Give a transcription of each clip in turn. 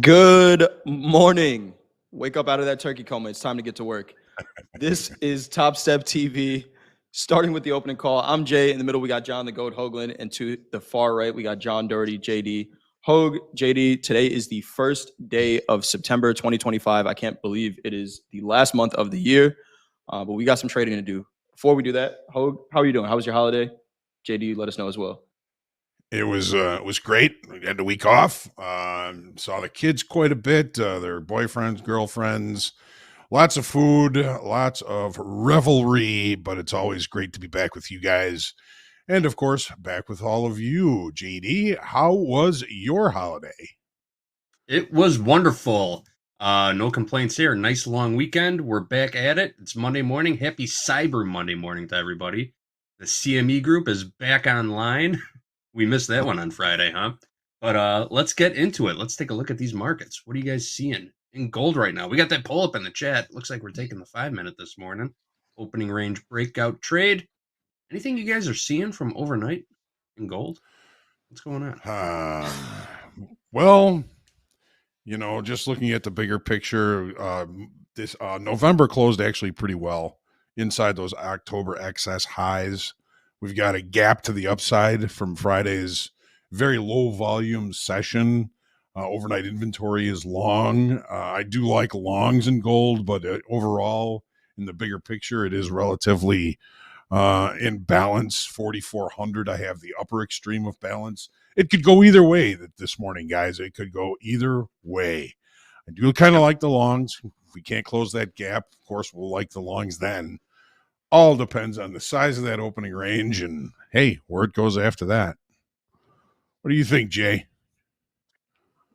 Good morning. Wake up out of that turkey coma. It's time to get to work. This is Topstep TV. Starting with the opening call, I'm Jay. In the middle, we got John the Goat Hoagland. And to the far right, we got John Doherty, JD. Hoag, JD, today is the first day of September 2025. I can't believe it is the last month of the year, but we got some trading to do. Before we do that, Hoag, how are you doing? How was your holiday? JD, let us know as well. It was great. We had the week off. Saw the kids quite a bit. Their boyfriends, girlfriends, lots of food, lots of revelry. But it's always great to be back with you guys, and of course, back with all of you. JD, how was your holiday? It was wonderful. No complaints here. Nice long weekend. We're back at it. It's Monday morning. Happy Cyber Monday morning to everybody. The CME group is back online. We missed that one on Friday, huh? But let's get into it. Let's take a look at these markets. What are you guys seeing in gold right now? We got that poll up in the chat. Looks like we're taking the 5-minute this morning. Opening range breakout trade. Anything you guys are seeing from overnight in gold? What's going on? Well, just looking at the bigger picture, this November closed actually pretty well inside those October excess highs. We've got a gap to the upside from Friday's very low volume session. Overnight inventory is long. I do like longs in gold, but overall, in the bigger picture, it is relatively in balance. 4,400. I have the upper extreme of balance. It could go either way this morning, guys. It could go either way. I do kind of like the longs. If we can't close that gap, of course, we'll like the longs then. All depends on the size of that opening range and, hey, where it goes after that. What do you think, Jay?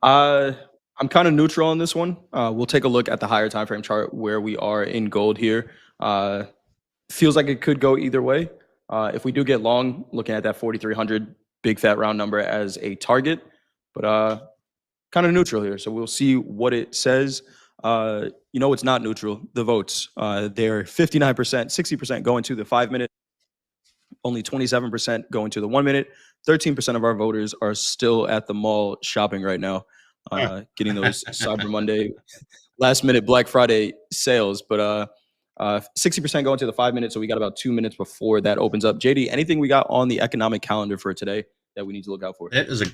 I'm kind of neutral on this one. We'll take a look at the higher time frame chart where we are in gold here. Feels like it could go either way. If we do get long, looking at that 4,300 big fat round number as a target, but kind of neutral here. So we'll see what it says. It's not neutral. The votes, they're 59%, 60% going to the 5-minute, only 27% going to the 1-minute. 13% of our voters are still at the mall shopping right now, getting those Cyber Monday, last minute Black Friday sales. But 60% going to the 5-minute. So we got about 2 minutes before that opens up. JD, anything we got on the economic calendar for today that we need to look out for? That is a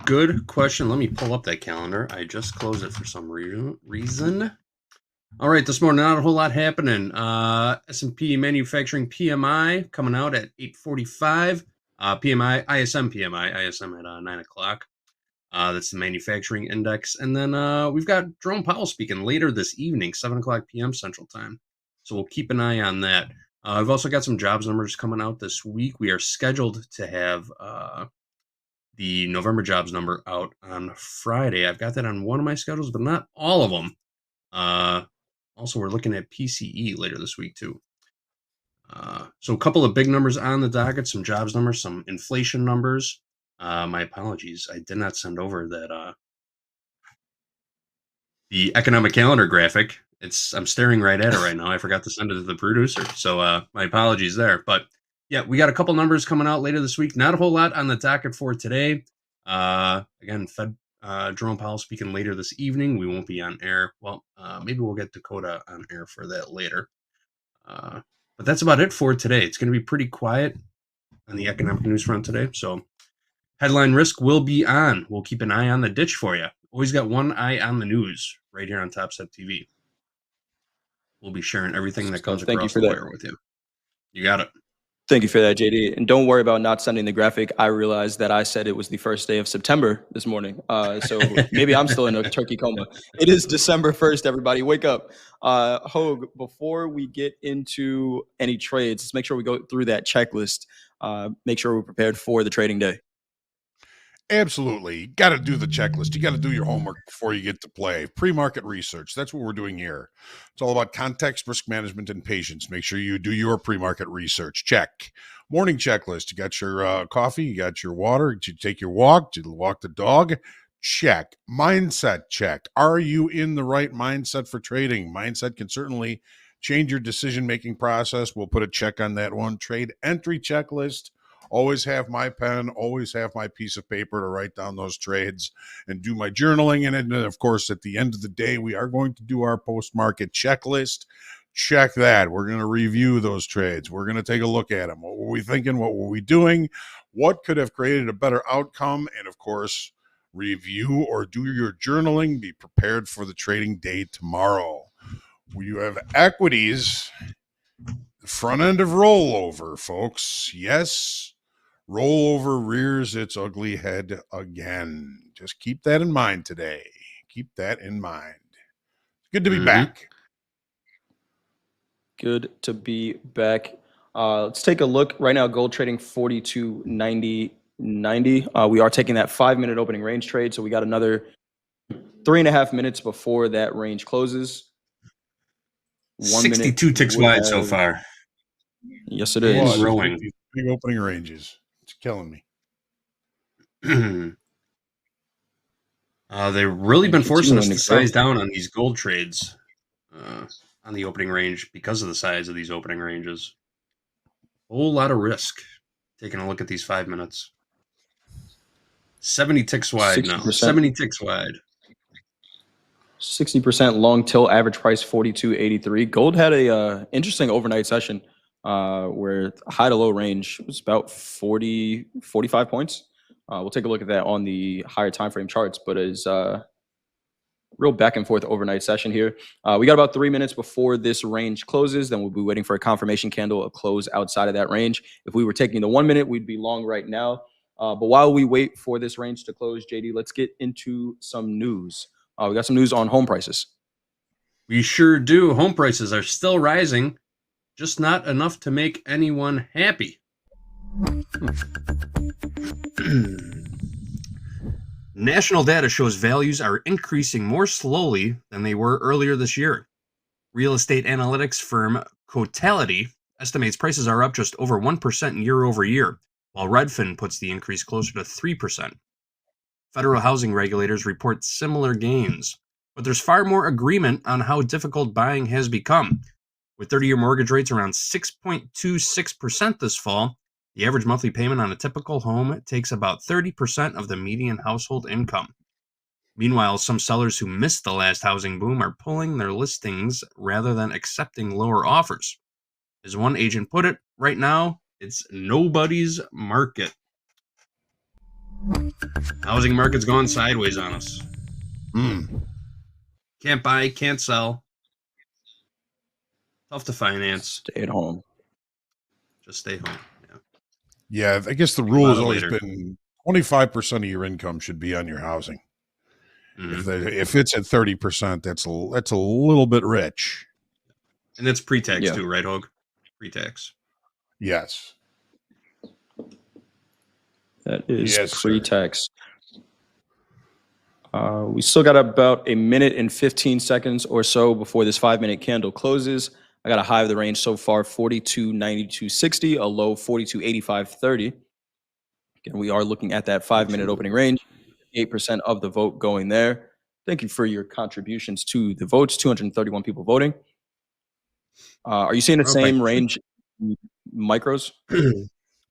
good question. Let me pull up that calendar. I just closed it for some reason. All right, this morning, not a whole lot happening. S&P manufacturing PMI coming out at 8:45. PMI, ISM at 9 o'clock. That's the manufacturing index. And then we've got Jerome Powell speaking later this evening, 7 o'clock p.m. Central Time. So we'll keep an eye on that. I've also got some jobs numbers coming out this week. We are scheduled to have the November jobs number out on Friday. I've got that on one of my schedules, but not all of them. Also, we're looking at PCE later this week, too. So a couple of big numbers on the docket, some jobs numbers, some inflation numbers. My apologies. I did not send over that the economic calendar graphic. I'm staring right at it right now. I forgot to send it to the producer. So my apologies there. But yeah, we got a couple numbers coming out later this week. Not a whole lot on the docket for today. Again, Fed Jerome Powell speaking later this evening. We won't be on air. Well, maybe we'll get Dakota on air for that later. But that's about it for today. It's going to be pretty quiet on the economic news front today. So headline risk will be on. We'll keep an eye on the ditch for you. Always got one eye on the news right here on Topstep TV. We'll be sharing everything that comes across the wire with you. You got it. Thank you for that, JD. And don't worry about not sending the graphic. I realized that I said it was the first day of September this morning. So maybe I'm still in a turkey coma. It is December 1st, everybody. Wake up. Hoag, before we get into any trades, let's make sure we go through that checklist. Make sure we're prepared for the trading day. Absolutely. You got to do the checklist. You got to do your homework before you get to play. Pre-market research. That's what we're doing here. It's all about context, risk management, and patience. Make sure you do your pre-market research. Check. Morning checklist. You got your coffee. You got your water. Did you take your walk? Did you walk the dog? Check. Mindset check. Are you in the right mindset for trading? Mindset can certainly change your decision-making process. We'll put a check on that one. Trade entry checklist. always have my pen, always have my piece of paper to write down those trades and do my journaling. And then, of course, at the end of the day, we are going to do our post-market checklist. Check that. We're going to review those trades. We're going to take a look at them. What were we thinking? What were we doing? What could have created a better outcome? And of course, review or do your journaling. Be prepared for the trading day tomorrow. You have equities, the front end of rollover, folks. Yes, rollover rears its ugly head again. Just keep that in mind today. Keep that in mind. Good to be back. Good to be back. Let's take a look. Right now, gold trading 42.90. We are taking that 5-minute opening range trade, so we got another 3.5 minutes before that range closes. 62 ticks wide so far. Yes, it is. Growing. These big opening ranges. It's killing me. They've really been forcing us to size down on these gold trades on the opening range because of the size of these opening ranges. A whole lot of risk. Taking a look at these 5 minutes. 70 ticks wide 60%. now. 70 ticks wide. 60% long till average price 42.83. Gold had a interesting overnight session where high to low range was about 45 points. We'll take a look at that on the higher time frame charts, but it's real back and forth overnight session here. We got about 3 minutes before this range closes. Then we'll be waiting for a confirmation candle, a close outside of that range. If we were taking the 1 minute, we'd be long right now. But while we wait for this range to close, JD, let's get into some news. We got some news on home prices. We sure do. Home prices are still rising, just not enough to make anyone happy. National data shows values are increasing more slowly than they were earlier this year. Real estate analytics firm Cotality estimates prices are up just over 1% year over year, while Redfin puts the increase closer to 3%. Federal housing regulators report similar gains, but there's far more agreement on how difficult buying has become. With 30-year mortgage rates around 6.26% this fall, the average monthly payment on a typical home takes about 30% of the median household income. Meanwhile, some sellers who missed the last housing boom are pulling their listings rather than accepting lower offers. As one agent put it, right now, it's nobody's market. Housing market's gone sideways on us. Can't buy, can't sell. Tough to finance. Stay at home. Just stay home. Yeah, I guess the rule has always been 25% of your income should be on your housing. Mm-hmm. If it's at 30%, that's a little bit rich. And that's pre-tax too, right, Hogue? Pre-tax. Yes. That is pre-tax. We still got about a minute and 15 seconds or so before this 5-minute candle closes. I got a high of the range so far, 42.9260, a low 42.8530. Again, we are looking at that 5-minute opening range, 8% of the vote going there. Thank you for your contributions to the votes, 231 people voting. Are you seeing the same range micros?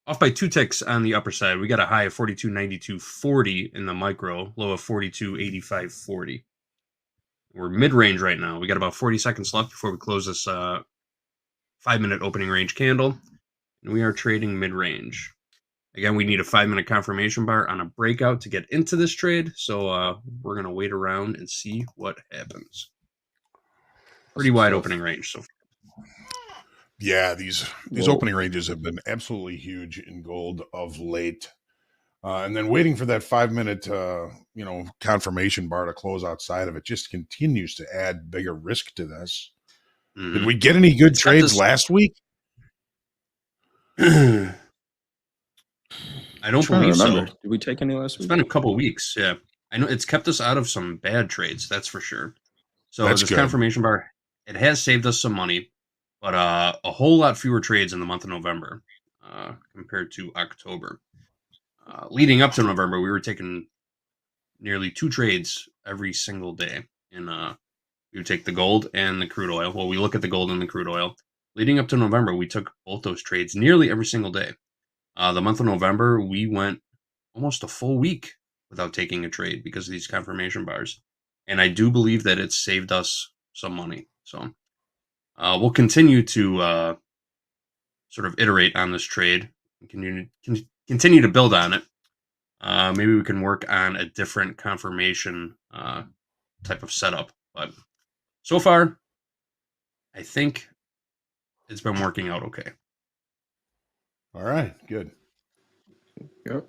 Off by 2 ticks on the upper side. We got a high of 42.9240 in the micro, low of 42.8540. We're mid-range right now. We got about 40 seconds left before we close this 5-minute opening range candle. And we are trading mid-range. Again, we need a 5-minute confirmation bar on a breakout to get into this trade. So we're going to wait around and see what happens. Pretty wide opening range so far. Yeah, these opening ranges have been absolutely huge in gold of late. And then waiting for that 5-minute, confirmation bar to close outside of it just continues to add bigger risk to this. Mm-hmm. Did we get any good trades last week? I don't believe so. Did we take any last week? It's been a couple weeks. Yeah, I know it's kept us out of some bad trades. That's for sure. So this confirmation bar, it has saved us some money, but a whole lot fewer trades in the month of November compared to October. Leading up to November, we were taking nearly 2 trades every single day. And we would take the gold and the crude oil. Well, we look at the gold and the crude oil. Leading up to November, we took both those trades nearly every single day. The month of November, we went almost a full week without taking a trade because of these confirmation bars. And I do believe that it's saved us some money. So we'll continue to sort of iterate on this trade and continue to build on it. Maybe we can work on a different confirmation type of setup. But so far, I think it's been working out okay. All right, good. Yep.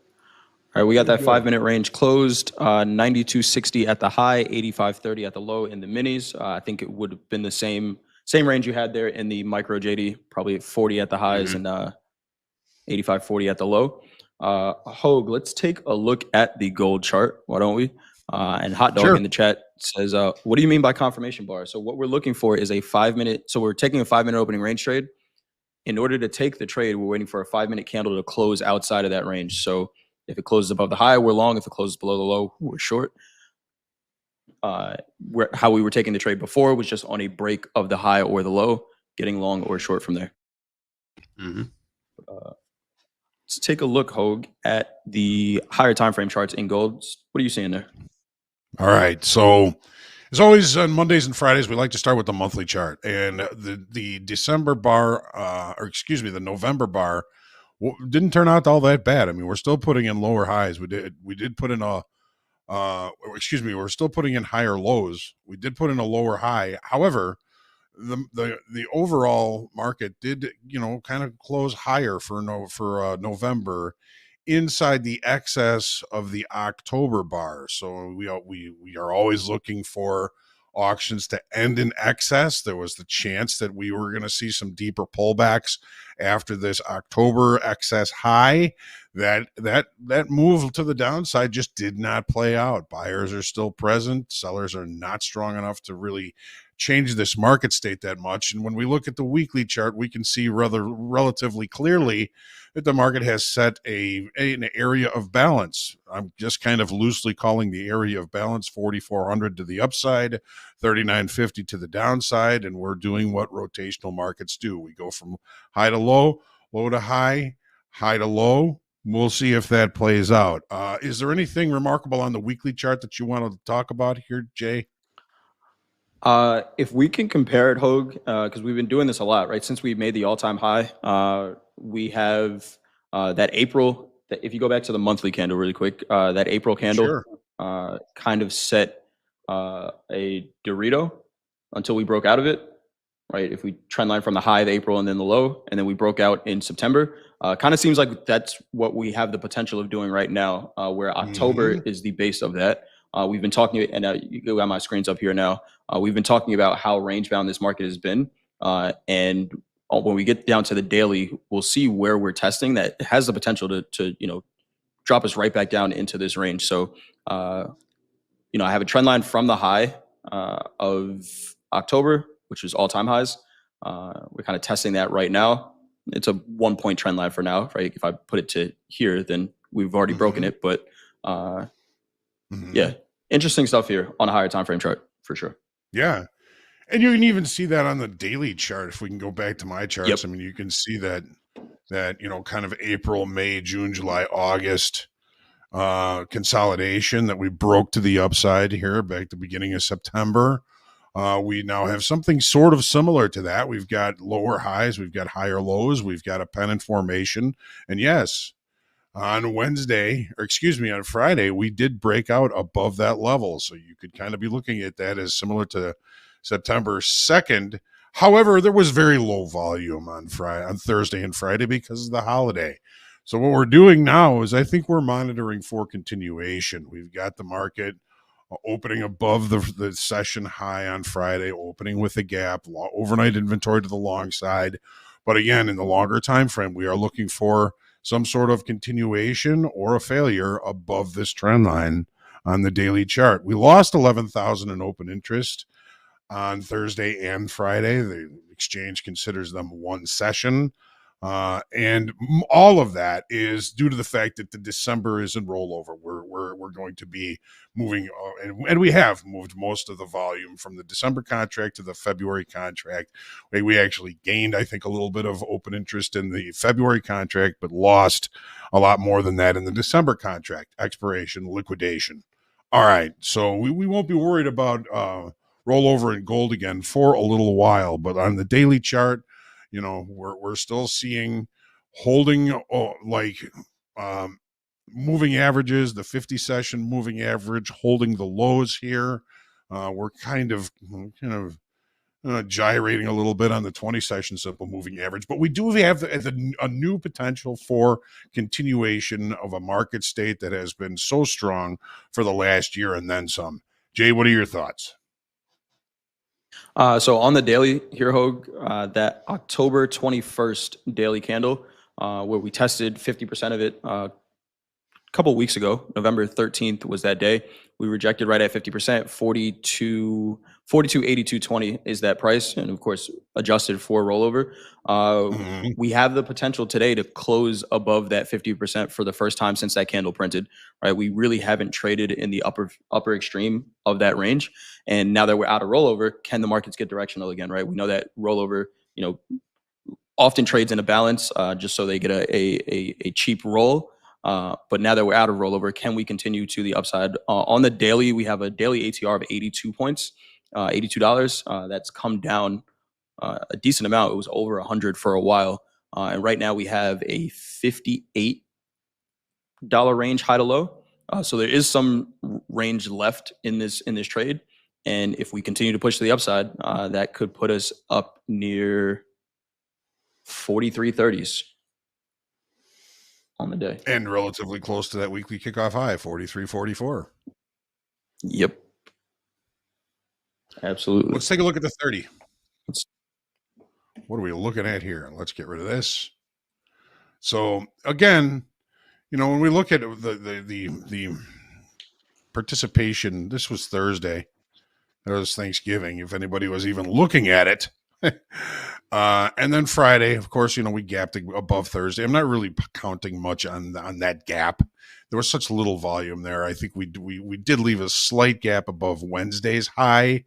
All right, we got that Good. 5-minute range closed, 92.60 at the high, 85.30 at the low in the minis. I think it would have been the same range you had there in the micro JD, probably 40 at the highs and 85.40 at the low. Hogue, let's take a look at the gold chart. Why don't we? And Hot Dog Sure. in the chat says, what do you mean by confirmation bar? So what we're looking for is a 5-minute. So we're taking a 5-minute opening range trade. In order to take the trade, we're waiting for a 5-minute candle to close outside of that range. So if it closes above the high, we're long. If it closes below the low, we're short. How we were taking the trade before was just on a break of the high or the low, getting long or short from there. Let's take a look, Hogue, at the higher time frame charts in gold. What are you seeing there? All right. So as always on Mondays and Fridays, we like to start with the monthly chart. And the December bar, the November bar didn't turn out all that bad. I mean, we're still putting in lower highs. We did put in we're still putting in higher lows. We did put in a lower high. However, the overall market did, kind of close higher for November inside the excess of the October bar. So we are always looking for auctions to end in excess. There was the chance that we were going to see some deeper pullbacks after this October excess high. That move to the downside just did not play out. Buyers are still present. Sellers are not strong enough to really change this market state that much. And when we look at the weekly chart, we can see relatively clearly that the market has set an area of balance. I'm just kind of loosely calling the area of balance 4,400 to the upside, 3,950 to the downside, and we're doing what rotational markets do. We go from high to low, low to high, high to low. We'll see if that plays out. Is there anything remarkable on the weekly chart that you want to talk about here, Jay? If we can compare it, Hogue, because we've been doing this a lot, right? Since we made the all-time high, we have that April. If you go back to the monthly candle really quick, that April candle kind of set a Dorito until we broke out of it, right? If we trend line from the high of April and then the low, and then we broke out in September, kind of seems like that's what we have the potential of doing right now, where October is the base of that. We've been talking, and you got my screens up here now. We've been talking about how range bound this market has been. And when we get down to the daily, we'll see where we're testing that has the potential to drop us right back down into this range. So, I have a trend line from the high of October, which is all-time highs. We're kind of testing that right now. It's a 1-point trend line for now, right? If I put it to here, then we've already broken it. But yeah, interesting stuff here on a higher time frame chart for sure. Yeah. And you can even see that on the daily chart. If we can go back to my charts, Yep. I mean, you can see that kind of April, May, June, July, August consolidation that we broke to the upside here back at the beginning of September. We now have something sort of similar to that. We've got lower highs, we've got higher lows, we've got a pennant formation. And yes, on Friday, we did break out above that level. So you could kind of be looking at that as similar to September 2nd. However, there was very low volume on Thursday and Friday because of the holiday. So what we're doing now is I think we're monitoring for continuation. We've got the market opening above the session high on Friday, opening with a gap, overnight inventory to the long side. But again, in the longer time frame, we are looking for some sort of continuation or a failure above this trend line on the daily chart. We lost 11,000 in open interest on Thursday and Friday. The exchange considers them one session. And all of that is due to the fact that the December is in rollover. We're we're going to be moving, and we have moved most of the volume from the December contract to the February contract. We actually gained, I think, a little bit of open interest in the February contract, but lost a lot more than that in the December contract, expiration, liquidation. All right, so we won't be worried about rollover in gold again for a little while, but on the daily chart, we're still seeing holding moving averages, the 50 session moving average holding the lows here. We're kind of gyrating a little bit on the 20 session simple moving average, but we do have a new potential for continuation of a market state that has been so strong for the last year and then some. Jay, what are your thoughts? So on the daily here, Hogue, that October 21st daily candle, where we tested 50% of it a couple weeks ago, November 13th was that day. We rejected right at 50%, 42.8220 is that price, and of course adjusted for rollover. We have the potential today to close above that 50% for the first time since that candle printed. Right, we really haven't traded in the upper extreme of that range, and now that we're out of rollover, can the markets get directional again? Right, we know that rollover, often trades in a balance just so they get a cheap roll. But now that we're out of rollover, can we continue to the upside? On the daily, we have a daily ATR of 82 points, $82. That's come down a decent amount. It was over 100 for a while. And right now we have a $58 range high to low. So there is some range left in this trade. And if we continue to push to the upside, that could put us up near 43.30s on the day. And relatively close to that weekly kickoff high, 43.44. Yep. Absolutely. Let's take a look at the 30. What are we looking at here? Let's get rid of this. So again, when we look at the participation, this was Thursday. It was Thanksgiving, if anybody was even looking at it. And then Friday, of course, we gapped above Thursday. I'm not really counting much on that gap. There was such little volume there. I think we did leave a slight gap above Wednesday's high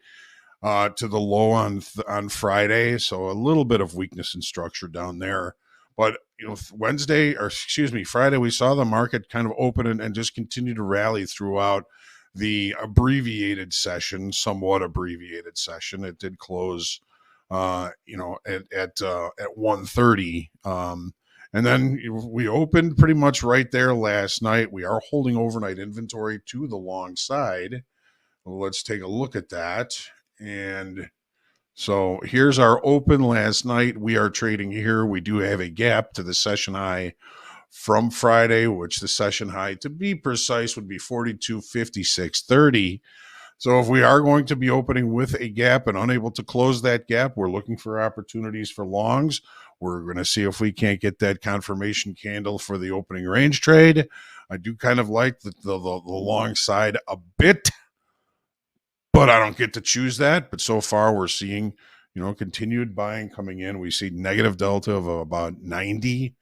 to the low on Friday. So a little bit of weakness in structure down there. But Friday, we saw the market kind of open and just continue to rally throughout the somewhat abbreviated session. It did close at 1:30. And then we opened pretty much right there last night. We are holding overnight inventory to the long side. Let's take a look at that. And so here's our open last night. We are trading here. We do have a gap to the session high from Friday, which the session high, to be precise, would be 42.5630. So if we are going to be opening with a gap and unable to close that gap, we're looking for opportunities for longs. We're going to see if we can't get that confirmation candle for the opening range trade. I do kind of like the long side a bit, but I don't get to choose that. But so far we're seeing, continued buying coming in. We see negative delta of about 90.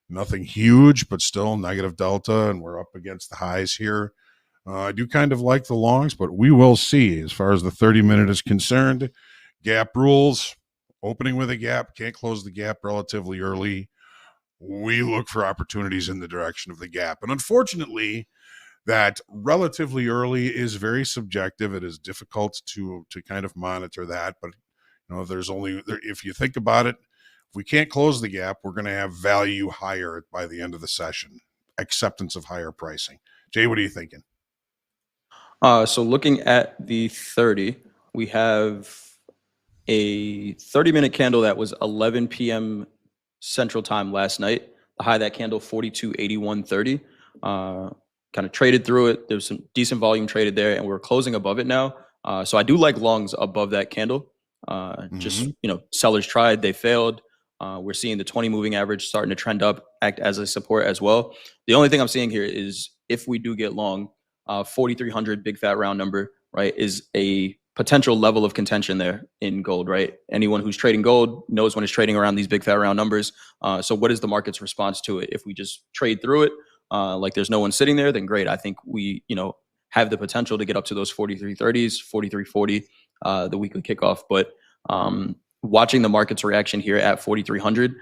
Nothing huge, but still negative delta, and we're up against the highs here. I do kind of like the longs, but we will see. As far as the 30-minute is concerned, gap rules, opening with a gap, can't close the gap relatively early. We look for opportunities in the direction of the gap. And unfortunately, that relatively early is very subjective. It is difficult to kind of monitor that. But if you think about it, if we can't close the gap, we're going to have value higher by the end of the session, acceptance of higher pricing. Jay, what are you thinking? So looking at the 30, we have a 30-minute candle that was 11 p.m. Central Time last night. The high of that candle, 42.8130. Kind of traded through it. There's some decent volume traded there, and we're closing above it now. So I do like longs above that candle. Just, sellers tried, they failed. We're seeing the 20 moving average starting to trend up, act as a support as well. The only thing I'm seeing here is if we do get long, 4,300 big fat round number, right, is a potential level of contention there in gold, right? Anyone who's trading gold knows when it's trading around these big fat round numbers. So what is the market's response to it? If we just trade through it, like there's no one sitting there, then great. I think we, have the potential to get up to those 43.30s, 43.40, the weekly kickoff. But watching the market's reaction here at 4,300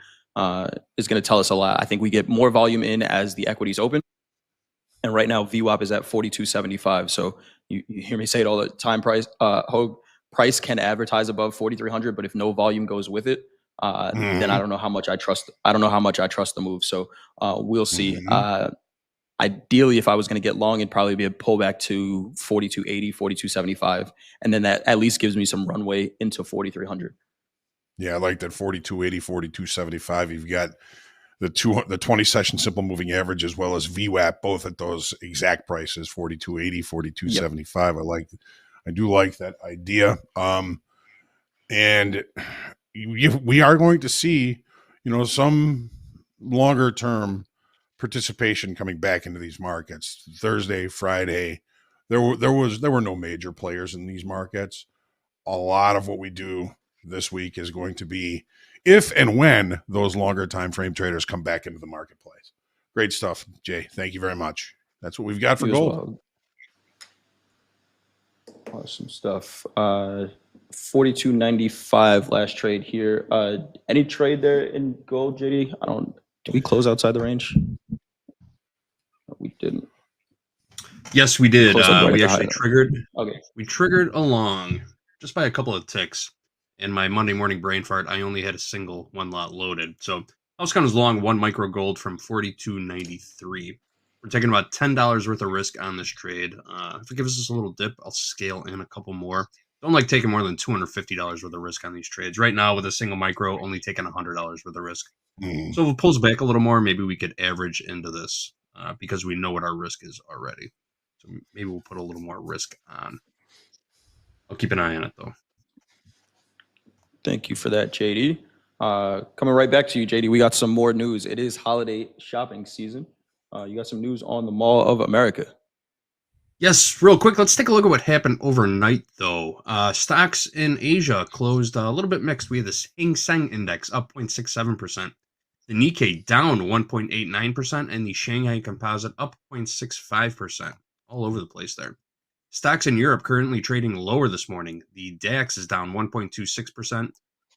is going to tell us a lot. I think we get more volume in as the equities open. And right now, VWAP is at 42.75. So you hear me say it all the time. Price can advertise above 4,300, but if no volume goes with it, then I don't know how much I trust. I don't know how much I trust the move. So we'll see. Ideally, if I was going to get long, it'd probably be a pullback to 42.80, 42.75, and then that at least gives me some runway into 4,300. Yeah, I like that 42.80, 42.75. You've got the 20 session simple moving average as well as VWAP, both at those exact prices, 42.80, 42.75. Yep. I do like that idea. And we are going to see, some longer term participation coming back into these markets. Thursday, Friday, there were no major players in these markets. A lot of what we do this week is going to be if and when those longer time frame traders come back into the marketplace. Great stuff, Jay. Thank you very much. That's what we've got for gold. Awesome stuff. 42.95 last trade here. Any trade there in gold, JD? Did we close outside the range? No, we didn't. Yes, we did. Right we actually triggered. Okay. We triggered along just by a couple of ticks. In my Monday morning brain fart, I only had one lot loaded. So I was kind of long 1 micro gold from 42.93. We're taking about $10 worth of risk on this trade. If it gives us a little dip, I'll scale in a couple more. Don't like taking more than $250 worth of risk on these trades. Right now, with a single micro, only taking $100 worth of risk. So if it pulls back a little more, maybe we could average into this because we know what our risk is already. So maybe we'll put a little more risk on. I'll keep an eye on it, though. Thank you for that, JD. Coming right back to you, JD, we got some more news. It is holiday shopping season. You got some news on the Mall of America. Yes, real quick, let's take a look at what happened overnight, though. Stocks in Asia closed a little bit mixed. We had the Hang Seng Index up 0.67%, the Nikkei down 1.89%, and the Shanghai Composite up 0.65%. All over the place there. Stocks in Europe currently trading lower this morning. The DAX is down 1.26%.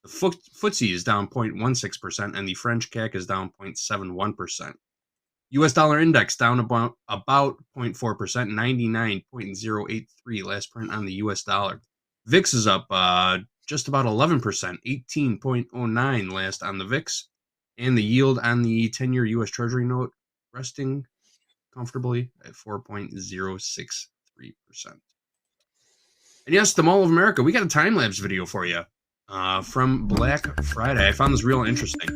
The FTSE is down 0.16%, and the French CAC is down 0.71%. U.S. dollar index down about 0.4%, 99.083 last print on the U.S. dollar. VIX is up just about 11%, 18.09 last on the VIX. And the yield on the 10-year U.S. Treasury note resting comfortably at 4.063%. And yes, the Mall of America, we got a time-lapse video for you from Black Friday. I found this real interesting.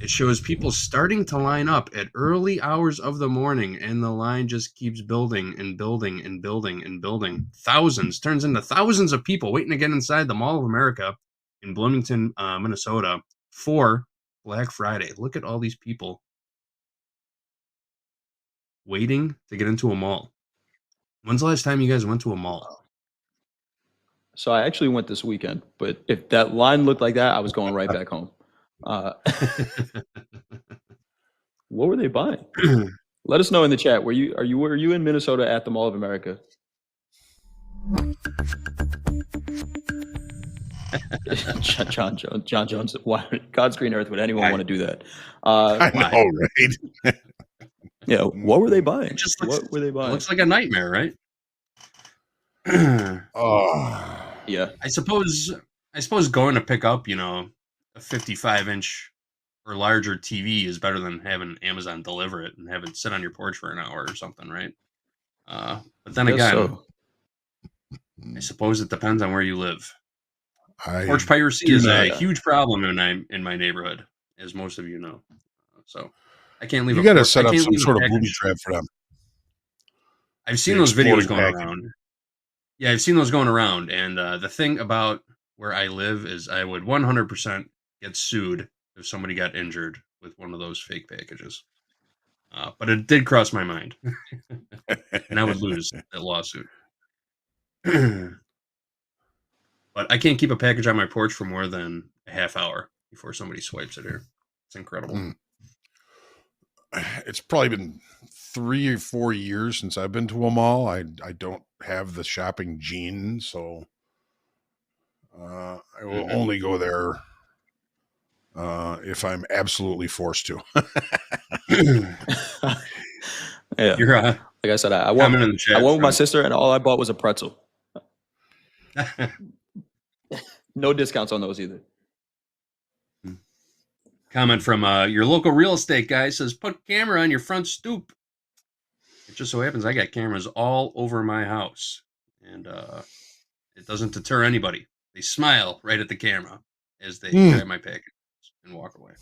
It shows people starting to line up at early hours of the morning, and the line just keeps building and building and building and building. Turns into thousands of people waiting to get inside the Mall of America in Bloomington, Minnesota for Black Friday. Look at all these people waiting to get into a mall. When's the last time you guys went to a mall? So I actually went this weekend, but if that line looked like that, I was going right back home. What were they buying? Let us know in the chat. Were you in Minnesota at the Mall of America? John Jones. Why, God's green earth, would anyone want to do that? I know, right? Yeah. What were they buying? What were they buying? It looks like a nightmare, right? Oh, yeah. I suppose going to pick up, a 55-inch or larger TV is better than having Amazon deliver it and have it sit on your porch for an hour or something, right? But then again, I suppose it depends on where you live. Porch piracy is a huge problem in my neighborhood, as most of you know. So I can't leave. You got to set up some sort of booby trap for them. I've seen those videos going around. Yeah, I've seen those going around. And the thing about where I live is I would 100% get sued if somebody got injured with one of those fake packages. But it did cross my mind. And I would lose that lawsuit. But I can't keep a package on my porch for more than a half hour before somebody swipes it here. It's incredible. it's probably been 3 or 4 years since I've been to a mall. I don't have the shopping gene, so I will only go there if I'm absolutely forced to. Yeah. You're Like I said, I went comment in the chat. with my sister, and all I bought was a pretzel. No discounts on those either. Comment from your local real estate guy says, put camera on your front stoop. It just so happens I got cameras all over my house, and it doesn't deter anybody. They smile right at the camera as they grab my package and walk away.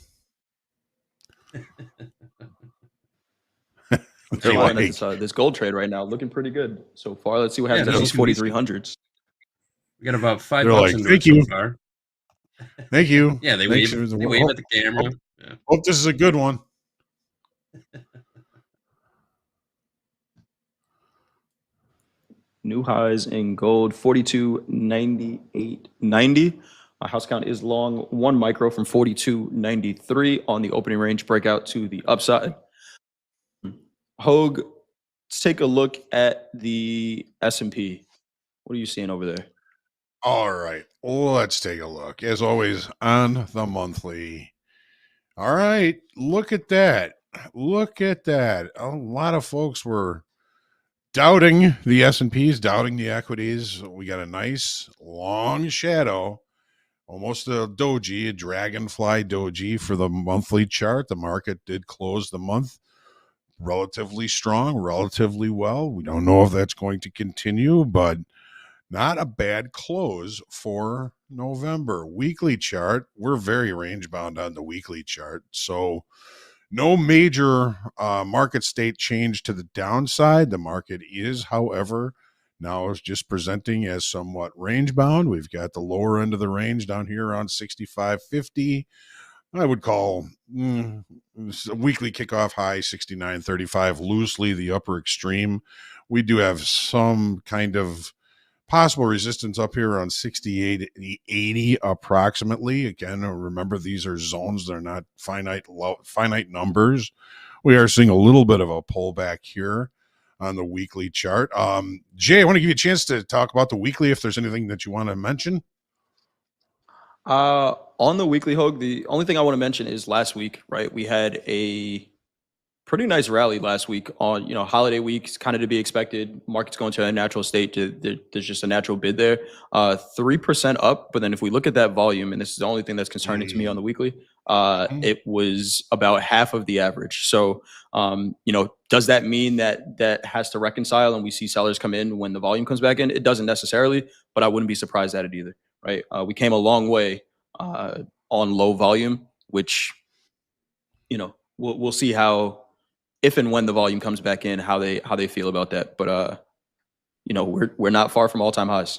I'm seeing this gold trade right now, looking pretty good so far. Let's see what happens at these 4,300s. We got about $5 like, into thank it you. so far. Thank you. Yeah, they wave at the camera. Hope this is a good one. New highs in gold, 42.9890. My house count is long 1 micro from 42.93 on the opening range breakout to the upside. Hogue, let's take a look at the S&P. What are you seeing over there? All right, let's take a look. As always, on the monthly. All right, look at that. Look at that. A lot of folks were doubting the S&Ps, doubting the equities. We got a nice long shadow, almost a doji, a dragonfly doji for the monthly chart. The market did close the month relatively strong, relatively well. We don't know if that's going to continue, but not a bad close for November. Weekly chart, we're very range bound on the weekly chart. So no major market state change to the downside. The market is, however, now is just presenting as somewhat range bound. We've got the lower end of the range down here around 65.50. I would call a weekly kickoff high 69.35 loosely the upper extreme. We do have some kind of possible resistance up here around 68.80 approximately. Again, remember these are zones; they're not finite numbers. We are seeing a little bit of a pullback here on the weekly chart. Jay, I want to give you a chance to talk about the weekly if there's anything that you want to mention. On the weekly, Hogue, the only thing I want to mention is last week, right? We had a pretty nice rally last week on, holiday weeks, kind of to be expected. Market's going to a natural state. There's just a natural bid there. 3% up, but then if we look at that volume, and this is the only thing that's concerning to me on the weekly, it was about half of the average. So, does that mean that has to reconcile and we see sellers come in when the volume comes back in? It doesn't necessarily, but I wouldn't be surprised at it either, right? We came a long way on low volume, which, we'll see how, if and when the volume comes back in, how they feel about that. But we're not far from all-time highs.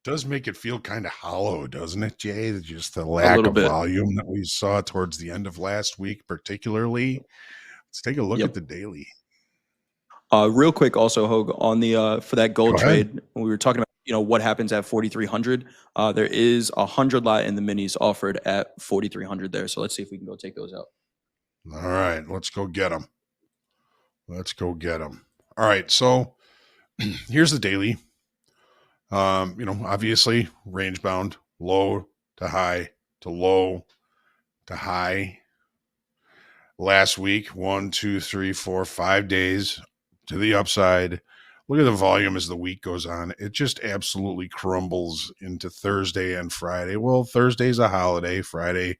Does make it feel kind of hollow, doesn't it, Jay? Just the lack of volume that we saw towards the end of last week, particularly. Let's take a look at the daily. Real quick, also, Hogue, on the for that gold trade, when we were talking about what happens at 4,300. There is 100 lot in the minis offered at 4,300 there. So let's see if we can go take those out. All right, let's go get them. Let's go get them. All right, so here's the daily. Obviously range bound, low to high to low to high. Last week, 1, 2, 3, 4, 5 days to the upside. Look at the volume as the week goes on. It just absolutely crumbles into Thursday and Friday. Well, Thursday's a holiday. Friday,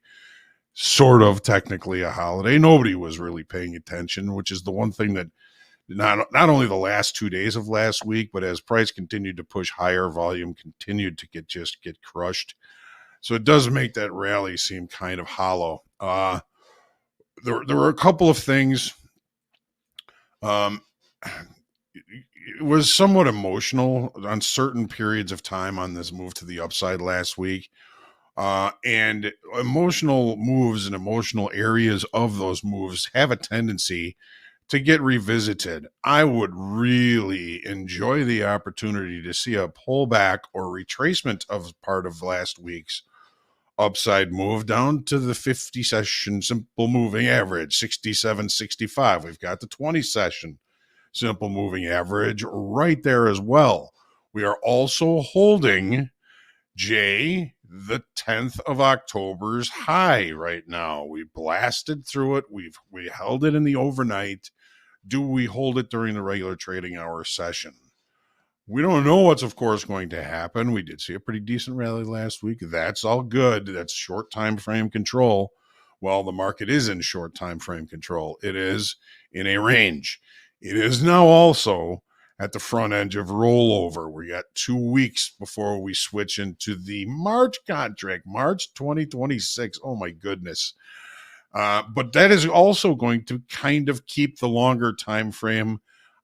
sort of technically a holiday. Nobody was really paying attention, which is the one thing that not only the last 2 days of last week, but as price continued to push higher, volume continued to get crushed. So it does make that rally seem kind of hollow. There were a couple of things. It was somewhat emotional on certain periods of time on this move to the upside last week. And emotional moves and emotional areas of those moves have a tendency to get revisited. I would really enjoy the opportunity to see a pullback or retracement of part of last week's upside move down to the 50 session simple moving average, 67.65. We've got the 20 session simple moving average right there as well. We are also holding, Jay, the 10th of October's high right now. We blasted through it. We held it in the overnight. Do we hold it during the regular trading hour session? We don't know what's, of course, going to happen. We did see a pretty decent rally last week. That's all good. That's short time frame control. Well, the market is in short time frame control. It is in a range. It is now also at the front edge of rollover. We got 2 weeks before we switch into the March contract, March 2026. Oh, my goodness. But that is also going to kind of keep the longer time frame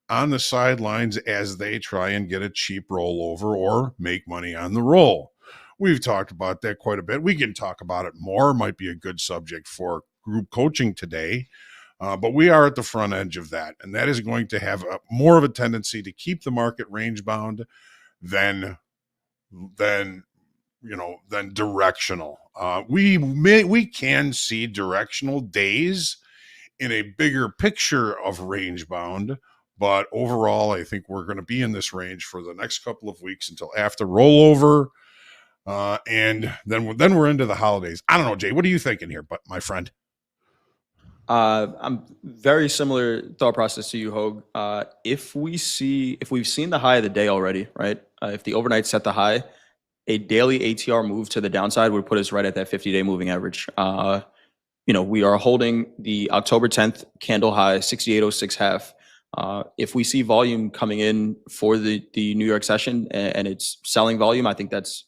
on the sidelines as they try and get a cheap rollover or make money on the roll. We've talked about that quite a bit. We can talk about it more. Might be a good subject for group coaching today. But we are at the front edge of that. And that is going to have more of a tendency to keep the market range bound than directional. We can see directional days in a bigger picture of range bound. But overall, I think we're going to be in this range for the next couple of weeks until after rollover. And then we're into the holidays. I don't know, Jay, what are you thinking here, but my friend? I'm very similar thought process to you, Hogue. If we've seen the high of the day already, right? If the overnight set the high, a daily ATR move to the downside would put us right at that 50-day moving average. We are holding the October 10th candle high, 68.06 half. If we see volume coming in for the New York session and it's selling volume, I think that's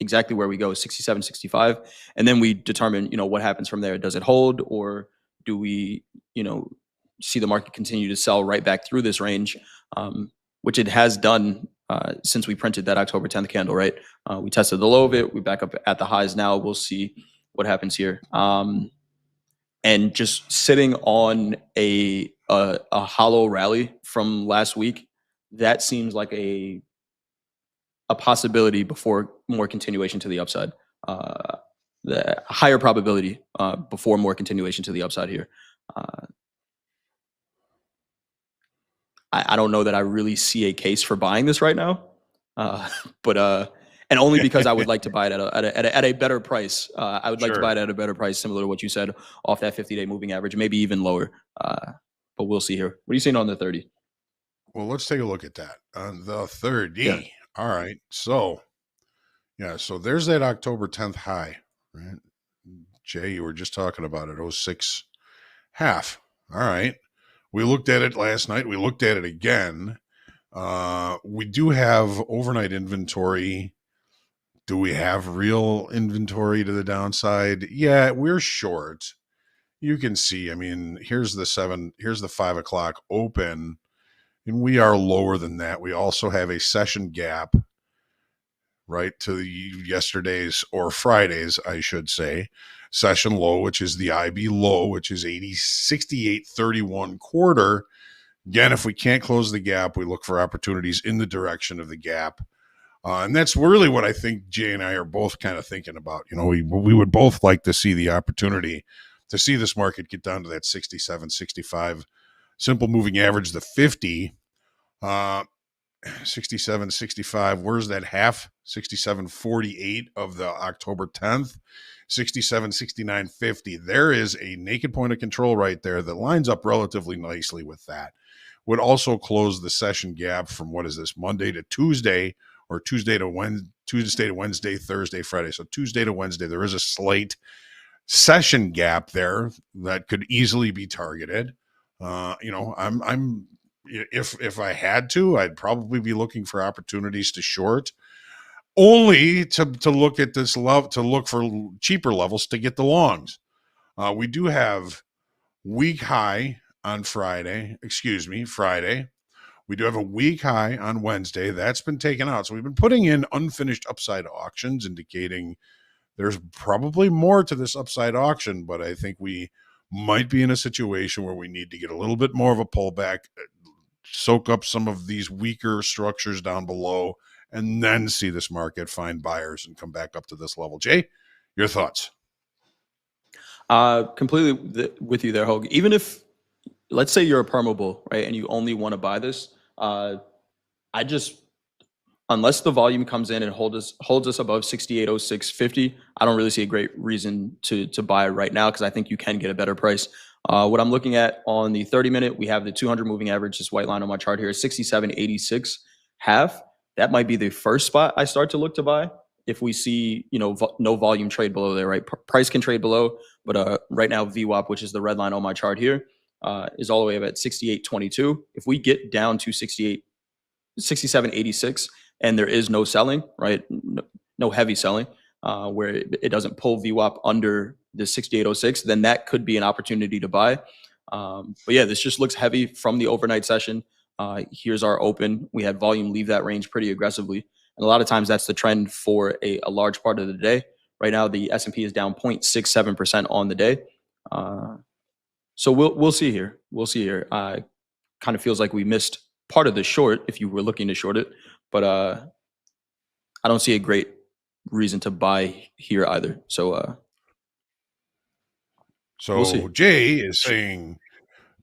exactly where we go, 67.65. And then we determine, what happens from there. Does it hold, or do we, see the market continue to sell right back through this range, which it has done since we printed that October 10th candle, right? We tested the low of it. We're back up at the highs now. We'll see what happens here. And just sitting on a hollow rally from last week, that seems like a possibility before more continuation to the upside. The higher probability before more continuation to the upside here. I don't know that I really see a case for buying this right now, but and only because I would like to buy it at a better price. I would like to buy it at a better price, similar to what you said, off that 50-day moving average, maybe even lower. But we'll see here. What are you seeing on the 30? Well, let's take a look at that on the 30. Yeah. All right. So there's that October 10th high, right? Jay, you were just talking about it, 06 half. All right. We looked at it last night. We looked at it again. We do have overnight inventory. Do we have real inventory to the downside? Yeah, we're short. You can see, here's the 5 o'clock open, and we are lower than that. We also have a session gap, right, to yesterday's, or Friday's, I should say, session low, which is the IB low, which is 68.31 quarter. Again, if we can't close the gap, we look for opportunities in the direction of the gap. And that's really what I think Jay and I are both kind of thinking about. We would both like to see the opportunity to see this market get down to that 67.65 simple moving average, the 50, 67.65. Where's that half? 67.48 of the October 10th, 67.69.50. There is a naked point of control right there that lines up relatively nicely with that. Would also close the session gap from, what is this, Monday to Tuesday, or Tuesday to Wednesday, Thursday, Friday. So Tuesday to Wednesday, there is a slight session gap there that could easily be targeted. I'm if I had to, I'd probably be looking for opportunities to short, only to look at this to look for cheaper levels to get the longs. We do have week high on Friday. We do have a week high on Wednesday. That's been taken out. So we've been putting in unfinished upside auctions, indicating there's probably more to this upside auction, but I think we might be in a situation where we need to get a little bit more of a pullback, soak up some of these weaker structures down below, and then see this market find buyers and come back up to this level. Jay, Your thoughts? Completely with you there, Hogue. Even if, let's say you're a perma bull, right, and you only want to buy this, I just, unless the volume comes in and holds us above 68.0650, I don't really see a great reason to buy right now because I think you can get a better price. What I'm looking at on the 30-minute, we have the 200 moving average, this white line on my chart here, is 67.86 half. That might be the first spot I start to look to buy if we see, no volume trade below there, right? Price can trade below, but right now VWAP, which is the red line on my chart here, is all the way up at 68.22. If we get down to 67.86 and there is no selling, right? No heavy selling, where it doesn't pull VWAP under the 68.06, then that could be an opportunity to buy. But yeah, this just looks heavy from the overnight session. Here's our open. We had volume leave that range pretty aggressively. And a lot of times that's the trend for a large part of the day. Right now, the S&P is down 0.67% on the day. So we'll see here. We'll see here. Kind of feels like we missed part of the short if you were looking to short it, but I don't see a great reason to buy here either. So we'll see. Jay is saying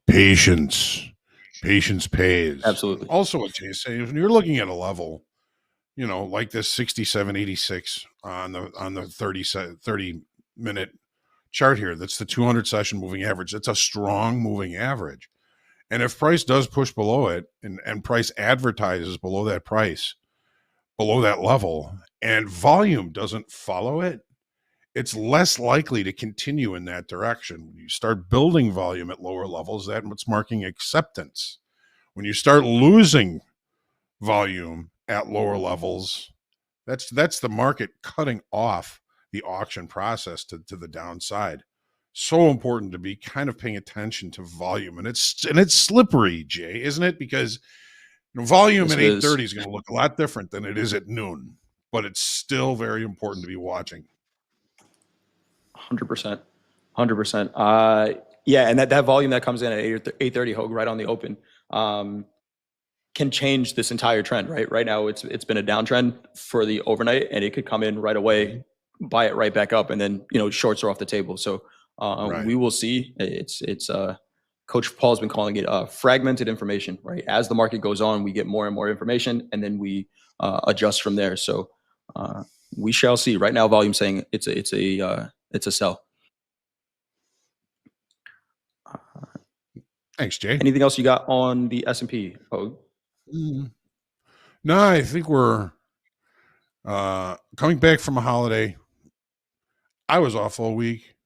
patience pays. Absolutely. Also, what Jay is saying is when you're looking at a level, like this 67.86 on the 30-minute chart here, that's the 200 session moving average. That's a strong moving average. And if price does push below it and price advertises below that price, below that level, and volume doesn't follow it, it's less likely to continue in that direction. When you start building volume at lower levels, that's what's marking acceptance. When you start losing volume at lower levels, that's the market cutting off the auction process to the downside. So important to be kind of paying attention to volume, and it's slippery, Jay, isn't it? Because volume at 8:30 is going to look a lot different than it is at noon, but it's still very important to be watching. 100%. Yeah, and that volume that comes in at 8:30, Hogue, right on the open, can change this entire trend, right? Right now, it's been a downtrend for the overnight, and it could come in right away, buy it right back up, and then shorts are off the table. So Right. we will see. It's Coach Paul's been calling it fragmented information, right? As the market goes on, we get more and more information, and then we adjust from there. So we shall see. Right now, volume saying it's a sell. Thanks, Jay. Anything else you got on the S&P, Hogue? No, I think we're coming back from a holiday. I was off all week.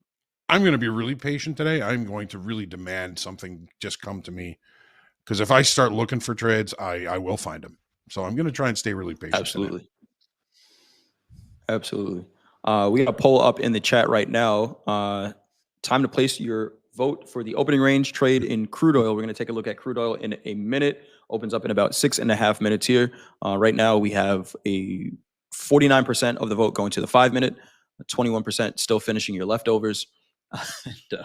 I'm going to be really patient today. I'm going to really demand something just come to me, because if I start looking for trades, I will find them. So I'm going to try and stay really patient. Absolutely. We got a poll up in the chat right now. Time to place your vote for the opening range trade in crude oil. We're going to take a look at crude oil in a minute. Opens up in about 6.5 minutes here. Right now, we have a 49% of the vote going to the 5-minute, 21% still finishing your leftovers, and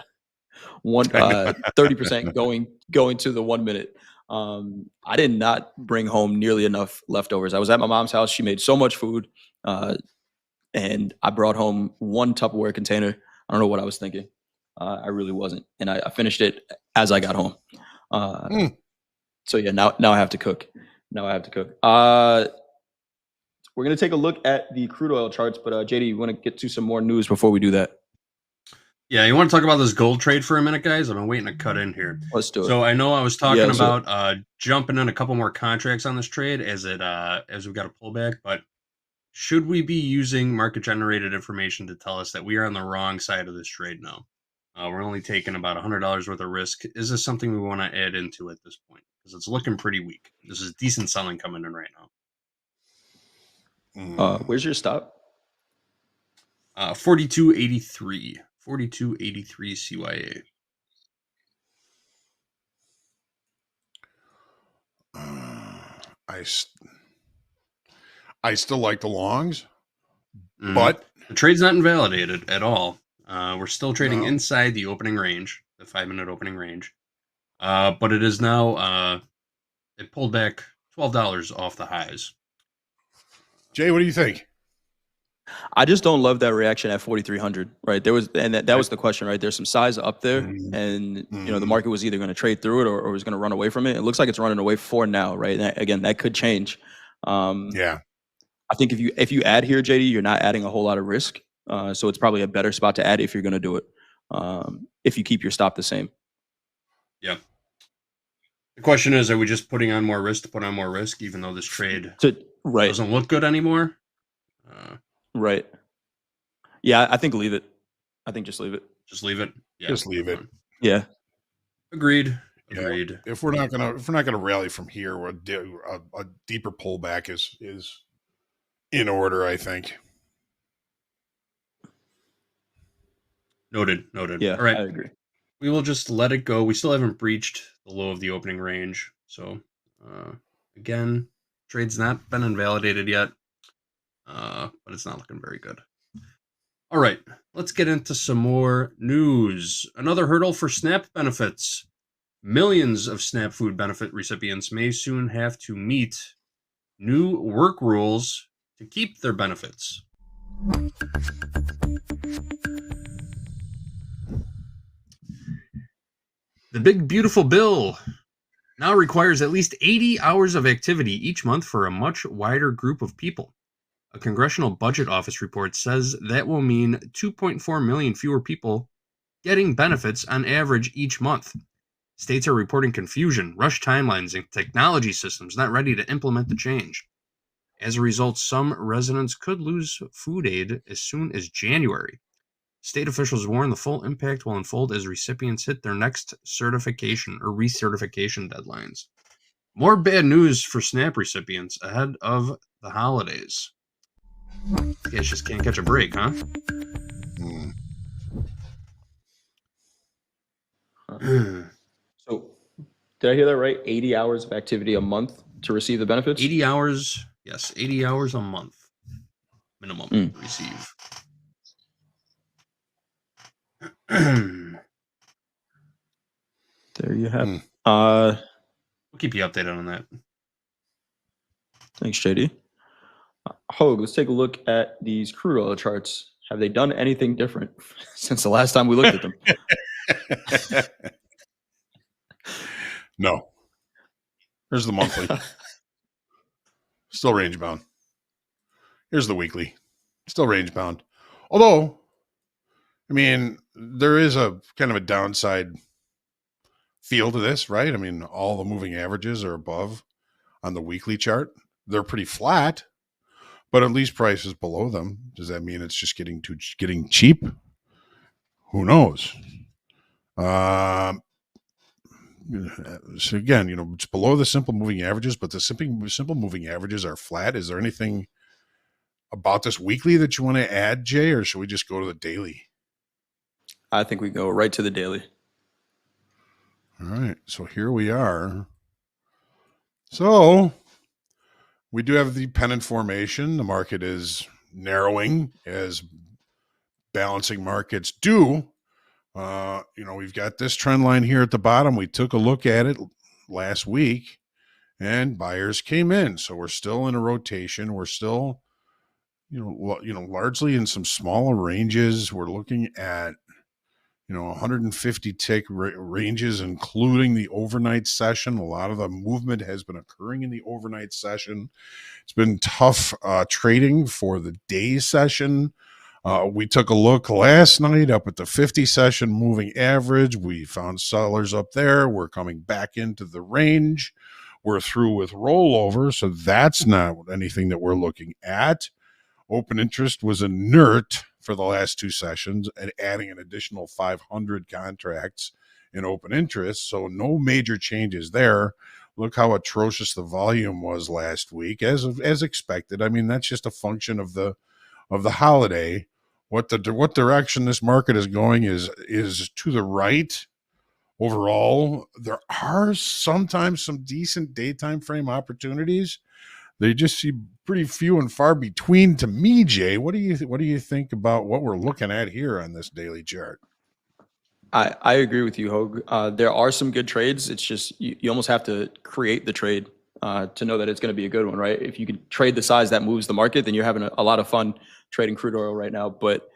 30% going to the 1-minute. I did not bring home nearly enough leftovers. I was at my mom's house. She made so much food, and I brought home one Tupperware container. I don't know what I was thinking. I really wasn't, and I finished it as I got home. So yeah, now I have to cook. We're gonna take a look at the crude oil charts, but JD, you want to get to some more news before we do that? Yeah, you want to talk about this gold trade for a minute, guys? I've been waiting to cut in here. Let's do it. So I know I was talking about jumping in a couple more contracts on this trade as we've got a pullback, but should we be using market generated information to tell us that we are on the wrong side of this trade now? We're only taking about $100 worth of risk. Is this something we want to add into at this point? Because it's looking pretty weak. This is decent selling coming in right now. Where's your stop? 42.83. 42.83 CYA. I still like the longs, but the trade's not invalidated at all. We're still trading inside the opening range, the 5-minute opening range. But it is now, it pulled back $12 off the highs. Jay, what do you think? I just don't love that reaction at 4,300, right? There was, and that was the question, right? There's some size up there, and the market was either going to trade through it or was going to run away from it. It looks like it's running away for now, right? And again, that could change. Yeah. I think if you add here, JD, you're not adding a whole lot of risk, so it's probably a better spot to add if you're going to do it. If you keep your stop the same. Yeah. The question is, are we just putting on more risk to put on more risk, even though this trade doesn't look good anymore? Right. Yeah, I think leave it. I think just leave it. Just leave it. Yeah. Just leave it. Yeah. Agreed. Yeah. Agreed. If we're not gonna rally from here, a deeper pullback is in order, I think. Noted. Yeah. All right. I agree. We will just let it go. We still haven't breached the low of the opening range. So, again, trade's not been invalidated yet, but it's not looking very good. All right, let's get into some more news. Another hurdle for SNAP benefits. Millions of SNAP food benefit recipients may soon have to meet new work rules to keep their benefits. The big beautiful bill now requires at least 80 hours of activity each month for a much wider group of people. A Congressional Budget Office report says that will mean 2.4 million fewer people getting benefits on average each month. States are reporting confusion, rushed timelines, and technology systems not ready to implement the change. As a result, some residents could lose food aid as soon as January. State officials warn the full impact will unfold as recipients hit their next certification or recertification deadlines. More bad news for SNAP recipients ahead of the holidays. You guys just can't catch a break, huh? So, did I hear that right? 80 hours of activity a month to receive the benefits? 80 hours, yes, 80 hours a month minimum to receive. There you have it. We'll keep you updated on that. Thanks, JD. Hogue, let's take a look at these crude oil charts. Have they done anything different since the last time we looked at them? No. Here's the monthly. Still range bound. Here's the weekly. Still range bound. Although, I mean, there is a kind of a downside feel to this, right? I mean, all the moving averages are above on the weekly chart. They're pretty flat, but at least price is below them. Does that mean it's just getting cheap? Who knows? So again, it's below the simple moving averages, but the simple moving averages are flat. Is there anything about this weekly that you want to add, Jay, or should we just go to the daily? I think we go right to the daily. All right. So here we are. So we do have the pennant formation. The market is narrowing as balancing markets do. We've got this trend line here at the bottom. We took a look at it last week and buyers came in. So we're still in a rotation. We're still, largely in some smaller ranges. We're looking at, 150 tick ranges, including the overnight session. A lot of the movement has been occurring in the overnight session. It's been tough trading for the day session. We took a look last night up at the 50 session moving average. We found sellers up there. We're coming back into the range. We're through with rollover, so that's not anything that we're looking at. Open interest was inert for the last two sessions and adding an additional 500 contracts in open interest. So no major changes there. Look how atrocious the volume was last week, as expected. I mean, that's just a function of the holiday. What direction this market is going is to the right. Overall, there are sometimes some decent daytime frame opportunities. They just seem pretty few and far between to me, Jay. What do you think about what we're looking at here on this daily chart? I agree with you, Hogue. There are some good trades. It's just you almost have to create the trade to know that it's going to be a good one, right? If you can trade the size that moves the market, then you're having a lot of fun trading crude oil right now. But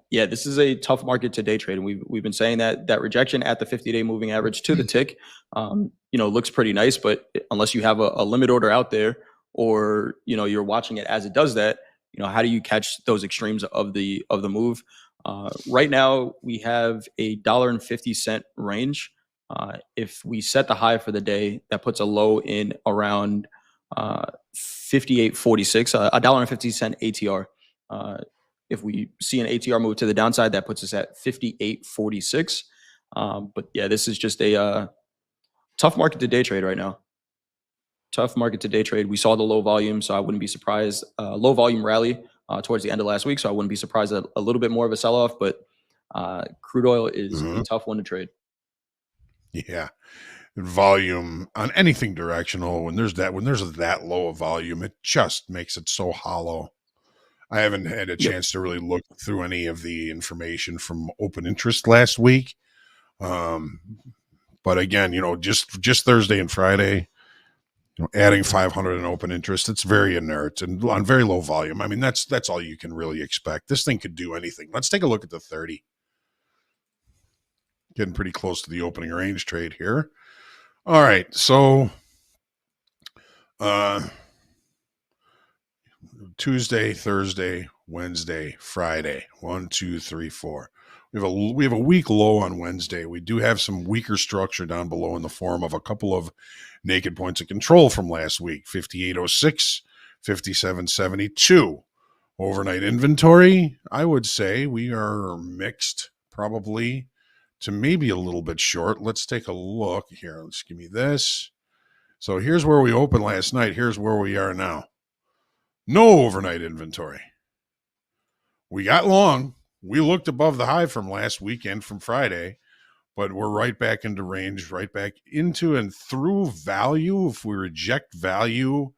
yeah, this is a tough market to day trade, and we've been saying that rejection at the 50-day moving average to the tick, looks pretty nice. But unless you have a limit order out there, or you're watching it as it does that, how do you catch those extremes of the move? Right now, we have a $1.50 range. If we set the high for the day, that puts a low in around 58.46, $1.50 ATR. If we see an ATR move to the downside, that puts us at 58.46. But yeah, this is just a tough market to day trade right now. Tough market to day trade. We saw the low volume, so I wouldn't be surprised. Low volume rally towards the end of last week, so I wouldn't be surprised at a little bit more of a sell-off. But crude oil is a tough one to trade. Yeah, volume on anything directional, when there's that low of volume, it just makes it so hollow. I haven't had a chance to really look through any of the information from open interest last week. But again, just Thursday and Friday, adding 500 in open interest, it's very inert and on very low volume. I mean, that's all you can really expect. This thing could do anything. Let's take a look at the 30. Getting pretty close to the opening range trade here. All right, so Tuesday, Thursday, Wednesday, Friday. 1, 2, 3, 4. We have a weak low on Wednesday. We do have some weaker structure down below in the form of a couple of naked points of control from last week. 58.06, 57.72. Overnight inventory, I would say we are mixed, probably to maybe a little bit short. Let's take a look here. Let's give me this. So here's where we opened last night. Here's where we are now. No overnight inventory. We got long. We looked above the high from last weekend, from Friday, but we're right back into range, right back into and through value. If we reject value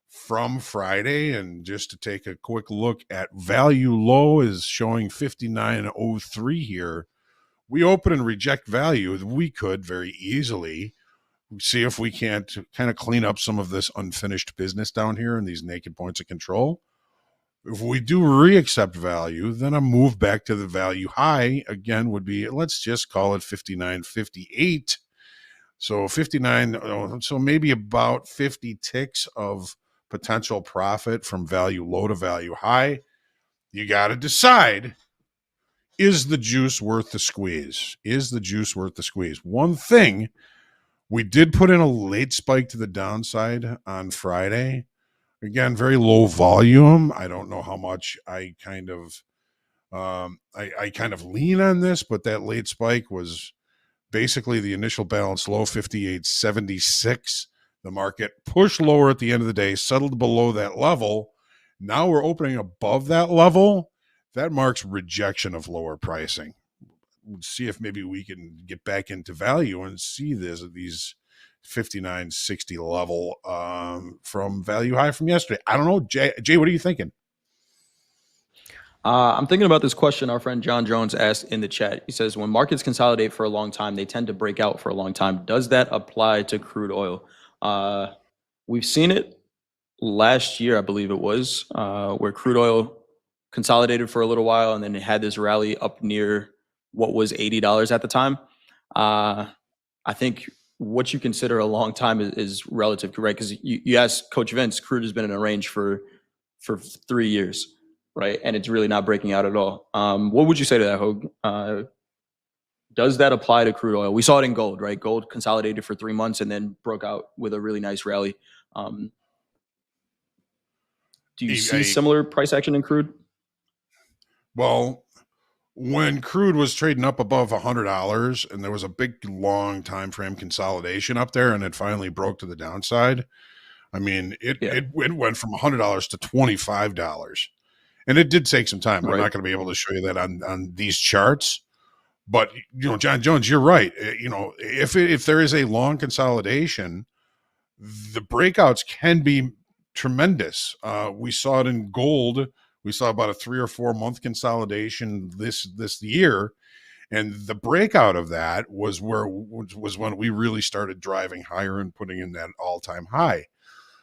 from Friday, and just to take a quick look at value low is showing 59.03 here. We open and reject value. We could very easily see if we can't kind of clean up some of this unfinished business down here in these naked points of control. If we do re-accept value, then a move back to the value high again would be, let's just call it 59.58. So 59, so maybe about 50 ticks of potential profit from value low to value high. You got to decide, is the juice worth the squeeze? Is the juice worth the squeeze? One thing, we did put in a late spike to the downside on Friday. Again, very low volume. I don't know how much I kind of lean on this, but that late spike was basically the initial balance low, 58.76. The market pushed lower at the end of the day, settled below that level. Now we're opening above that level. That marks rejection of lower pricing. We'll see if maybe we can get back into value and see these 59.60 level from value high from yesterday. I don't know. Jay, what are you thinking? I'm thinking about this question our friend John Jones asked in the chat. He says, when markets consolidate for a long time, they tend to break out for a long time. Does that apply to crude oil? We've seen it last year, I believe it was, where crude oil consolidated for a little while, and then it had this rally up near what was $80 at the time. I think what you consider a long time is relative, correct? Because you asked Coach Vince, crude has been in a range for 3 years, right? And it's really not breaking out at all. What would you say to that, Hogue? Does that apply to crude oil? We saw it in gold, right? Gold consolidated for 3 months and then broke out with a really nice rally. Do you see similar price action in crude? Well, when crude was trading up above $100 and there was a big long time frame consolidation up there and it finally broke to the downside, I mean, it went from $100 to $25. And it did take some time. Right. I'm not going to be able to show you that on these charts. But, John Jones, you're right. If there is a long consolidation, the breakouts can be tremendous. We saw it in gold. We saw about a 3 or 4 month consolidation this year, And the breakout of that was when we really started driving higher and putting in that all-time high.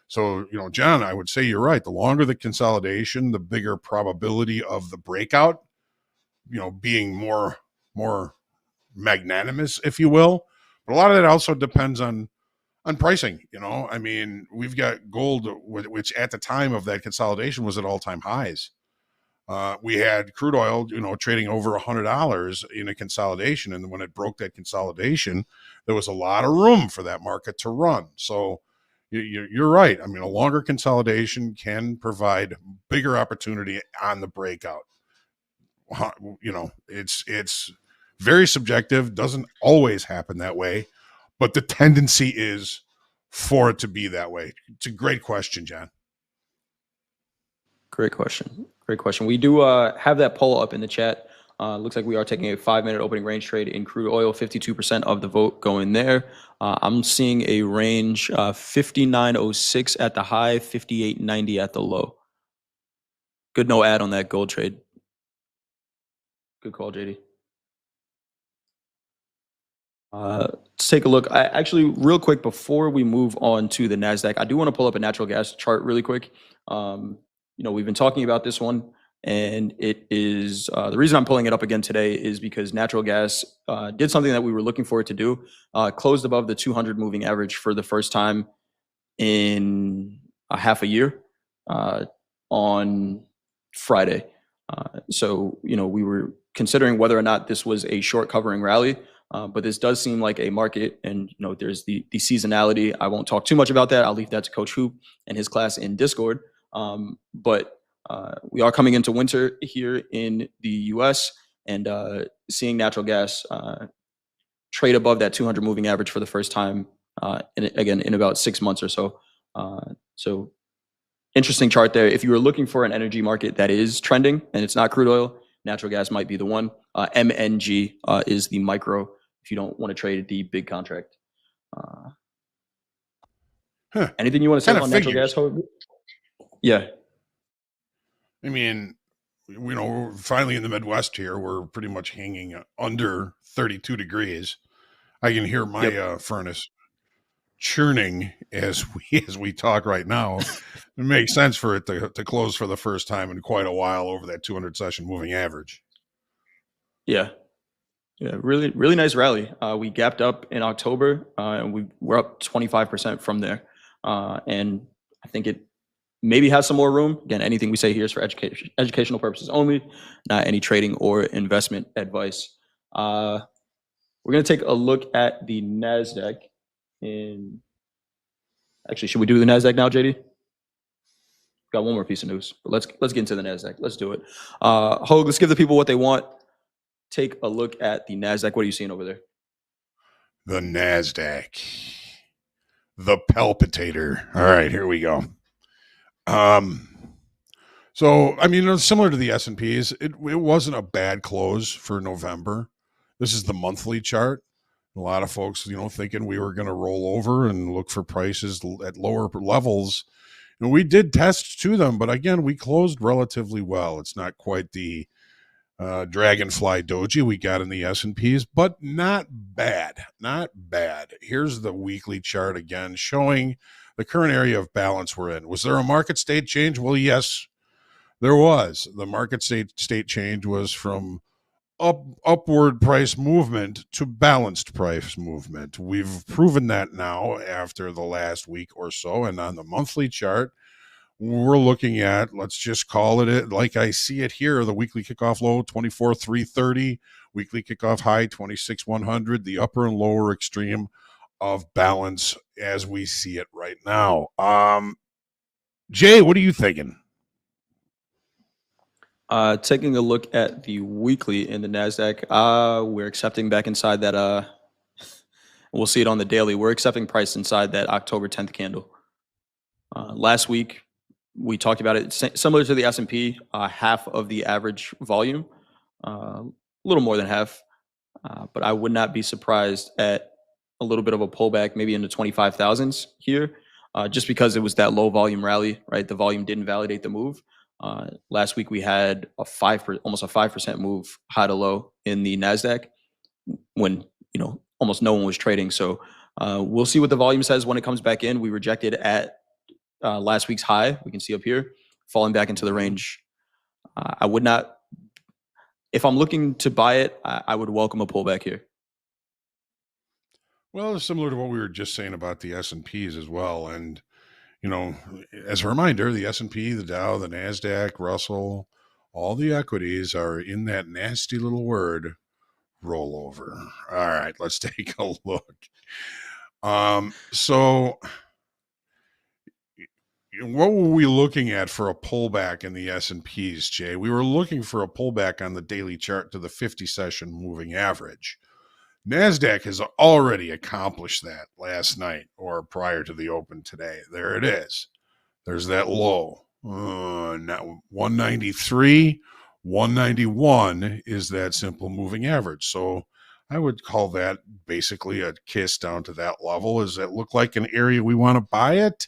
So, John, I would say you're right. The longer the consolidation, the bigger probability of the breakout, being more magnanimous, if you will. But a lot of that also depends on pricing. I mean, we've got gold, which at the time of that consolidation was at all-time highs. We had crude oil, trading over $100 in a consolidation. And when it broke that consolidation, there was a lot of room for that market to run. So you're right. I mean, a longer consolidation can provide bigger opportunity on the breakout. It's very subjective, doesn't always happen that way, but the tendency is for it to be that way. It's a great question, John. Great question. Great question. We do have that poll up in the chat. Looks like we are taking a 5-minute opening range trade in crude oil. 52% of the vote going there. I'm seeing a range 59.06 at the high, 58.90 at the low. Good no ad on that gold trade. Good call, JD. Let's take a look. Actually, real quick, before we move on to the Nasdaq, I do want to pull up a natural gas chart really quick. We've been talking about this one, and it is the reason I'm pulling it up again today is because natural gas did something that we were looking for it to do. Closed above the 200 moving average for the first time in a half a year on Friday. So we were considering whether or not this was a short covering rally. But this does seem like a market, and there's the seasonality. I won't talk too much about that. I'll leave that to Coach Hoop and his class in Discord. But we are coming into winter here in the U.S. and seeing natural gas trade above that 200 moving average for the first time, in about 6 months or so. So interesting chart there. If you were looking for an energy market that is trending and it's not crude oil, natural gas might be the one. MNG is the micro if you don't want to trade the big contract. Anything you want to say on natural gas? Yeah. I mean, finally in the Midwest here, we're pretty much hanging under 32 degrees. I can hear my furnace churning as we talk right now. It makes sense for it to close for the first time in quite a while over that 200 session moving average. Yeah, really, really nice rally. We gapped up in October, and we're up 25% from there. And I think it maybe has some more room. Again, anything we say here is for educational purposes only, not any trading or investment advice. We're going to take a look at the Nasdaq. Actually, should we do the Nasdaq now, JD? Got one more piece of news, but let's get into the Nasdaq. Let's do it. Hogue, let's give the people what they want. Take a look at the Nasdaq. What are you seeing over there? The Nasdaq, the palpitator. All right, here we go. So I mean, similar to the S&Ps, it wasn't a bad close for November. This is the monthly chart. A lot of folks, thinking we were going to roll over and look for prices at lower levels. And we did test to them, but again, we closed relatively well. It's not quite the dragonfly doji we got in the S&Ps, but not bad. Here's the weekly chart again, showing the current area of balance we're in. Was there a market state change? Well, yes, there was. The market state change was from upward price movement to balanced price movement. We've proven that now after the last week or so. And on the monthly chart, we're looking at, let's just call it like I see it here, the weekly kickoff low, 24,330, weekly kickoff high, 26,100, the upper and lower extreme of balance as we see it right now. Jay, what are you thinking? Taking a look at the weekly in the Nasdaq, we're accepting back inside that. We'll see it on the daily. We're accepting price inside that October 10th candle. Last week we talked about it similar to the S&P, half of the average volume, a little more than half. But I would not be surprised at a little bit of a pullback, maybe into 25,000s here, just because it was that low volume rally, right? The volume didn't validate the move. Last week we had almost a 5% move high to low in the Nasdaq. when almost no one was trading. So we'll see what the volume says when it comes back in. We rejected at last week's high. We can see up here, falling back into the range. I would not, if I'm looking to buy it, I would welcome a pullback here. Well, it's similar to what we were just saying about the S&Ps as well. And, as a reminder, the S&P, the Dow, the Nasdaq, Russell, all the equities are in that nasty little word, rollover. All right, let's take a look. So what were we looking at for a pullback in the S&Ps, Jay? We were looking for a pullback on the daily chart to the 50-session moving average. Nasdaq has already accomplished that last night or prior to the open today. There it is. There's that low. Now 193, 191 is that simple moving average. So I would call that basically a kiss down to that level. Does that look like an area we want to buy it?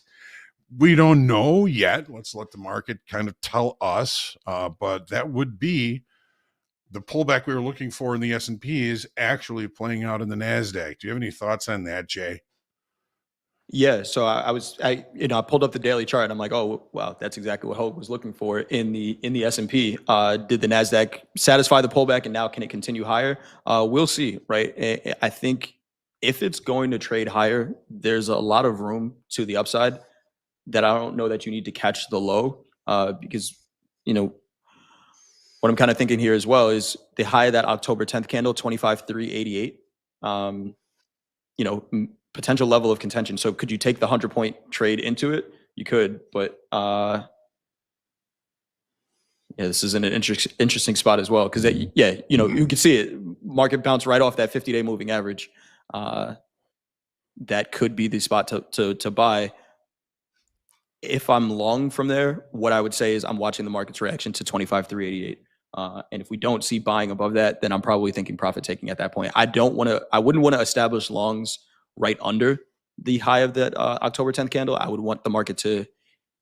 We don't know yet. Let's let the market kind of tell us. But that would be the pullback we were looking for in the S&P is actually playing out in the Nasdaq. Do you have any thoughts on that, Jay? Yeah, so I pulled up the daily chart and I'm like, oh wow, that's exactly what Hope was looking for in the S&P. Did the Nasdaq satisfy the pullback, and now can it continue higher? We'll see, right? I think if it's going to trade higher, there's a lot of room to the upside that I don't know that you need to catch the low, because what I'm kind of thinking here as well is the high of that October 10th candle, 25,388. Potential level of contention. So could you take the 100-point trade into it? You could, but this is an interesting spot as well, because you can see it. Market bounce right off that 50-day moving average. That could be the spot to buy. If I'm long from there, what I would say is I'm watching the market's reaction to 25,388. And if we don't see buying above that, then I'm probably thinking profit taking at that point. I wouldn't want to establish longs right under the high of that October 10th candle. I would want the market to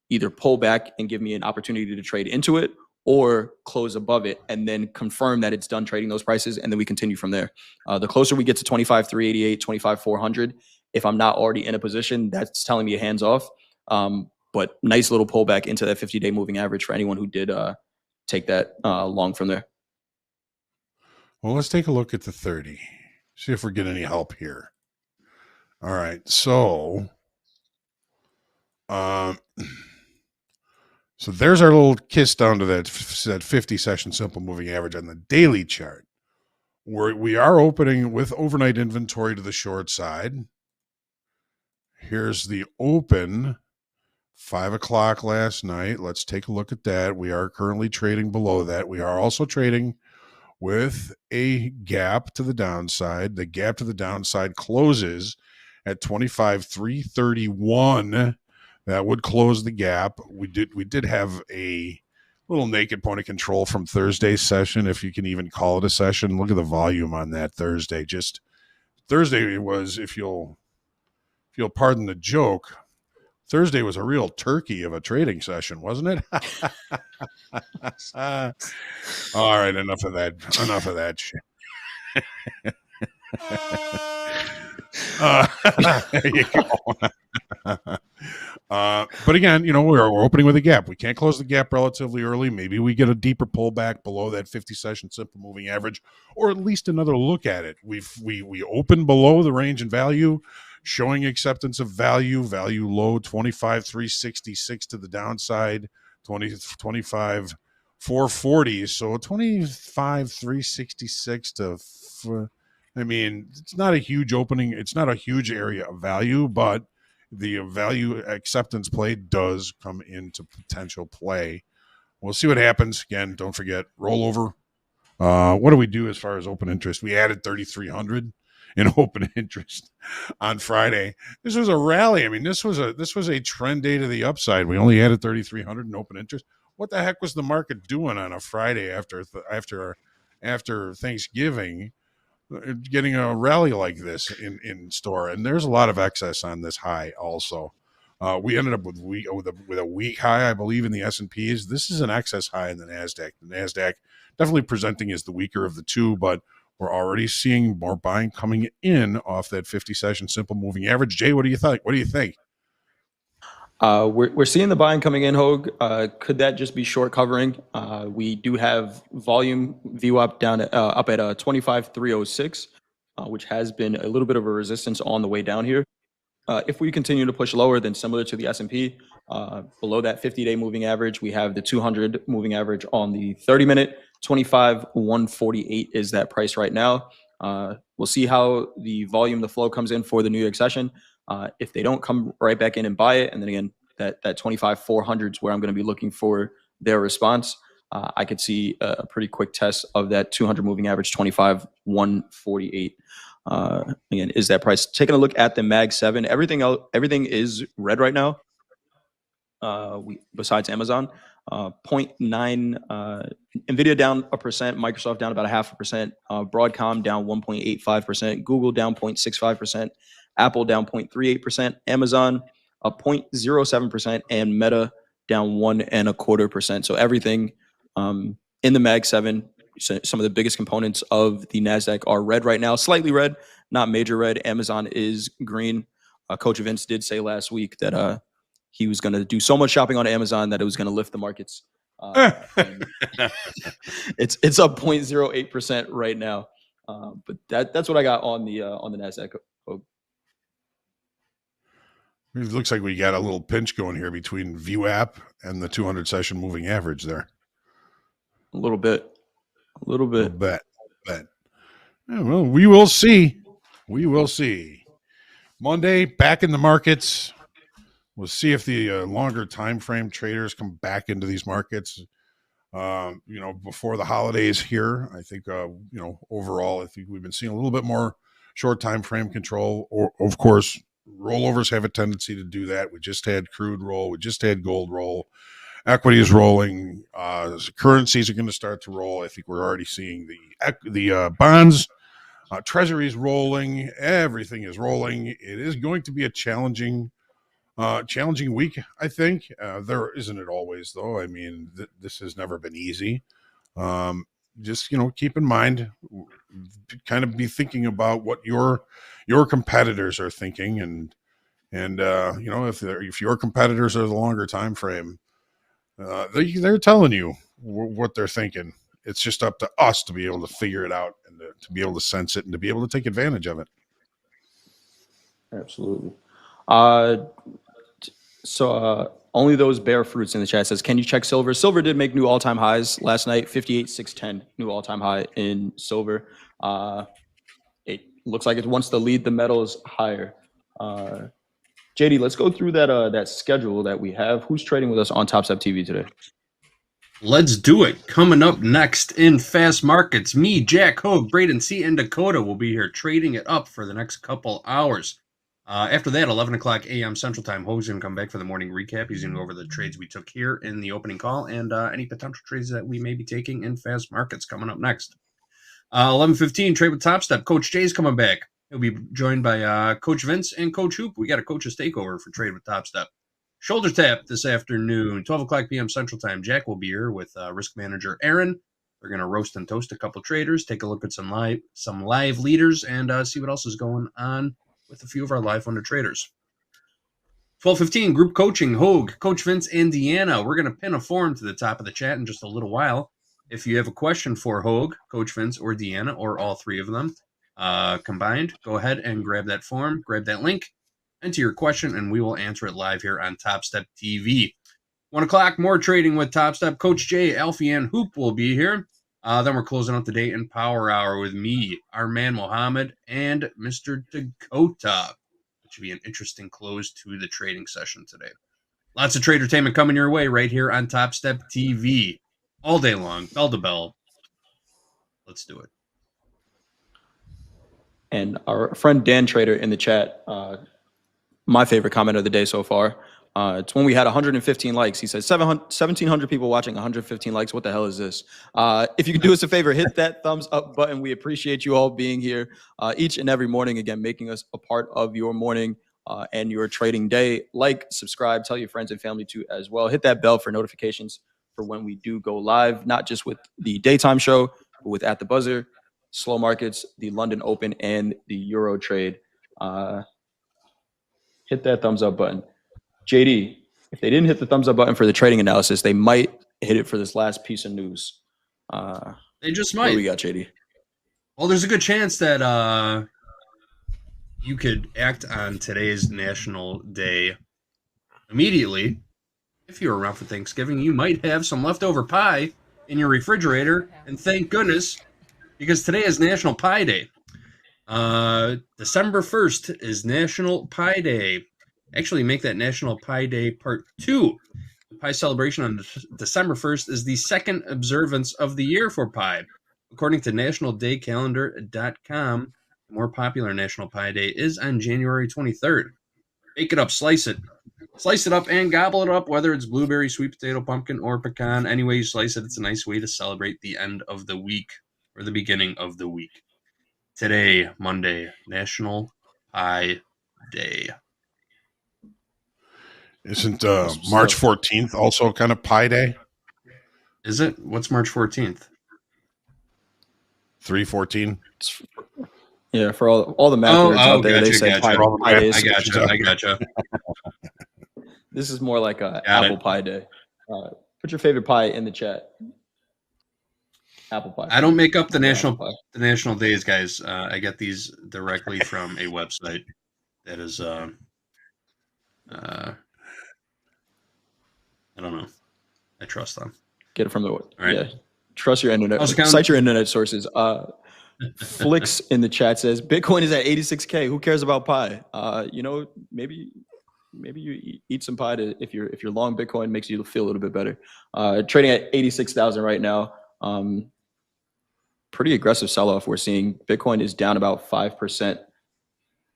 either pull back and give me an opportunity to trade into it, or close above it and then confirm that it's done trading those prices, and then we continue from there. The closer we get to 25,388, 25,400, if I'm not already in a position, that's telling me hands off. But nice little pullback into that 50-day moving average for anyone who did take that long from there. Well, let's take a look at the 30. See if we're getting any help here. All right, so there's our little kiss down to that 50-session simple moving average on the daily chart, where we are opening with overnight inventory to the short side. Here's the open, 5 o'clock last night. Let's take a look at that. We are currently trading below that. We are also trading with a gap to the downside. The gap to the downside closes at 25,331. That would close the gap. We did have a little naked point of control from Thursday's session, if you can even call it a session. Look at the volume on that Thursday. Just Thursday was, if you'll pardon the joke, Thursday was a real turkey of a trading session, wasn't it? All right, enough of that shit. There you go. But again, we're opening with a gap. We can't close the gap relatively early. Maybe we get a deeper pullback below that 50-session simple moving average, or at least another look at it. We open below the range and value, showing acceptance of value low 25,366 to the downside, 25,440. So 25,366 to. It's not a huge opening. It's not a huge area of value, but the value acceptance play does come into potential play. We'll see what happens. Again, don't forget rollover. What do we do as far as open interest? We added 3,300 in open interest on Friday. This was a rally. This was a trend day to the upside. We only added 3,300 in open interest. What the heck was the market doing on a Friday after Thanksgiving? Getting a rally like this in store, and there's a lot of excess on this high also. We ended up with a weak high, I believe, in the S&Ps. This is an excess high in the Nasdaq. The Nasdaq definitely presenting as the weaker of the two, but we're already seeing more buying coming in off that 50-session simple moving average. Jay, what do you think? What do you think? We're seeing the buying coming in, Hogue. Could that just be short covering? We do have volume VWAP down up at 25,306, which has been a little bit of a resistance on the way down here. If we continue to push lower, then similar to the S&P, below that 50-day moving average, we have the 200 moving average on the 30-minute. 25,148 is that price right now. We'll see how the volume, the flow comes in for the New York session. If they don't come right back in and buy it, and then again, that 25,400 is where I'm going to be looking for their response. I could see a pretty quick test of that 200 moving average, 25,148. Again, is that price. Taking a look at the Mag 7, everything is red right now. Besides Amazon, 0.9, Nvidia down 1%, Microsoft down about 0.5%, Broadcom down 1.85%, Google down 0.65%, Apple down 0.38%, Amazon 0.07%, and Meta down 1.25%. So everything in the Mag 7, some of the biggest components of the Nasdaq are red right now, slightly red, not major red. Amazon is green. Coach Vince did say last week that he was going to do so much shopping on Amazon that it was going to lift the markets. It's up 0.08% right now. But that's what I got on the Nasdaq. It looks like we got a little pinch going here between VWAP and the 200 session moving average there. A little bit. Yeah, well, we will see. We will see. Monday, back in the markets. We'll see if the longer time frame traders come back into these markets. Before the holidays here, I think overall, I think we've been seeing a little bit more short time frame control. Or, of course, rollovers have a tendency to do that. We just had crude roll. We just had gold roll. Equity is rolling. Currencies are going to start to roll. I think we're already seeing the bonds, treasuries rolling. Everything is rolling. It is going to be a challenging week, I think. There isn't it always, though. I mean, this has never been easy. Just keep in mind, kind of be thinking about what your competitors are thinking, and if your competitors are the longer time frame, they're telling you what they're thinking. It's just up to us to be able to figure it out and to be able to sense it and to be able to take advantage of it. Absolutely. So only those bear fruits in the chat says, can you check silver? Silver did make new all-time highs last night, 58,610, new all-time high in silver. It looks like it wants to lead the metals higher. JD, let's go through that schedule that we have. Who's trading with us on TopstepTV today? Let's do it. Coming up next in Fast Markets, me, Jack, Hogue, Braden C, and Dakota will be here trading it up for the next couple hours. After that, 11 o'clock a.m. Central Time, Hogue's going to come back for the morning recap. He's going to go over the trades we took here in the opening call and any potential trades that we may be taking in Fast Markets coming up next. 11:15, Trade with Topstep. Coach Jay's coming back. He'll be joined by Coach Vince and Coach Hoop. We got a coach's takeover for Trade with Topstep. Shoulder tap this afternoon, 12 o'clock p.m. Central Time. Jack will be here with risk manager Aaron. They're going to roast and toast a couple traders, take a look at some live leaders, and see what else is going on with a few of our live funded traders. 12:15, group coaching, Hogue, Coach Vince, and Deanna. We're going to pin a form to the top of the chat in just a little while. If you have a question for Hogue, Coach Vince, or Deanna, or all three of them combined, go ahead and grab that form, grab that link, enter your question, and we will answer it live here on Topstep TV. 1 o'clock, more trading with Topstep. Coach Jay, Alfie, and Hoop will be here. Then we're closing out the day in Power Hour with me, our man Mohammed, and Mr. Dakota, which should be an interesting close to the trading session today. Lots of tradertainment coming your way right here on Topstep TV. All day long, bell to bell. Let's do it. And our friend Dan Trader in the chat, my favorite comment of the day so far. It's when we had 115 likes. He says 1,700 people watching, 115 likes. What the hell is this? If you could do us a favor, hit that thumbs up button. We appreciate you all being here each and every morning, again, making us a part of your morning and your trading day. Like, subscribe, tell your friends and family to as well. Hit that bell for notifications for when we do go live, not just with the daytime show, but with At the Buzzer, slow markets, the London Open, and the Euro trade. Hit that thumbs up button. JD, if they didn't hit the thumbs up button for the trading analysis, they might hit it for this last piece of news. They just What might. do we got, JD? Well, there's a good chance that you could act on today's National Day immediately. If you're around for Thanksgiving, you might have some leftover pie in your refrigerator, and thank goodness, because today is National Pie Day. December 1st is National Pie Day. Actually, make that National Pie Day Part 2. The pie celebration on December 1st is the second observance of the year for pie. According to nationaldaycalendar.com, the more popular National Pie Day is on January 23rd. Bake it up, slice it. Slice it up and gobble it up, whether it's blueberry, sweet potato, pumpkin, or pecan. Any way you slice it, it's a nice way to celebrate the end of the week or the beginning of the week. Today, Monday, National Pie Day. Isn't March 14th also kind of Pie Day? Is it? What's March 14th? 3/14. Yeah, for all the math nerds out there, they say pie days. I gotcha. This is more like a apple pie day. Put your favorite pie in the chat. Apple pie. I don't make up the national days, guys. I get these directly from a website that is I don't know. I trust them. Get it from the right. Yeah. Trust your internet. Cite your internet sources. Flicks in the chat says Bitcoin is at 86K. Who cares about pie? Maybe you eat some pie to if you're long Bitcoin, makes you feel a little bit better. Trading at 86,000 right now. Pretty aggressive sell-off we're seeing. Bitcoin is down about 5%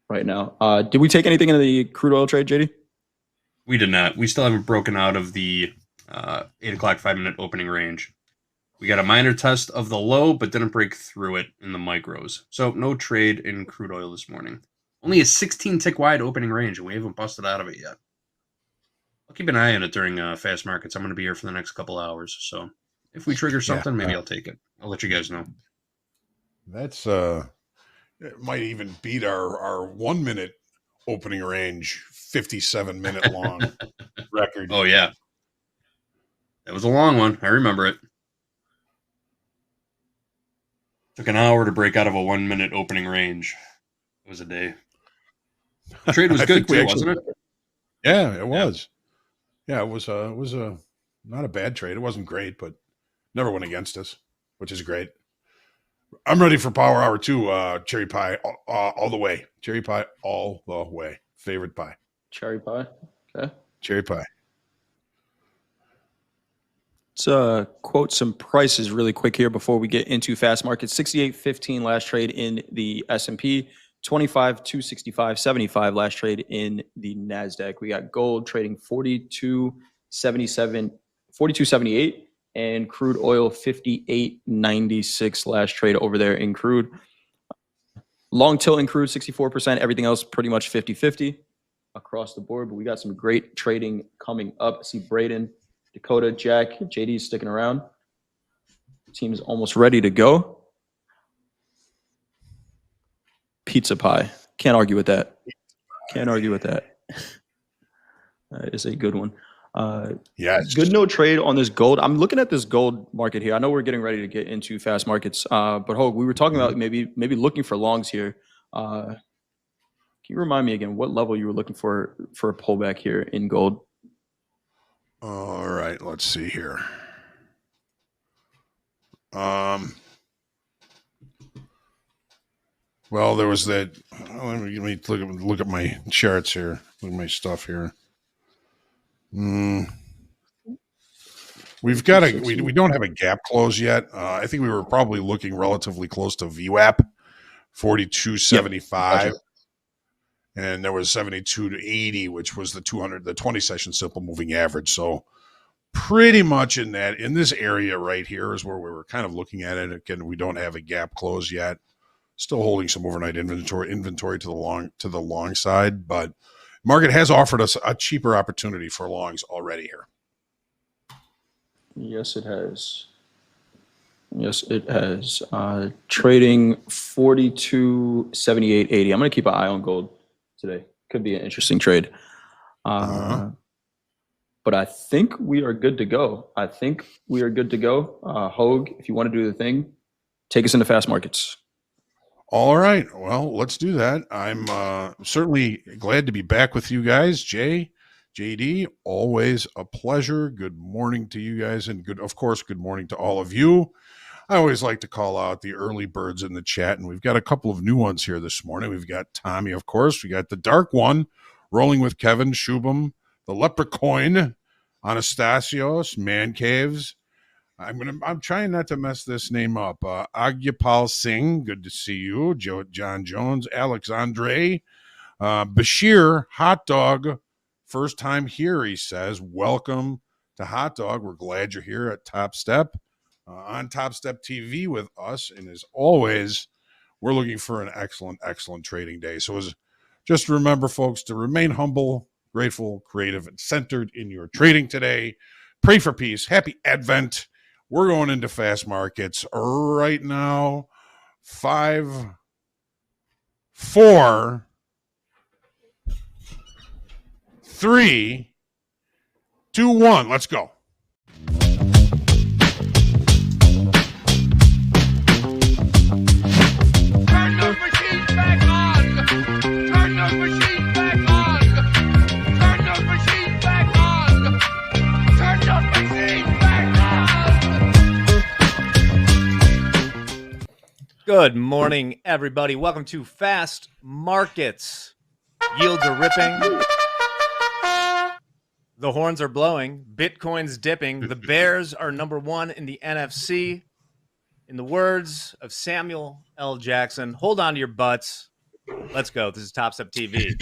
right now. Did we take anything in the crude oil trade, JD? We did not. We still haven't broken out of the 8 o'clock 5-minute opening range. We got a minor test of the low, but didn't break through it in the micros. So no trade in crude oil this morning. Only a 16-tick wide opening range, and we haven't busted out of it yet. I'll keep an eye on it during fast markets. I'm going to be here for the next couple hours. So if we trigger something, maybe I'll take it. I'll let you guys know. That's it might even beat our 1 minute opening range, 57-minute long record. Oh, yeah. That was a long one. I remember it. Took an hour to break out of a 1 minute opening range. It was a day. The trade was good too, wasn't it? Yeah, it was. Yeah, it was a not a bad trade. It wasn't great, but never went against us, which is great. I'm ready for Power Hour 2. Cherry pie all the way. Cherry pie all the way. Favorite pie. Cherry pie. Okay. Cherry pie. Let's quote some prices really quick here before we get into fast markets. 68.15 last trade in the S&P. 25,265.75 last trade in the Nasdaq. We got gold trading 42.78, and crude oil 58.96 last trade over there in crude. Long tilt in crude 64%. Everything else pretty much 50-50 across the board. But we got some great trading coming up. I see Braden, Dakota, Jack, JD sticking around. Team's almost ready to go. Pizza pie. Can't argue with that. Can't argue with that. That is a good one. Yes. Good no trade on this gold. I'm looking at this gold market here. I know we're getting ready to get into fast markets, but Hogue, we were talking about maybe looking for longs here. Can you remind me again what level you were looking for a pullback here in gold? All right, let's see here. Well, there was that. Let me look at my charts here. Look at my stuff here. We've got we don't have a gap close yet. I think we were probably looking relatively close to VWAP, 42.75, Gotcha. and there was 72.80, which was the 20 session simple moving average. So pretty much in this area right here is where we were kind of looking at it. Again, we don't have a gap close yet. Still holding some overnight inventory to the long side, but market has offered us a cheaper opportunity for longs already here. Yes, it has. Yes, it has. Trading 42.78.80. I'm going to keep an eye on gold today. Could be an interesting trade. But I think we are good to go. Hogue, if you want to do the thing, take us into fast markets. All right. Well, let's do that. I'm certainly glad to be back with you guys. Jay, JD, always a pleasure. Good morning to you guys, and good morning to all of you. I always like to call out the early birds in the chat, and we've got a couple of new ones here this morning. We've got Tommy, of course. We got the Dark One, rolling with Kevin, Shubham, the Leprechaun, Anastasios, Man Caves. I'm trying not to mess this name up. Agyapal Singh, good to see you. John Jones, Alex Andre, Bashir, Hot Dog, first time here, he says. Welcome to Hot Dog. We're glad you're here at Topstep, on TopstepTV with us. And as always, we're looking for an excellent trading day. So just remember, folks, to remain humble, grateful, creative, and centered in your trading today. Pray for peace. Happy Advent. We're going into fast markets right now. 5, 4, 3, 2, 1. Let's go. Good morning, everybody. Welcome to Fast Markets. Yields are ripping. The horns are blowing. Bitcoin's dipping. The Bears are number one in the NFC. In the words of Samuel L. Jackson, hold on to your butts. Let's go. This is Topstep TV.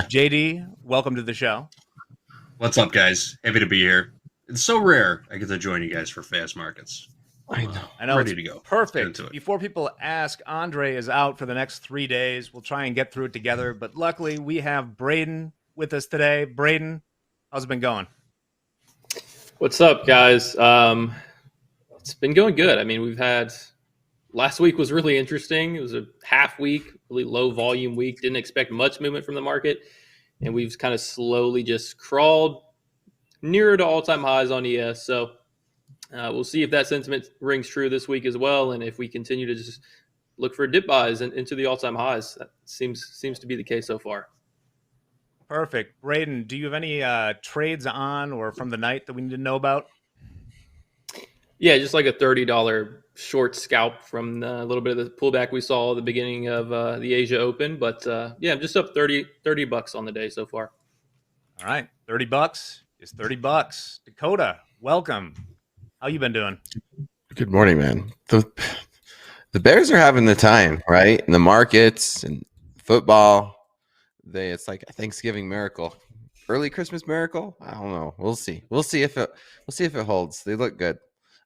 JD, welcome to the show. What's up, guys? Happy to be here. It's so rare I get to join you guys for Fast Markets. I know. Ready to go. Perfect. Before people ask, Andre is out for the next 3 days. We'll try and get through it together. But luckily, we have Braden with us today. Braden, how's it been going? What's up, guys? It's been going good. I mean, last week was really interesting. It was a half week, really low volume week. Didn't expect much movement from the market. And we've kind of slowly just crawled nearer to all-time highs on ES. So we'll see if that sentiment rings true this week as well, and if we continue to just look for dip buys into the all-time highs. That seems to be the case so far. Perfect. Braden, do you have any trades on or from the night that we need to know about? Yeah, just like a $30 short scalp from a little bit of the pullback we saw at the beginning of the Asia Open. But yeah, I'm just up $30 on the day so far. All right, $30 is $30. Dakota, welcome. How you been doing? Good morning, man. The Bears are having the time, right? In the markets and football. It's like a Thanksgiving miracle. Early Christmas miracle? I don't know. We'll see. We'll see if it holds. They look good.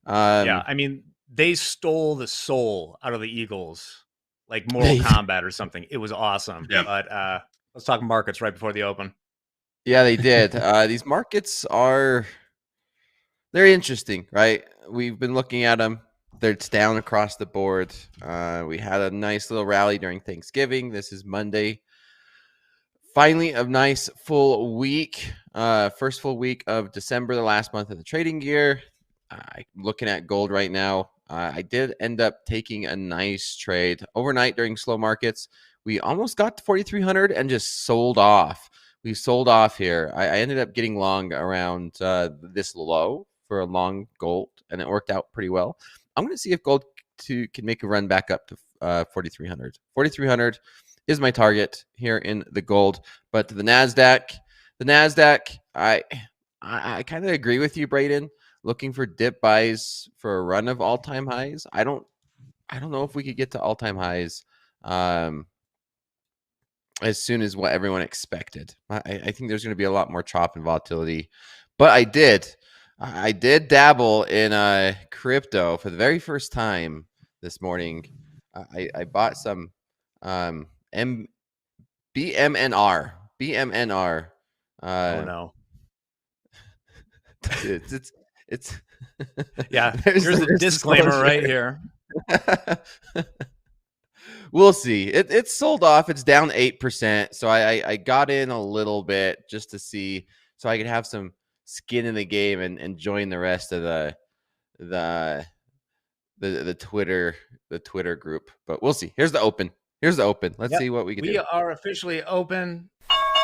Yeah, I mean, they stole the soul out of the Eagles, like Mortal Kombat or something. It was awesome. Yeah. But let's talk markets right before the open. Yeah, they did. These markets they're interesting, right? We've been looking at them. It's down across the board. We had a nice little rally during Thanksgiving. This is Monday. Finally, a nice full week. First full week of December, the last month of the trading year. I'm looking at gold right now. I did end up taking a nice trade overnight during slow markets. We almost got to 4,300 and just sold off. We sold off here. I ended up getting long around this low for a long gold, and it worked out pretty well. I'm going to see if gold can make a run back up to 4,300. 4,300 is my target here in the gold. But the Nasdaq, I kind of agree with you, Braden. Looking for dip buys for a run of all-time highs. I don't know if we could get to all-time highs as soon as what everyone expected. I think there's going to be a lot more chop and volatility. But I did dabble in crypto for the very first time this morning. I bought some BMNR. Oh no. It's Yeah, here's the disclaimer right here. We'll see. It's sold off. It's down 8%. So I got in a little bit just to see, so I could have some skin in the game and join the rest of the Twitter group. But we'll see. Here's the open. Let's see what we can do. We are officially open.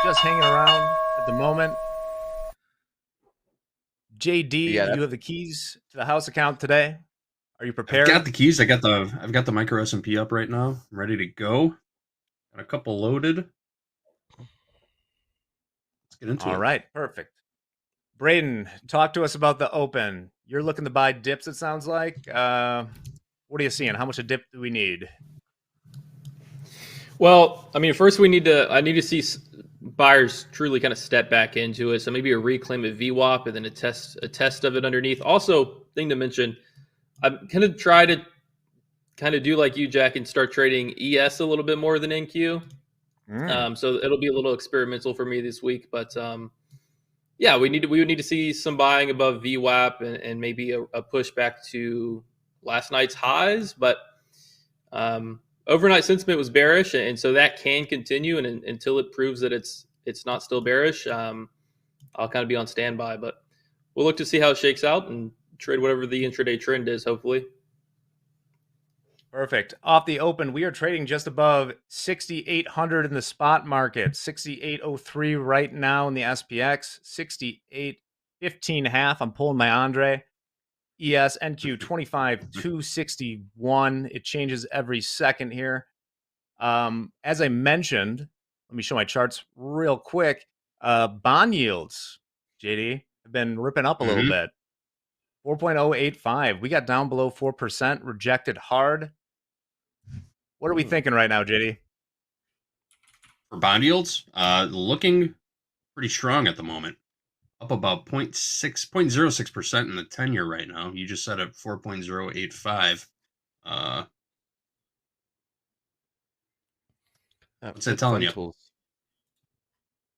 Just hanging around at the moment. JD, you have the keys to the house account today. Are you prepared? I've got the keys. I've got the micro S&P up right now. I'm ready to go. Got a couple loaded. Let's get into it. All right, perfect. Braden, talk to us about the open. You're looking to buy dips, it sounds like. What are you seeing? How much a dip do we need? Well, I mean, first I need to see buyers truly kind of step back into it. So maybe a reclaim at VWAP and then a test of it underneath. Also, thing to mention, I'm going to try to kind of do like you, Jack, and start trading ES a little bit more than NQ. So it'll be a little experimental for me this week, but yeah, we would need to see some buying above VWAP and maybe a push back to last night's highs. But overnight sentiment was bearish, and so that can continue. And until it proves that it's not still bearish, I'll kind of be on standby. But we'll look to see how it shakes out and trade whatever the intraday trend is, hopefully. Perfect. Off the open, we are trading just above 6,800 in the spot market, 6,803 right now in the SPX, 68.15.5. I'm pulling my Andre. ES, NQ 25,261. It changes every second here. As I mentioned, let me show my charts real quick. Bond yields, JD, have been ripping up a little bit. 4.085. We got down below 4%, rejected hard. What are we thinking right now, JD? For bond yields, looking pretty strong at the moment. Up about 0.06% in the 10-year right now. You just said at 4.085. What's that telling you?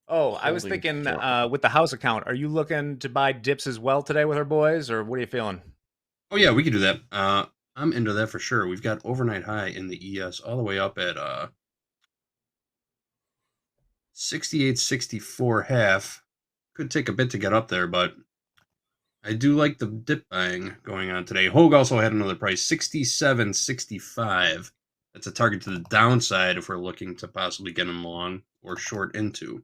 Oh, I was thinking with the house account, are you looking to buy dips as well today with our boys, or what are you feeling? Oh, yeah, we could do that. I'm into that for sure. We've got overnight high in the ES all the way up at 68.64 half. Could take a bit to get up there, but I do like the dip buying going on today. Hogue also had another price, 67.65. That's a target to the downside if we're looking to possibly get them long or short into.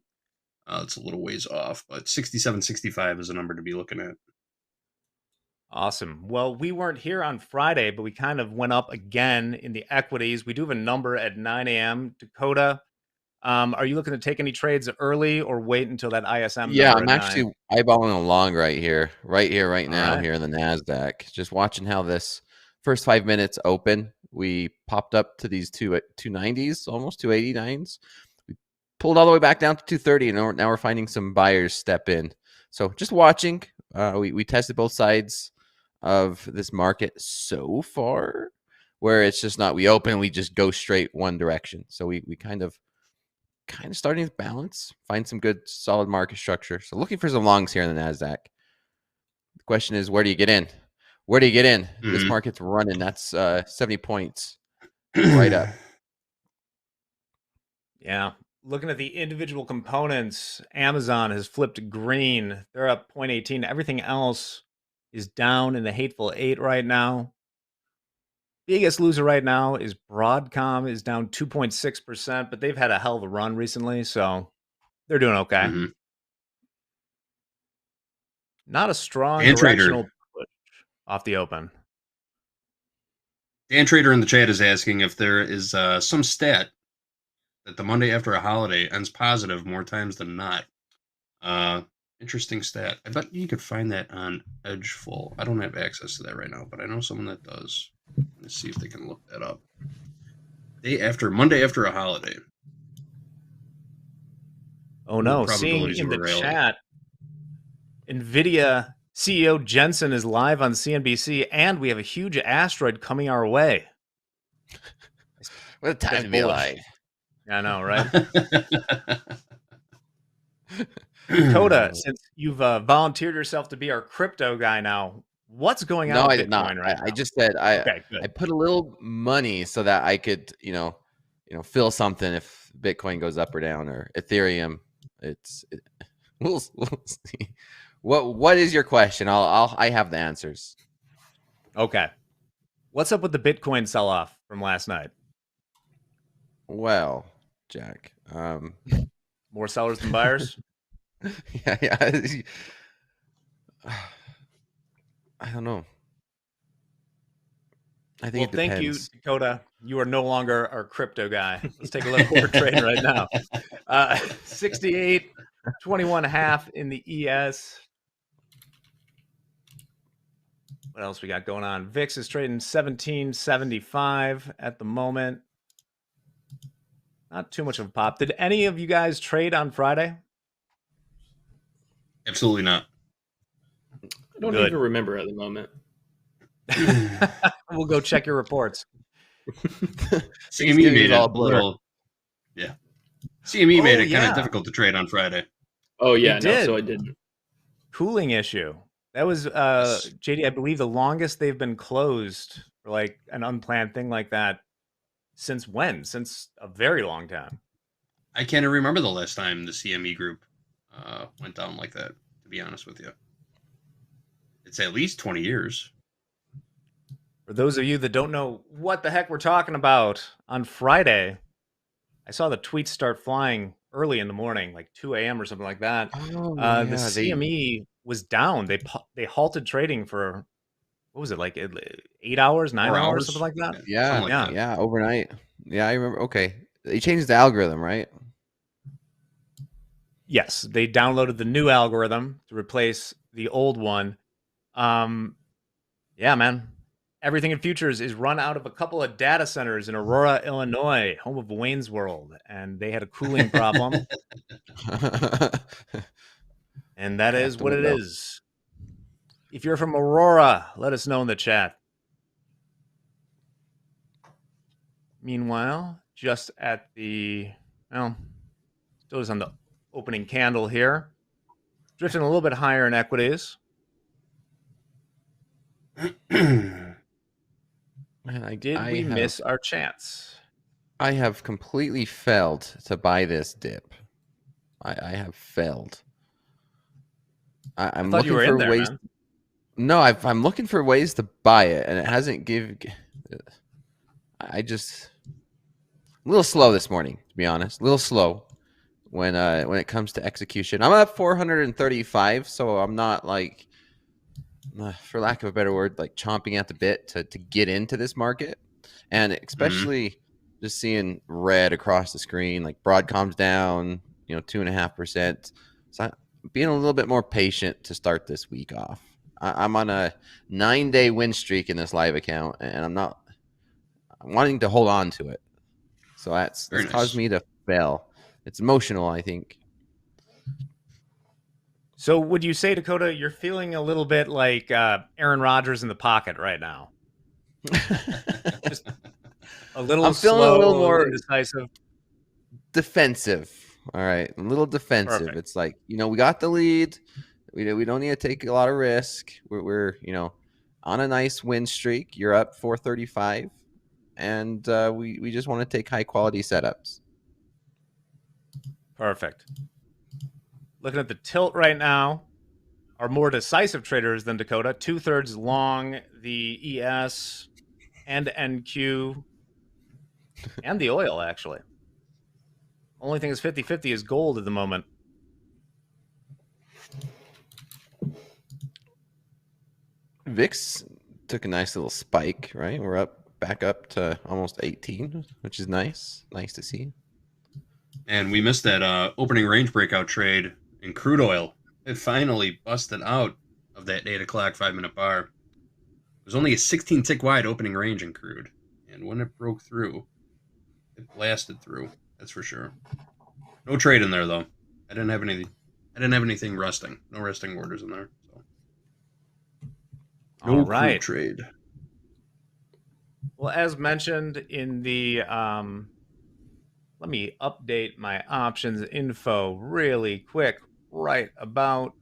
It's a little ways off, but 67.65 is a number to be looking at. Awesome. Well, we weren't here on Friday, but we kind of went up again in the equities. We do have a number at 9 a.m. Dakota. Are you looking to take any trades early or wait until that ISM? Yeah, I'm actually eyeballing along right now, here in the Nasdaq. Just watching how this first 5 minutes open. We popped up to these 290s, almost 289s. We pulled all the way back down to 230, and now we're finding some buyers step in. So just watching. We tested both sides of this market so far, where it's just not we open, we just go straight one direction. So we kind of starting to balance, find some good solid market structure. So looking for some longs here in the Nasdaq. The question is, where do you get in? This market's running. That's 70 points right up. Yeah. Looking at the individual components, Amazon has flipped green. They're up 0.18. Everything else is down in the hateful 8 right now. Biggest loser right now is Broadcom, is down 2.6%, but they've had a hell of a run recently, so they're doing okay. Not a strong directional push off the open. Dan Trader in the chat is asking if there is some stat that the Monday after a holiday ends positive more times than not. Interesting stat. I bet you could find that on Edgeful. I don't have access to that right now, but I know someone that does. Let's see if they can look that up. Monday after a holiday. Oh no, seeing in the chat, Nvidia CEO Jensen is live on CNBC, and we have a huge asteroid coming our way. What a time to be alive. I know, right? Coda, since you've volunteered yourself to be our crypto guy now, what's going on No, with I did not. Bitcoin right I now? just said Okay, good. I put a little money so that I could, feel something if Bitcoin goes up or down, or Ethereum. We'll see. What is your question? I have the answers. Okay. What's up with the Bitcoin sell-off from last night? Well, Jack, More sellers than buyers? yeah. I don't know. I think Well, it thank you, depends. Dakota. You are no longer our crypto guy. Let's take a look at what we're trading right now. 68, 21.5 in the ES. What else we got going on? VIX is trading 1775 at the moment. Not too much of a pop. Did any of you guys trade on Friday? Absolutely not. I don't Good. even remember at the moment. We'll go check your reports. CME giving made it all it a blur. little. Yeah. CME made it kind yeah. of difficult to trade on Friday. Oh yeah, It no, did. so I didn't. Cooling issue. That was JD, I believe the longest they've been closed for like an unplanned thing like that since when? Since a very long time. I can't even remember the last time the CME group went down like that, to be honest with you. It's at least 20 years. For those of you that don't know what the heck we're talking about, on Friday, I saw the tweets start flying early in the morning, like 2 a.m. or something like that. Oh, The CME was down. They halted trading for, what was it, like 8 hours, 9 4 hours, hours? something like that? yeah, Something like yeah, that. overnight. Yeah, I remember. Okay, they changed the algorithm, right? Yes, they downloaded the new algorithm to replace the old one. Yeah, man. Everything in futures is run out of a couple of data centers in Aurora, Illinois, home of Wayne's World, and they had a cooling problem, and that is Cracked the what it window. is. If you're from Aurora, let us know in the chat. Meanwhile, just at the, well, still just on the opening candle here, drifting a little bit higher in equities. Man, Did we miss our chance? I have completely failed to buy this dip. I have failed. I'm I thought you looking were in for there, ways. man. No, I'm looking for ways to buy it, and it hasn't I just a little slow this morning, to be honest. A little slow when it comes to execution. I'm at 435, so I'm not like, for lack of a better word, like chomping at the bit to get into this market, and especially just seeing red across the screen, like Broadcom's down, 2.5%. So I'm being a little bit more patient to start this week off. I'm on a 9-day win streak in this live account, and I'm wanting to hold on to it. So that's Very caused nice. me to fail. It's emotional, I think. So would you say, Dakota, you're feeling a little bit like Aaron Rodgers in the pocket right now? Just a little I'm feeling slow, a little more indecisive. defensive. All right, a little defensive. Perfect. It's like, we got the lead. We don't need to take a lot of risk. We're on a nice win streak. You're up 435, and we just want to take high quality setups. Perfect. Looking at the tilt right now, are more decisive traders than Dakota. 2/3 long the ES and NQ and the oil, actually. Only thing is 50-50 is gold at the moment. VIX took a nice little spike, right? We're back up to almost 18, which is nice. Nice to see. And we missed that opening range breakout trade in crude oil. It finally busted out of that 8 o'clock 5-minute bar. It was only a 16 tick wide opening range in crude. And when it broke through, it blasted through. That's for sure. No trade in there though. I didn't have anything resting. No resting orders in there. So. No All right. crude trade. Well, as mentioned in the let me update my options info really quick. right about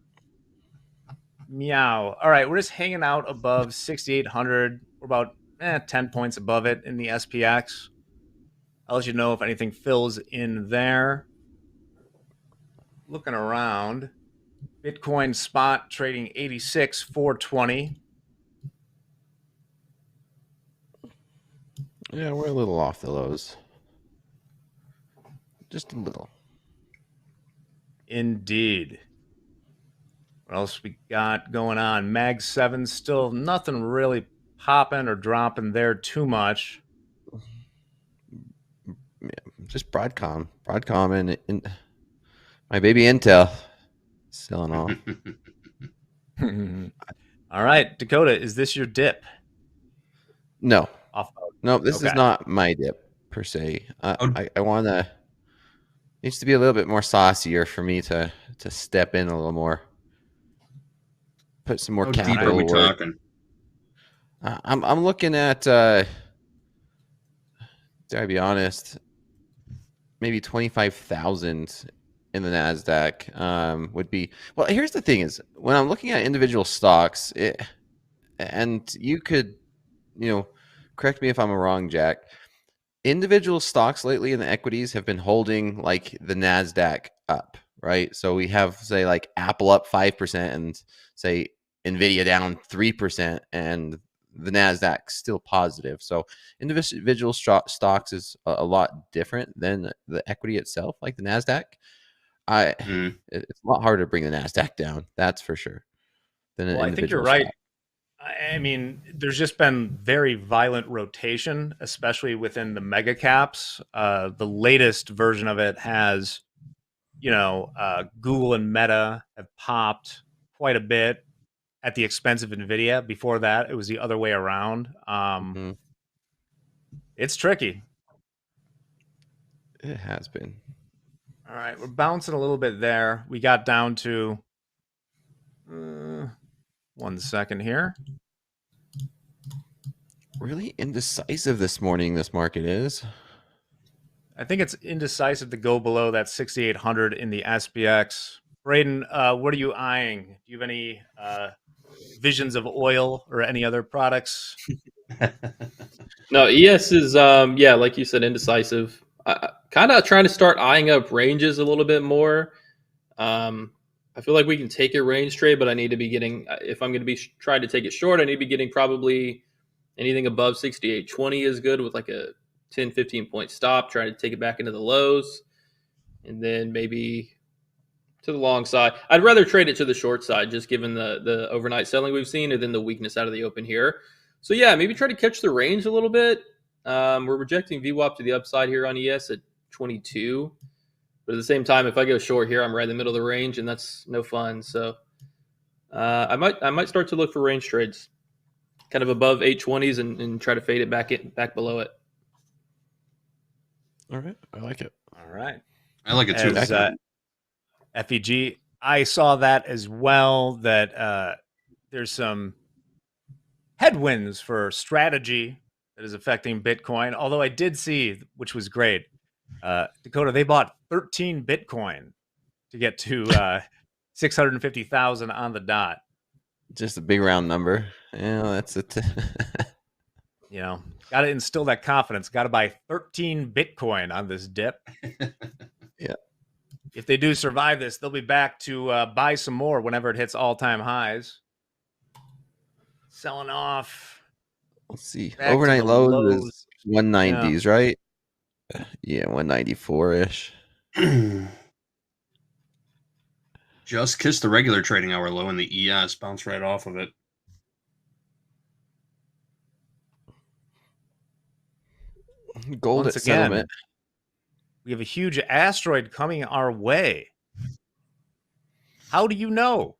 meow. All right, we're just hanging out above 6,800. We're about 10 points above it in the SPX. I'll let you know if anything fills in there. Looking around, Bitcoin spot trading 86,420. Yeah, we're a little off the lows. Just a little. Indeed. What else we got going on? Mag 7 still nothing really popping or dropping there too much. Yeah, just Broadcom. And my baby Intel. Selling off. All right, Dakota, is this your dip? No. Off. No, this is Okay. not my dip per se. Oh. I want to. Needs to be a little bit more saucier for me to step in a little more. Put some more How deep are capital. we work. talking? I'm looking at. Dare I be honest? Maybe 25,000 in the Nasdaq would be. Well, here's the thing: is when I'm looking at individual stocks, and you could, correct me if I'm wrong, Jack. Individual stocks lately in the equities have been holding like the Nasdaq up, right? So we have, say, like Apple up 5% and say Nvidia down 3%, and the Nasdaq still positive. So individual stocks is a lot different than the equity itself, like the Nasdaq. It's a lot harder to bring the Nasdaq down, that's for sure, than an Well, I think you're individual right. stock. I mean, there's just been very violent rotation, especially within the mega caps. The latest version of it has, Google and Meta have popped quite a bit at the expense of Nvidia. Before that, it was the other way around. It's tricky. It has been. All right, we're bouncing a little bit there. We got down to 1 second here. Really indecisive this morning, this market is. I think it's indecisive to go below that 6,800 in the SPX. Braden, what are you eyeing? Do you have any visions of oil or any other products? No, ES is like you said, indecisive. Kind of trying to start eyeing up ranges a little bit more. I feel like we can take a range trade, but I need to be getting, if I'm going to be trying to take it short, I need to be getting probably anything above 68.20 is good, with like a 10, 15 point stop, trying to take it back into the lows, and then maybe to the long side. I'd rather trade it to the short side, just given the overnight selling we've seen, and then the weakness out of the open here. So yeah, maybe try to catch the range a little bit. We're rejecting VWAP to the upside here on ES at 22. But at the same time, if I go short here, I'm right in the middle of the range, and that's no fun. So I might start to look for range trades, kind of above 820s, and try to fade it back below it. All right, I like it. All right. I like it too. As, FEG, I saw that as well, that there's some headwinds for strategy that is affecting Bitcoin. Although I did see, which was great, Dakota, they bought 13 Bitcoin to get to 650,000 on the dot. Just a big round number. Yeah, that's it. Got to instill that confidence. Got to buy 13 Bitcoin on this dip. Yeah. If they do survive this, they'll be back to buy some more whenever it hits all-time highs. Selling off. Let's see. Back to Overnight the lows lows. is 190s, right? Yeah, 194-ish. Just kissed the regular trading hour low in the ES, bounced right off of it. Gold Once at again, settlement. we have a huge asteroid coming our way. How do you know?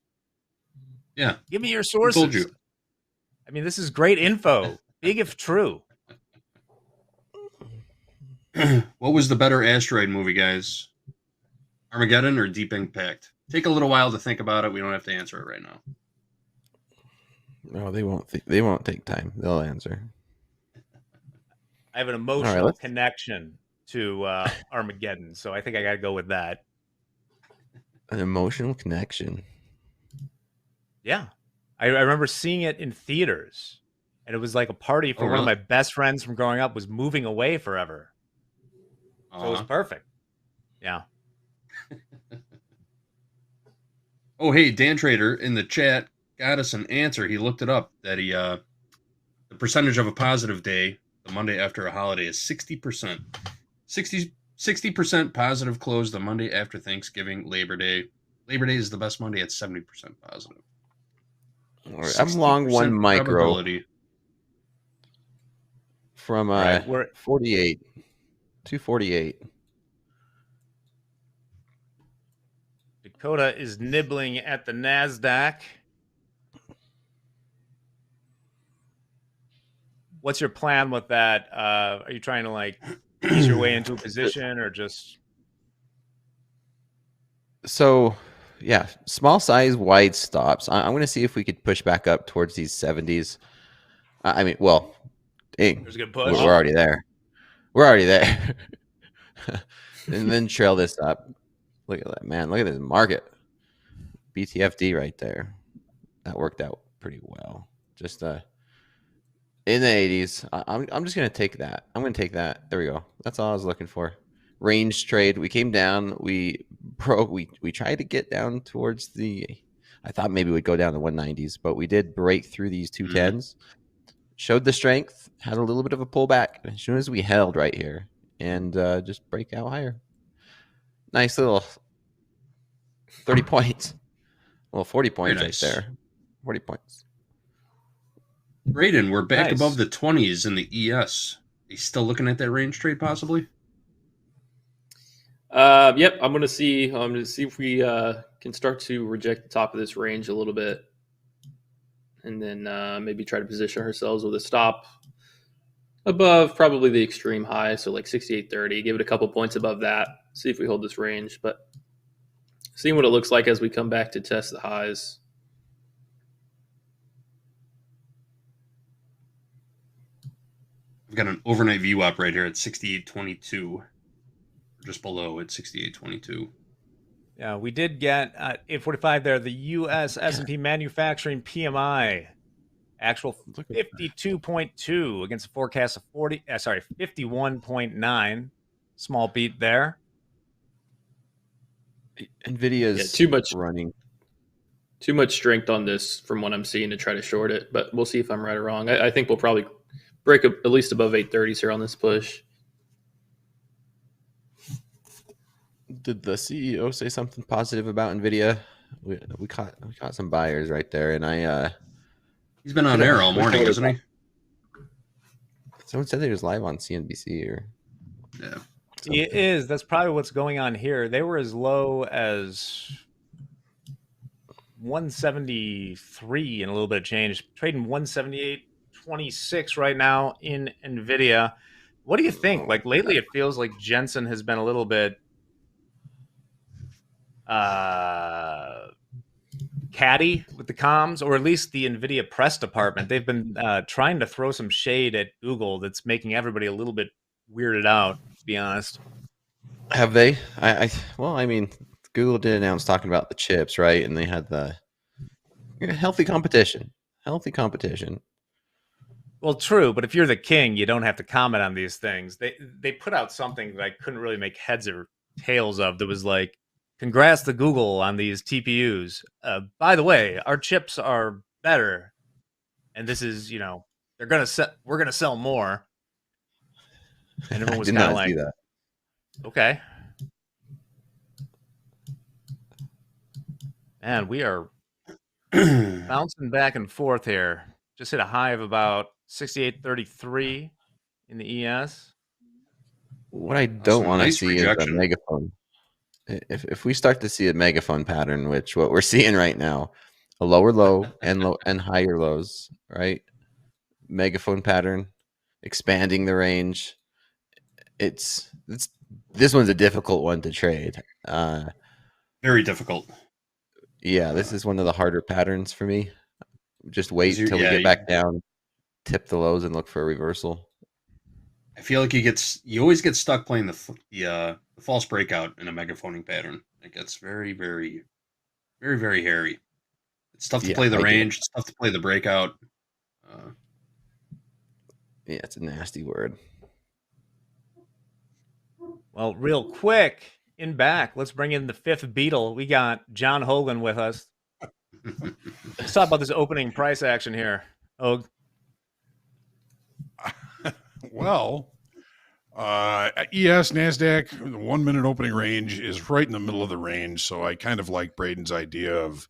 Yeah. Give me your Who sources. told you? I mean, this is great info. Big if true. What was the better asteroid movie, guys? Armageddon or Deep Impact? Take a little while to think about it. We don't have to answer it right now. No, they won't. They won't take time. They'll answer. I have an emotional connection to Armageddon, so I think I got to go with that. An emotional connection. Yeah. I remember seeing it in theaters, and it was like a party for Oh, one of really? my best friends from growing up was moving away forever. So it was perfect. Yeah. Oh, hey, Dan Trader in the chat got us an answer. He looked it up that the percentage of a positive day the Monday after a holiday is 60%. 60% positive close the Monday after Thanksgiving, Labor Day. Labor Day is the best Monday at 70% positive. All right, I'm long one 60% micro probability. from All right, we're 48 to 48. Dakota is nibbling at the Nasdaq. What's your plan with that? Are you trying to like ease your way into a position or just So, yeah, small size, wide stops. I'm going to see if we could push back up towards these 70s. I mean, well, dang, there's a good we're push? already there. We're already there. And then trail this up. Look at that, man. Look at this market. BTFD right there. That worked out pretty well. Just in the 80s. I'm just going to take that. I'm going to take that. There we go. That's all I was looking for. Range trade. We came down. We broke. We tried to get down towards the. I thought maybe we'd go down to 190s, but we did break through these 210s. Showed the strength. Had a little bit of a pullback. As soon as we held right here and just break out higher. Nice little 30 points. Well, 40 points nice. right there. 40 points. Braden, we're back Nice. above the 20s in the ES. Are you still looking at that range trade possibly? Yep. I'm gonna see if we can start to reject the top of this range a little bit, and then maybe try to position ourselves with a stop above probably the extreme high, so like 68.30. Give it a couple points above that. See if we hold this range, but seeing what it looks like as we come back to test the highs. I've got an overnight VWAP right here at 68.22. Just below at 68.22. Yeah, we did get 845 there. The U.S. S&P manufacturing PMI actual 52.2 against a forecast of 51.9. Small beat there. Nvidia's too much running. Too much strength on this from what I'm seeing to try to short it, but we'll see if I'm right or wrong. I think we'll probably break at least above 830s here on this push. Did the CEO say something positive about Nvidia? We caught some buyers right there, and he's been on air all morning, hasn't he? Someone said he was live on CNBC or yeah. He is. That's probably what's going on here. They were as low as 173 and a little bit of change, trading 178.26 right now in Nvidia. What do you think? Like lately, it feels like Jensen has been a little bit catty with the comms, or at least the Nvidia press department. They've been trying to throw some shade at Google that's making everybody a little bit weirded out, to be honest. Have they? Well, I mean, Google did announce talking about the chips, right? And they had the healthy competition. Well, true, but if you're the king, you don't have to comment on these things. They put out something that I couldn't really make heads or tails of. That was like, congrats to Google on these TPUs. By the way, our chips are better, and this is, we're gonna sell more. And everyone was kind of like, that. Okay, and we are bouncing back and forth here. Just hit a high of about 68.33 in the ES. What I don't want to see is a megaphone. If we start to see a megaphone pattern, which what we're seeing right now, a lower low and higher lows, right? Megaphone pattern, expanding the range. It's this one's a difficult one to trade. Very difficult. Yeah, this is one of the harder patterns for me. Just wait until we get back down, tip the lows, and look for a reversal. I feel like you always get stuck playing the false breakout in a megaphoning pattern. It gets very, very, very, very hairy. It's tough to Yeah, play the I get it. range. It's tough to play the breakout. Yeah, it's a nasty word. Well, real quick, in back, let's bring in the fifth Beatle. We got John Hogan with us. Let's talk about this opening price action here. Oh, Well, ES, NASDAQ, the 1 minute opening range is right in the middle of the range. So I kind of like Braden's idea of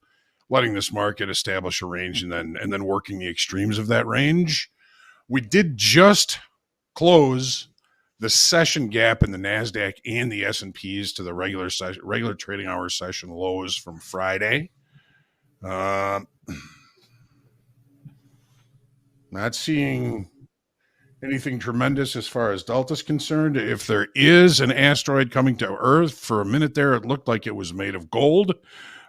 letting this market establish a range and then working the extremes of that range. We did just close the session gap in the NASDAQ and the S&Ps to the regular trading hour session lows from Friday. Not seeing anything tremendous as far as Delta's concerned. If there is an asteroid coming to Earth, for a minute there, it looked like it was made of gold.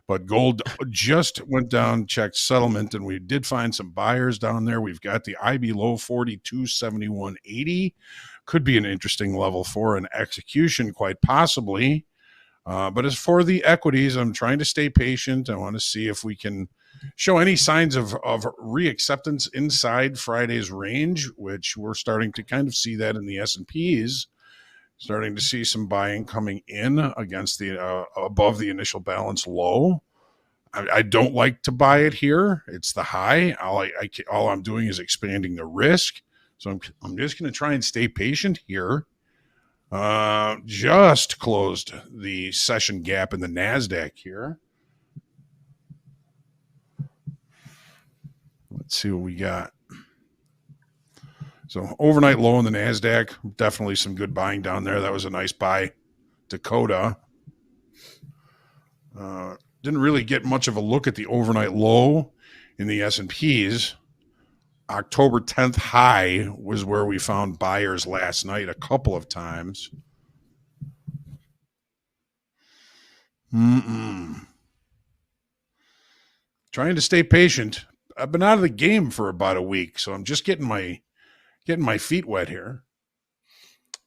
But gold just went down, checked settlement, and we did find some buyers down there. We've got the IB low 42.7180. Could be an interesting level for an execution, quite possibly. But as for the equities, I'm trying to stay patient. I want to see if we can show any signs of reacceptance inside Friday's range, which we're starting to kind of see that in the S&Ps. Starting to see some buying coming in against the above the initial balance low. I don't like to buy it here. It's the high. All I'm doing is expanding the risk. So I'm just going to try and stay patient here. Just closed the session gap in the NASDAQ here. Let's see what we got. So overnight low in the NASDAQ, definitely some good buying down there. That was a nice buy. Dakota. Didn't really get much of a look at the overnight low in the S&Ps. October 10th high was where we found buyers last night a couple of times. Trying to stay patient. I've been out of the game for about a week, so I'm just getting my feet wet here.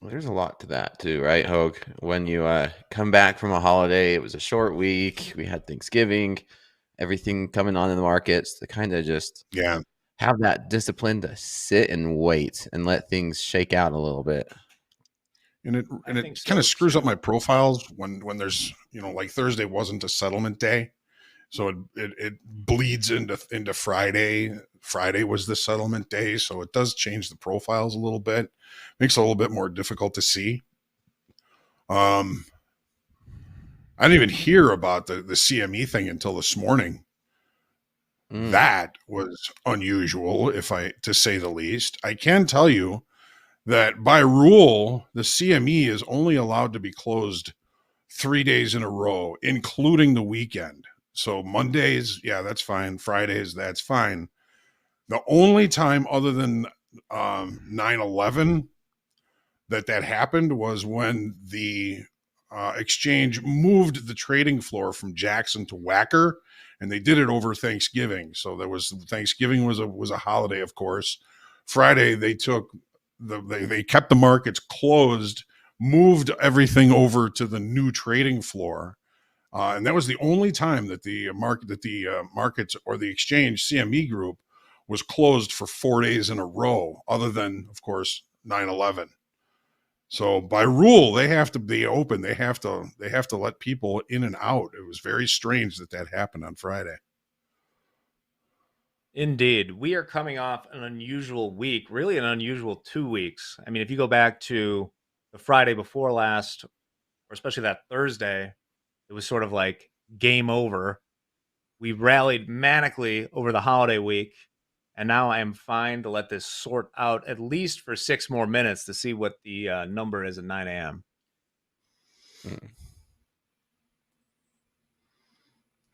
Well, there's a lot to that too, right, Hogue? When you come back from a holiday, it was a short week. We had Thanksgiving, everything coming on in the markets to kind of just have that discipline to sit and wait and let things shake out a little bit. And it kind of screws up my profiles when there's, like Thursday wasn't a settlement day. So it bleeds into Friday. Friday was the settlement day, so it does change the profiles a little bit. Makes it a little bit more difficult to see. I didn't even hear about the CME thing until this morning. That was unusual, to say the least. I can tell you that by rule, the CME is only allowed to be closed 3 days in a row, including the weekend. So Mondays, yeah, that's fine. Fridays, that's fine. The only time other than 9/11 that happened was when the exchange moved the trading floor from Jackson to Wacker, and they did it over Thanksgiving. So Thanksgiving was a holiday, of course. Friday they kept the markets closed, moved everything over to the new trading floor. And that was the only time that the markets or the exchange CME group was closed for 4 days in a row, other than, of course, 9/11. So by rule, they have to be open. They have to let people in and out. It was very strange that happened on Friday. Indeed. We are coming off an unusual week, really an unusual 2 weeks. I mean, if you go back to the Friday before last, or especially that Thursday, it was sort of like game over. We rallied manically over the holiday week, and now I am fine to let this sort out at least for 6 more minutes to see what the number is at 9 a.m.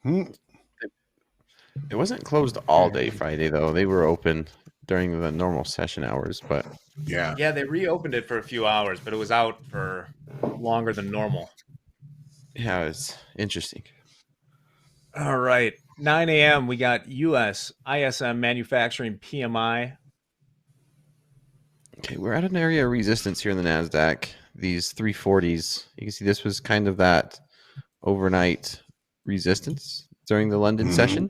It wasn't closed all day Friday, though. They were open during the normal session hours, but yeah, they reopened it for a few hours, but it was out for longer than normal. Yeah, it's interesting. All right. 9 a.m. We got U.S. ISM manufacturing PMI. Okay, we're at an area of resistance here in the NASDAQ. These 340s, you can see this was kind of that overnight resistance during the London session.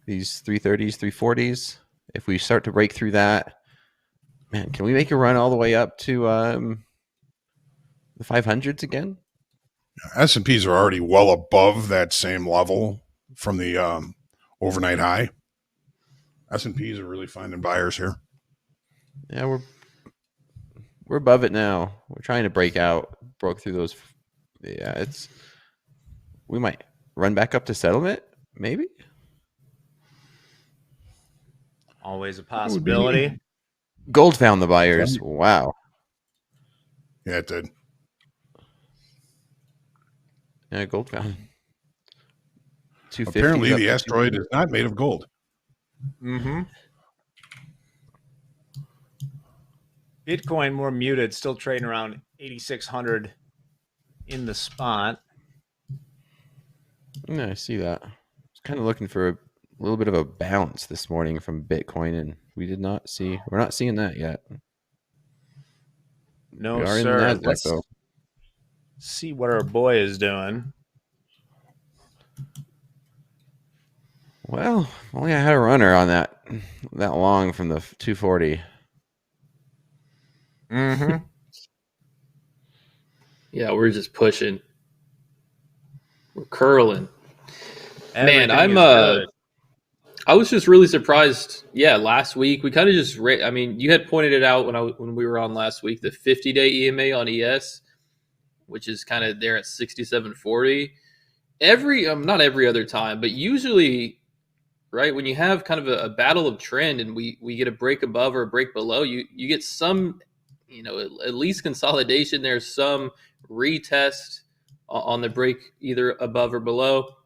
These 330s, 340s. If we start to break through that, man, can we make a run all the way up to the 500s again? S&Ps are already well above that same level from the overnight high. S&Ps are really finding buyers here. Yeah, we're above it now. We're trying to broke through those. Yeah, we might run back up to settlement, maybe. Always a possibility. Gold found the buyers. Wow. Yeah, it did. Yeah, gold found. 250. Apparently, the asteroid is not made of gold. Mm-hmm. Bitcoin more muted, still trading around 8,600 in the spot. Yeah, I see that. I was kind of looking for a little bit of a bounce this morning from Bitcoin, and we're not seeing that yet. No, we are sir. in the Nasdaq, Let's though. see what our boy is doing. Well, only I had a runner on that long from the 240. Mm-hmm. Yeah, we're just pushing. We're curling. Man, Everything is good. I was just really surprised. Yeah, last week we kind of just I mean, you had pointed it out when we were on last week, the 50-day EMA on ES, which is kind of there at 67.40. Not every other time, but usually, right, when you have kind of a battle of trend and we get a break above or a break below, you get some, at least consolidation. There's some retest on the break either above or below.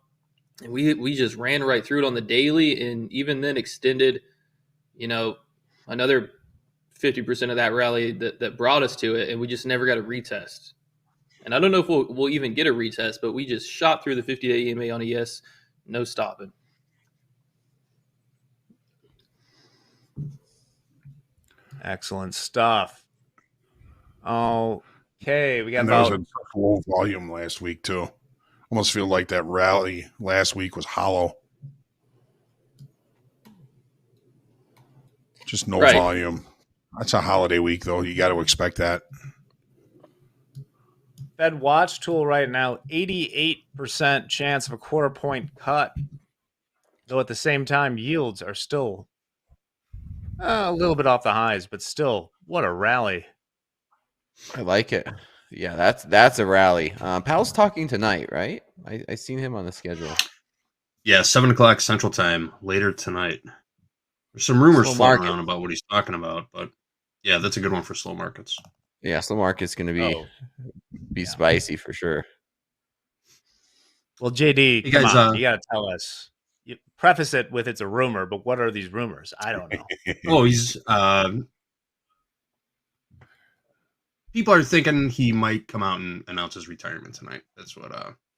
And we just ran right through it on the daily, and even then extended, another 50% of that rally that brought us to it, and we just never got a retest. And I don't know if we'll even get a retest, but we just shot through the 50-day EMA on ES, no stopping. Excellent stuff. Okay, we got And there was about a low volume last week too. Almost feel like that rally last week was hollow. Just no volume. That's a holiday week, though. You got to expect that. Fed watch tool right now, 88% chance of a quarter point cut. Though at the same time, yields are still a little bit off the highs, but still, what a rally. I like it. Yeah, that's a rally. Powell's talking tonight, right? I seen him on the schedule. Yeah, 7 o'clock Central Time later tonight. There's some rumors floating around about what he's talking about, but yeah, that's a good one for slow markets. Yeah, slow market's going to be spicy for sure. Well, JD, come on, you got to tell us. You preface it with it's a rumor, but what are these rumors? I don't know. He's people are thinking he might come out and announce his retirement tonight. That's what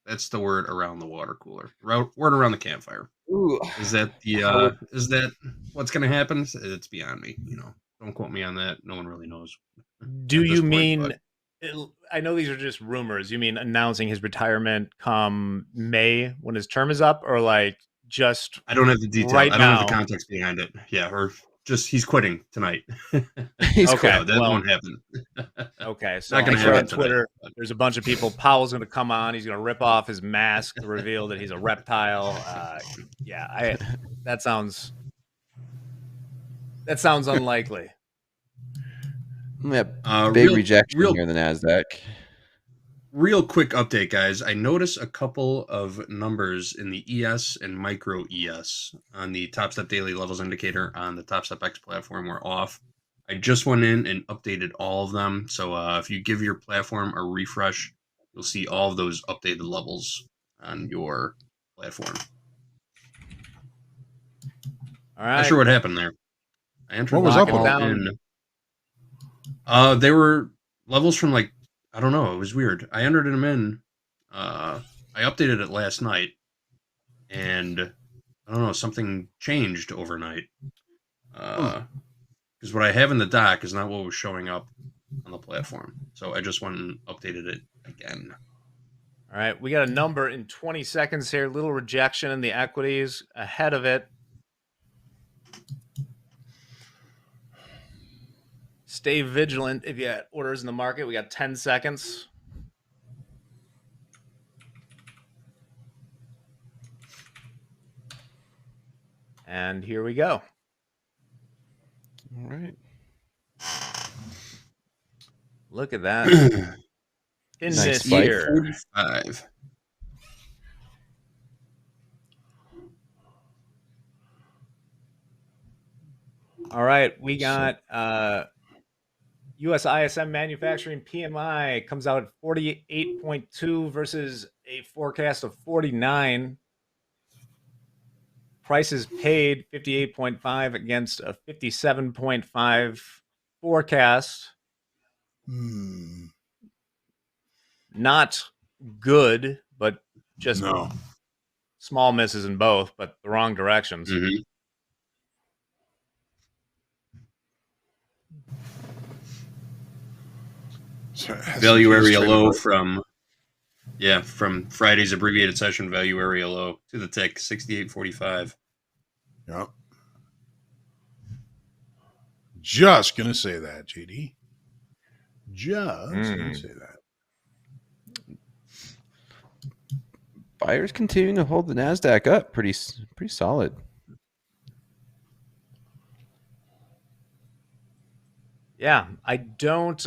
that's the word around the water cooler. Word around the campfire. Ooh. Is that what's going to happen? It's beyond me. Don't quote me on that. No one really knows. Do you mean? I know these are just rumors. You mean announcing his retirement come May when his term is up, or like just? I don't have the details. I don't have the context behind it. Yeah, or just he's quitting tonight. He's okay. That won't happen. Okay, so not happen on Twitter. Tonight. There's a bunch of people. Powell's going to come on. He's going to rip off his mask to reveal that he's a reptile. That sounds unlikely. Yeah, big rejection here in the Nasdaq. Real quick update, guys. I noticed a couple of numbers in the ES and micro ES on the Topstep daily levels indicator on the Topstep X platform were off. I just went in and updated all of them. So if you give your platform a refresh, you'll see all of those updated levels on your platform. All right. Not sure what happened there. I entered what was up in. They were levels from I don't know. It was weird. I entered them in. I updated it last night, and I don't know. Something changed overnight. Because what I have in the dock is not what was showing up on the platform. So I just went and updated it again. All right, we got a number in 20 seconds here. Little rejection in the equities ahead of it. Stay vigilant if you had orders in the market. We got 10 seconds. And here we go. All right. Look at that. In Nice this spike. here. 45. All right, we got US ISM manufacturing PMI comes out at 48.2 versus a forecast of 49. Prices paid 58.5 against a 57.5 forecast. Not good, but just No. small misses in both, but the wrong directions. Mm-hmm. Value area low from Friday's abbreviated session, value area low to the tick, 68.45. Yep. Just gonna say that, JD. Just gonna say that. Buyers continuing to hold the Nasdaq up, pretty solid. Yeah, I don't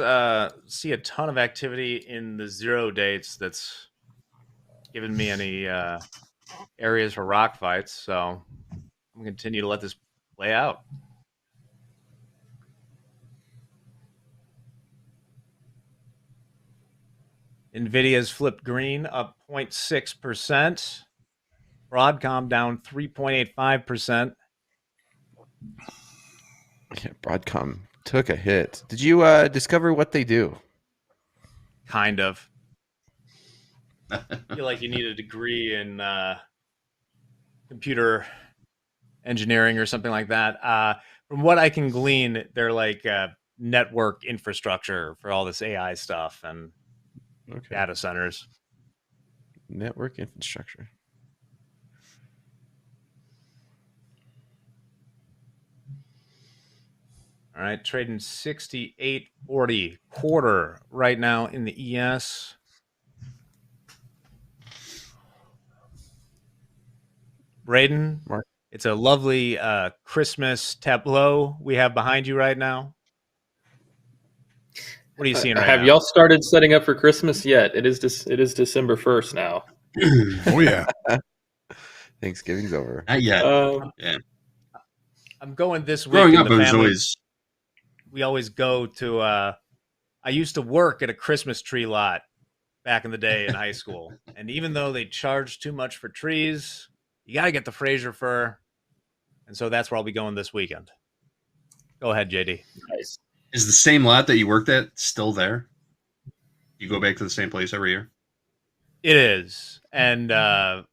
see a ton of activity in the 0 dates that's given me any areas for rock fights, so I'm going to continue to let this play out. Nvidia's flipped green, up 0.6%. Broadcom down 3.85%. Yeah, Broadcom took a hit. Did you discover what they do? Kind of. I feel like you need a degree in computer engineering or something like that. From what I can glean, they're like network infrastructure for all this AI stuff and data centers. Network infrastructure. All right, trading 68.40 quarter right now in the ES. Braden, Mark. It's a lovely Christmas tableau we have behind you right now. What are you seeing right Have now? y'all started setting up for Christmas yet? It is December 1st now. Oh yeah. Thanksgiving's over. Not yet. Yeah. I'm going this week. Growing in up, the it was family. always. We always go to. I used to work at a Christmas tree lot back in the day in high school, and even though they charge too much for trees, you got to get the Fraser fir, and so that's where I'll be going this weekend. Go ahead, JD. Nice. Is the same lot that you worked at still there? You go back to the same place every year? It is, and I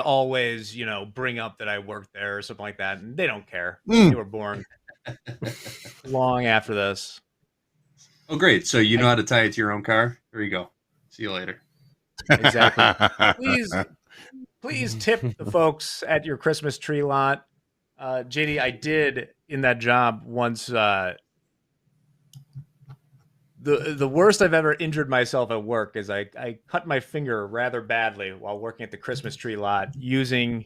always, bring up that I worked there or something like that, and they don't care. They were born long after this. Oh, great. So you know how to tie it to your own car? There you go. See you later. Exactly. Please tip the folks at your Christmas tree lot. JD, I did in that job once. The worst I've ever injured myself at work is I cut my finger rather badly while working at the Christmas tree lot using.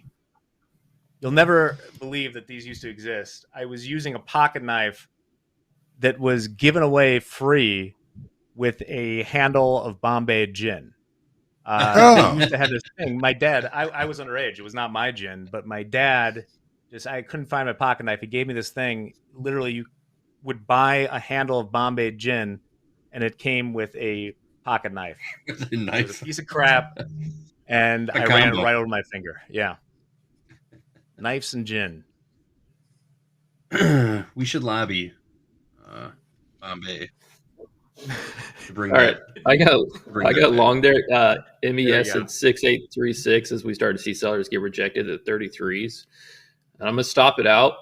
You'll never believe that these used to exist. I was using a pocket knife that was given away free with a handle of Bombay gin. I used to have this thing. My dad, I was underage. It was not my gin, but my dad I couldn't find my pocket knife. He gave me this thing. Literally, you would buy a handle of Bombay gin, and it came with a pocket knife. With a It knife. was a piece of crap, and I ran it right over my finger. Yeah. Knives and gin. We should lobby Bombay. To bring All right, I got that long there. There MES you go. at 6836 as we start to see sellers get rejected at 33s. And I'm gonna stop it out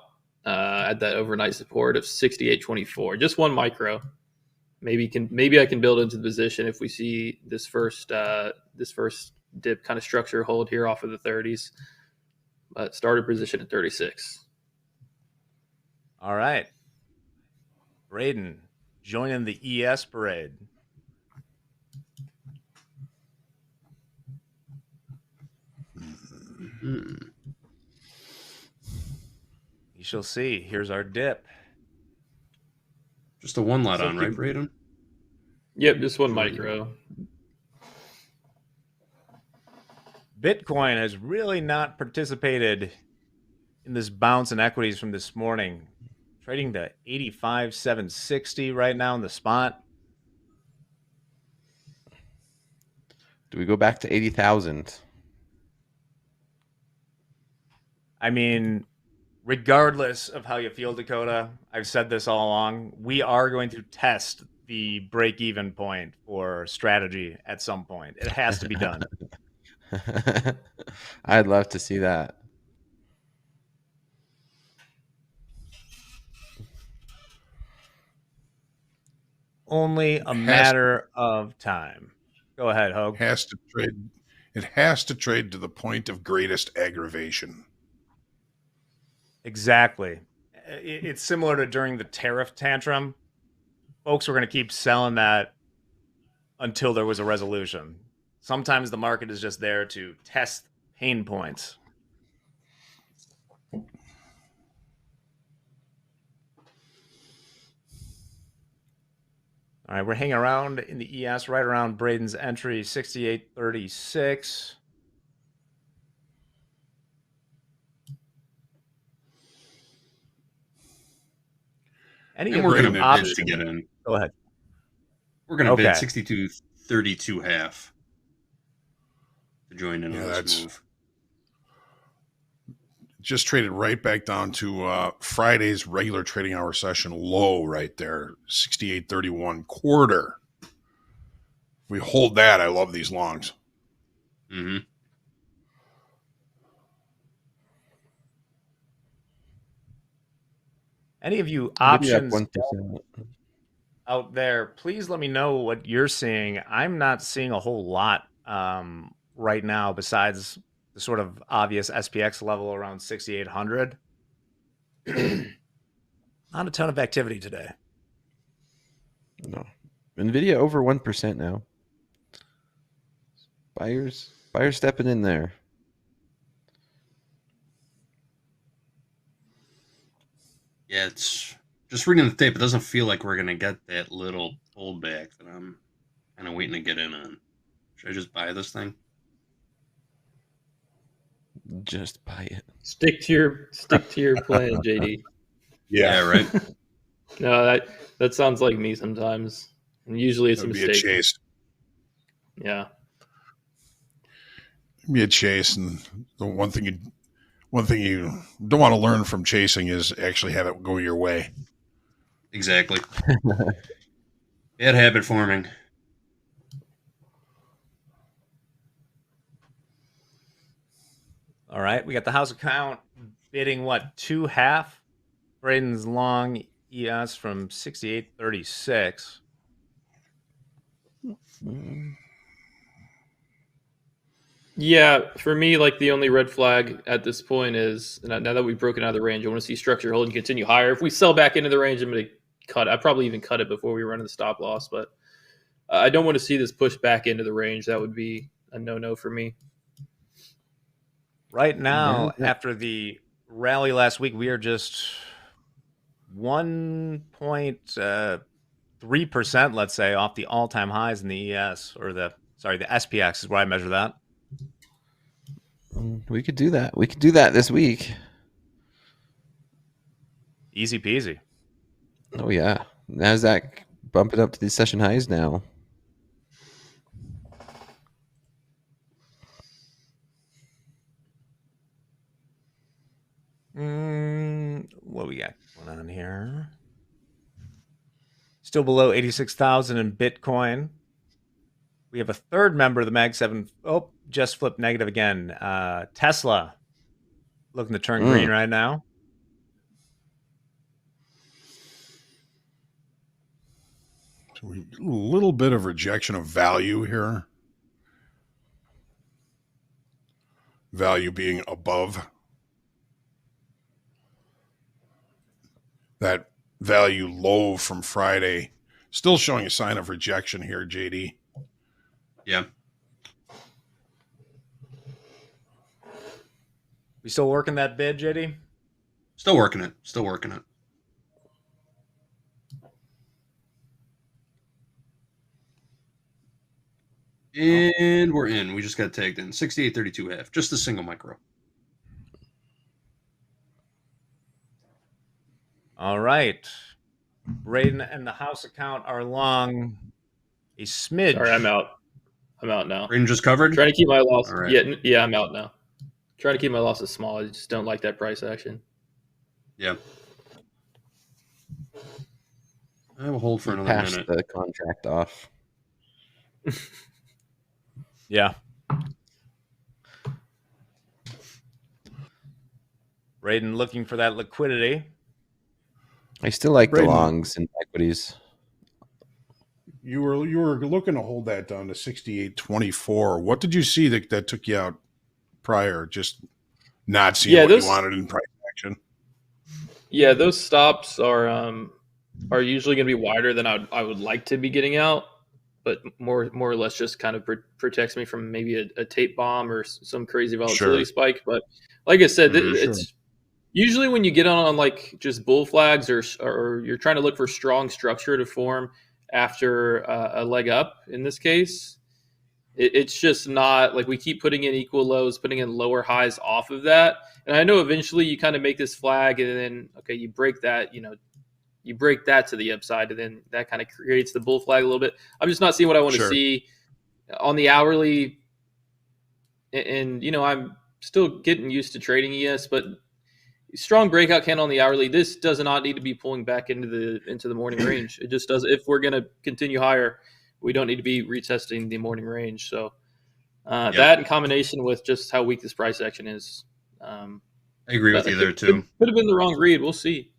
at that overnight support of 6824. Just one micro. maybe I can build into the position if we see this first dip kind of structure hold here off of the 30s. But starter position at 36. All right. Braden joining the ES parade. You shall see. Here's our dip. Just a one lot on, right, Braden? Yep, just one micro. Bitcoin has really not participated in this bounce in equities from this morning. Trading to 85,760 right now in the spot. Do we go back to 80,000? I mean, regardless of how you feel, Dakota, I've said this all along, we are going to test the break-even point for strategy at some point. It has to be done. I'd love to see that. Only a matter of time. Go ahead, Hogue. It has to trade to the point of greatest aggravation. Exactly. It's similar to during the tariff tantrum. Folks were going to keep selling that until there was a resolution. Sometimes the market is just there to test pain points. All right, we're hanging around in the ES right around Braden's entry, 68.36. Any of we're the going to options bid to get in. Go ahead. We're going to bid 62.32 half to join in on this move. Just traded right back down to Friday's regular trading hour session low right there, 68.31 quarter. If we hold that, I love these longs. Mm-hmm. Any of you options out there, please let me know what you're seeing. I'm not seeing a whole lot right now besides the sort of obvious SPX level around 6,800. Not a ton of activity today. No. Nvidia over 1% now. Buyers stepping in there. Yeah, it's just reading the tape. It doesn't feel like we're going to get that little pullback that I'm kind of waiting to get in on. Should I just buy this thing? Just buy it. Stick to your plan, JD. Yeah, right. No, that sounds like me sometimes. And usually it's a mistake. Be a chase. Yeah. Be a chase, and the one thing you don't want to learn from chasing is actually have it go your way. Exactly. Bad habit forming. All right, we got the house account bidding what, 2.5? Braden's long ES from 68.36. Yeah, for me, like the only red flag at this point is now that we've broken out of the range, I want to see structure hold and continue higher. If we sell back into the range, I'm going to cut. I'd probably even cut it before we run the stop loss, but I don't want to see this push back into the range. That would be a no-no for me. Right now, after the rally last week, we are just 1.3%, let's say, off the all-time highs in the ES, or the SPX is where I measure that. We could do that. We could do that this week. Easy peasy. Oh, yeah. Nasdaq bumping up to these session highs now. What we got going on here? Still below 86,000 in Bitcoin. We have a third member of the Mag 7. Oh, just flipped negative again. Tesla looking to turn green right now. So a little bit of rejection of value here. Value being above that value low from Friday. Still showing a sign of rejection here, JD. Yeah. We still working that bid, JD? Still working it. Still working it. And we're in. We just got tagged in. 68.32.5. Just a single micro. All right. Braden and the house account are long a smidge. Sorry, I'm out. I'm out now. Braden just covered? Trying to keep my loss. All right. Yeah, I'm out now. Trying to keep my losses small. I just don't like that price action. Yeah. I will hold for another Pass minute. the contract off. Yeah. Braden looking for that liquidity. I still like Braden. the longs in equities. You were looking to hold that down to 68.24. What did you see that took you out prior? Just not seeing what you wanted in price action. Yeah, those stops are usually going to be wider than I would like to be getting out, but more or less just kind of protects me from maybe a tape bomb or some crazy volatility spike. But like I said, it's usually when you get on like just bull flags or you're trying to look for strong structure to form after a leg up. In this case, it's just not like we keep putting in equal lows, putting in lower highs off of that. And I know eventually you kind of make this flag and then, okay, you break that, you break that to the upside and then that kind of creates the bull flag a little bit. I'm just not seeing what I want to see on the hourly. And, I'm still getting used to trading ES, but strong breakout candle on the hourly. This does not need to be pulling back into the morning range. It just does. If we're going to continue higher, we don't need to be retesting the morning range. So that in combination with just how weak this price action is. I agree with you there too. Could have been the wrong read. We'll see.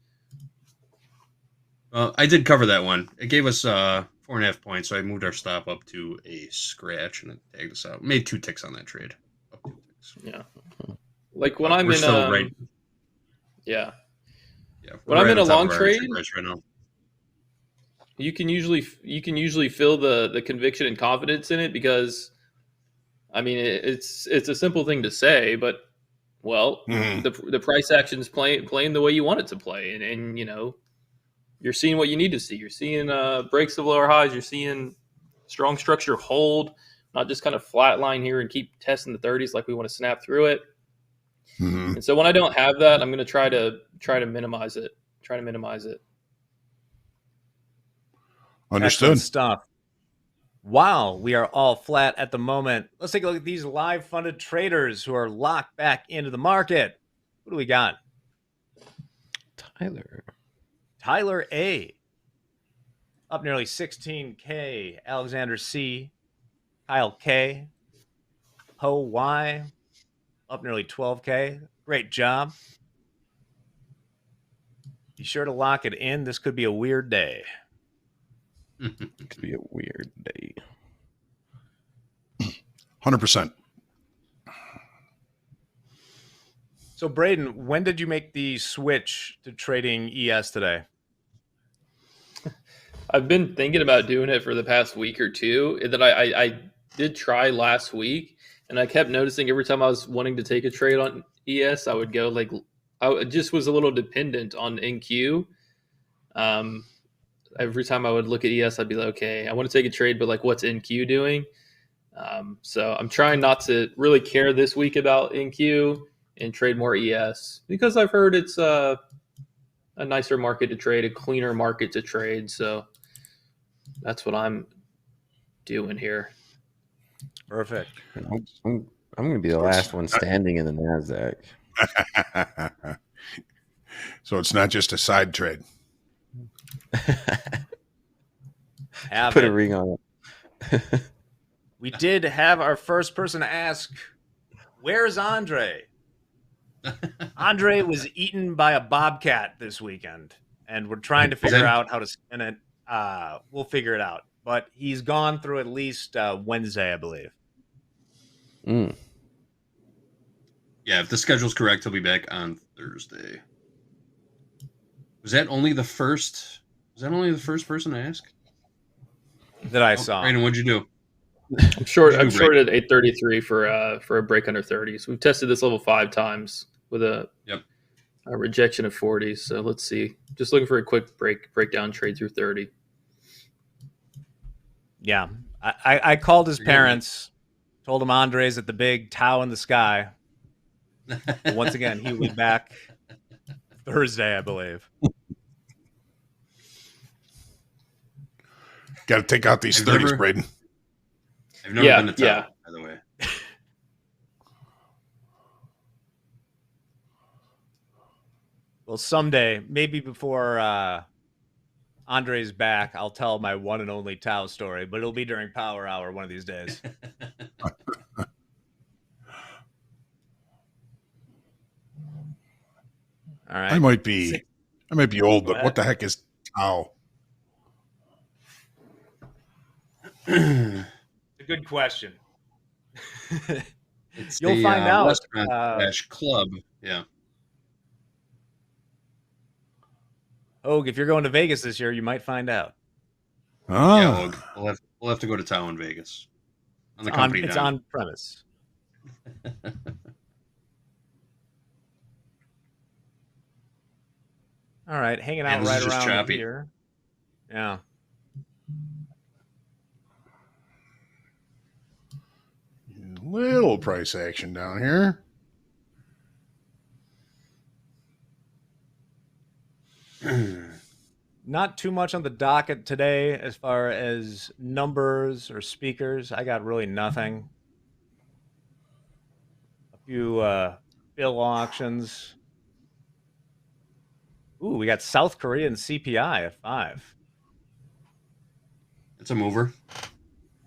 I did cover that one. It gave us 4.5 points, so I moved our stop up to a scratch and it tagged us out. Made 2 ticks on that trade. Up 2 ticks. Yeah. Like when I'm we're in still right. Yeah. Yeah. When I'm in a long trade, right now. you can usually feel the conviction and confidence in it because, I mean, it's a simple thing to say, but the price action's playing the way you want it to play, and you're seeing what you need to see. You're seeing breaks of lower highs. You're seeing strong structure hold, not just kind of flat line here and keep testing the 30s like we want to snap through it. Mm-hmm. And so when I don't have that, I'm going to try to minimize it. Understood. Excellent stuff. While we are all flat at the moment, let's take a look at these live funded traders who are locked back into the market. What do we got? Tyler A. Up nearly 16K. Alexander C. Kyle K. Ho Y. Up nearly 12K. Great job. Be sure to lock it in. This could be a weird day. Could be a weird day. 100%. So, Braden, when did you make the switch to trading ES today? I've been thinking about doing it for the past week or two. That I did try last week, and I kept noticing every time I was wanting to take a trade on ES, I would go I just was a little dependent on NQ. Every time I would look at ES, I'd be like, okay, I want to take a trade, but what's NQ doing? So I'm trying not to really care this week about NQ and trade more ES because I've heard it's a nicer market to trade, a cleaner market to trade. So that's what I'm doing here. Perfect. I'm going to be the last one standing in the Nasdaq. So it's not just a side trade. Put a ring on it. We did have our first person ask, where's Andre? Andre was eaten by a bobcat this weekend, and we're trying to figure out how to spin it. we'll figure it out. But he's gone through at least Wednesday, I believe. Mm. Yeah, if the schedule's correct, he'll be back on Thursday. Was that only the first? Was that only the first person to ask? That I saw. Brandon, what'd you do? I'm short. What'd I'm you do, short at 833 for a break under 30. So we've tested this level 5 times with a rejection of 40. So let's see. Just looking for a quick breakdown trade through 30. Yeah, I called his parents, told him Andre's at the big Tau in the sky. But once again, he will be back Thursday, I believe. Got to take out these 30s, Braden. I've never been to Tau, by the way. Well, someday, maybe before Andre's back, I'll tell my one and only Tau story, but it'll be during Power Hour one of these days. All right. I might be old, but what the heck is Tau? It's a good question. You'll find out. Restaurant club. Yeah. Hogue, if you're going to Vegas this year, you might find out. Oh. Yeah, Hogue. We'll have to go to Tau in Vegas. On the company It's on premise. All right, hanging out right around choppy. Here. Yeah. Little price action down here. Not too much on the docket today as far as numbers or speakers. I got really nothing. A few bill auctions. Ooh, we got South Korean CPI at 5. It's a mover.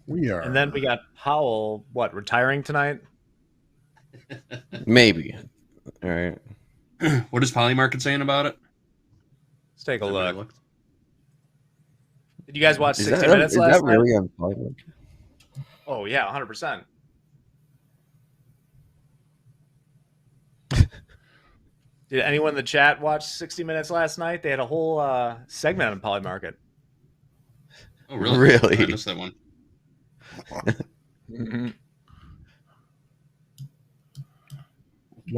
We are. And then we got Powell, retiring tonight? Maybe. All right. What is Polymarket saying about it? Let's take a look. Did you guys watch 60 Minutes last night? Is that really on Polymarket? Oh, yeah, 100%. Did anyone in the chat watch 60 Minutes last night? They had a whole segment on Polymarket. Oh, really? Really? I missed that one.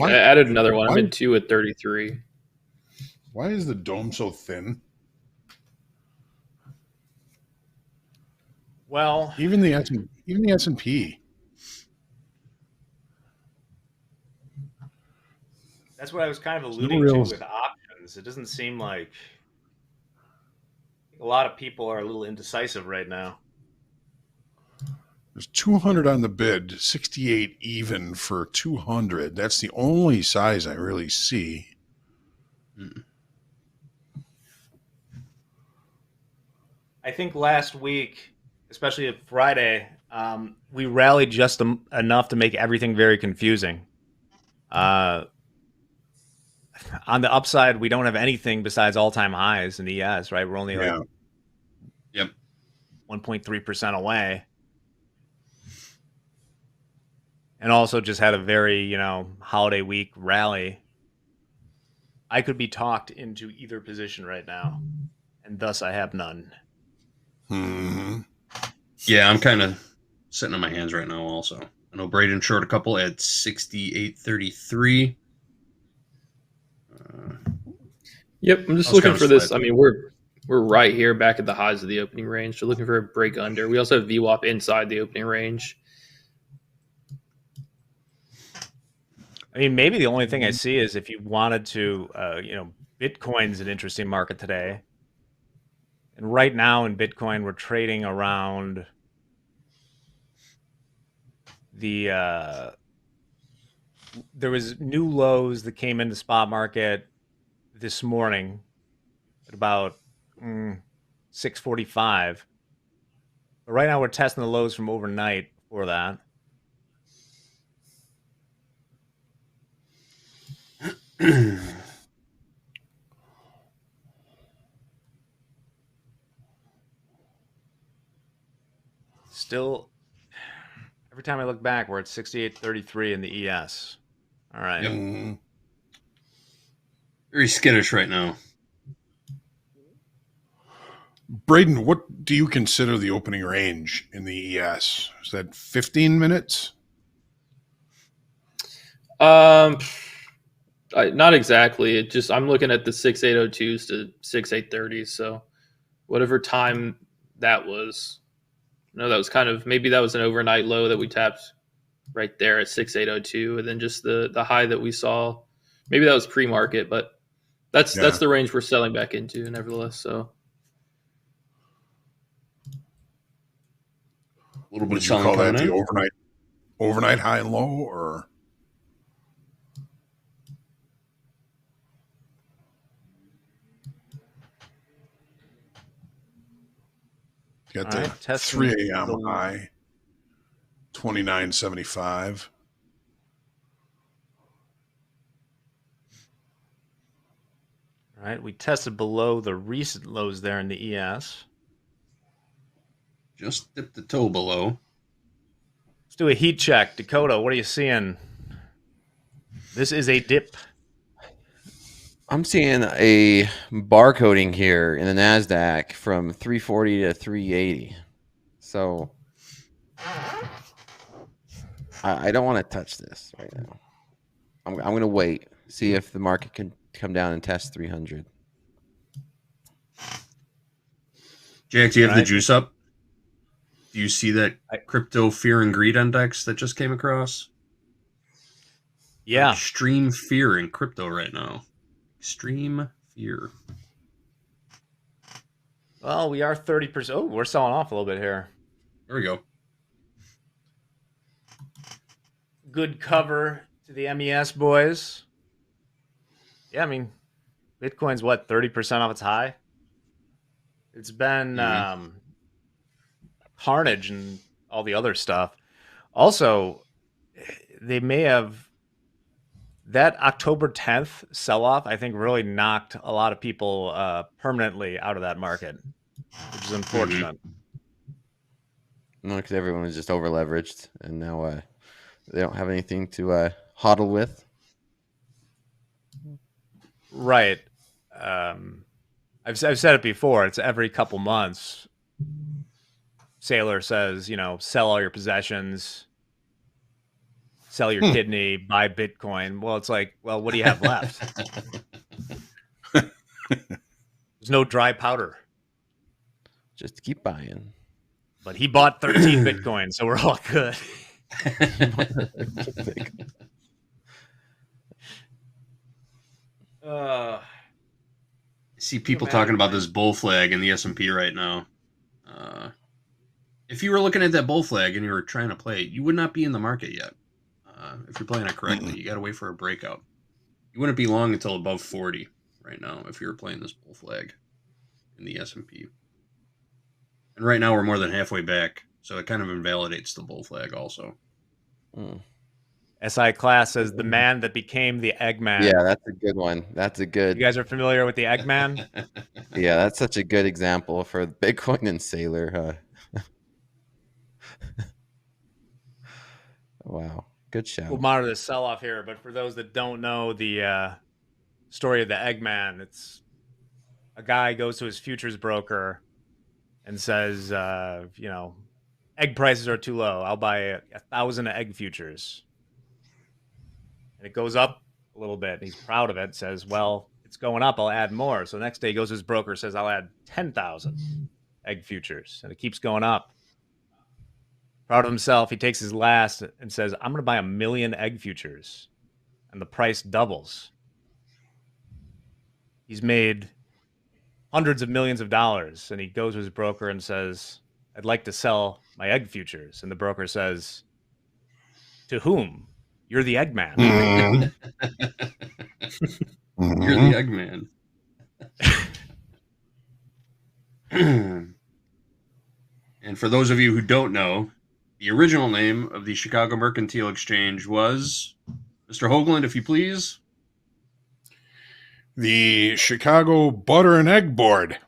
I added another one. I'm in 2 at 33. Why is the dome so thin? Well, even the S&P. That's what I was kind of alluding to with options. It doesn't seem like a lot of people are a little indecisive right now. There's 200 on the bid, 68 even for 200. That's the only size I really see. I think last week, especially at Friday, we rallied just enough to make everything very confusing. On the upside, we don't have anything besides all-time highs in ES, right? We're only 1.3% away. And also just had a very, holiday week rally. I could be talked into either position right now, and thus I have none. Mm-hmm. Yeah, I'm kind of sitting on my hands right now also. I know Braden short a couple at 68.33. Yep, I'm just looking for this. I mean, we're right here back at the highs of the opening range. So looking for a break under. We also have VWAP inside the opening range. I mean, maybe the only thing I see is if you wanted to, Bitcoin's an interesting market today. And right now in Bitcoin, we're trading around there was new lows that came into spot market this morning at about 6:45. But right now we're testing the lows from overnight for that. Still, every time I look back, we're at 68.33 in the ES. All right. Yep. Mm, Very skittish right now. Braden, what do you consider the opening range in the ES? Is that 15 minutes? Not exactly. It just I'm looking at the 6802s to 6830s. So whatever time that was, that was kind of maybe that was an overnight low that we tapped right there at 6802, and then just the high that we saw. Maybe that was pre-market, but that's the range we're selling back into, nevertheless. So A little bit Would of you selling call that coming the in. overnight high and low, or got the Alright, testing 3 a.m. the- high, 29.75. All right, we tested below the recent lows there in the ES. Just dipped the toe below. Let's do a heat check. Dakota, what are you seeing? This is a dip. I'm seeing a barcoding here in the Nasdaq from 340 to 380. So I don't want to touch this right now. I'm going to wait, see if the market can come down and test 300. Jack, do you have the Right. juice up? Do you see that crypto fear and greed index that just came across? Yeah. Extreme fear in crypto right now. Extreme fear. Well, we are 30%. Oh, we're selling off a little bit here. There we go. Good cover to the MES boys. Yeah, I mean, Bitcoin's what, 30% off its high? It's been carnage and all the other stuff. Also, they may have that October 10th sell-off, I think, really knocked a lot of people permanently out of that market, which is unfortunate. No, because everyone was just over leveraged, and now they don't have anything to hodl with. Right. I've said it before. It's every couple months. Sailor says, sell all your possessions, sell your kidney, buy Bitcoin. Well, it's like, well, what do you have left? There's no dry powder. Just keep buying. But he bought 13 Bitcoin, so we're all good. I see people talking about this bull flag in the S&P right now. If you were looking at that bull flag and you were trying to play it, you would not be in the market yet. If you're playing it correctly, you got to wait for a breakout. You wouldn't be long until above 40 right now if you were playing this bull flag in the S&P. And right now we're more than halfway back, so it kind of invalidates the bull flag also. SI Class says the man that became the Eggman. Yeah, that's a good one. That's a good. You guys are familiar with the Eggman? Yeah, that's such a good example for Bitcoin and Sailor. Wow, good shout. We'll monitor the sell-off here, but for those that don't know the story of the Eggman, it's a guy goes to his futures broker and says, egg prices are too low. I'll buy 1,000 egg futures. And it goes up a little bit. And he's proud of it. Says, well, it's going up. I'll add more. So the next day he goes to his broker, says, I'll add 10,000 egg futures. And it keeps going up. Proud of himself, he takes his last and says, I'm going to buy 1 million egg futures. And the price doubles. He's made hundreds of millions of dollars. And he goes to his broker and says, I'd like to sell my egg futures. And the broker says, to whom? You're the Eggman. You're the Eggman. And for those of you who don't know, the original name of the Chicago Mercantile Exchange was, Mr. Hoagland, if you please. The Chicago Butter and Egg Board.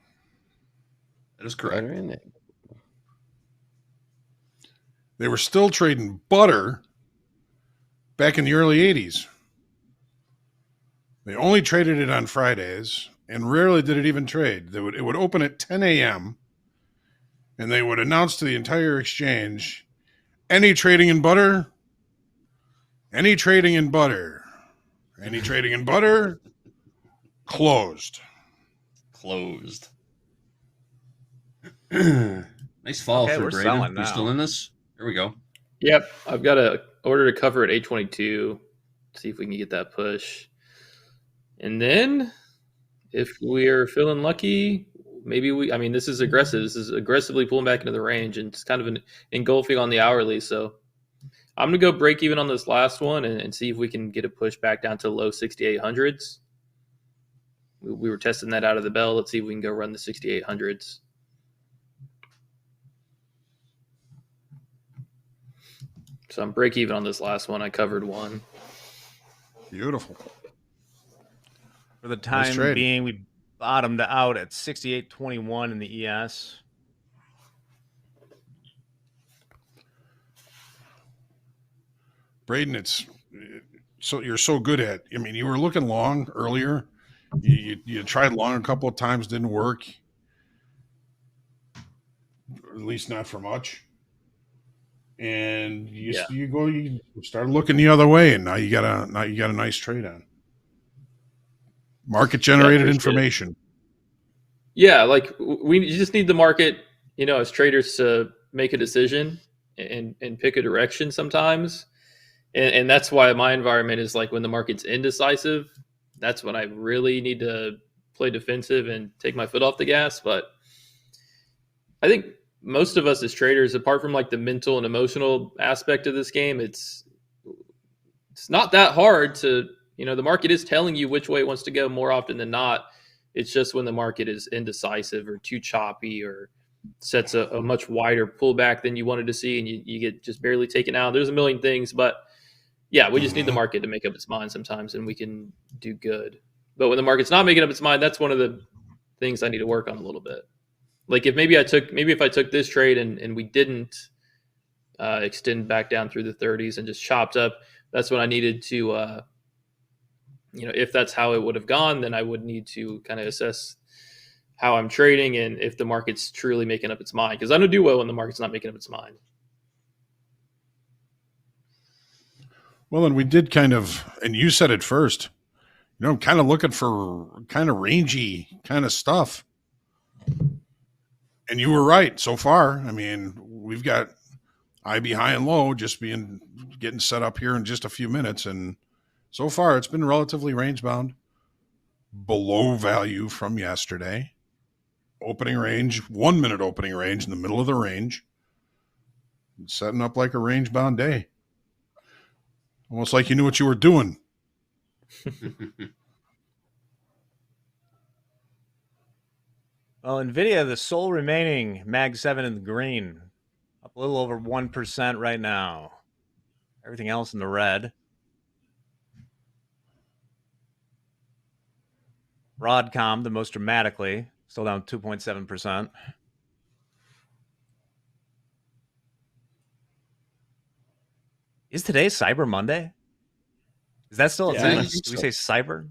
That is correct. They were still trading butter back in the early 80s. They only traded it on Fridays, and rarely did it even trade. It would open at 10 a.m., and they would announce to the entire exchange, any trading in butter, any trading in butter, any trading in butter, closed. Closed. Nice fall Okay, for we're Braden. selling You still now. in this? There we go. Yep, I've got a order to cover at 822. See if we can get that push. And then if we're feeling lucky, maybe this is aggressive. This is aggressively pulling back into the range, and it's kind of engulfing on the hourly. So I'm going to go break even on this last one and see if we can get a push back down to low 6,800s. We were testing that out of the bell. Let's see if we can go run the 6,800s. So I'm break even on this last one. I covered one. Beautiful. For the Nice time trade. being, we bottomed out at 68.21 in the ES. Braden, you're so good at. I mean, you were looking long earlier. You tried long a couple of times, didn't work. At least not for much. And you started looking the other way, and now you got a nice trade on. Market generated information. Yeah, like you just need the market, as traders to make a decision and pick a direction sometimes. And that's why my environment is like when the market's indecisive, that's when I really need to play defensive and take my foot off the gas. But I think most of us as traders, apart from like the mental and emotional aspect of this game, it's not that hard to, the market is telling you which way it wants to go more often than not. It's just when the market is indecisive or too choppy or sets a much wider pullback than you wanted to see, and you get just barely taken out. There's a million things, but yeah, we just need the market to make up its mind sometimes, and we can do good. But when the market's not making up its mind, that's one of the things I need to work on a little bit. Like if I took this trade and we didn't extend back down through the 30s and just chopped up, that's when I needed to, if that's how it would have gone, then I would need to kind of assess how I'm trading and if the market's truly making up its mind. Because I don't do well when the market's not making up its mind. Well, and we did kind of, and you said it first, I'm kind of looking for kind of rangy kind of stuff. And you were right so far. I mean, we've got IB high and low just getting set up here in just a few minutes. And so far it's been relatively range bound, below value from yesterday. Opening range, 1 minute opening range in the middle of the range. Setting up like a range bound day. Almost like you knew what you were doing. Well, Nvidia, the sole remaining Mag 7 in the green, up a little over 1% right now. Everything else in the red. Broadcom, the most dramatically, still down 2.7%. Is today Cyber Monday? Is that still a thing? Do we say cyber?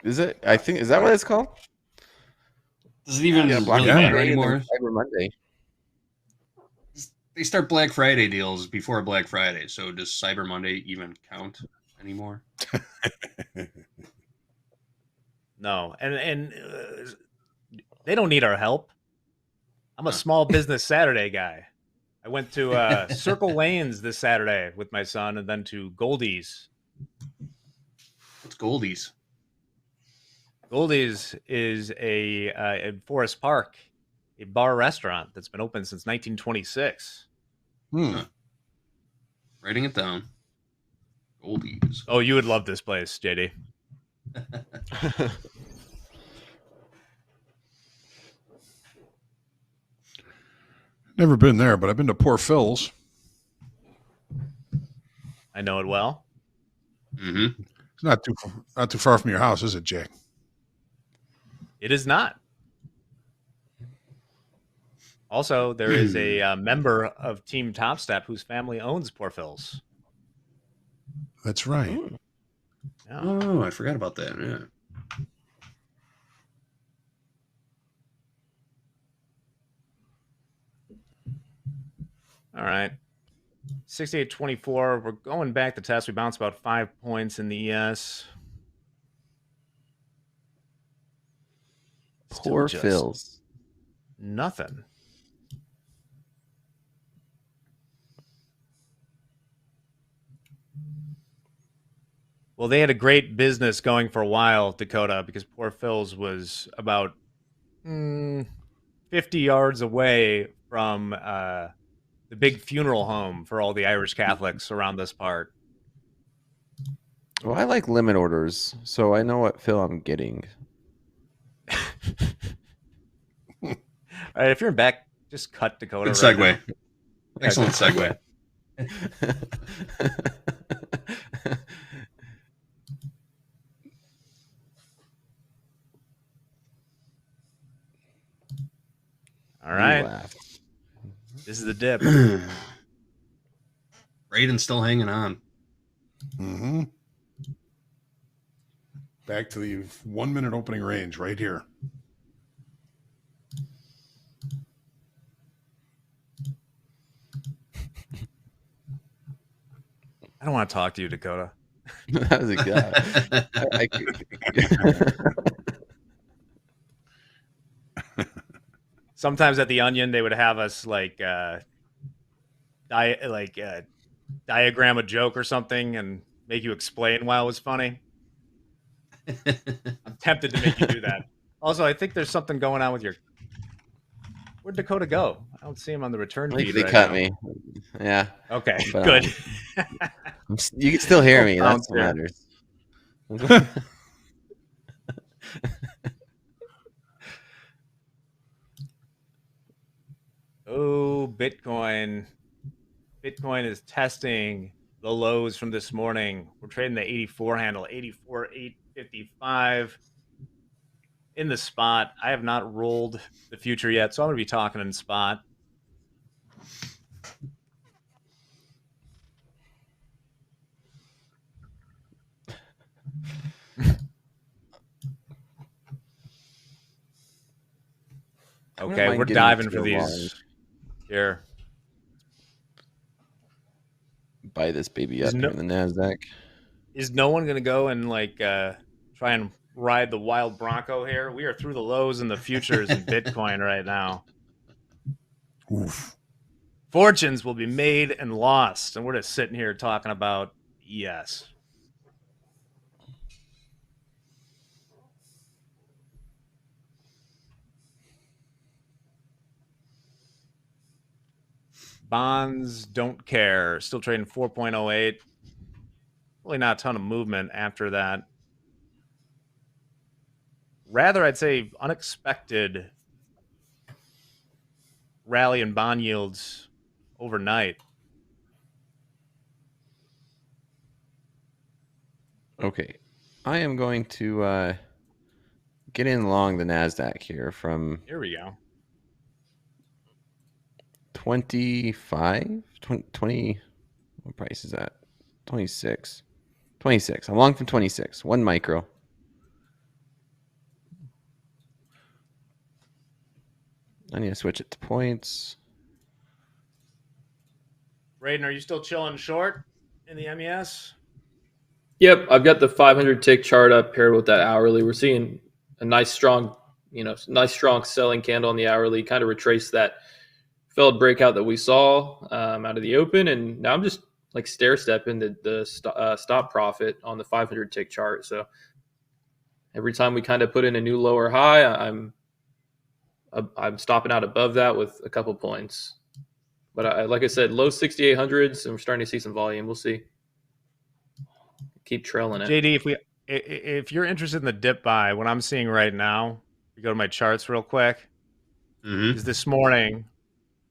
Is it? I think, is that what it's called? Does it even Black really Friday matter and then anymore? Cyber Monday. They start Black Friday deals before Black Friday, so does Cyber Monday even count anymore? No, and they don't need our help. I'm a small business Saturday guy. I went to Circle Lanes this Saturday with my son, and then to Goldie's. What's Goldie's? Goldie's is in Forest Park, a bar restaurant that's been open since 1926. Writing it down. Goldie's. Oh, you would love this place, JD. Never been there, but I've been to Poor Phil's. I know it well. Mm-hmm. It's not too far from your house, is it, Jake? It is not. Also, there is a member of Team Topstep whose family owns Porphil's. That's right. Mm. Yeah. Oh, I forgot about that. Yeah. All right. 68.24. We're going back to test. We bounced about 5 points in the ES. Still Poor just Phil's. nothing. Well, they had a great business going for a while, Dakota, because Poor Phil's was about 50 yards away from the big funeral home for all the Irish Catholics around this part. Well, I like limit orders, so I know what Phil I'm getting. All right, if you're in back, just cut Dakota. Good right segue. now. Excellent segue. All You right, laughed. this is the dip. Raiden's still hanging on. Mm-hmm. Back to the 1 minute opening range right here. I don't want to talk to you, Dakota. That was a guy. Sometimes at the Onion, they would have us diagram a joke or something and make you explain why it was funny. I'm tempted to make you do that. Also, I think there's something going on with your. Where'd Dakota go? I don't see him on the return feed. They right cut now. me. Yeah. Okay, But, good. You can still hear me. Bounce That's what there. matters. Oh, Bitcoin. Bitcoin is testing the lows from this morning. We're trading the 84 handle, 84,855 in the spot. I have not rolled the future yet, so I'm going to be talking in spot. Okay, we're diving for these here. Buy this baby up here in the Nasdaq. Is no one going to go and try and ride the wild Bronco here? We are through the lows in the futures in Bitcoin right now. Oof. Fortunes will be made and lost, and we're just sitting here talking about yes. Bonds don't care. Still trading 4.08. Really not a ton of movement after that. Rather, I'd say unexpected rally in bond yields overnight. Okay. I am going to get in along the Nasdaq here from Here we go. 25, 20, what price is that? 26. I'm long from 26. 1 micro. I need to switch it to points. Raiden, are you still chilling short in the MES? Yep, I've got the 500 tick chart up paired with that hourly. We're seeing a nice strong selling candle on the hourly, kind of retrace that failed breakout that we saw out of the open, and now I'm just like stair stepping the stop profit on the 500 tick chart. So every time we kind of put in a new lower high, I'm stopping out above that with a couple points. But like I said, low 6,800s, and we're starting to see some volume. We'll see. Keep trailing it. JD, if you're interested in the dip buy, what I'm seeing right now, you go to my charts real quick, is this morning.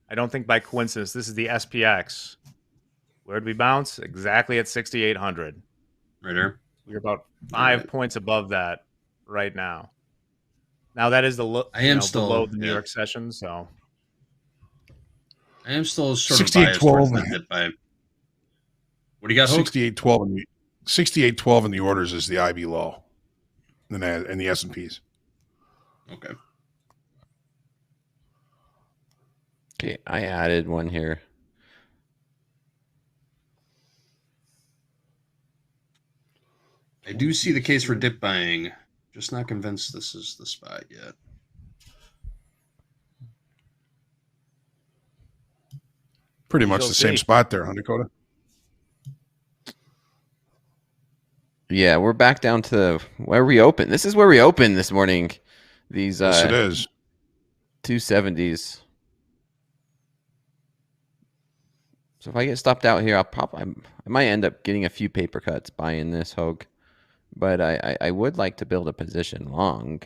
I don't think by coincidence, this is the SPX. Where did we bounce? Exactly at 6,800. Right there. We're about 5 points above that right now. Now that is the low. I am below the New yeah. York session, so I am still sort of biased towards that dip buy. What do you got, Hoke? 68.12 in the orders is the IB low, and the S&Ps. Okay. Okay, I added one here. I do see the case for dip buying. Just not convinced this is the spot yet. Pretty much the same spot there, huh, Dakota? Yeah, we're back down to where we opened. This is where we opened this morning. These yes, it is 270s. So if I get stopped out here, I might end up getting a few paper cuts buying this, Hogue. But I would like to build a position long.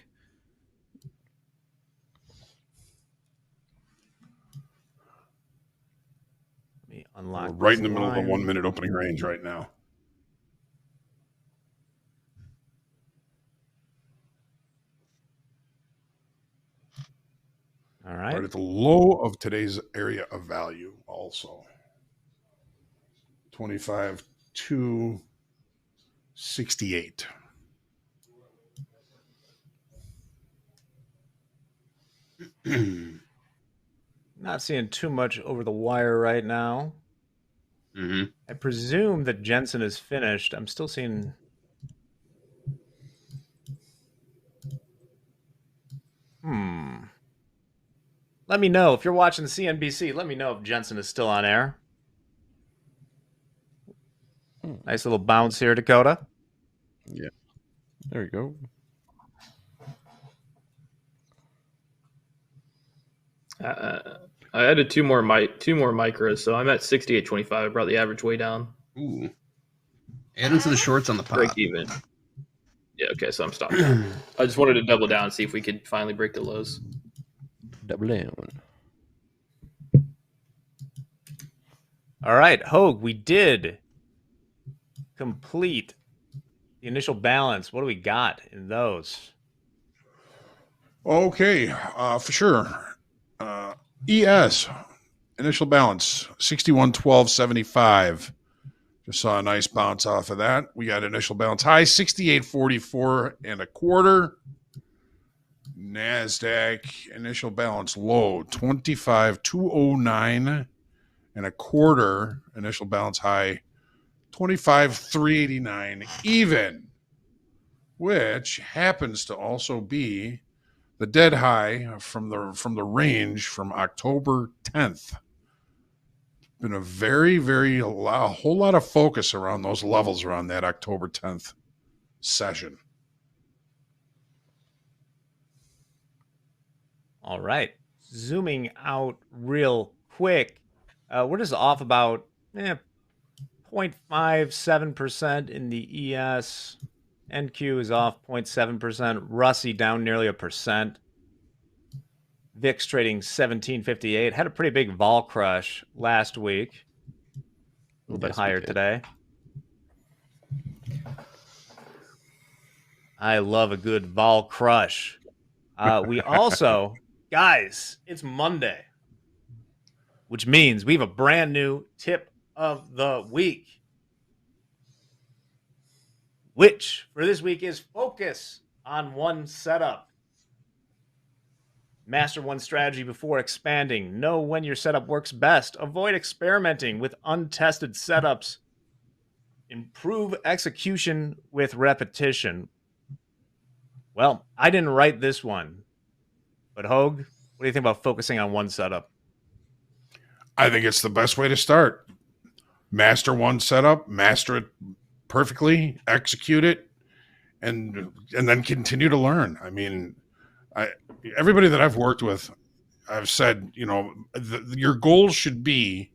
Let me unlock. We're right in the middle of the 1 minute opening range right now. All right. Right at the low of today's area of value also. 25,268. Not seeing too much over the wire right now. Mm-hmm. I presume that Jensen is finished. I'm still seeing... Let me know if you're watching CNBC. Let me know if Jensen is still on air. Nice little bounce here, Dakota. Yeah. There we go. I added two more micros, so I'm at 68.25. I brought the average way down. Ooh. Add into the shorts on the pot. Break even. Yeah, okay, so I'm stopped now. I just wanted to double down and see if we could finally break the lows. Double down. All right, Hogue, we did complete the initial balance. What do we got in those? Okay, for sure. ES, initial balance, 61.1275. Just saw a nice bounce off of that. We got initial balance high, 68.44 and a quarter. Nasdaq, initial balance low, 25.209 and a quarter. Initial balance high, 25.389 even, which happens to also be the dead high from the range from October 10th. Been a whole lot of focus around those levels around that October 10th session. All right, zooming out real quick, we're just off about 0.57% in the ES. NQ is off 0.7%. Russie down nearly 1%. VIX trading 1758. Had a pretty big vol crush last week. A little bit higher today. I love a good vol crush. We also, guys, it's Monday, which means we have a brand new tip of the week, which for this week is focus on one setup. Master one strategy before expanding. Know when your setup works best. Avoid experimenting with untested setups. Improve execution with repetition. Well, I didn't write this one, but Hogue, what do you think about focusing on one setup? I think it's the best way to start. Master one setup, master it perfectly, execute it, and then continue to learn. I mean, everybody that I've worked with, I've said, your goal should be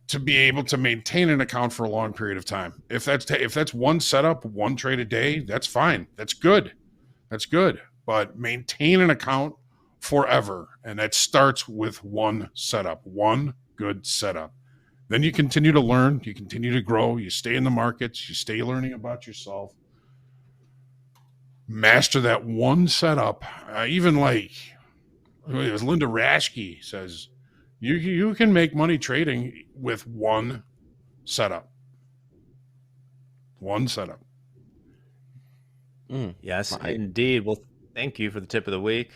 to be able to maintain an account for a long period of time. If that's one setup, one trade a day, that's fine. That's good. But maintain an account forever, and that starts with one setup, one good setup. Then you continue to learn, you continue to grow, you stay in the markets, you stay learning about yourself. Master that one setup. Even like it was Linda Raschke says, You can make money trading with one setup. One setup. Yes, indeed. Well, thank you for the tip of the week.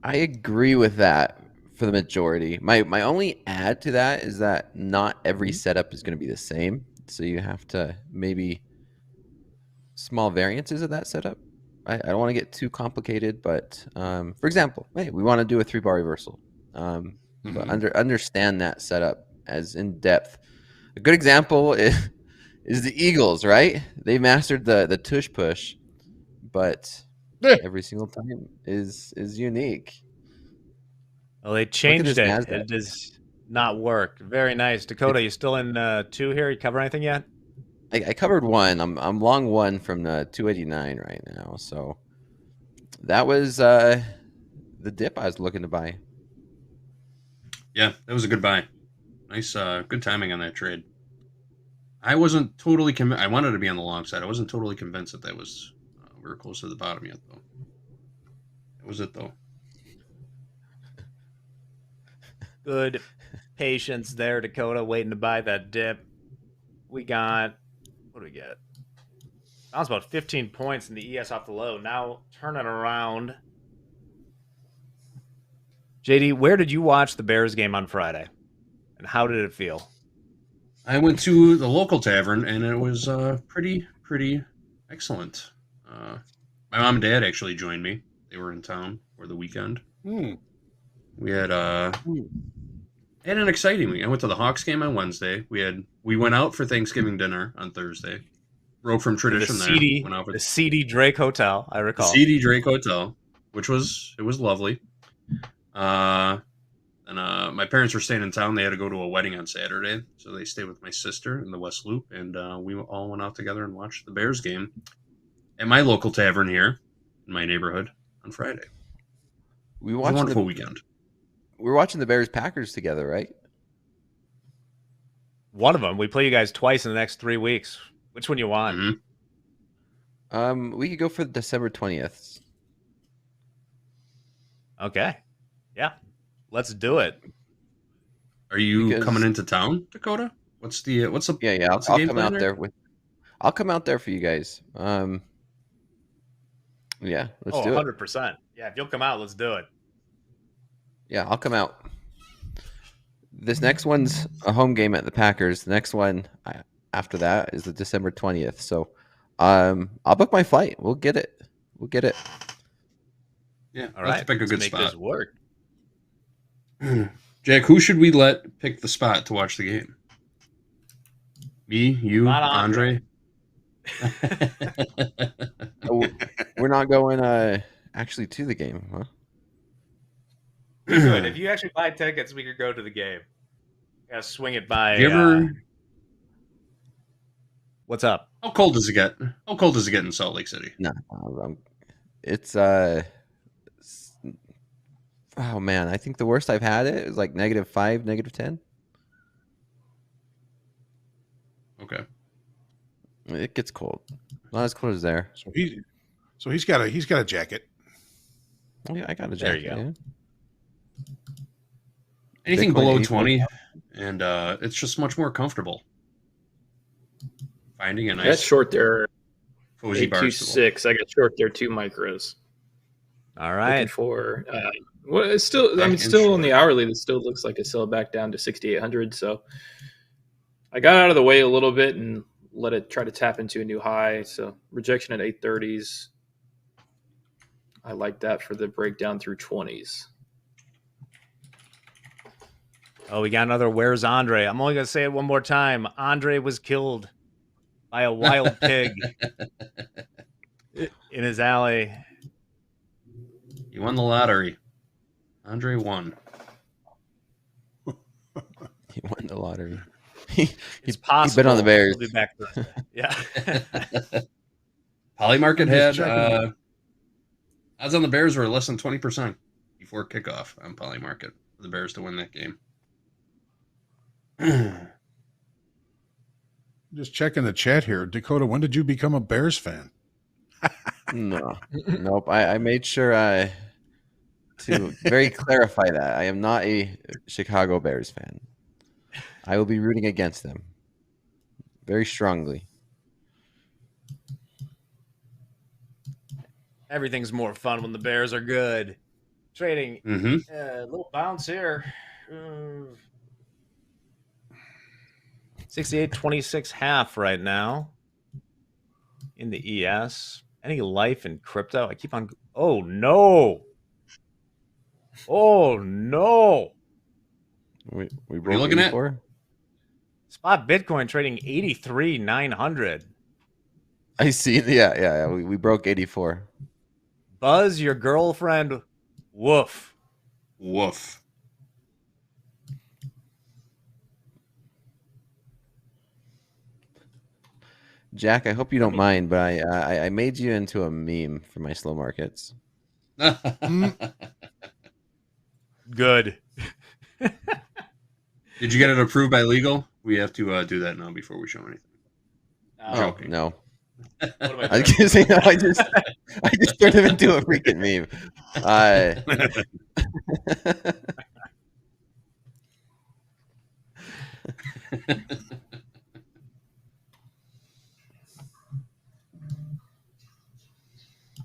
I agree with that for the majority. My only add to that is that not every setup is going to be the same. So you have to maybe small variances of that setup. I don't want to get too complicated, but for example, hey, we want to do a 3-bar reversal. But understand that setup as in depth. A good example is the Eagles, right? They mastered the tush push, but every single time is unique. Well, they Look at changed this it. Nasdaq. It does not work. Very nice. Dakota, you still in 2 here? You cover anything yet? I covered one. I'm long one from the 289 right now. So that was the dip I was looking to buy. Yeah, that was a good buy. Nice, good timing on that trade. I wasn't totally convinced. I wanted to be on the long side. I wasn't totally convinced that was we were close to the bottom yet, though. That was it, though. Good patience there, Dakota, waiting to buy that dip. We got, what do we get? That was about 15 points in the ES off the low. Now turn it around. JD, where did you watch the Bears game on Friday? And how did it feel? I went to the local tavern, and it was pretty excellent. My mom and dad actually joined me. They were in town for the weekend. We had an exciting week. I went to the Hawks game on Wednesday. We went out for Thanksgiving dinner on Thursday. Broke from tradition there. Went out for the seedy Drake Hotel, I recall. The seedy Drake Hotel, which was lovely. And my parents were staying in town. They had to go to a wedding on Saturday, so they stayed with my sister in the West Loop, and we all went out together and watched the Bears game at my local tavern here in my neighborhood on Friday. We It was watched a wonderful weekend. We were watching the Bears Packers together, right? One of them. We play you guys twice in the next 3 weeks. Which one you want? We could go for December 20th. Okay. Yeah. Let's do it. Are you coming into town, Dakota? What's the Yeah, I'll come out there I'll come out there for you guys. Yeah, let's do 100%. Yeah, if you'll come out, let's do it. Yeah, I'll come out. This next one's a home game at the Packers. The next one after that is the December 20th. So I'll book my flight. We'll get it. Yeah, all right. Let's pick a good make spot. This work. Jack, who should we let pick the spot to watch the game? Me, you, Not Andre? We're not going actually to the game, huh? Good. If you actually buy tickets, we could go to the game. Gotta swing it by. What's up? How cold does it get? How cold does it get in Salt Lake City? No, it's oh man, I think the worst I've had it is like -5, -10. Okay. It gets cold. Not as cold as there. So he's got a jacket. Oh, yeah, I got a jacket. There you go. Yeah. Anything Bitcoin below 84. 20, and it's just much more comfortable. Finding a I got nice short there. cozy bar stool. 826. I got short there 2 micros. All Looking right. for well, it's still. I mean, still on the hourly. It still looks like it's still back down to 6,800. So I got out of the way a little bit and let it try to tap into a new high. So rejection at 830s. I like that for the breakdown through 20s. Oh, we got another Where's Andre? I'm only going to say it one more time. Andre was killed by a wild pig in his alley. He won the lottery. Andre won. He won the lottery. It's possible. He's been on the Bears. He'll be back Thursday. Yeah. Polymarket had odds on the Bears were less than 20% before kickoff on Polymarket for the Bears to win that game. Just checking the chat here. Dakota, when did you become a Bears fan? No, nope. I made sure to to very clarify that I am not a Chicago Bears fan. I will be rooting against them very strongly. Everything's more fun when the Bears are good. Trading a little bounce here. 68.26 half right now in the ES. Any life in crypto? I keep on. Oh no! Oh no! We you broke looking at? 84. Spot Bitcoin trading 83,900. I see. Yeah. We broke 84. Buzz, your girlfriend. Woof. Woof. Jack, I hope you don't mind, but I made you into a meme for my slow markets. Good. Did you get it approved by legal? We have to do that now before we show anything. Joking. No. What am I was gonna say, no, I just turned him into a freaking meme.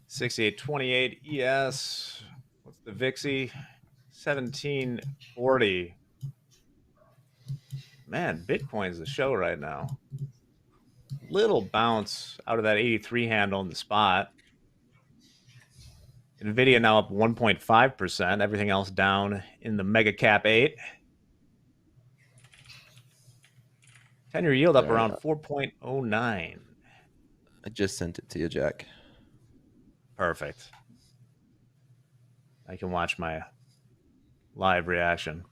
68.28 ES. What's the VIXY? 1740. Man, Bitcoin's the show right now. Little bounce out of that 83 handle in the spot. Nvidia now up 1.5%. Everything else down in the mega cap 8. 10-year yield up around 4.09. I just sent it to you, Jack. Perfect. I can watch my live reaction.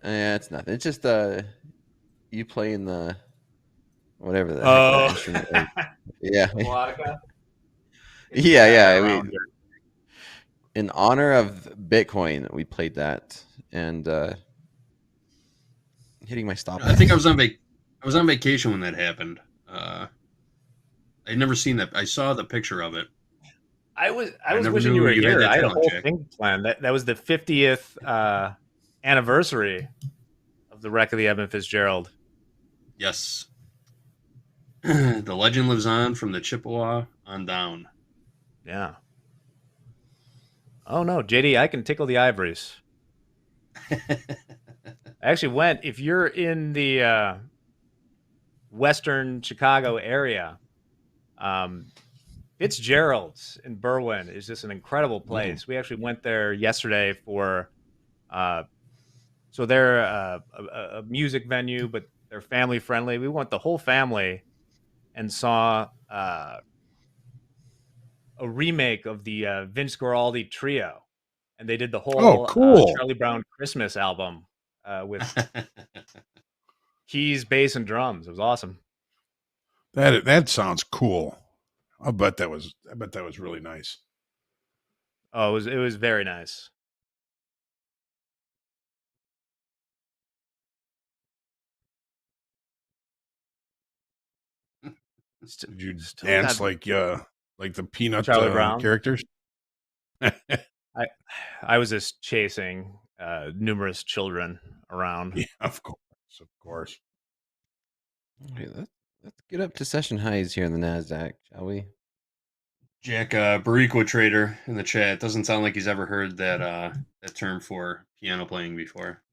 Yeah, it's nothing. It's just you playing the whatever the heck that instrument is. Yeah. Yeah. In honor of Bitcoin, we played that and hitting my stop. I think I was on vacation when that happened. I'd never seen that. I saw the picture of it. I was wishing you were here. I had a whole thing planned. That was the 50th anniversary of the wreck of the Edmund Fitzgerald. Yes. The legend lives on from the Chippewa on down. Yeah. Oh no, JD, I can tickle the ivories. I actually went. If you're in the Western Chicago area, Fitzgerald's in Berwyn is just an incredible place. We actually went there yesterday for, so they're a music venue, but they're family friendly. We went the whole family and saw a remake of the Vince Guaraldi Trio, and they did the whole Charlie Brown Christmas album with keys, bass, and drums. It was awesome. That sounds cool. I bet that was really nice. Oh, it was very nice. Did you dance like the Peanut Charlie Brown characters? I was just chasing numerous children around. Yeah, of course. Okay, let's get up to session highs here in the Nasdaq, shall we? Jack, Bariqua trader in the chat. Doesn't sound like he's ever heard that term for piano playing before.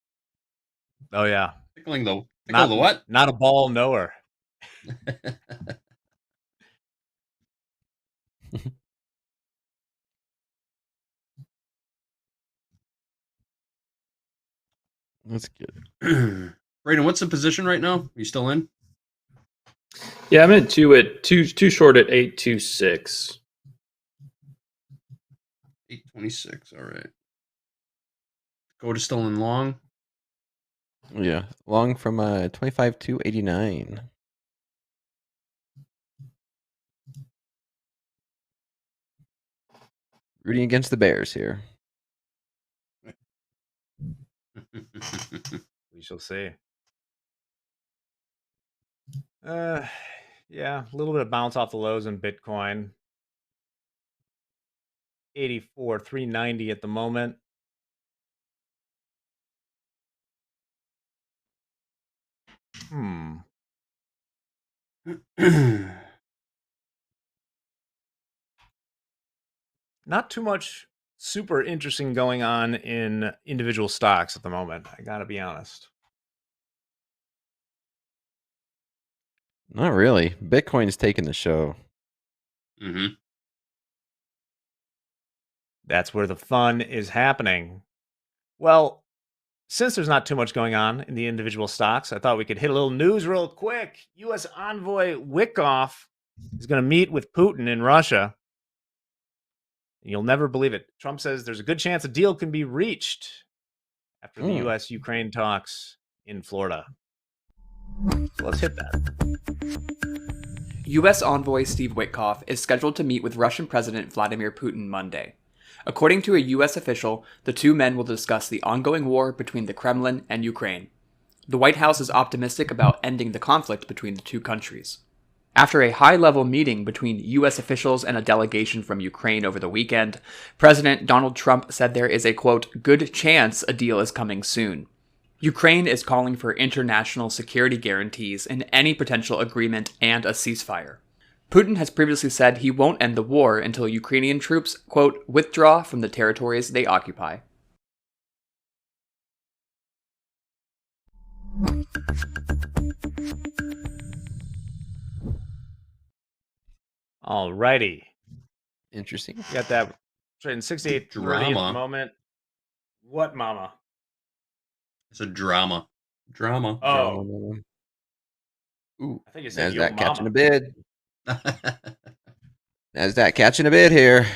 Oh yeah, tickling the what? Not a ball knower. That's good. Brayden, what's the position right now? Are you still in? Yeah, I'm in two short at 826. 826. All right. Go to still in long. Yeah, long from 25 to 89. Rooting against the Bears here. We shall see. Yeah, a little bit of bounce off the lows in Bitcoin. 684, 390 at the moment. Not too much super interesting going on in individual stocks at the moment. I got to be honest. Not really. Bitcoin's taking the show. Mm-hmm. That's where the fun is happening. Well, since there's not too much going on in the individual stocks, I thought we could hit a little news real quick. U.S. envoy Wickoff is going to meet with Putin in Russia. You'll never believe it. Trump says there's a good chance a deal can be reached after the U.S.-Ukraine talks in Florida. So let's hit that. U.S. envoy Steve Witkoff is scheduled to meet with Russian President Vladimir Putin Monday. According to a U.S. official, the two men will discuss the ongoing war between the Kremlin and Ukraine. The White House is optimistic about ending the conflict between the two countries. After a high-level meeting between U.S. officials and a delegation from Ukraine over the weekend, President Donald Trump said there is a, quote, good chance a deal is coming soon. Ukraine is calling for international security guarantees in any potential agreement and a ceasefire. Putin has previously said he won't end the war until Ukrainian troops, quote, withdraw from the territories they occupy. Alrighty. Interesting. You got that trading 68 Drama. at the moment. What, mama? It's a drama. Drama. Oh, Ooh, I think you said yo Nasdaq catching mama. a bid. Nasdaq catching a bid here. A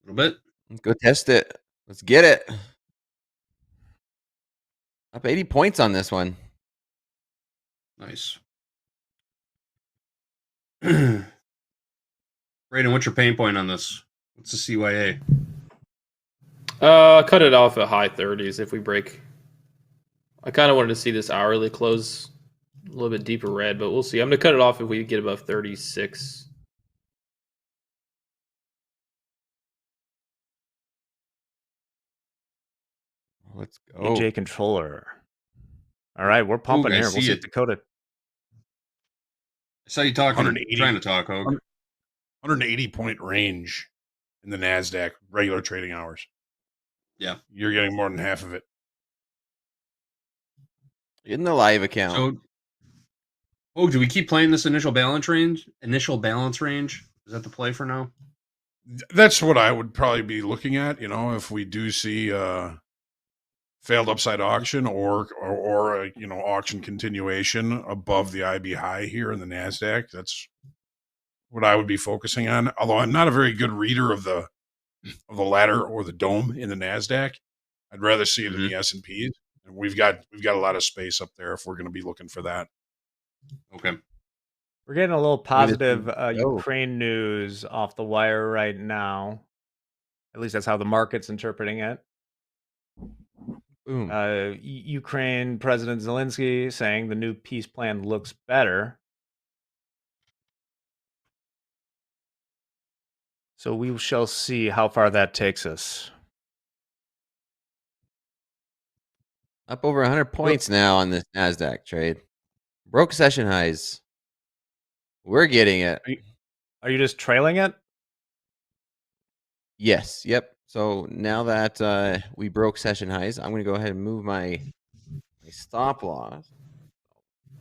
little bit. Let's go test it. Let's get it. Up 80 points on this one. Nice. Brayden, what's your pain point on this? What's the CYA? Cut it off at high 30s if we break. I kind of wanted to see this hourly close a little bit deeper red, but we'll see. I'm going to cut it off if we get above 36. Let's go. AJ controller. All right, we're pumping I here. We'll see see it. if Dakota. I saw you talking, 180. trying to talk, Hogue. 180 point range in the Nasdaq regular trading hours. Yeah. You're getting more than half of it. In the live account. So, Hogue, do we keep playing this initial balance range? Initial balance range? Is that the play for now? That's what I would probably be looking at. You know, if we do see failed upside auction or auction continuation above the IB high here in the Nasdaq, that's what I would be focusing on. Although I'm not a very good reader of the ladder or the dome in the Nasdaq, I'd rather see it in the S&Ps. And we've got a lot of space up there if we're going to be looking for that. Okay. We're getting a little positive Ukraine news off the wire right now. At least that's how the market's interpreting it. Boom. Ukraine President Zelensky saying the new peace plan looks better. So we shall see how far that takes us. Up over 100 points now on this Nasdaq trade. Broke session highs. We're getting it. Are you just trailing it? Yes. Yep. So now that we broke session highs, I'm going to go ahead and move my stop loss.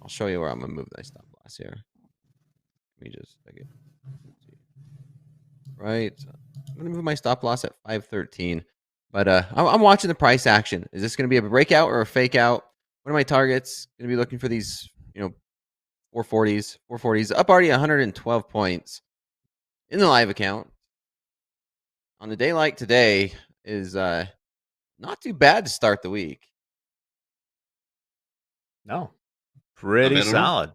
I'll show you where I'm going to move my stop loss here. Let me just take it. Right. I'm going to move my stop loss at 513. But I'm watching the price action. Is this going to be a breakout or a fake out? What are my targets? Going to be looking for these, 440s, up already 112 points in the live account. On a day like today is not too bad to start the week. No. Pretty solid.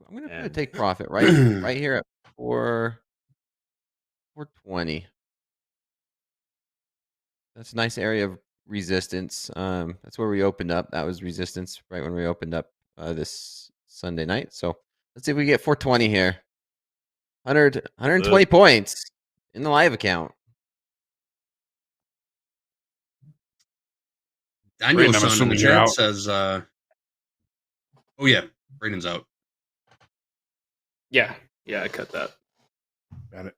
I'm going to put a take profit right here at 420. That's a nice area of resistance. That's where we opened up. That was resistance right when we opened up this Sunday night. So let's see if we get 420 here. 120 points in the live account. Daniel's Brayden, I'm son in the assuming you're chat out. says, "Oh yeah, Braden's out." Yeah, I cut that. Got it.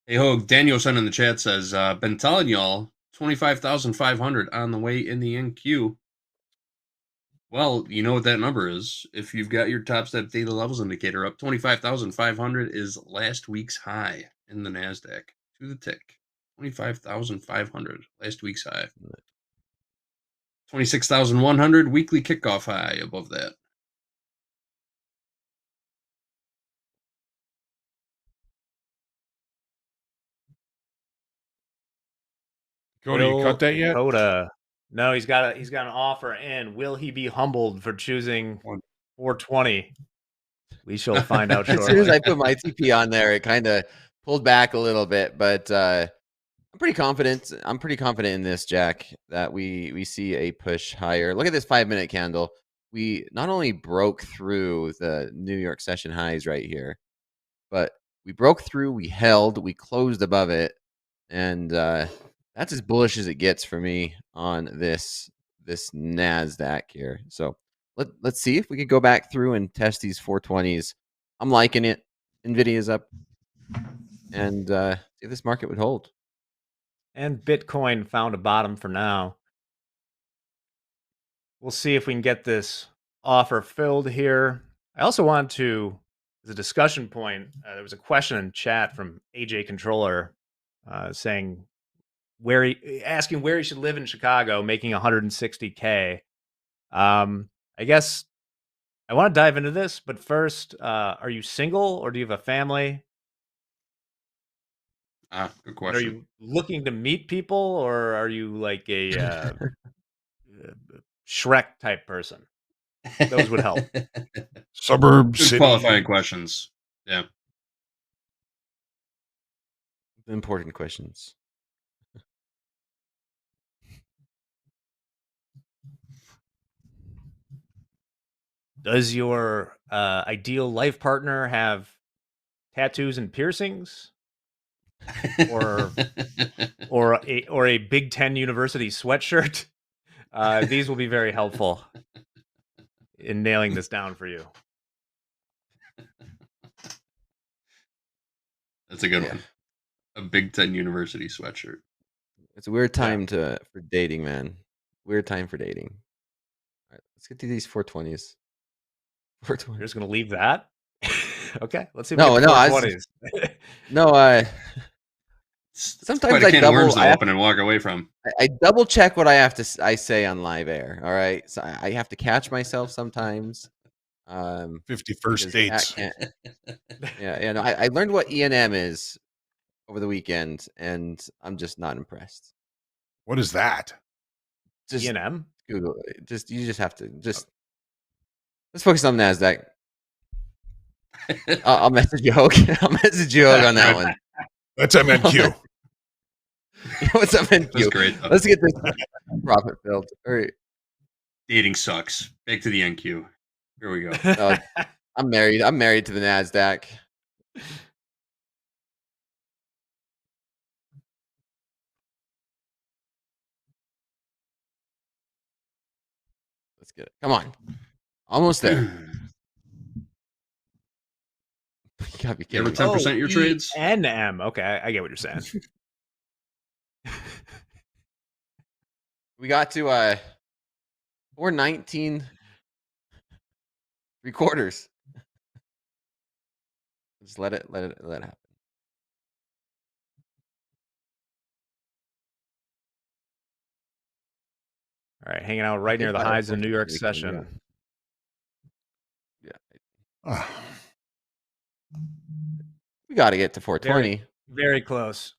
Hey Hogue, Daniel's son in the chat says, "Been telling y'all 25,500 on the way in the NQ." Well, you know what that number is. If you've got your Topstep data levels indicator up, 25,500 is last week's high in the Nasdaq to the tick. 25,500 last week's high. 26,100 weekly kickoff high above that. Cody, you cut that yet? Coda. No, he's got an offer in. Will he be humbled for choosing 420? We shall find out shortly. As soon as I put my TP on there, it kind of pulled back a little bit, but I'm pretty confident. I'm pretty confident in this, Jack, that we see a push higher. Look at this 5-minute candle. We not only broke through the New York session highs right here, but we broke through, we held, we closed above it, and that's as bullish as it gets for me on this Nasdaq here. So let's see if we can go back through and test these 420s. I'm liking it. Nvidia's up, and see if this market would hold. And Bitcoin found a bottom for now. We'll see if we can get this offer filled here. I also want to, as a discussion point, there was a question in chat from AJ Controller saying asking where he should live in Chicago, making 160K. I guess I want to dive into this, but first, are you single or do you have a family? Good question. Are you looking to meet people, or are you like a Shrek type person? Those would help. Suburb, Good city. qualifying questions. Yeah. Important questions. Does your ideal life partner have tattoos and piercings, or a Big Ten University sweatshirt? These will be very helpful in nailing this down for you. That's a good one. A Big Ten University sweatshirt. It's a weird time for dating, man. Weird time for dating. All right, let's get to these 420s. 420. You're just gonna leave that? Okay, let's see. If No, we get 420s. Sometimes quite a can of worms to I open and walk away from. I double check what I have to I say on live air. All right, so I have to catch myself sometimes. 51st dates. Yeah. No, I learned what E&M is over the weekend, and I'm just not impressed. What is that? Just E&M? Google it. You just have to let's focus on Nasdaq. I'll message you, Hogue. I'll message you, Hogue, on that one. That's MNQ. What's up, NQ? That's great. Let's get this profit filled. All right. Dating sucks. Back to the NQ. Here we go. I'm married. I'm married to the Nasdaq. Let's get it. Come on. Almost there. You gotta be You ever kidding me. 10% your trades? E&M. Okay, I get what you're saying. We got to 419 3/4. Just let it happen. All right, hanging out right near the highs of the New York session. Yeah. We got to get to 420. Very close.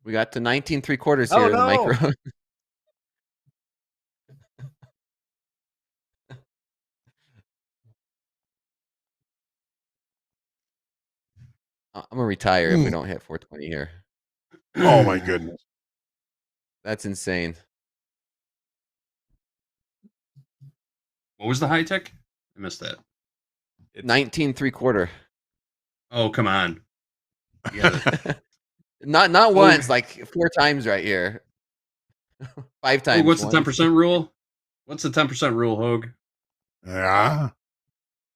We got to 19 3/4 here in the micro. I'm gonna retire if we don't hit 420 here. Oh my goodness. That's insane. What was the high tick? I missed that. 19.75. Oh, come on. You gotta, Not once, like 4 times right here. 5 times. Hogue, what's the once. 10% rule? What's the 10% rule, Hogue? Yeah.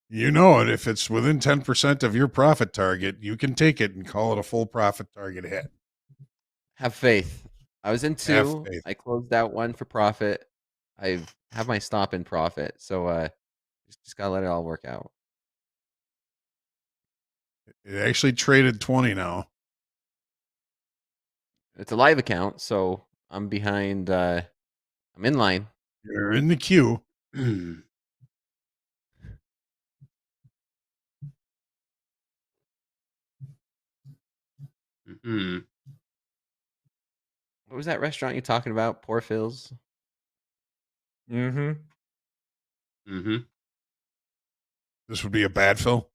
You know it. If it's within 10% of your profit target, you can take it and call it a full profit target hit. Have faith. I was in 2. faith. I closed out 1 for profit. I have my stop in profit. So just gotta let it all work out. It actually traded 20 now. It's a live account, so I'm behind. I'm in line. You're in the queue. Mm-hmm. What was that restaurant you talking about? Poor Phil's? Mm-hmm. Mm-hmm. This would be a bad fill.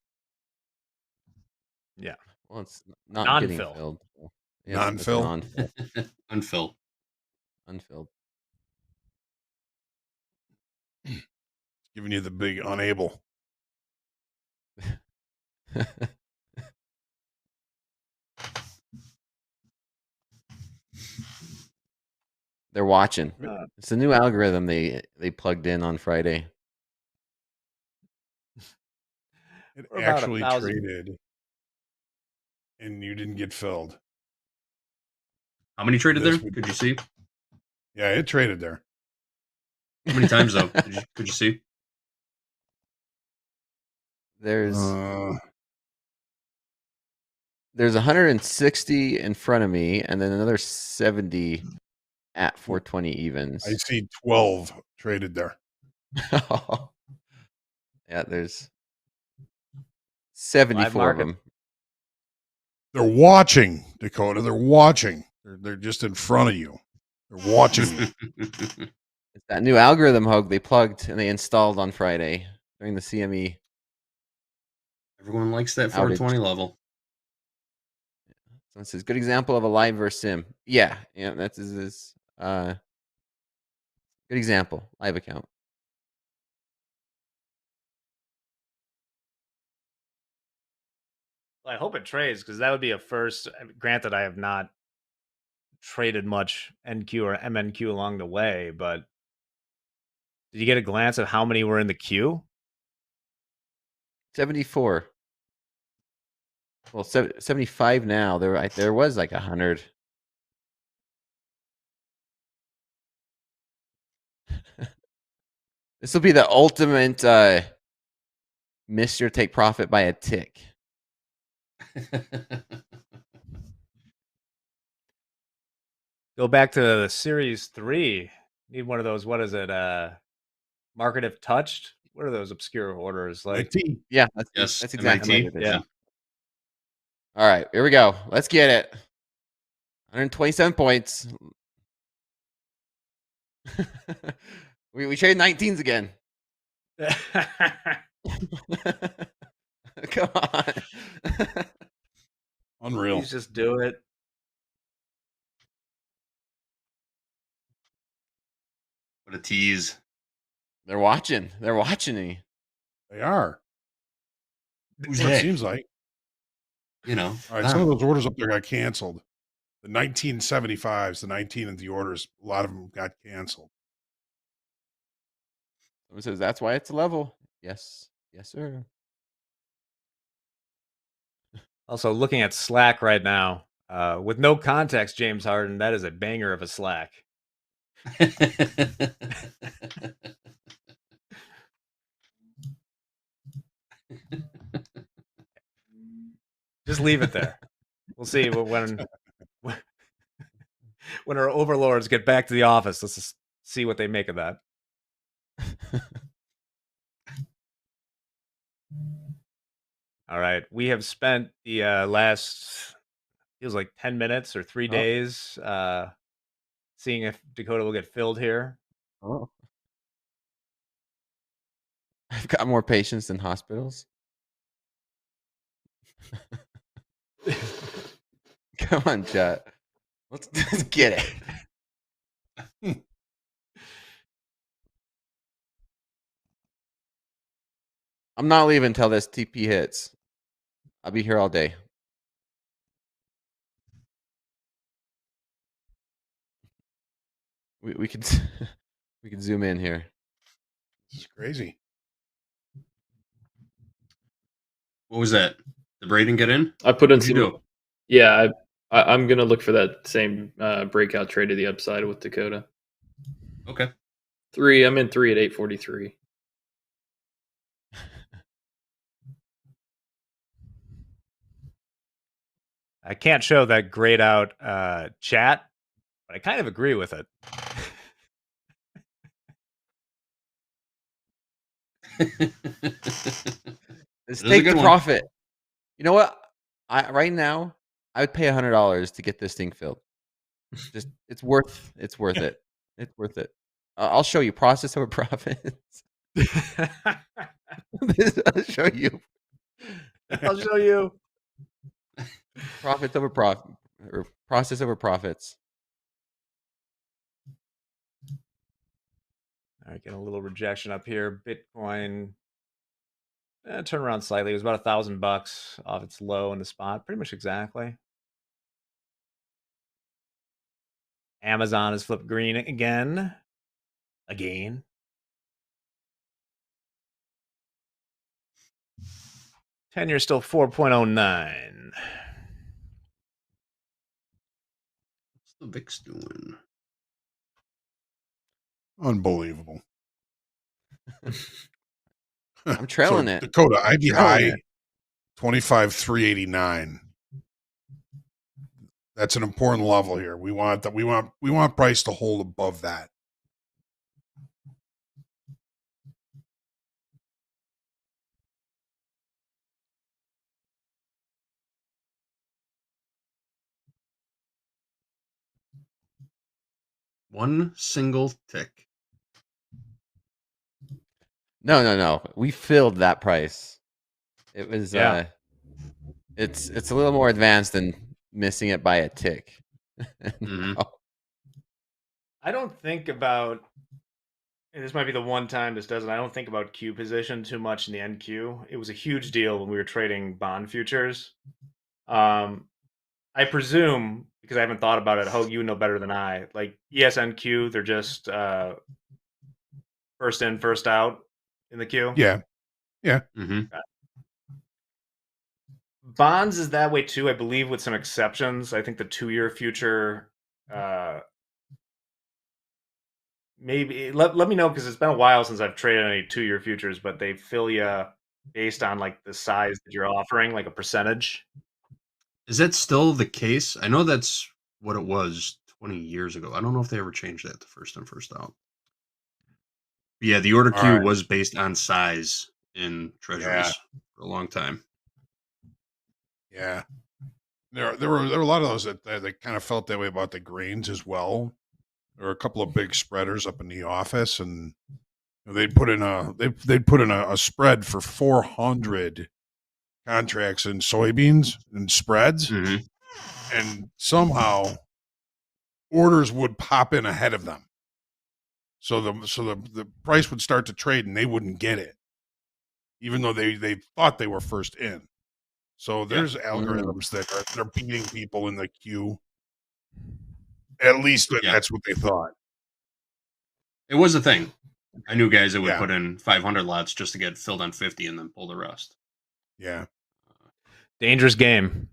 Yeah. Well, it's not Non-fill. getting filled. So yes, it's Non-fill? non-fill. Unfill. Unfilled. Giving you the big unable. They're watching. Uh, It's a new algorithm they plugged in on Friday. It We're about actually 1,000. traded, and you didn't get filled. How many traded This there? would- Could you see? Yeah, it traded there. How many times though? Could you see? There's Uh, 160 in front of me, and then another 70 at 420 evens. I see 12 traded there. Yeah, there's 74 of market. them. They're watching, Dakota. They're watching. They're just in front of you. They're watching you. It's that new algorithm, Hogue, they plugged and they installed on Friday during the CME. Everyone likes that Outage. 420 level. So this is a good example of a live versus sim. Yeah, that's his good example. Live account. I hope it trades because that would be a first. Granted, I have not traded much NQ or MNQ along the way, but did you get a glance at how many were in the queue? 74. Well, 75 now. There was like 100. This will be the ultimate miss your take profit by a tick. Go back to the Series 3. Need one of those. What is it? Market if touched. What are those obscure orders like? IT. Yeah, Yes, that's exactly MIT. what it is. Yeah. All right, here we go. Let's get it. 127 points. we trade 19s again. Come on. Unreal. Please just do it. What a tease. They're watching. They're watching me. They are. Who's What it that? seems like. You know. All right, some of those orders up there got canceled. The 1975s, the 19 of the orders, a lot of them got canceled. Someone says that's why it's a level. Yes. Yes, sir. Also, looking at Slack right now, with no context, James Harden, that is a banger of a Slack. Just leave it there. We'll see when our overlords get back to the office. Let's just see what they make of that. All right, we have spent the last feels like 10 minutes or 3 days seeing if Dakota will get filled here. Oh. I've got more patience than hospitals. Come on, chat. Let's get it. I'm not leaving until this TP hits. I'll be here all day. We could we could zoom in here. This is crazy. What was that? Did Braden get in? I put in What'd you some. do? Yeah, I'm gonna look for that same breakout trade to the upside with Dakota. Okay. I'm in 3 at 843. I can't show that grayed out chat, but I kind of agree with it. Let's It is a take good the one. profit. You know what? Right now I would pay $100 to get this thing filled. Just it's worth it. It's worth it. I'll show you process over profits. I'll show you. I'll show you. Profits over profit or process over profits. All right, getting a little rejection up here. Bitcoin turn around slightly. It was about $1,000 off its low in the spot, pretty much exactly. Amazon has flipped green again. 10-year still 4.09. What's the VIX doing? Unbelievable. I'm trailing it. Dakota, ID Trailing high 25,389. That's an important level here. We want that. We want price to hold above that. One single tick. No. We filled that price. It was Yeah. it's a little more advanced than missing it by a tick. Mhm. I don't think about, and this might be the one time this doesn't, I don't think about Q position too much in the NQ. It was a huge deal when we were trading bond futures. I presume, because I haven't thought about it, Hogue, you would know better than I, like ESNQ, they're just first in, first out in the queue. Yeah. Mm-hmm. Bonds is that way too, I believe, with some exceptions. I think the 2-year future, maybe let me know, because it's been a while since I've traded any 2-year futures, but they fill you based on like the size that you're offering, like a percentage. Is that still the case? I know that's what it was 20 years ago. I don't know if they ever changed that to first in, first out. But yeah, the order All queue right. was based on size in treasuries Yeah. for a long time. Yeah. There were a lot of those that kind of felt that way about the grains as well. There were a couple of big spreaders up in the office, and they'd put in a spread for 400 contracts in soybeans and spreads, Mm-hmm. and somehow orders would pop in ahead of them. So the price would start to trade and they wouldn't get it, even though they thought they were first in. So there's algorithms that are beating people in the queue. At least that's what they thought. It was a thing. I knew guys that would Yeah. put in 500 lots just to get filled on 50 and then pull the rest. Yeah. Dangerous game.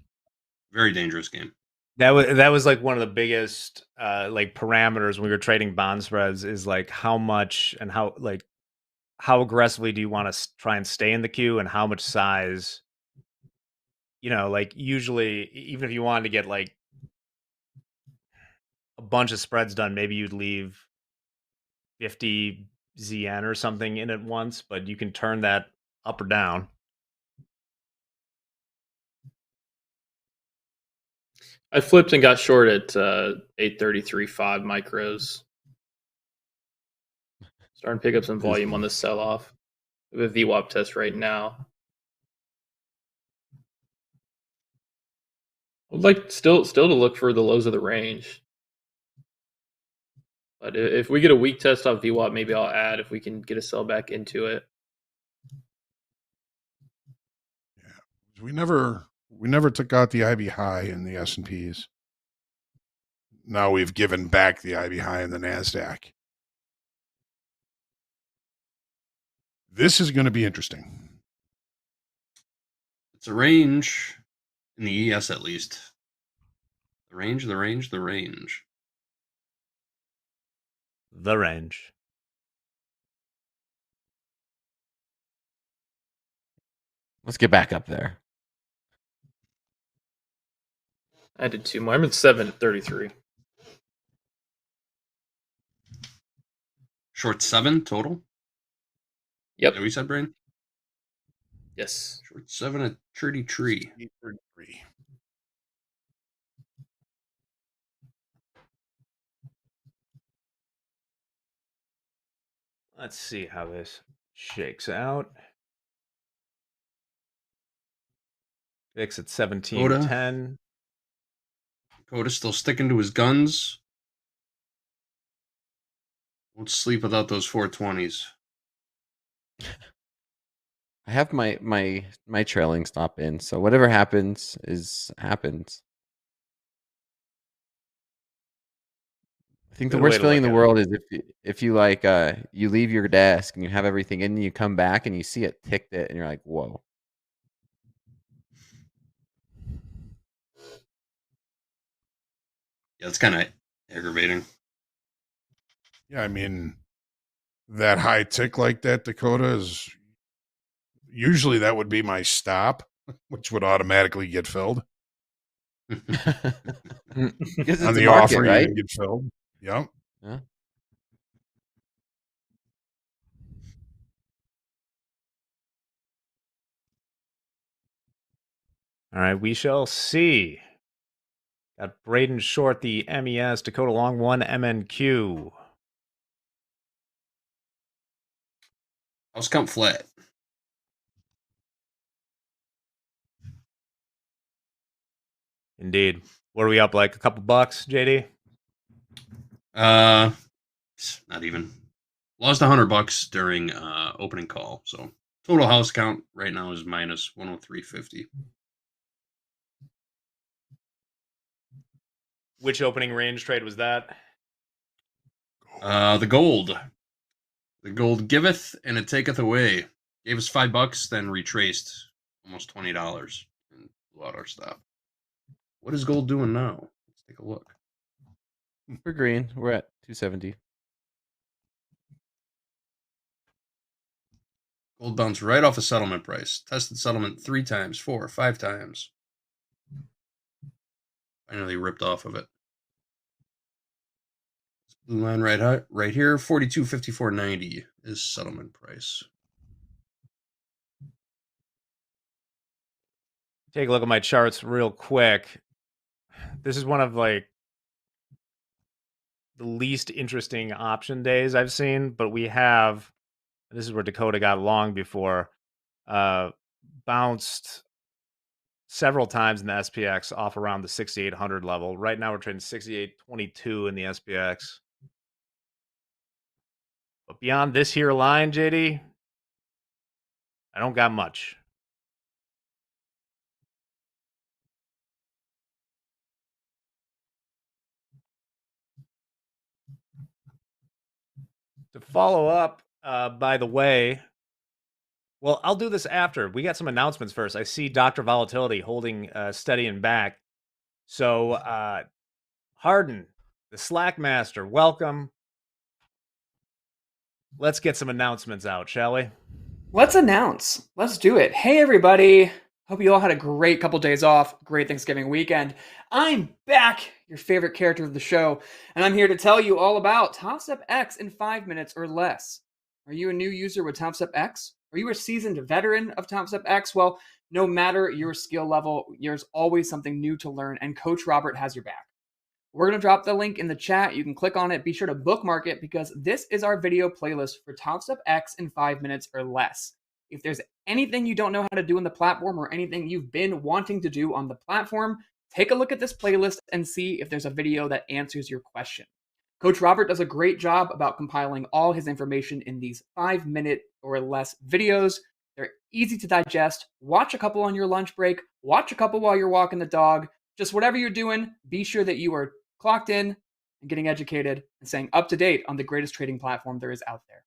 Very dangerous game. That was like one of the biggest like parameters when we were trading bond spreads, is like how much and how aggressively do you want to try and stay in the queue, and how much size, like usually even if you wanted to get like a bunch of spreads done, maybe you'd leave 50 ZN or something in at once, but you can turn that up or down. I flipped and got short at 833.5 micros. Starting to pick up some volume on this sell-off. We have a VWAP test right now. I'd like still to look for the lows of the range. But if we get a weak test off VWAP, maybe I'll add if we can get a sell back into it. We never took out the IB high in the S&Ps. Now we've given back the IB high in the Nasdaq. This is going to be interesting. It's a range in the ES at least. The range. The range. Let's get back up there. I did 2 more. I'm at 7 at 33. Short 7 total? Yep. What we said, Brain? Yes. Short 7 at 33. 33. Let's see how this shakes out. VIX at 17.10. Coda still sticking to his guns. Won't sleep without those 420s. I have my trailing stop in, so whatever happens happens. I think the Good way worst to feeling in look the at world is if you like you leave your desk and you have everything in and you come back and you see it ticked it and you're like, whoa. Yeah, it's kind of aggravating. Yeah, I mean, that high tick like that, Dakota, is usually that would be my stop, which would automatically get filled. Because it's On a the market, offer, right? you can get filled. Yep. Yeah. All right, we shall see. Got Braden short the MES, Dakota long 1 MNQ. House count flat. Indeed. What are we up like? A couple bucks, JD? Not even. Lost $100 during opening call. So total house count right now is minus 103.50. Which opening range trade was that? The gold. The gold giveth and it taketh away. Gave us $5, then retraced almost $20 and blew out our stop. What is gold doing now? Let's take a look. We're green. We're at 270. Gold bounced right off a settlement price. Tested settlement 3 times, 4, 5 times. Finally ripped off of it. Blue line right here, 42.54.90 is settlement price. Take a look at my charts real quick. This is one of like the least interesting option days I've seen, but we have, this is where Dakota got long before, bounced several times in the SPX off around the 6,800 level. Right now we're trading 6,822 in the SPX. But beyond this here line, JD, I don't got much. To follow up, by the way, well, I'll do this after. We got some announcements first. I see Dr. Volatility holding steady and back. So, Harden, the Slack Master, welcome. Let's get some announcements out, shall we? Let's announce. Let's do it. Hey, everybody. Hope you all had a great couple days off. Great Thanksgiving weekend. I'm back, your favorite character of the show, and I'm here to tell you all about Topstep X in 5 minutes or less. Are you a new user with Topstep X? Are you a seasoned veteran of Topstep X? Well, no matter your skill level, there's always something new to learn, and Coach Robert has your back. We're going to drop the link in the chat. You can click on it. Be sure to bookmark it because this is our video playlist for Topstep X in 5 minutes or less. If there's anything you don't know how to do on the platform or anything you've been wanting to do on the platform, take a look at this playlist and see if there's a video that answers your question. Coach Robert does a great job about compiling all his information in these 5 minute or less videos. They're easy to digest. Watch a couple on your lunch break. Watch a couple while you're walking the dog. Just whatever you're doing, be sure that you are clocked in and getting educated and staying up to date on the greatest trading platform there is out there.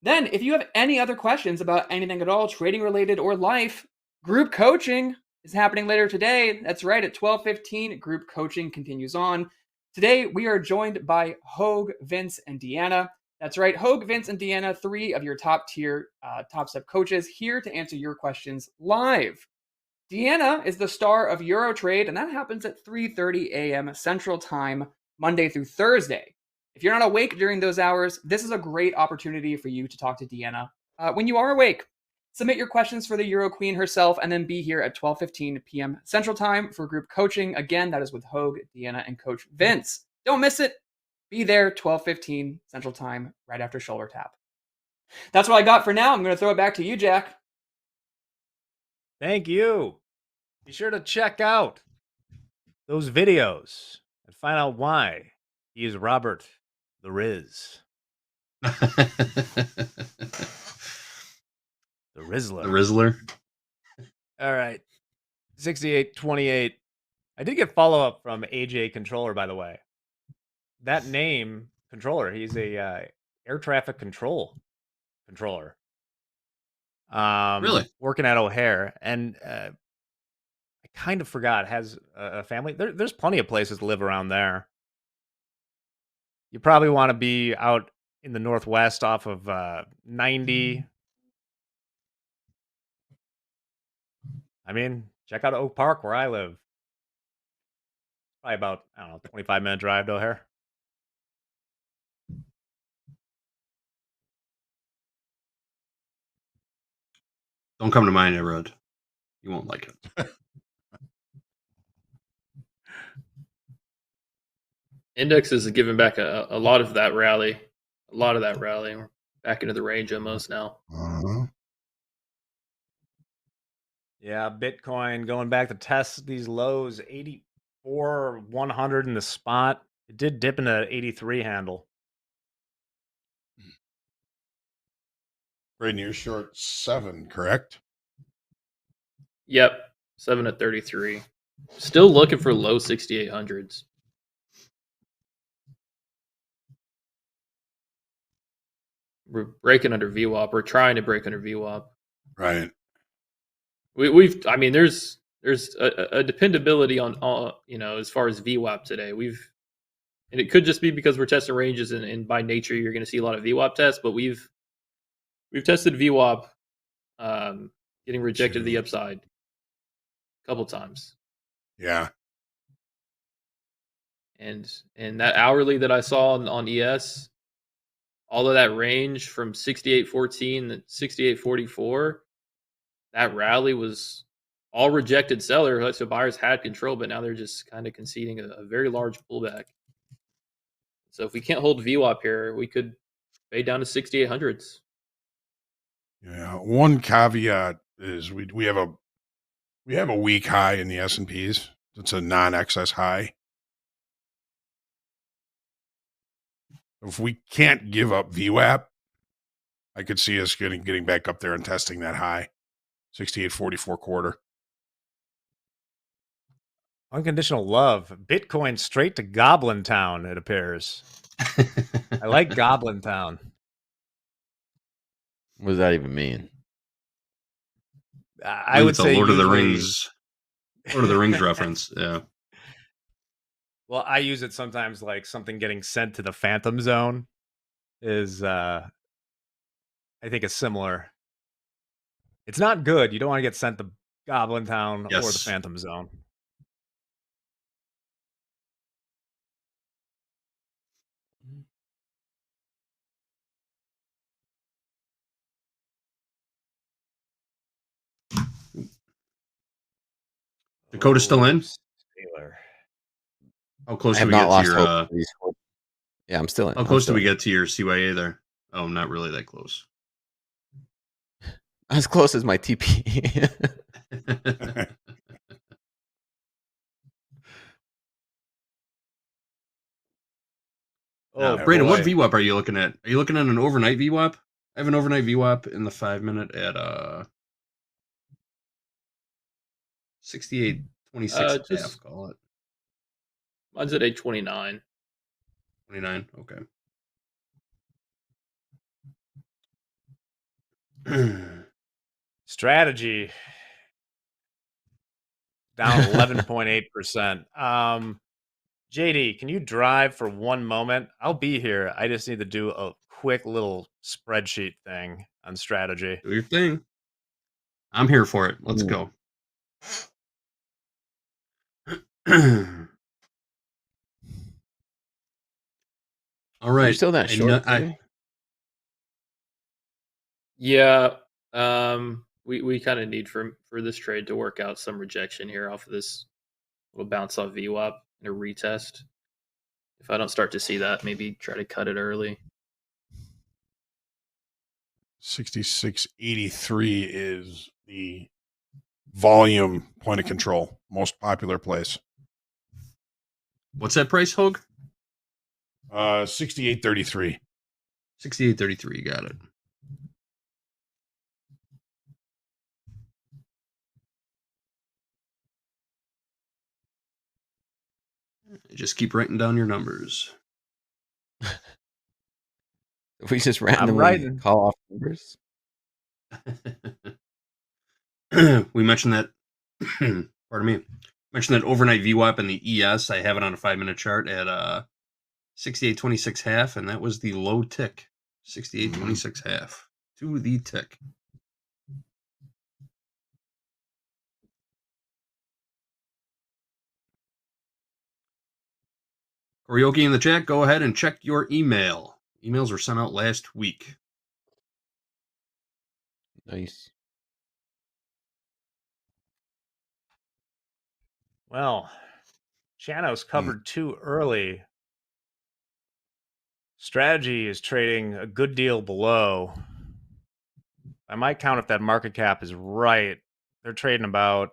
Then, if you have any other questions about anything at all, trading related or life, group coaching is happening later today. That's right, at 12:15, group coaching continues on. Today, we are joined by Hogue, Vince, and Deanna. That's right, Hogue, Vince, and Deanna, 3 of your top tier Topstep coaches, here to answer your questions live. Deanna is the star of Eurotrade, and that happens at 3:30 a.m. Central Time, Monday through Thursday. If you're not awake during those hours, this is a great opportunity for you to talk to Deanna. When you are awake, submit your questions for the Euro Queen herself, and then be here at 12:15 p.m. Central Time for group coaching. Again, that is with Hogue, Deanna, and Coach Vince. Don't miss it. Be there 12:15 Central Time, right after shoulder tap. That's what I got for now. I'm going to throw it back to you, Jack. Thank you. Be sure to check out those videos and find out why he is Robert the Riz. The Rizzler. The Rizzler. All right. 6828. I did get follow-up from AJ Controller, by the way. That name, Controller, he's a air traffic controller. Really? Working at O'Hare. And I kind of forgot, has a family. There's plenty of places to live around there. You probably want to be out in the Northwest off of 90. I mean, check out Oak Park where I live. Probably about, 25-minute drive to O'Hare. Don't come to my neighborhood. You won't like it. Index is giving back a lot of that rally. We're back into the range almost now. Uh-huh. Yeah, Bitcoin going back to test these lows, 84,100 in the spot. It did dip into 83 handle. Right near short 7, correct? Yep, 7 at 33. Still looking for low 6,800s. We're breaking under VWAP. We're trying to break under VWAP. Right. We've. I mean, there's a dependability on as far as VWAP today. And it could just be because we're testing ranges, and by nature you're going to see a lot of VWAP tests. But we've tested VWAP, getting rejected to the upside a couple times. Yeah. And that hourly that I saw on ES, all of that range from 68.14 to 68.44, that rally was all rejected seller. So buyers had control, but now they're just kind of conceding a very large pullback. So if we can't hold VWAP here, we could fade down to 6,800s. Yeah. One caveat is we have a weak high in the S&Ps. It's a non-excess high. If we can't give up VWAP, I could see us getting back up there and testing that high, 68.44 quarter. Unconditional love. Bitcoin straight to Goblin Town, it appears. I like Goblin Town. What does that even mean? I would say Lord of the usually- Rings. Lord of the Rings reference. Yeah. Well, I use it sometimes like something getting sent to the Phantom Zone is, I think, a similar. It's not good. You don't want to get sent to Goblin Town or the Yes. Phantom Zone. Dakota's still in? Sailor. How close I do have we not get to lost your hope. Yeah, I'm still in. how close do we get to your CYA there? Oh, not really that close. As close as my TP. Oh, Brandon, what boy. VWAP are you looking at? Are you looking at an overnight VWAP? I have an overnight VWAP in the 5-minute at 68.26 half, call it. Mine's at 8:29. 29, okay. Strategy down 11.8%. JD, can you drive for one moment? I'll be here. I just need to do a quick little spreadsheet thing on strategy. Do your thing. I'm here for it. Let's go. All right. You're still that short. Yeah. We kind of need for this trade to work out some rejection here off of this little bounce off VWAP and a retest. If I don't start to see that, maybe try to cut it early. 66.83 is the volume point of control, most popular place. What's that price, Hogue? 68.33. 68.33, got it. Just keep writing down your numbers. If we just randomly call off numbers. We mentioned that, pardon me, mentioned that overnight VWAP in the ES. I have it on a 5-minute chart at 68.26 half, and that was the low tick. 68.26 half to the tick. Koryoki in the chat, go ahead and check your email. Emails were sent out last week. Nice. Well, Chano's covered too early. Strategy is trading a good deal below. I might count if that market cap is right. They're trading about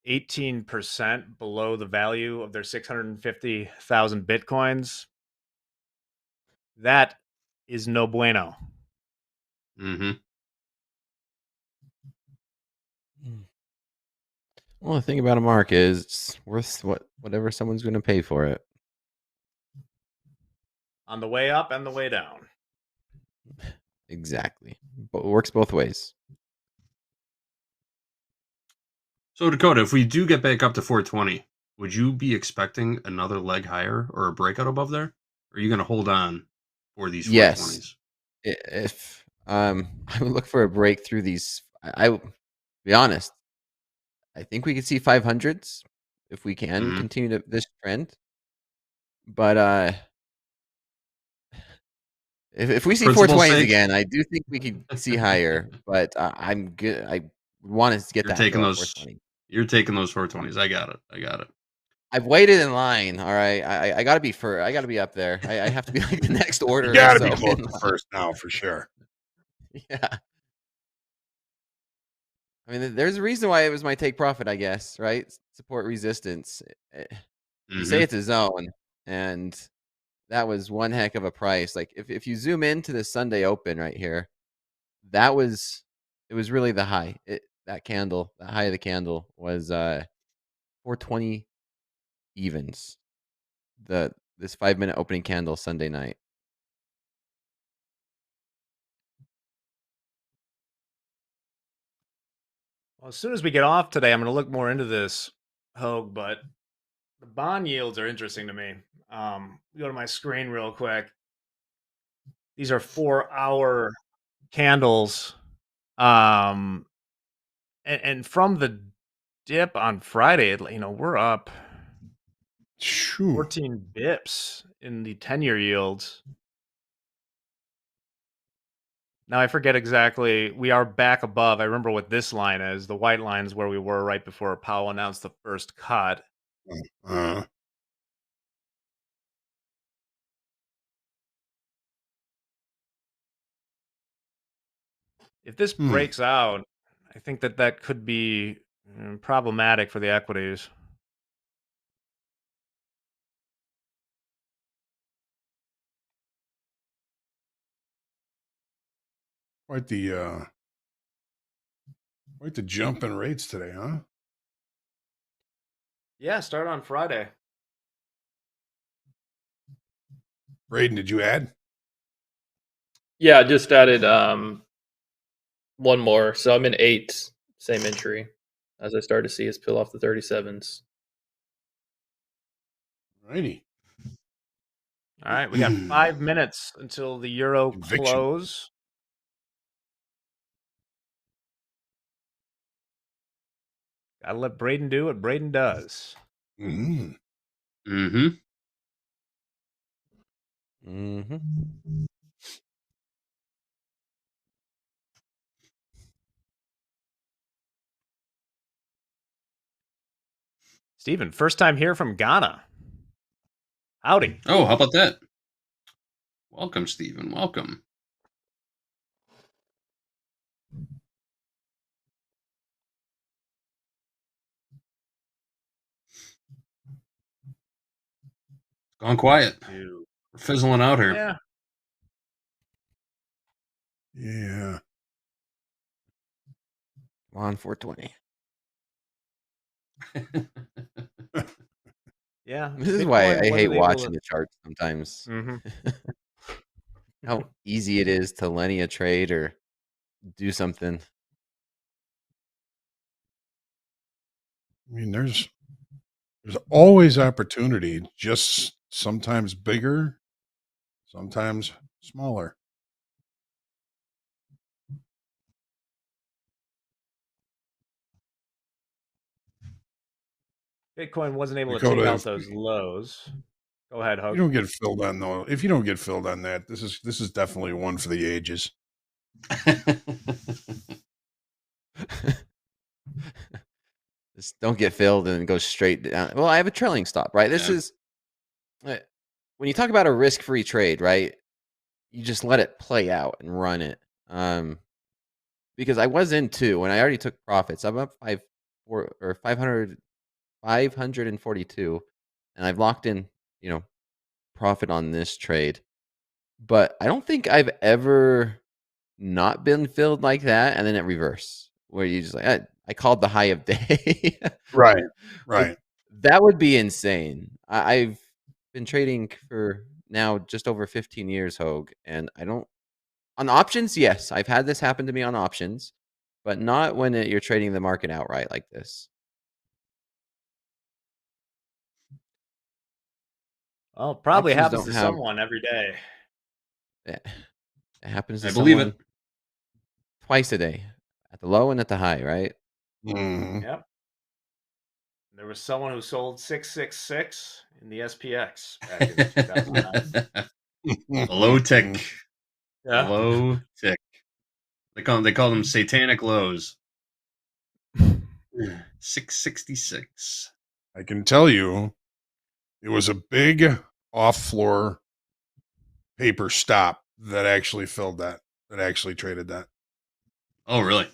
18% below the value of their 650,000 Bitcoins. That is no bueno. Mm-hmm. Well, the thing about a mark is it's worth whatever someone's going to pay for it. On the way up and the way down. Exactly. But it works both ways. So, Dakota, if we do get back up to 420, would you be expecting another leg higher or a breakout above there? Or are you going to hold on for these 420s? Yes. If I would look for a break through these, I will be honest. I think we could see 500s if we can continue this trend. But if we see 420s again, I do think we could see higher. But I'm good. I want to get You're that. Taking those, you're taking those 420s. I got it. I've waited in line. All right, I got to be first. I got to be up there. I have to be like the next order. You got to be close to first now for sure. Yeah. I mean, there's a reason why it was my take profit, I guess, right? Support resistance. You say it's a zone, and that was one heck of a price. Like if you zoom into the Sunday open right here, it was really the high. That high of the candle was 420 evens. This 5-minute opening candle Sunday night. Well, as soon as we get off today, I'm going to look more into this, Hogue, but the bond yields are interesting to me. Go to my screen real quick. These are 4-hour candles. And from the dip on Friday, we're up 14 bips in the 10-year yields. Now, I forget exactly. We are back above. I remember what this line is. The white line is where we were right before Powell announced the first cut. If this breaks out, I think that could be problematic for the equities. Quite the jump in rates today, huh? Yeah, start on Friday. Braden, did you add? Yeah, I just added one more. So I'm in 8, same entry, as I start to see us peel off the 37s. Righty. All right, we got 5 minutes until the Euro Conviction. close. Gotta let Braden do what Braden does. Mm-hmm. Mm-hmm. Mm-hmm. Steven, first time here from Ghana. Howdy. Oh, how about that? Welcome, Stephen. Welcome. Gone quiet. We're fizzling out here. Yeah. Yeah. On 420. Yeah. This is why Bitcoin I hate wasn't able watching to- the charts sometimes. Mhm. How easy it is to lenny a trade or do something. I mean, there's always opportunity, just sometimes bigger, sometimes smaller. Bitcoin wasn't able to Dakota, take out those lows. Go ahead, You Hug. don't get filled on though. If you don't get filled on that, this is definitely one for the ages. Just don't get filled and go straight down. Well, I have a trailing stop, right? This Yeah. is when you talk about a risk-free trade, right? You just let it play out and run it. Because I was in 2 and I already took profits. I'm up 542, and I've locked in, profit on this trade. But I don't think I've ever not been filled like that, and then it reverse where you just like I called the high of day. Right. Like, that would be insane. I've been trading for now just over 15 years, Hogue, and I don't on options. Yes, I've had this happen to me on options, but not when you're trading the market outright like this. Well, probably Options happens don't to have- someone every day. It happens to I believe someone it. twice a day, at the low and at the high, right? Mhm. Yep. There was someone who sold 666 in the SPX back in 2009. A low tick. Yeah. Low tick. They call them satanic lows. 666. I can tell you, it was a big off-floor paper stop that actually filled that. That actually traded that. Oh, really?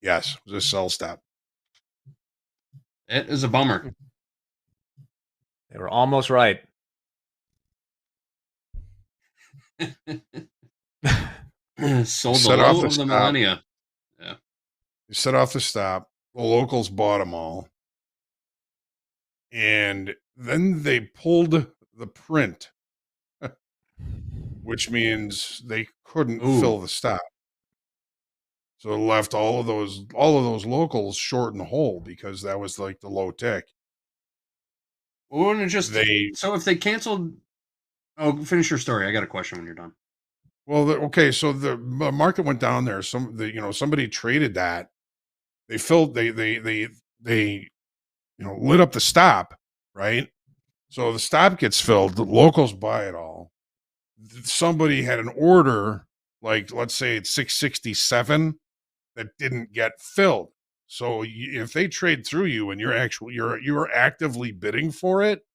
Yes, it was a sell stop. It is a bummer. They were almost right. Sold the Set off low the of the stop. millennia. You set off the stop. The locals bought them all. And then they pulled the print, which means they couldn't Ooh. fill the stop. So it left all of those locals short in the hole because that was like the low tick. Wouldn't it just They so if they canceled? Oh, finish your story. I got a question when you're done. well, okay. So the market went down there. Somebody traded that. They filled. They lit up the stop, right? So the stop gets filled. The locals buy it all. Somebody had an order, like let's say it's 667, that didn't get filled. So if they trade through you and you're actively bidding for it,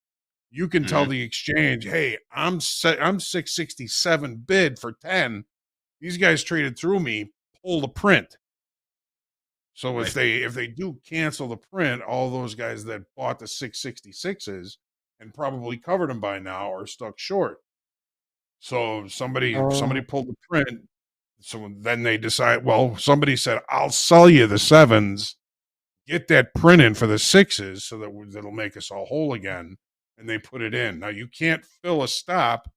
you can tell the exchange, "Hey, I'm 667 bid for 10. These guys traded through me. Pull the print." So if they do cancel the print, all those guys that bought the 666s and probably covered them by now are stuck short. So somebody pulled the print, So then they decide, well, somebody said, I'll sell you the 7s, get that print in for the 6s so that'll make us all whole again. And they put it in. Now you can't fill a stop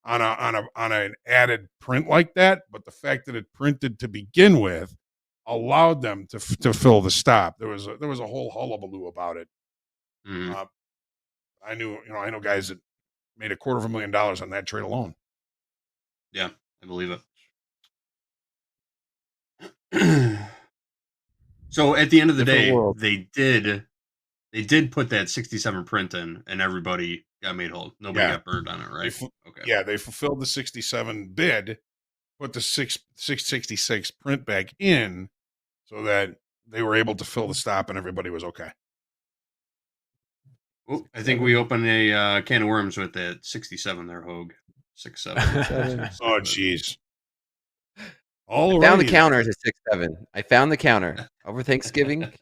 on an added print like that, but the fact that it printed to begin with allowed them to fill the stop. There was a whole hullabaloo about it. I know guys that made $250,000 on that trade alone. Yeah, I believe it. So at the end of the day, they did put that 67 print in, and everybody got made whole. Nobody got burned on it, right? Okay. Yeah, they fulfilled the 67 bid, put the 666 print back in, so that they were able to fill the stop, and everybody was okay. Ooh, I think we opened a can of worms with that 67 there, Hogue. 67. Oh, jeez. I found the counter at 6-7. I found the counter over Thanksgiving.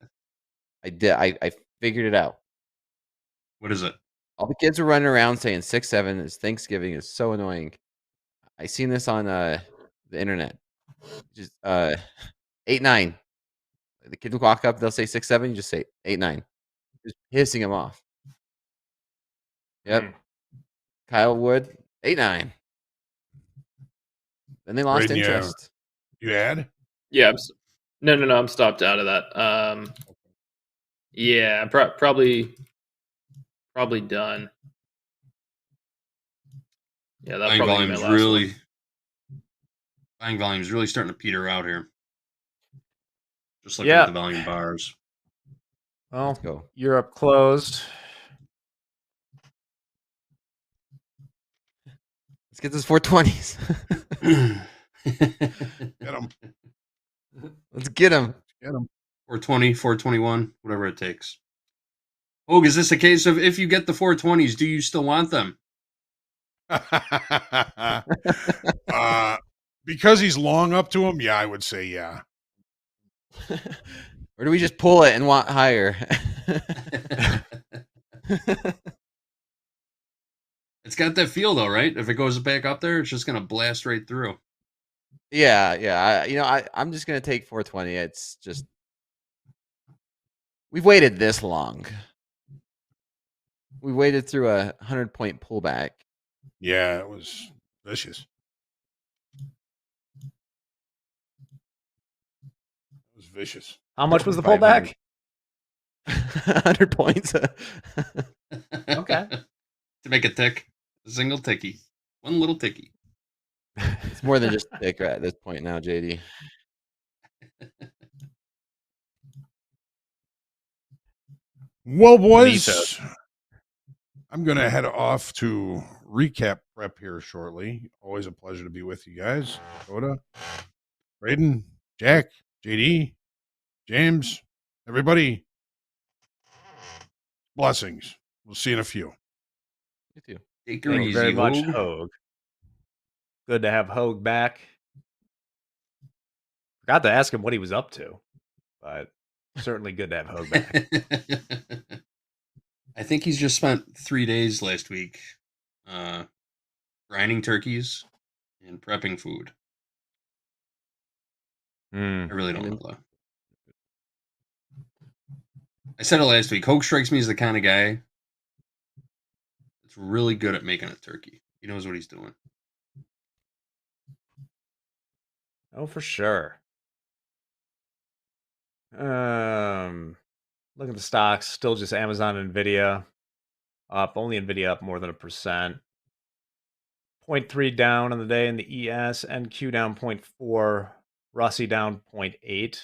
I did. I figured it out. What is it? All the kids were running around saying 6-7 is Thanksgiving is so annoying. I seen this on the internet. Just 8-9. The kids will walk up, they'll say 6-7. You just say 8-9. Just hissing them off. Yep. Kyle Wood 8-9. Then they lost interest. You had? Yeah. No. I'm stopped out of that. Yeah, probably done. Yeah, that probably be my last one. Buying volume's really starting to peter out here. Just looking at the volume bars. Well, let's go. Europe closed. Let's get those 420s. Get them. Let's get them. Get them. 420, 421, whatever it takes. Hogue, is this a case of if you get the 420s, do you still want them? Because he's long up to him, yeah, I would say yeah. Or do we just pull it and want higher? It's got that feel though, right? If it goes back up there, it's just going to blast right through. Yeah. I'm just going to take 420. It's just we've waited this long. We waited through a 100-point pullback. Yeah, it was vicious. It was vicious. How much was the pullback? 100 points. Okay. To make a tick. A single ticky. One little ticky. It's more than just a tick at this point now, JD. Well, boys, I'm going to head off to recap prep here shortly. Always a pleasure to be with you guys. Dakota, Braden, Jack, JD, James, everybody. Blessings. We'll see you in a few. You too. Take her easy, very much, Hogue. Hogue. Good to have Hogue back. Forgot to ask him what he was up to, but certainly good to have Hogue back. I think he's just spent 3 days last week grinding turkeys and prepping food. I really don't know, though. I said it last week. Hogue strikes me as the kind of guy that's really good at making a turkey. He knows what he's doing. Oh, for sure. Look at the stocks. Still just Amazon and Nvidia up. Only Nvidia up more than 1%. 0.3 down on the day in the ES. NQ down 0.4. Russie down 0.8.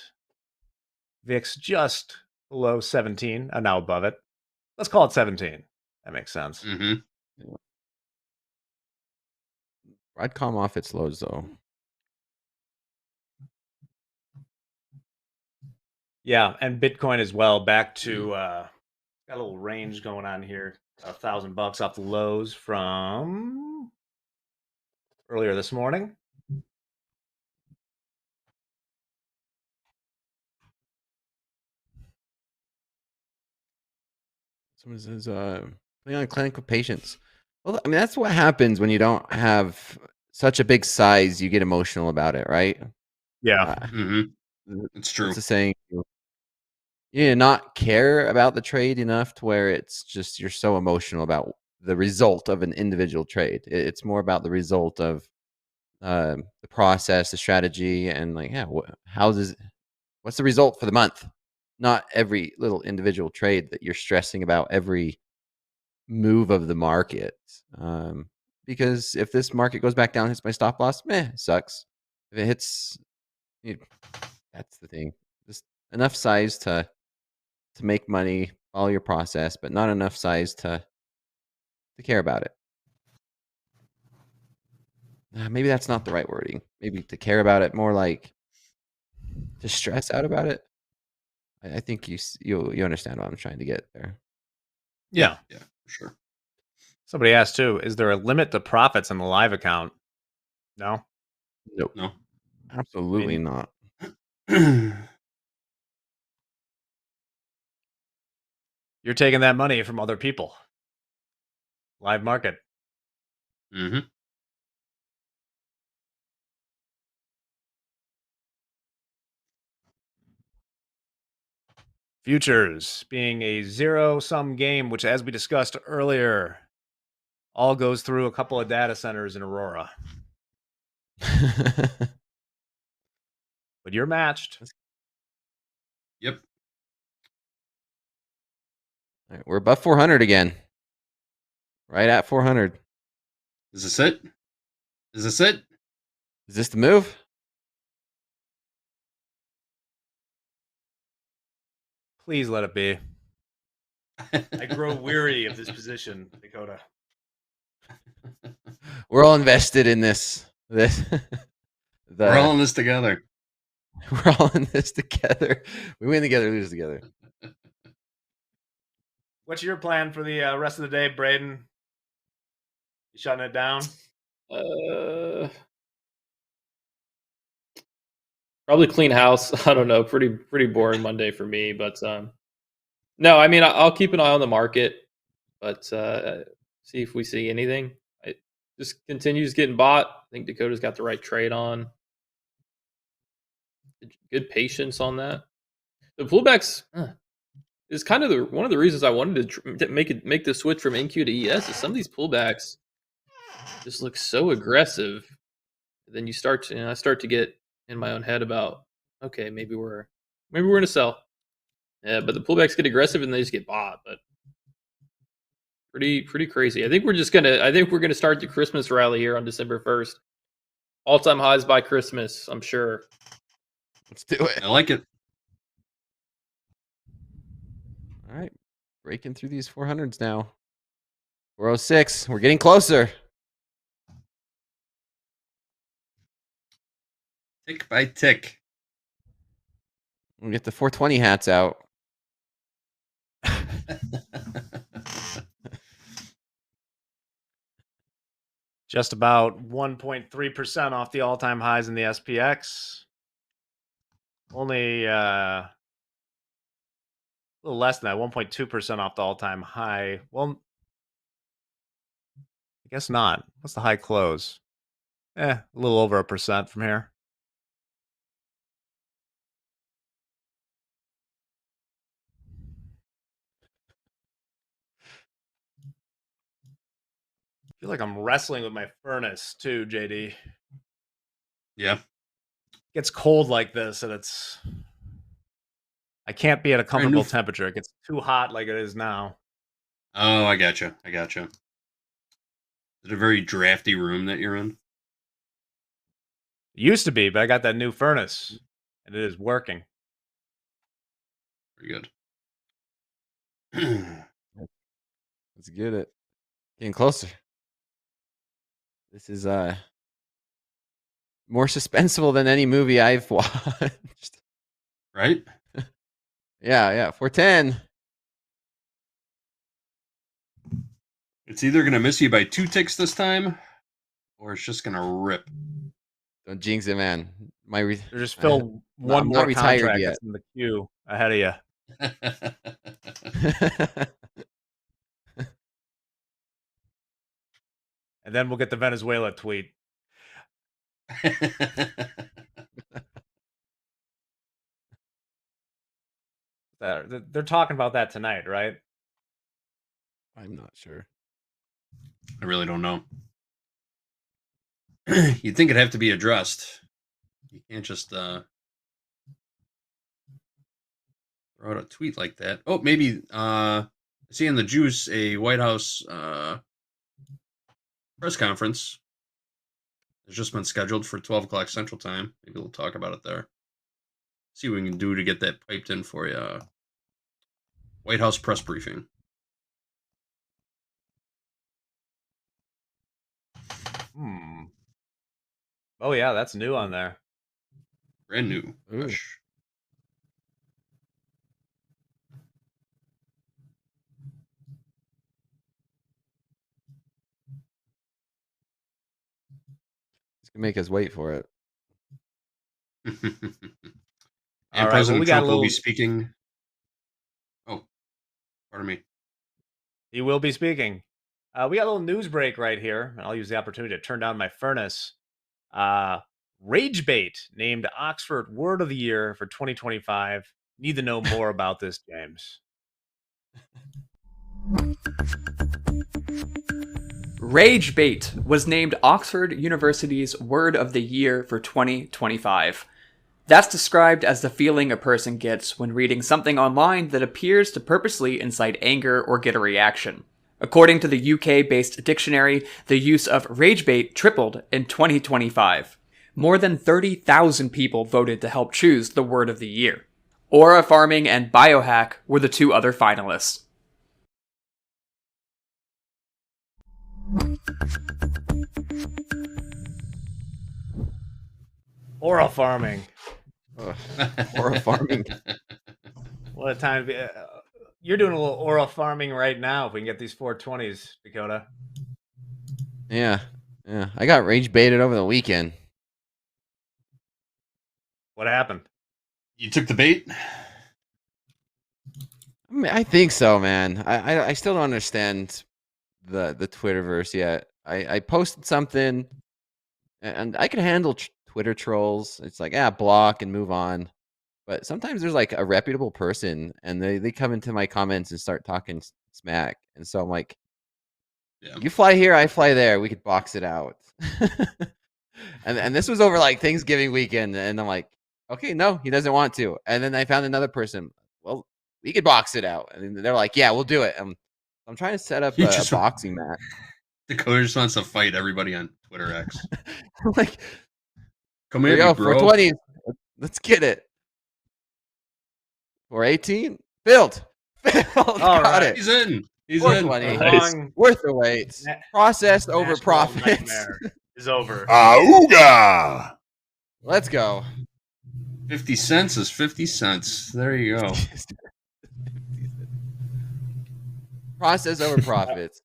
VIX just below 17. Now above it. Let's call it 17. That makes sense. Mm-hmm. Broadcom off its lows, though. Yeah, and Bitcoin as well. Back to got a little range going on here. $1,000 off the lows from earlier this morning. Someone says, putting on clinical patients. Well, I mean, that's what happens when you don't have such a big size, you get emotional about it, right? Yeah. It's true. It's a saying. You not care about the trade enough to where it's just you're so emotional about the result of an individual trade. It's more about the result of the process, the strategy, and like, yeah, what's the result for the month? Not every little individual trade that you're stressing about every move of the market. Because if this market goes back down, hits my stop loss, sucks. If it hits, that's the thing. Just enough size to make money, follow your process, but not enough size to care about it. Maybe that's not the right wording. Maybe to care about it, more like to stress out about it. I think you understand what I'm trying to get there. Yeah, for sure. Somebody asked too, is there a limit to profits in the live account? No. Nope. No. Absolutely not. You're taking that money from other people. Live market. Futures being a zero-sum game, which, as we discussed earlier, all goes through a couple of data centers in Aurora. But you're matched. Yep. All right, we're above 400 again. Right at 400. Is this it? Is this it? Is this the move? Please let it be. I grow weary of this position, Dakota. We're all invested in this. We're all in this together. We're all in this together. We win together, lose together. What's your plan for the rest of the day, Braden? You shutting it down? Probably clean house. I don't know. Pretty boring Monday for me. But no, I mean I'll keep an eye on the market, but see if we see anything. It just continues getting bought. I think Dakota's got the right trade on. Good patience on that. The pullbacks is kind of one of the reasons I wanted to make the switch from NQ to ES. Is some of these pullbacks just look so aggressive. Then you start to, I start to get in my own head about, okay, maybe we're gonna sell. Yeah, but the pullbacks get aggressive and they just get bought. But pretty crazy. I think we're gonna start the Christmas rally here on December 1st. All-time highs by Christmas, I'm sure. Let's do it. I like it. All right. Breaking through these 400s now. 406. We're getting closer. Tick by tick. We'll get the 420 hats out. Just about 1.3% off the all-time highs in the SPX. Only a little less than that, 1.2% off the all-time high. Well, I guess not. What's the high close? A little over 1% from here. I feel like I'm wrestling with my furnace too, JD. Yeah. It gets cold like this, and I can't be at a comfortable temperature. It gets too hot like it is now. Oh, I gotcha. Is it a very drafty room that you're in? It used to be, but I got that new furnace, and it is working. Very good. Let's get it. Getting closer. This is more suspenseful than any movie I've watched. Right? Yeah. 410. It's either going to miss you by 2 ticks this time, or it's just going to rip. Don't jinx it, man. There's just still one more contract that's in the queue ahead of you. And then we'll get the Venezuela tweet. They're talking about that tonight, right? I'm not sure. I really don't know. You'd think it'd have to be addressed. You can't just throw out a tweet like that. Oh, maybe I see in the juice a White House press conference. It's just been scheduled for 12 o'clock Central Time. Maybe we'll talk about it there. See what we can do to get that piped in for you. White House press briefing. Oh yeah, that's new on there. Brand new. Ooh. Fresh. He's gonna make us wait for it. And All right, President well, we got Trump a will be little. speaking. Oh, pardon me. He will be speaking. We got a little news break right here, and I'll use the opportunity to turn down my furnace. Rage bait named Oxford Word of the Year for 2025. Need to know more about this, James. Rage bait was named Oxford University's Word of the Year for 2025. That's described as the feeling a person gets when reading something online that appears to purposely incite anger or get a reaction. According to the UK-based dictionary, the use of rage bait tripled in 2025. More than 30,000 people voted to help choose the Word of the Year. Aura farming and biohack were the two other finalists. Aura farming. Aura farming. What a time. You're doing a little aura farming right now if we can get these 420s, Dakota. Yeah. I got rage baited over the weekend. What happened? You took the bait? I mean, I think so, man. I still don't understand the Twitterverse yet. I posted something, and I can handle Twitter trolls. It's like, block and move on. But sometimes there's like a reputable person, and they come into my comments and start talking smack. And so I'm like, you fly here, I fly there. We could box it out. and this was over like Thanksgiving weekend, and I'm like, okay, no, he doesn't want to. And then I found another person. Well, we could box it out, and they're like, yeah, we'll do it. I'm trying to set up a boxing match. Dakota just wants to fight everybody on Twitter X. I'm like, come here, bro. 420. Let's get it. 418 built. Got it. He's in. He's 420. Nice. Worth the wait. Processed over profits. Is over. Auga! Let's go. 50 cents is 50 cents. There you go. Process over profits.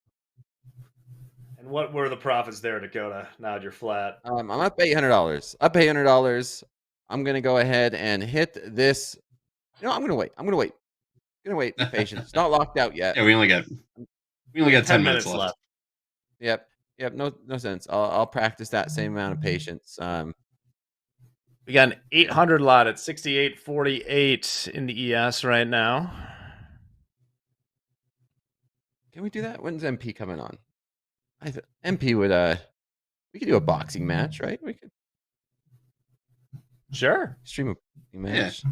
And what were the profits there, Dakota? Now that you're flat. I'm up $800. Up $800. I'm gonna go ahead and hit this. I'm gonna wait. Be patient. It's not locked out yet. Yeah, we only got 10 minutes left. Yep. No sense. I'll practice that same amount of patience. We got an 800 lot at 68.48 in the ES right now. Can we do that? When's MP coming on? MP would we could do a boxing match, right? We could stream a boxing match. Yeah.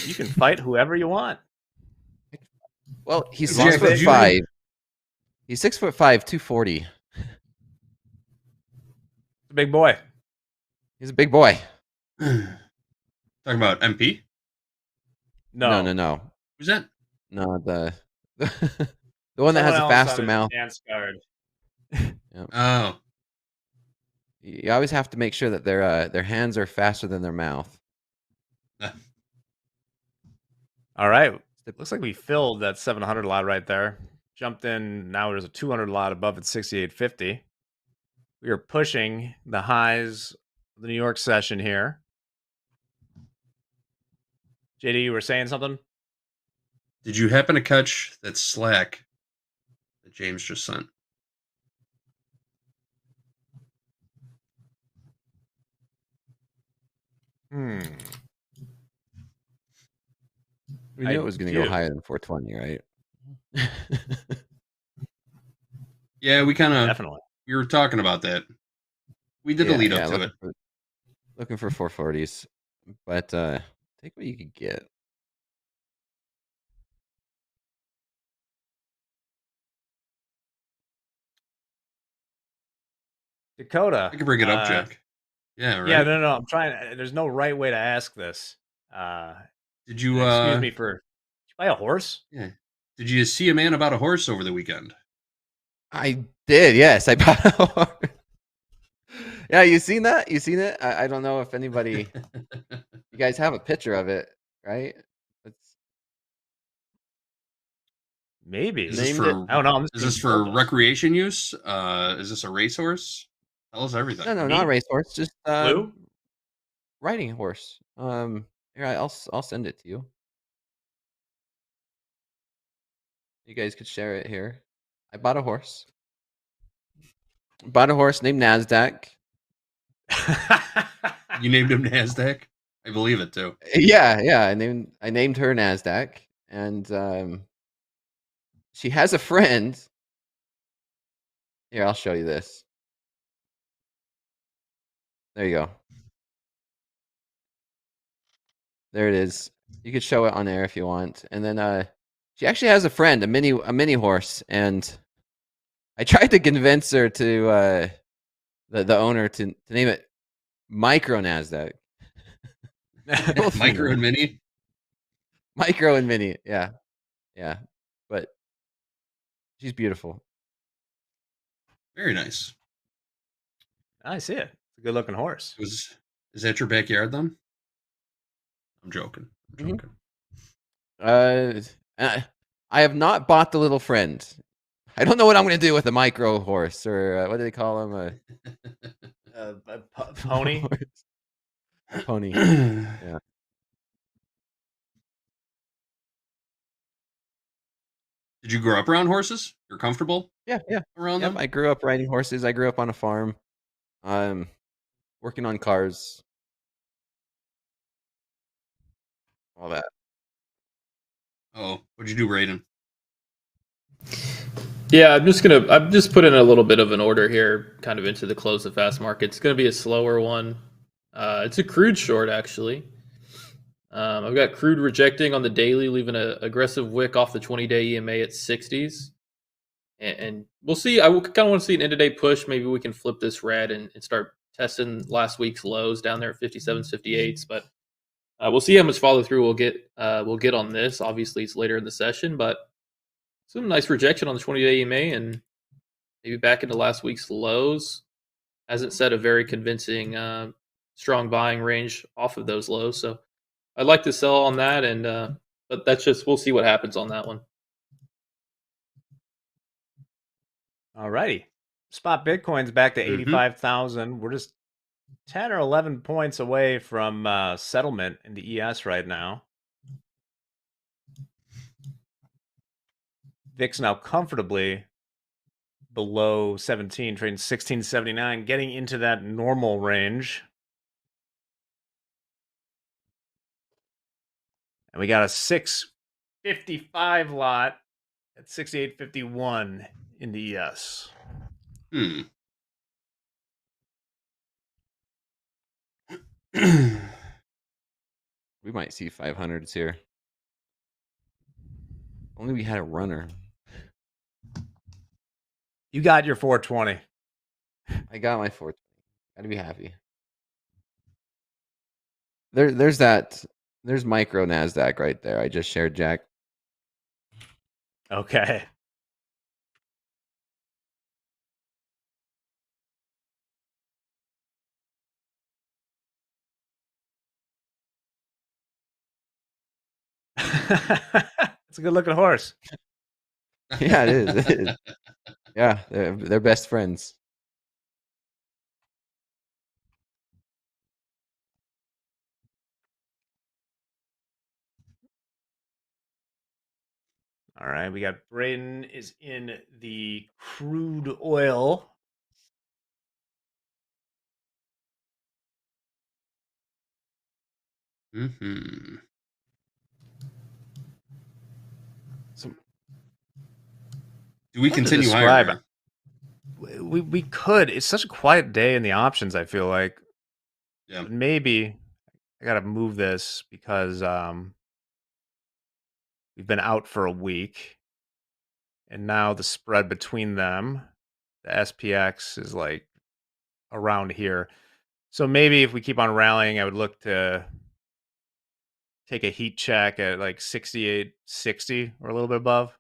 You can fight whoever you want. Well, he's As long 6'5". He's 6'5", 240. Big boy. He's a big boy. Talking about MP? No. Who's that? No, the one that has a faster mouth. Dance card. Yep. Oh. You always have to make sure that their hands are faster than their mouth. All right. It looks like we filled that 700 lot right there. Jumped in. Now there's a 200 lot above at 68.50. We are pushing the highs of the New York session here. JD, you were saying something? Did you happen to catch that Slack that James just sent? We knew it was going to go higher than 420, right? Yeah, we kind of Definitely. we were talking about that. We did a lead up to it. Looking for 440s, but take what you could get. Dakota. I can bring it up, Jack. Yeah, right. Yeah, no. I'm trying. There's no right way to ask this. Did you excuse me for? Did you buy a horse? Yeah. Did you see a man about a horse over the weekend? I did. Yes, I bought a horse. Yeah, you seen that? You seen it? I don't know if anybody. You guys have a picture of it, right? Maybe. Is this for, I don't know. Is this for recreation use? Is this a racehorse? Tell us everything. No, not a racehorse. Just Blue? riding horse. Here, I'll send it to you. You guys could share it here. I bought a horse. Bought a horse named Nasdaq. You named him Nasdaq? I believe it too. Yeah. I named her Nasdaq, and she has a friend. Here, I'll show you this. There you go. There it is. You could show it on air if you want. And then she actually has a friend, a mini horse, and I tried to convince her to the owner to name it Micro Nasdaq. Micro and Mini? Micro and Mini, yeah. But she's beautiful. Very nice. I see it. It's a good looking horse. Is that your backyard then? I'm joking. I have not bought the little friend. I don't know what I'm going to do with a micro horse, or what do they call him? A pony? A pony. Yeah. Did you grow up around horses? You're comfortable? Yeah. Around them? I grew up riding horses. I grew up on a farm. Working on cars. All that. Oh, what'd you do, Raiden? Yeah, I'm just putting a little bit of an order here, kind of into the close of fast market. It's going to be a slower one. It's a crude short, actually. I've got crude rejecting on the daily, leaving an aggressive wick off the 20-day EMA at 60s. And we'll see. I kind of want to see an end-of-day push. Maybe we can flip this red and start testing last week's lows down there at 57s, 58s. But we'll see how much follow-through we'll get on this. Obviously, it's later in the session, but some nice rejection on the 20-day EMA and maybe back into last week's lows. Hasn't set a very convincing, strong buying range off of those lows. So I'd like to sell on that, but that's just, we'll see what happens on that one. All righty. Spot Bitcoin's back to 85,000. We're just 10 or 11 points away from settlement in the ES right now. VIX now comfortably below 17, trading 1679, getting into that normal range. And we got a 655 lot at 6851 in the ES. We might see 500s here. Only we had a runner. You got your 420. I got my 420. Gotta be happy. There's micro Nasdaq right there. I just shared, Jack. Okay. It's a good looking horse. Yeah, it is. It is. Yeah, they're best friends. All right, we got Braden is in the crude oil. Mm-hmm. So, Do we hard to continue describe. higher? We could. It's such a quiet day in the options, I feel like. Yeah. But maybe I gotta move this because we've been out for a week, and now the spread between them, the SPX, is like around here. So maybe if we keep on rallying, I would look to take a heat check at like 68.60 or a little bit above.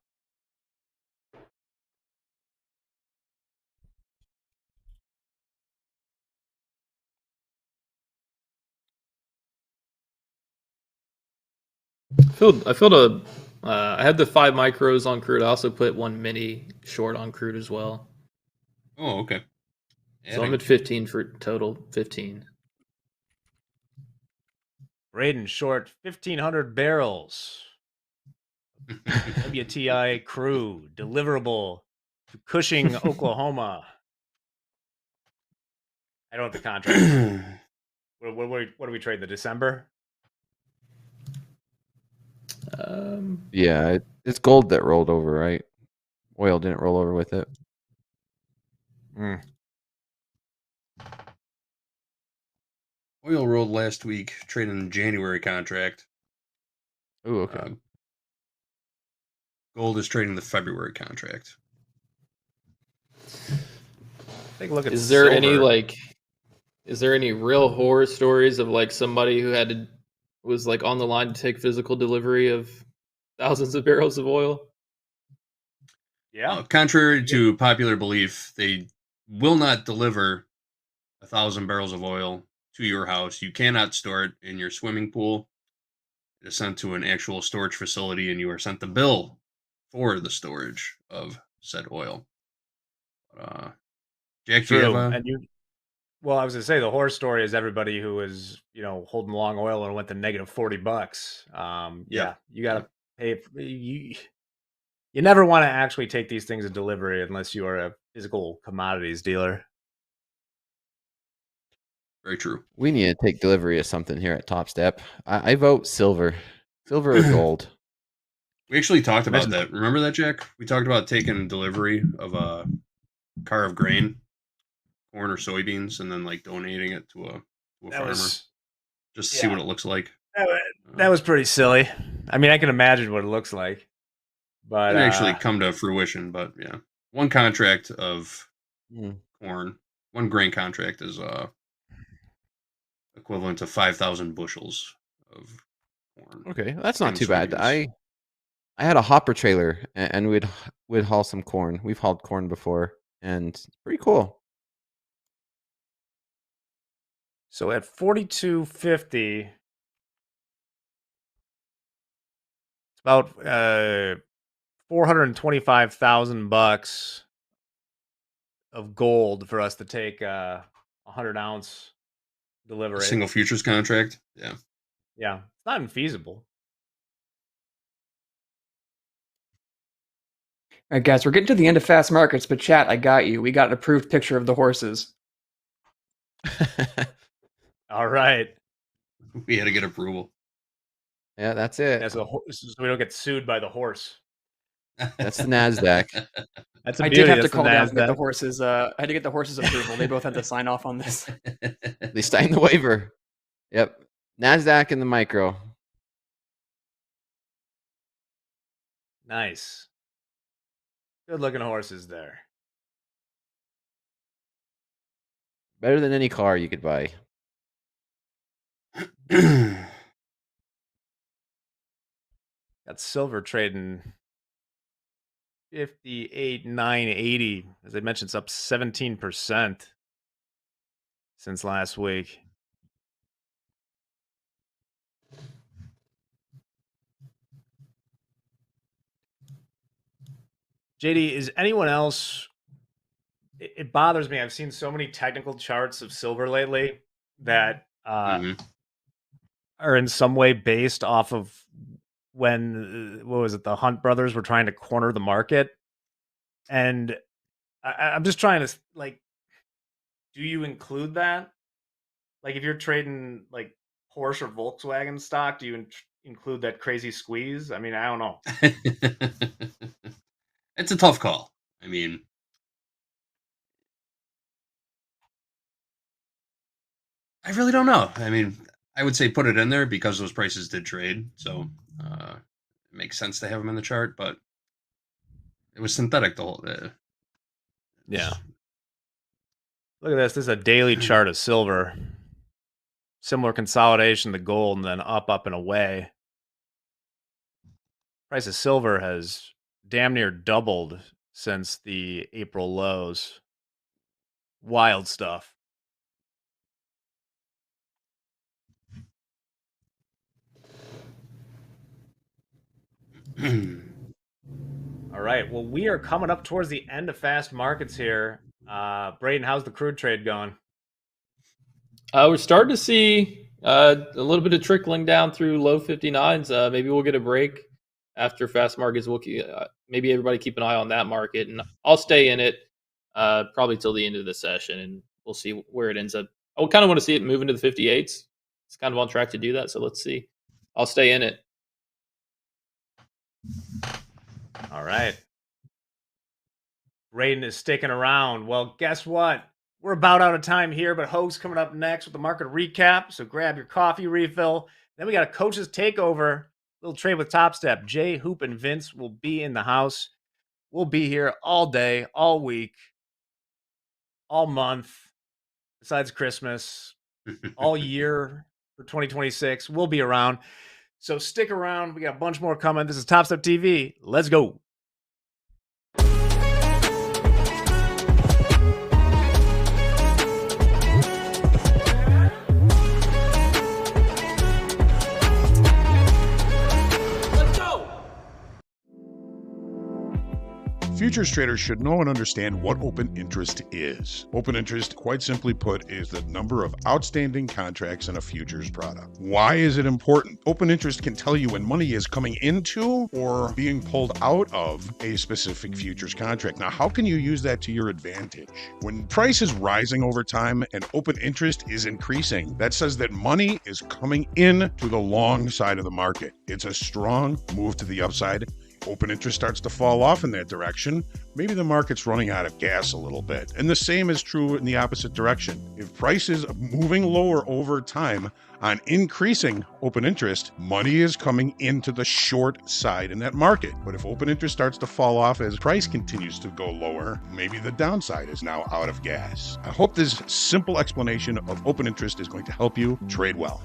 I had the 5 micros on Crude. I also put 1 mini short on Crude as well. Oh, okay. So I'm at 15 for total 15. Braden short 1,500 barrels. WTI Crude deliverable to Cushing, Oklahoma. I don't have the contract. What do we trade? The December? Yeah, it's gold that rolled over, right? Oil didn't roll over with it. Oil rolled last week, trading the January contract. Oh, okay. Gold is trading the February contract. Take a look at Is there silver. is there any real horror stories of like somebody who was like on the line to take physical delivery of thousands of barrels of oil? Yeah. Contrary to popular belief, they will not deliver 1,000 barrels of oil to your house. You cannot store it in your swimming pool. It is sent to an actual storage facility, and you are sent the bill for the storage of said oil. Jack, do you have True. a... And well, I was gonna say the horror story is everybody who was, holding long oil and went to negative $40. Yeah, you gotta pay. You never want to actually take these things in delivery unless you are a physical commodities dealer. Very true. We need to take delivery of something here at Topstep. I vote silver. Silver or gold. We actually talked about that. Remember that, Jack? We talked about taking delivery of a car of grain, corn or soybeans, and then like donating it to a farmer just to see what it looks like. That was pretty silly. I mean, I can imagine what it looks like, but Didn't actually come to fruition. But yeah, one contract of Hmm. corn, one grain contract is equivalent to 5,000 bushels of corn. Okay, that's not And too bad. soybeans. I had a hopper trailer, and we'd haul some corn. We've hauled corn before, and it's pretty cool. so at 42.50, it's about $425,000 of gold for us to take a 100-ounce delivery. A single futures contract. Yeah. Yeah, it's not infeasible. All right, guys, we're getting to the end of fast markets, but chat, I got you. We got an approved picture of the horses. All right. We had to get approval. Yeah, that's it. Yeah, so we don't get sued by the horse. That's the Nasdaq. That's a I beauty. did have to That's the call down to get the Nasdaq. horses. I had to get the horses' approval. They both had to sign off on this. They signed the waiver. Yep. Nasdaq and the micro. Nice. Good looking horses there. Better than any car you could buy. Got silver trading 58,980. As I mentioned, it's up 17% since last week. JD, is anyone else? It bothers me. I've seen so many technical charts of silver lately that are in some way based off of when, what was it, the Hunt brothers were trying to corner the market. And I'm just trying to, like, do you include that? Like, if you're trading, like, Porsche or Volkswagen stock, do you include that crazy squeeze? I mean, I don't know. It's a tough call. I mean, I really don't know. I mean, I would say put it in there because those prices did trade. So it makes sense to have them in the chart, but it was synthetic the whole Yeah. Look at this. This is a daily chart of silver. Similar consolidation to gold and then up, and away. Price of silver has damn near doubled since the April lows. Wild stuff. All right. Well, we are coming up towards the end of fast markets here. Braden, how's the crude trade going? We're starting to see a little bit of trickling down through low 59s. Maybe we'll get a break after fast markets. We'll maybe everybody keep an eye on that market, and I'll stay in it probably till the end of the session, and we'll see where it ends up. I kind of want to see it move into the 58s. It's kind of on track to do that, so let's see. I'll stay in it. All right. Braden is sticking around. Well, guess what? We're about out of time here, but Hoag's coming up next with the market recap. So grab your coffee refill. Then we got a coach's takeover. Little trade with Topstep. Jay, Hoop, and Vince will be in the house. We'll be here all day, all week, all month, besides Christmas, all year for 2026. We'll be around. So stick around. We got a bunch more coming. This is TopstepTV. Let's go. Futures traders should know and understand what open interest is. Open interest, quite simply put, is the number of outstanding contracts in a futures product. Why is it important? Open interest can tell you when money is coming into or being pulled out of a specific futures contract. Now, how can you use that to your advantage? When price is rising over time and open interest is increasing, that says that money is coming in to the long side of the market. It's a strong move to the upside. Open interest starts to fall off in that direction, maybe the market's running out of gas a little bit. And the same is true in the opposite direction. If price is moving lower over time on increasing open interest, money is coming into the short side in that market. But if open interest starts to fall off as price continues to go lower, maybe the downside is now out of gas. I hope this simple explanation of open interest is going to help you trade well.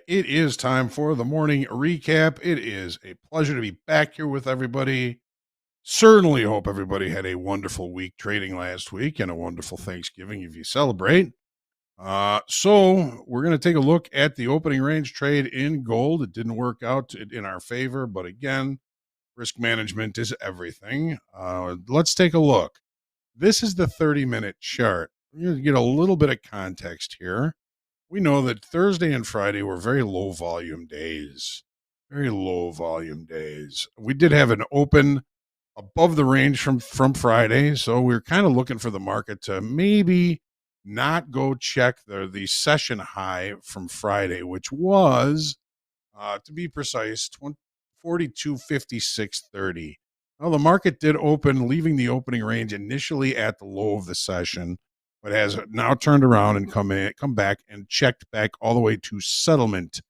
It is time for the morning recap. It is a pleasure to be back here with everybody. Certainly hope everybody had a wonderful week trading last week and a wonderful Thanksgiving if you celebrate. So we're going to take a look at the opening range trade in gold. It didn't work out in our favor, but again, risk management is everything. Let's take a look. This is the 30-minute chart. you get a little bit of context here. We know that Thursday and Friday were very low volume days. Very low volume days. We did have an open above the range from Friday, so we're kind of looking for the market to maybe not go check the session high from Friday, which was, to be precise, 42.5630. Well, the market did open, leaving the opening range initially at the low of the session, but has now turned around and come back and checked back all the way to settlement,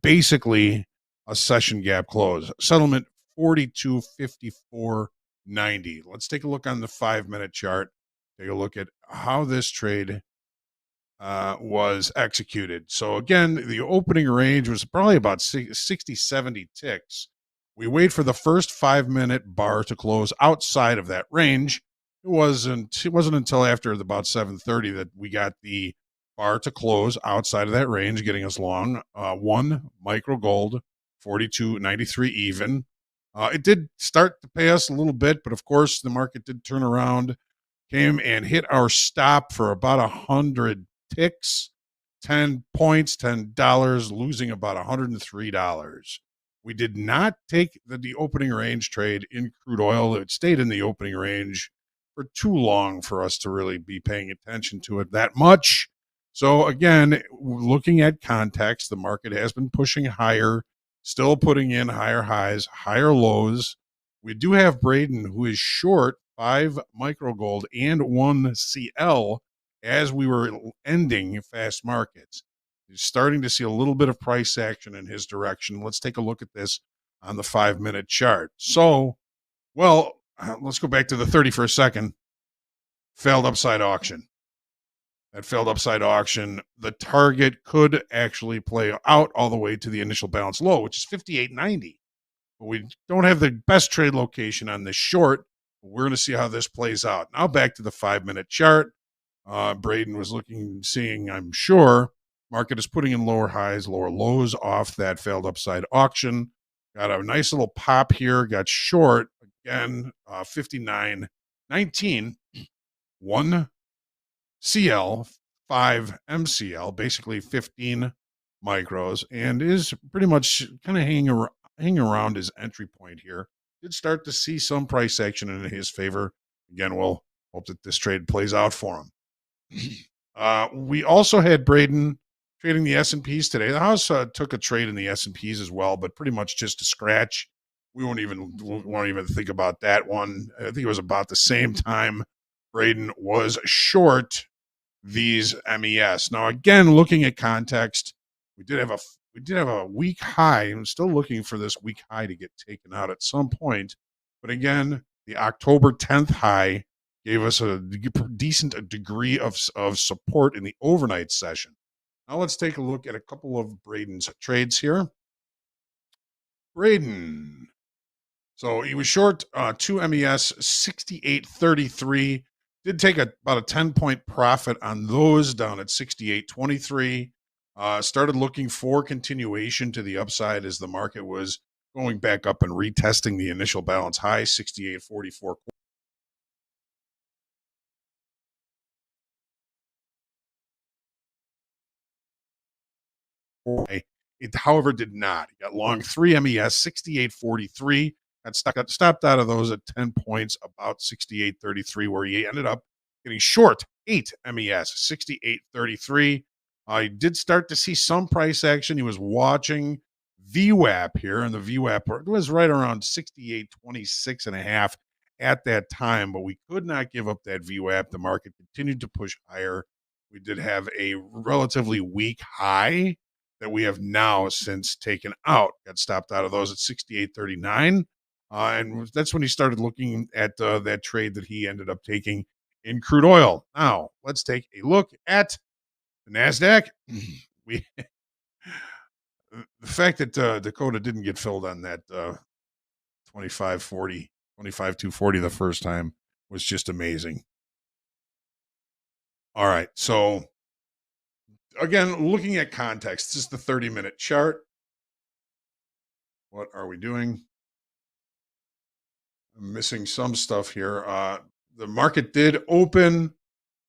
basically a session gap close. Settlement 42.5490. Let's take a look on the 5-minute chart. Take a look at how this trade was executed. So again, the opening range was probably about 60, 70 ticks. We wait for the first 5-minute bar to close outside of that range. It wasn't until after about 7:30 that we got the bar to close outside of that range, getting us long 1 micro gold, 42.93 even. It did start to pay us a little bit, but of course the market did turn around, came and hit our stop for about 100 ticks, 10 points, $10, losing about $103. We did not take the opening range trade in crude oil. It stayed in the opening range for too long for us to really be paying attention to it that much. So again, looking at context, the market has been pushing higher, still putting in higher highs, higher lows. We do have Braden, who is short 5 micro gold and 1 CL as we were ending fast markets. He's starting to see a little bit of price action in his direction. Let's take a look at this on the 5-minute chart. So, well, let's go back to the 30 for a second. Failed upside auction. That failed upside auction, the target could actually play out all the way to the initial balance low, which is 58.90. But we don't have the best trade location on this short. We're going to see how this plays out. Now back to the 5-minute chart. Braden was seeing, I'm sure, market is putting in lower highs, lower lows off that failed upside auction. Got a nice little pop here. Got short again, 59.19. 1 CL, 5 MCL, basically 15 micros, and is pretty much kind of hanging around his entry point here. Did start to see some price action in his favor. Again, we'll hope that this trade plays out for him. We also had Braden trading the S&Ps today. The house took a trade in the S&Ps as well, but pretty much just a scratch. We won't even think about that one. I think it was about the same time Braden was short these MES. Now, again, looking at context, we did have a weak high. I'm still looking for this weak high to get taken out at some point. But again, the October 10th high gave us a decent degree of support in the overnight session. Now let's take a look at a couple of Braden's trades here. Braden. So he was short 2 MES, 68.33. Did take about a 10-point profit on those down at 68.23. Started looking for continuation to the upside as the market was going back up and retesting the initial balance high, 68.44. It, however, did not. He got long 3 MES, 68.43. Got stopped out of those at 10 points, about 68.33, where he ended up getting short 8 MES, 68.33. He did start to see some price action. He was watching VWAP here, and the VWAP was right around 68.26 and a half at that time, but we could not give up that VWAP. The market continued to push higher. We did have a relatively weak high that we have now since taken out. Got stopped out of those at 68.39. And that's when he started looking at that trade that he ended up taking in crude oil. Now, let's take a look at the Nasdaq. The fact that Dakota didn't get filled on that 25.240 the first time was just amazing. All right, so again, looking at context, this is the 30-minute chart. What are we doing? I'm missing some stuff here. The market did open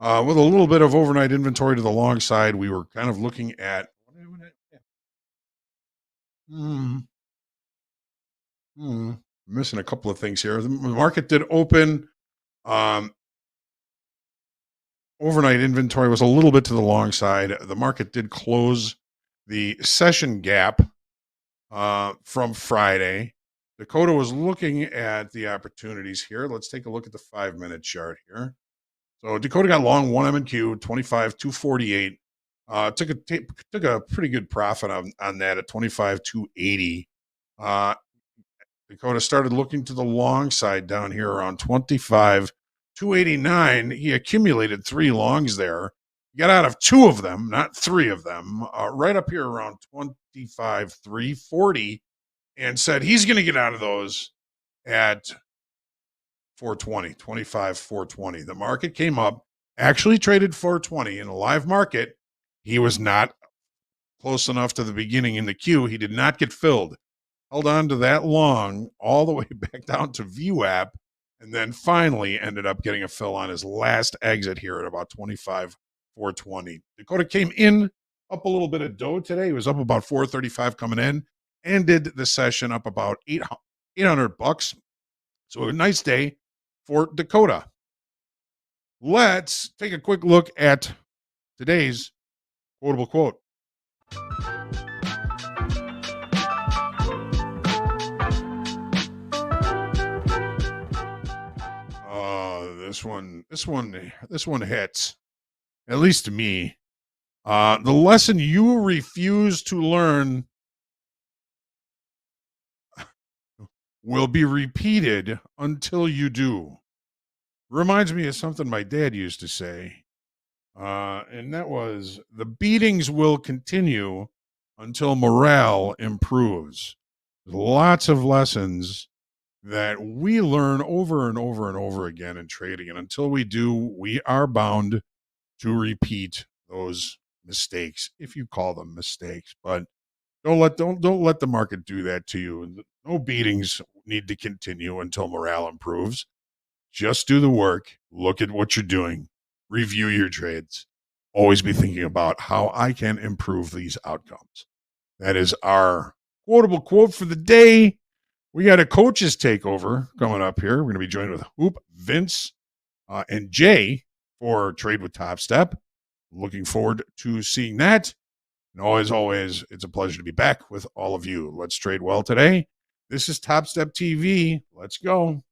With a little bit of overnight inventory to the long side, we were kind of looking at missing a couple of things here. The market did open. Overnight inventory was a little bit to the long side. The market did close the session gap from Friday. Dakota was looking at the opportunities here. Let's take a look at the 5-minute chart here. So Dakota got long 1M&Q, 25,248. Took a pretty good profit on that at 25,280. Dakota started looking to the long side down here around 25,289. He accumulated 3 longs there. He got out of 2 of them, not 3 of them, right up here around 25,340, and said he's going to get out of those at 420, 25,420. The market came up, actually traded 420 in a live market. He was not close enough to the beginning in the queue. He did not get filled. Held on to that long all the way back down to VWAP, and then finally ended up getting a fill on his last exit here at about 25,420. Dakota came in up a little bit of dough today. He was up about 435 coming in, ended the session up about $800. So a nice day for Dakota. Let's take a quick look at today's quotable quote. This one hits, at least to me. The lesson you refuse to learn will be repeated until you do. Reminds me of something my dad used to say. And that was, the beatings will continue until morale improves. There's lots of lessons that we learn over and over and over again in trading. And until we do, we are bound to repeat those mistakes, if you call them mistakes. But don't let the market do that to you. No beatings need to continue until morale improves. Just do the work. Look at what you're doing. Review your trades. Always be thinking about how I can improve these outcomes. That is our quotable quote for the day. We got a coach's takeover coming up here. We're going to be joined with Hoop, Vince, and Jay for Trade with Topstep. Looking forward to seeing that. And always, it's a pleasure to be back with all of you. Let's trade well today. This is TopstepTV. Let's go.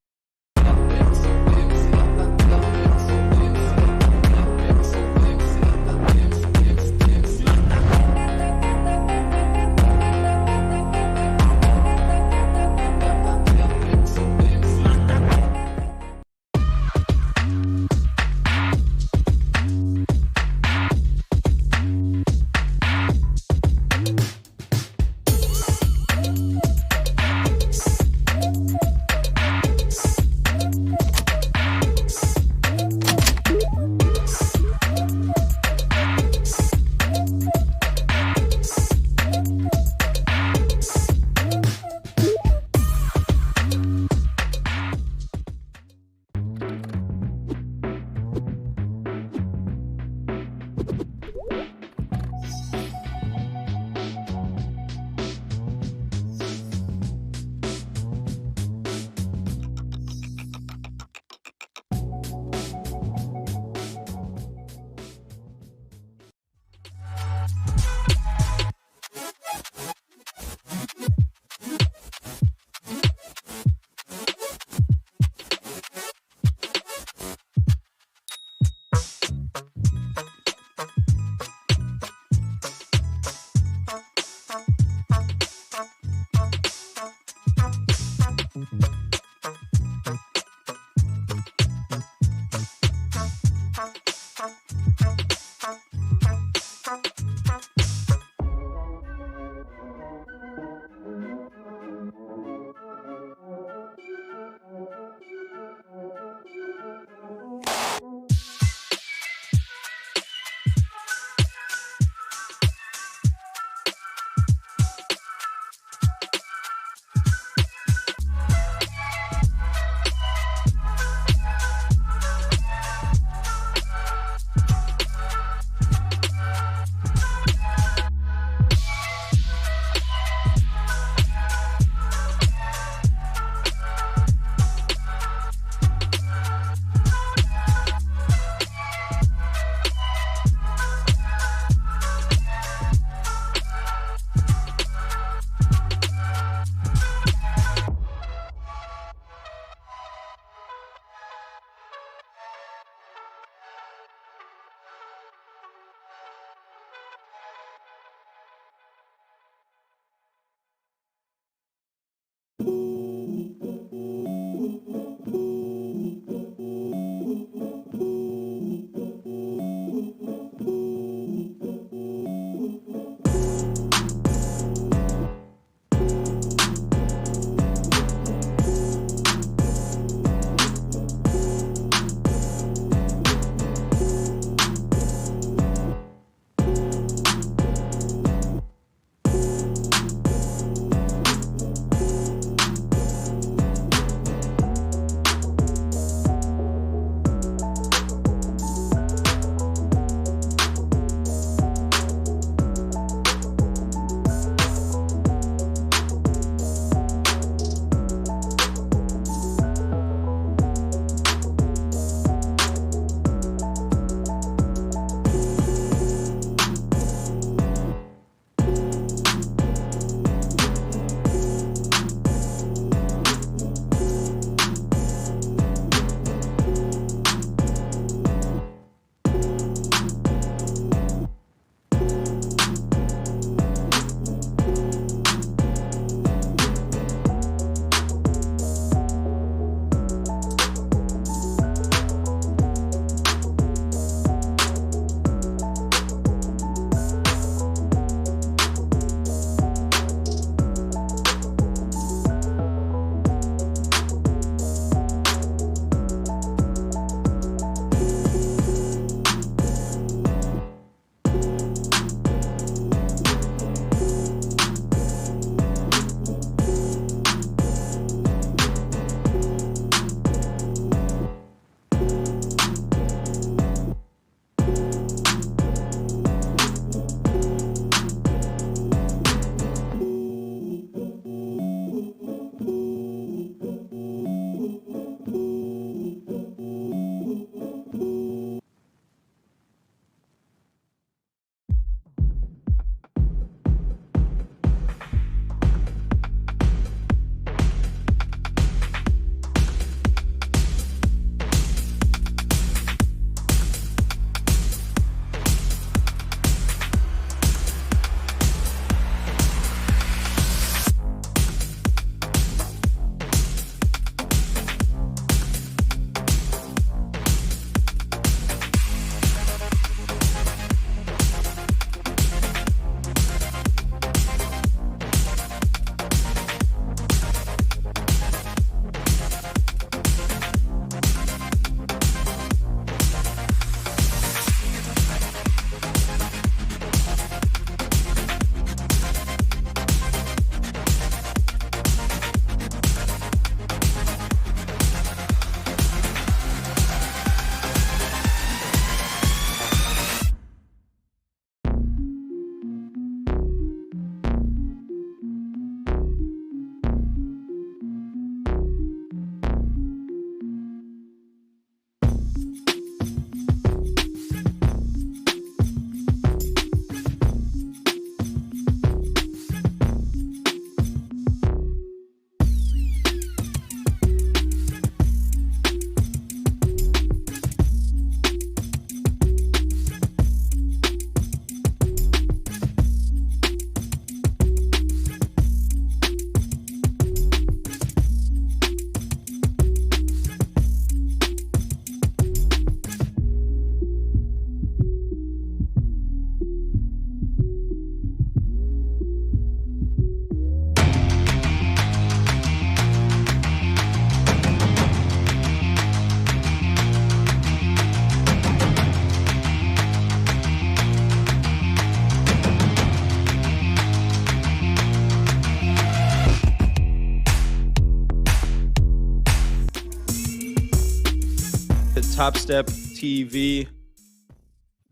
TopstepTV.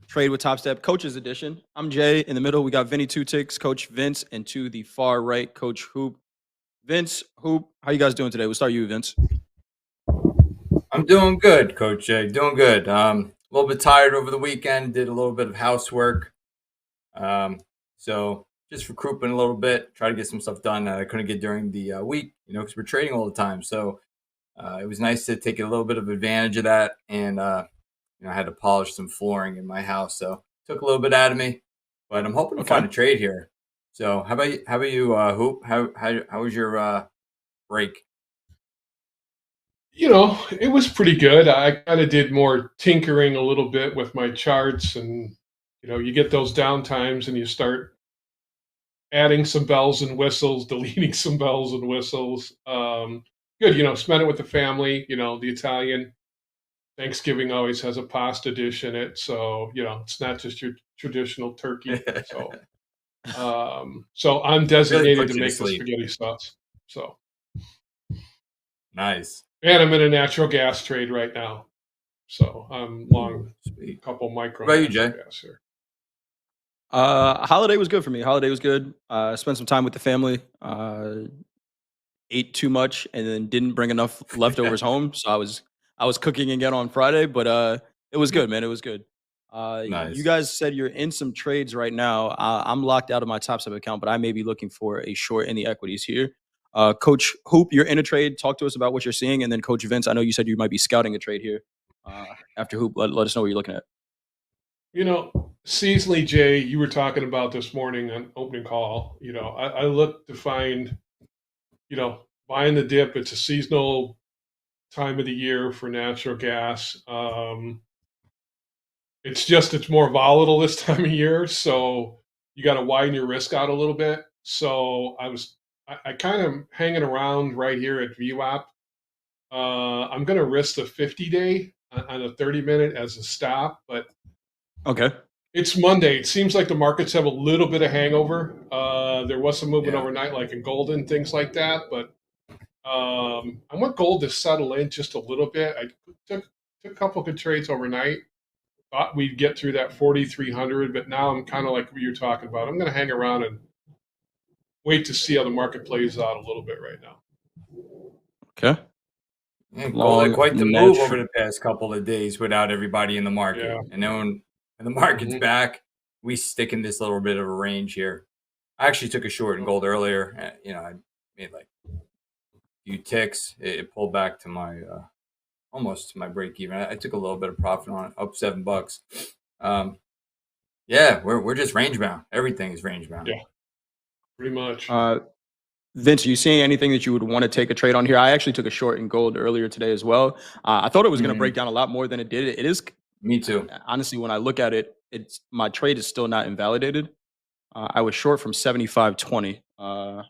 Trade with Topstep Coaches Edition. I'm Jay. In the middle, we got Vinny Two Ticks, Coach Vince, and to the far right, Coach Hoop. Vince, Hoop, how you guys doing today? We'll start you, Vince. I'm doing good, Coach Jay. Doing good. A little bit tired over the weekend. Did a little bit of housework. So just recouping a little bit. Try to get some stuff done that I couldn't get during the week, because we're trading all the time. So it was nice to take a little bit of advantage of that. And, I had to polish some flooring in my house. So took a little bit out of me. But I'm hoping to find a trade here. So how about you, Hoop? How was your break? It was pretty good. I kind of did more tinkering a little bit with my charts, and you get those downtimes and you start adding some bells and whistles, deleting some bells and whistles. Good, spent it with the family. The Italian Thanksgiving always has a pasta dish in it, so it's not just your traditional turkey. So I'm designated to make the spaghetti sauce. So nice. And I'm in a natural gas trade right now. So I'm long a couple micro natural gas here. Holiday was good for me. Holiday was good. Spent some time with the family. Ate too much and then didn't bring enough leftovers home. So I was cooking again on Friday, but it was good, man. It was good. Nice. You guys said you're in some trades right now. I'm locked out of my Topstep account, but I may be looking for a short in the equities here. Coach Hoop, you're in a trade. Talk to us about what you're seeing. And then Coach Vince, I know you said you might be scouting a trade here. After Hoop, let us know what you're looking at. Seasonally, Jay, you were talking about this morning on opening call. I look to find, buying the dip. It's a seasonal time of the year for natural gas. It's more volatile this time of year. So you got to widen your risk out a little bit. So I kind of hanging around right here at VWAP. I'm going to risk the 50-day on a 30-minute as a stop, but okay, it's Monday. It seems like the markets have a little bit of hangover. There was some movement overnight, like in gold and things like that, but I want gold to settle in just a little bit. I took a couple good trades overnight. Thought we'd get through that 4,300, but now I'm kind of like what you're talking about. I'm going to hang around and wait to see how the market plays out a little bit right now. Okay. Gold had quite the move over the past couple of days without everybody in the market. Yeah. And then when the market's back, we stick in this little bit of a range here. I actually took a short in gold earlier. I made like a few ticks. It pulled back to my almost to my break even. I took a little bit of profit on it, up $7. We're just range bound. Everything is range bound. Yeah, pretty much. Vince, are you seeing anything that you would want to take a trade on here? I actually took a short in gold earlier today as well. I thought it was going to break down a lot more than it did. It is. Me too. Honestly, when I look at it, my trade is still not invalidated. I was short from 75.20. I'm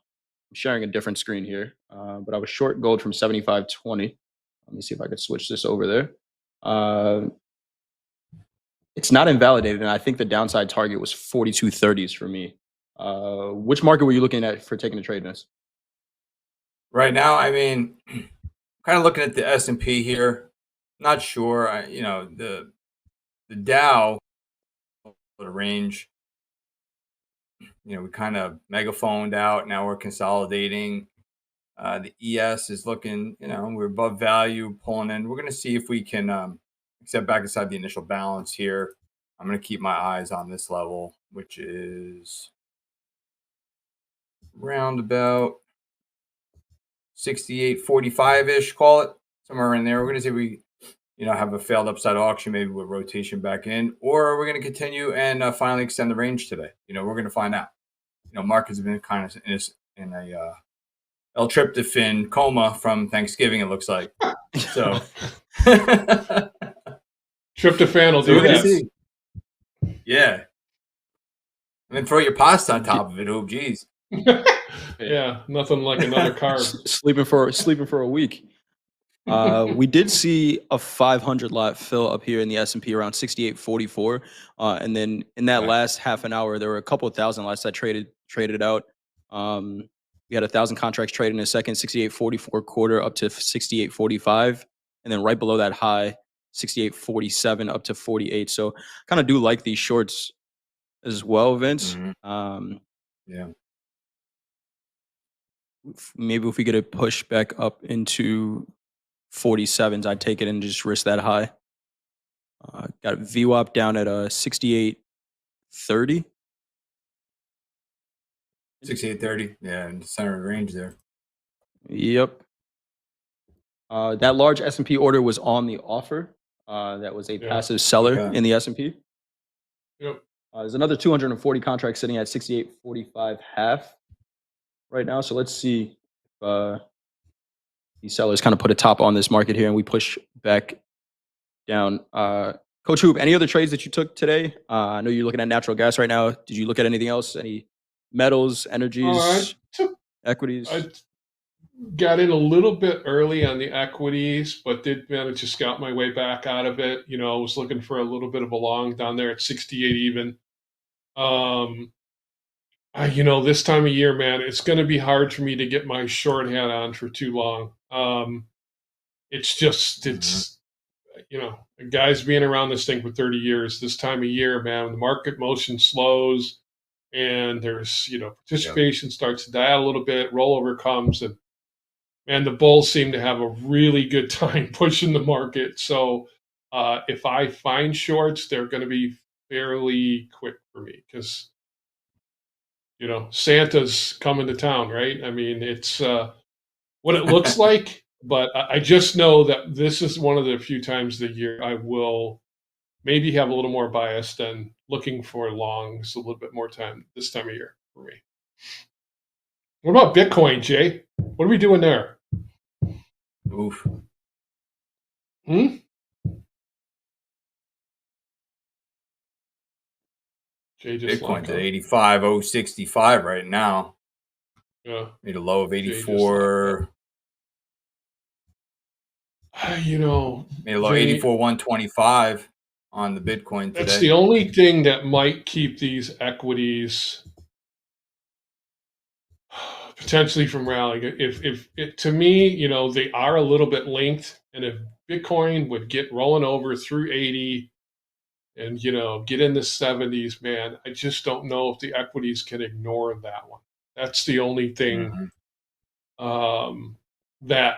sharing a different screen here, but I was short gold from 75.20. Let me see if I could switch this over there. It's not invalidated, and I think the downside target was 42.30s for me. Which market were you looking at for taking a trade in this? Right now, kind of looking at the S&P here. Not sure. The Dow, the range. We kind of megaphoned out. Now we're consolidating. The ES is looking, we're above value, pulling in. We're going to see if we can step back inside the initial balance here. I'm going to keep my eyes on this level, which is around about 68.45-ish, call it, somewhere in there. We're going to see if we, have a failed upside auction, maybe with rotation back in, or we're going to continue and finally extend the range today. We're going to find out. Markets have been kind of in a L-tryptophan coma from Thanksgiving, it looks like. So tryptophan will do that. Yeah. And then throw your pasta on top of it. Oh, geez. Yeah, nothing like another carb. Sleeping for a week. We did see a 500 lot fill up here in the S&P around 68.44, and then in that last half an hour, there were a couple of thousand lots that traded out. We had 1,000 contracts traded in a second, 68.44 quarter up to 68.45, and then right below that high, 68.47 up to 48. So kind of do like these shorts as well, Vince. Yeah. Maybe if we get a push back up into 47s, I'd take it and just risk that high. Got VWAP down at 68.30. 68.30. Yeah, in the center of the range there. Yep. That large S&P order was on the offer. That was a passive seller in the S&P. Yep. There's another 240 contracts sitting at 68.45 half right now. So let's see if these sellers kind of put a top on this market here and we push back down. Coach Hoop, any other trades that you took today? I know you're looking at natural gas right now. Did you look at anything else? Any metals, energies, equities? I got in a little bit early on the equities, but did manage to scout my way back out of it. You know, I was looking for a little bit of a long down there at 68 even. You know, this time of year, man, it's going to be hard for me to get my short hat on for too long. It's just, you know, guys being around this thing for 30 years, this time of year, man, when the market motion slows and there's, you know, participation starts to die out a little bit, rollover comes, and the bulls seem to have a really good time pushing the market. So if I find shorts, they're going to be fairly quick for me because, you know, Santa's coming to town, right? I mean, it's what it looks like, but I just know that this is one of the few times of the year I will maybe have a little more bias than looking for longs a little bit more time this time of year for me. What about Bitcoin, Jay? What are we doing there? Oof. Jay just Bitcoin's at 85,065 right now. Yeah. Made a low of 84. You know, made a low 84,125 on the Bitcoin today. That's the only thing that might keep these equities potentially from rallying. If it, to me, you know, they are a little bit linked, and if Bitcoin would get rolling over through 80 and, you know, get in the 70s, man, I just don't know if the equities can ignore that one. That's the only thing that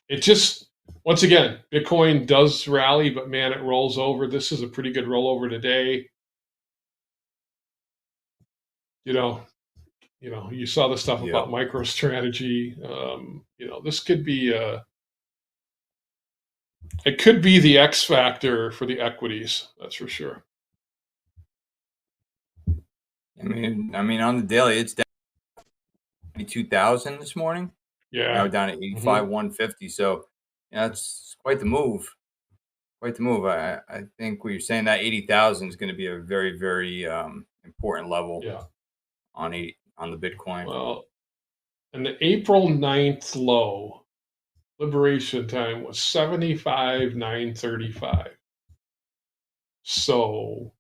it just, once again, Bitcoin does rally, but man, it rolls over. This is a pretty good rollover today. You know, you saw the stuff about MicroStrategy. You know, this could be it could be the X factor for the equities. That's for sure. I mean, on the daily, it's down 92,000 this morning. Yeah, now down at 85,150. So yeah, that's quite the move. Quite the move. I think what you're saying, that 80,000 is going to be a very, very important level. On the Bitcoin. Well, and the April 9th low, liberation time, was 75,935. So,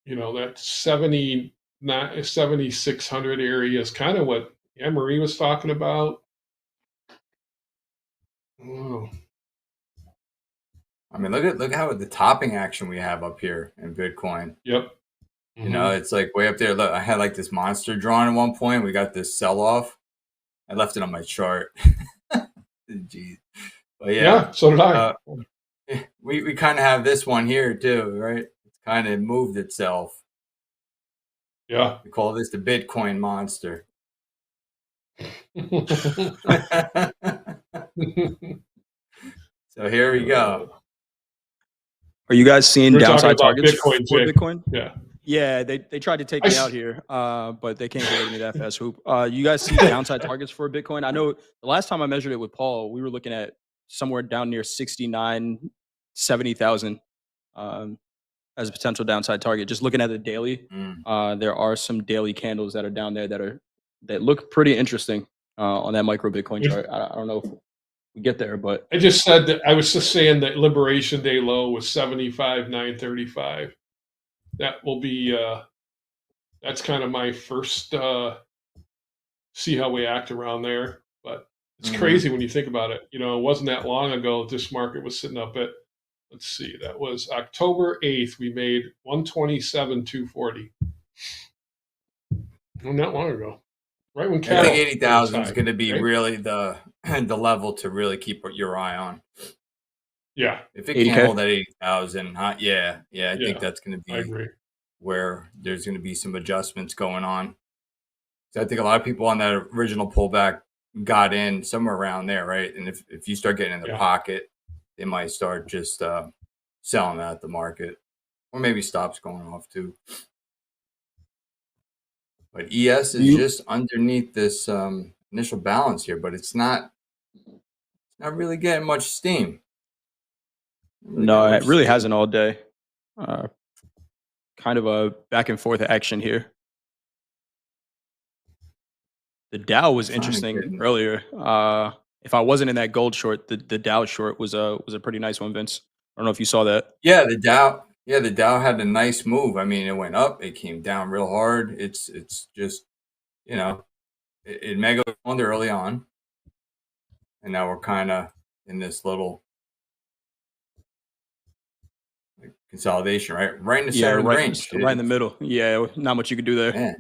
you know, that 7,600 area is kind of what Anne-Marie was talking about. Oh. I mean, look how the topping action we have up here in Bitcoin. Yep. You know, it's like way up there. Look, I had like this monster drawn at one point. We got this sell off. I left it on my chart. Jeez. But yeah, so did I. We kind of have this one here too, right? It's kind of moved itself. Yeah. We call this the Bitcoin monster. So here we go. Are you guys seeing downside targets Bitcoin, for Bitcoin? Yeah. Yeah, they tried to take me out here, but they can't get rid of me that fast. Hoop. You guys see downside targets for Bitcoin? I know the last time I measured it with Paul, we were looking at somewhere down near 69, 70,000 as a potential downside target. Just looking at the daily, there are some daily candles that are down there that look pretty interesting on that micro Bitcoin chart. I don't know if we get there, but I just said that I was just saying that Liberation Day low was 75,935. That will be that's kind of my first see how we act around there. But It's crazy when you think about it. You know, it wasn't that long ago this market was sitting up at, let's see, that was October 8th. We made 127,240. Not that long ago. Right when I cattle think 80,000 is high, going to be right? really the level to really keep your eye on. Yeah. If it 80K? can't hold at 80,000, yeah, I think that's going to I be agree. where there's going to be some adjustments going on. So I think a lot of people on that original pullback got in somewhere around there, right? And if you start getting in the pocket, they might start just selling at the market, or maybe stops going off too. But ES is just underneath this initial balance here, but it's not really getting much steam. No, it really hasn't all day. Kind of a back and forth action here. The Dow was interesting earlier. If I wasn't in that gold short, the Dow short was a pretty nice one, Vince. I don't know if you saw that. Yeah, the Dow had a nice move. I mean, it went up, it came down real hard. It's just, you know, it mega owned early on, and now we're kind of in this little consolidation, right in the center of the range, right in the middle. Yeah, not much you could do there. Man,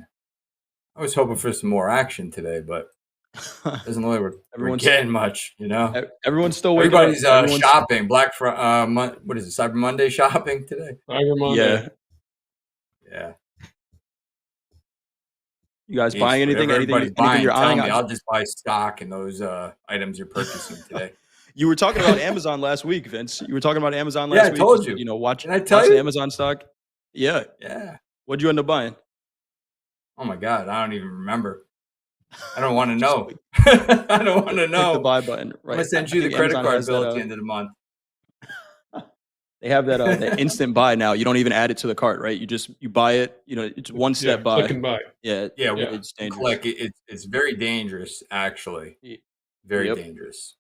I was hoping for some more action today, but doesn't look like we're getting much. You know, everyone's still waiting. Everybody's shopping. What is it? Cyber Monday shopping today? Cyber Monday. Yeah. You guys buying anything? Anything you're eyeing? I'll just buy stock in those items you're purchasing today. You were talking about Amazon last week, Vince. You were talking about Amazon last week. I told you. You know, watch the Amazon stock. Yeah. Yeah. What'd you end up buying? Oh my God, I don't even remember. I don't want to know. I don't want to know. Click the buy button. Right. I'm gonna send you the credit card bill at the end of the month. They have that the instant buy now. You don't even add it to the cart, right? You buy it. You know, it's one step buy. Click and buy. Yeah. It's dangerous. It's very dangerous, actually. Very dangerous.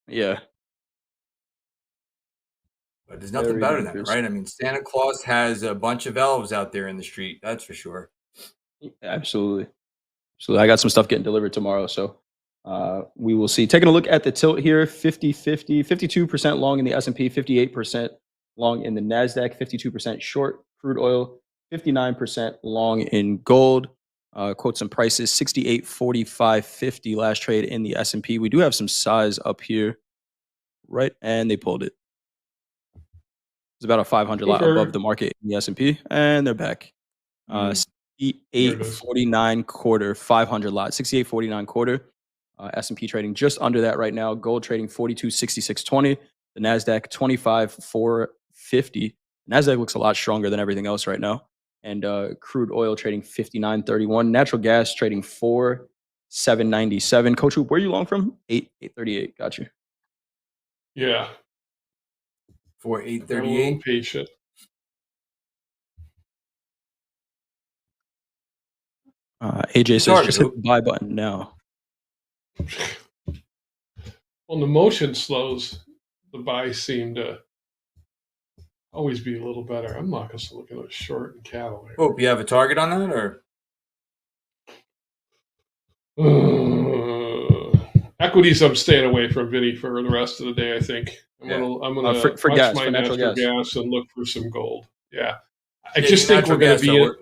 Yeah. But there's nothing better than it, right? I mean, Santa Claus has a bunch of elves out there in the street. That's for sure. Absolutely. So I got some stuff getting delivered tomorrow. So we will see. Taking a look at the tilt here, 50-50, 52% long in the S&P, 58% long in the Nasdaq, 52% short crude oil, 59% long in gold. Quote some prices, 68.45.50 last trade in the S&P. We do have some size up here, right? And they pulled it. It's about a 500 lot above the market in the S&P, and they're back. 68.49 quarter, 500 lot, 68.49 quarter. S&P trading just under that right now. Gold trading 42.6620. The Nasdaq 25.450. Nasdaq looks a lot stronger than everything else right now. And crude oil trading 59.31. Natural gas trading 4.797. Coach, where are you long from? 8.38. Got you. Yeah. 4.838. Patient. AJ says just hit the buy button now. When the motion slows, the buys seem to always be a little better. I'm not just looking at short and cattle here. Hope you have a target on that, or equities I'm staying away from, Vinny, for the rest of the day. I think I'm gonna for watch my natural gas and look for some gold. Yeah, I just think we're going to be in.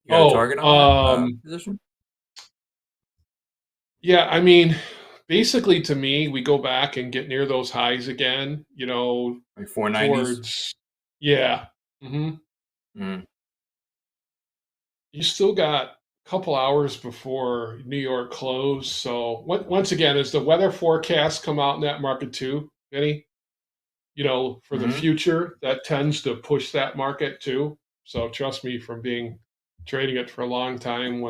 You got a target on that position? Yeah, I mean, basically, to me, we go back and get near those highs again. You know, like 490s. Yeah. Mm-hmm. You still got a couple hours before New York close. So once again, as the weather forecasts come out in that market too, Vinny, you know, for the future, that tends to push that market too. So trust me, from trading it for a long time,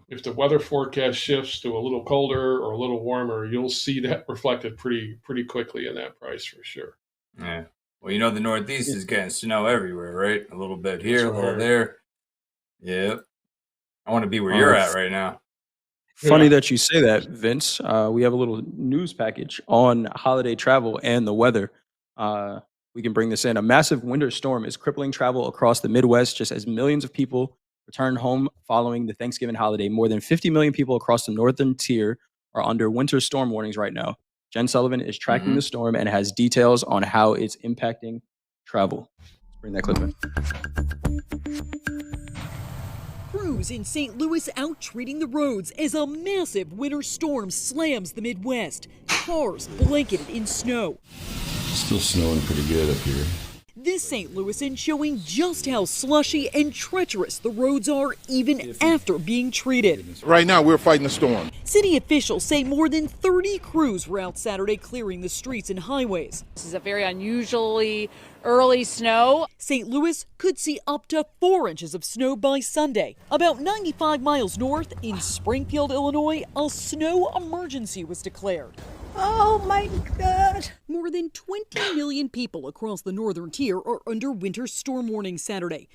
if the weather forecast shifts to a little colder or a little warmer, you'll see that reflected pretty quickly in that price for sure. Yeah. Well, you know, the Northeast is getting snow everywhere, right? A little bit here, a little there. Yep. I want to be where you're at right now. Funny that you say that, Vince. We have a little news package on holiday travel and the weather. We can bring this in. A massive winter storm is crippling travel across the Midwest just as millions of people return home following the Thanksgiving holiday. More than 50 million people across the northern tier are under winter storm warnings right now. Jen Sullivan is tracking the storm and has details on how it's impacting travel. Let's bring that clip in. Crews in St. Louis out treating the roads as a massive winter storm slams the Midwest. Cars blanketed in snow. Still snowing pretty good up here. This St. Louisan showing just how slushy and treacherous the roads are even after being treated. Right now, we're fighting a storm. City officials say more than 30 crews were out Saturday clearing the streets and highways. This is a very unusually early snow. St. Louis could see up to 4 inches of snow by Sunday. About 95 miles north in Springfield, Illinois, a snow emergency was declared. Oh my God. More than 20 million people across the northern tier are under winter storm warning Saturday.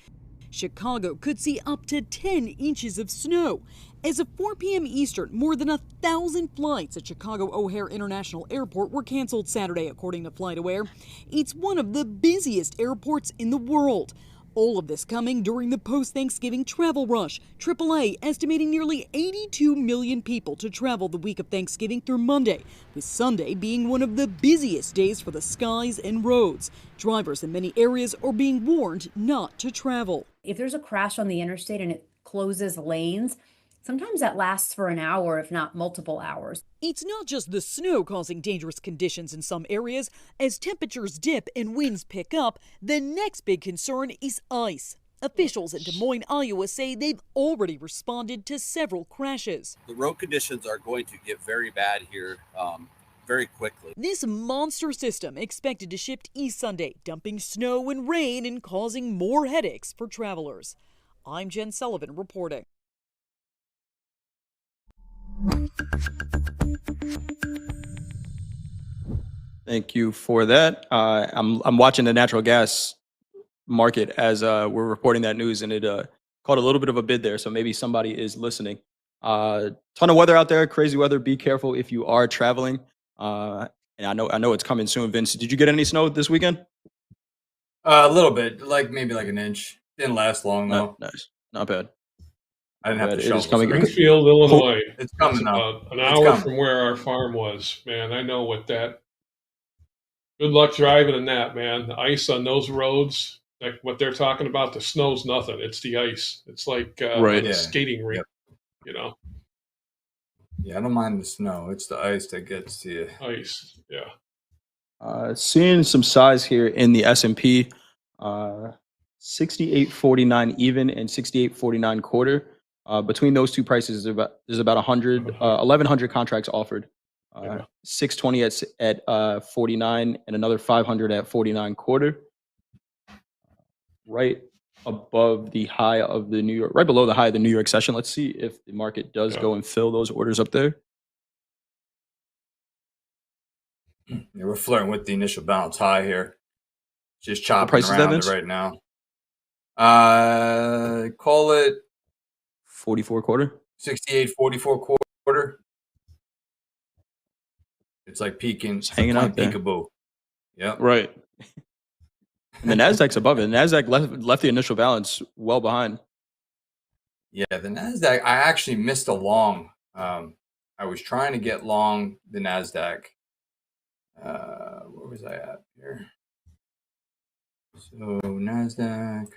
Chicago could see up to 10 inches of snow. As of 4 p.m. Eastern, more than 1,000 flights at Chicago O'Hare International Airport were canceled Saturday, according to FlightAware. It's one of the busiest airports in the world. All of this coming during the post-Thanksgiving travel rush. AAA estimating nearly 82 million people to travel the week of Thanksgiving through Monday, with Sunday being one of the busiest days for the skies and roads. Drivers in many areas are being warned not to travel. If there's a crash on the interstate and it closes lanes, sometimes that lasts for an hour, if not multiple hours. It's not just the snow causing dangerous conditions in some areas. As temperatures dip and winds pick up, the next big concern is ice. Officials in Des Moines, Iowa say they've already responded to several crashes. The road conditions are going to get very bad here very quickly. This monster system expected to shift east Sunday, dumping snow and rain and causing more headaches for travelers. I'm Jen Sullivan reporting. Thank you for that. I'm watching the natural gas market as we're reporting that news, and it caught a little bit of a bid there. So maybe somebody is listening. Ton of weather out there, crazy weather. Be careful if you are traveling. And I know it's coming soon. Vince, did you get any snow this weekend? A little bit, maybe an inch. Didn't last long though. Nice, not bad. I didn't have to shovel. Springfield, Illinois. It's coming about an hour from where our farm was. Man, I know what that. Good luck driving in that, man. The ice on those roads, like what they're talking about, the snow's nothing. It's the ice. It's like a skating rink, you know. Yeah, I don't mind the snow. It's the ice that gets to you. Ice, yeah. Seeing some size here in the S&P, 68.49 even and 68.49 quarter. Between those two prices, there's about 1,100 contracts offered. 620 at 49 and another 500 at 49 quarter. Right above the high of the New York, right below the high of the New York session. Let's see if the market does go and fill those orders up there. Yeah, we're flirting with the initial bounce high here. Just chopping around it right now. Call it 44 quarter. 68.44 quarter. It's like peaking, it's hanging out there. Peekaboo. Yeah. Right. And the Nasdaq's above it. Nasdaq left the initial balance well behind. Yeah, the Nasdaq. I actually missed a long. I was trying to get long the Nasdaq. Where was I at here? So Nasdaq.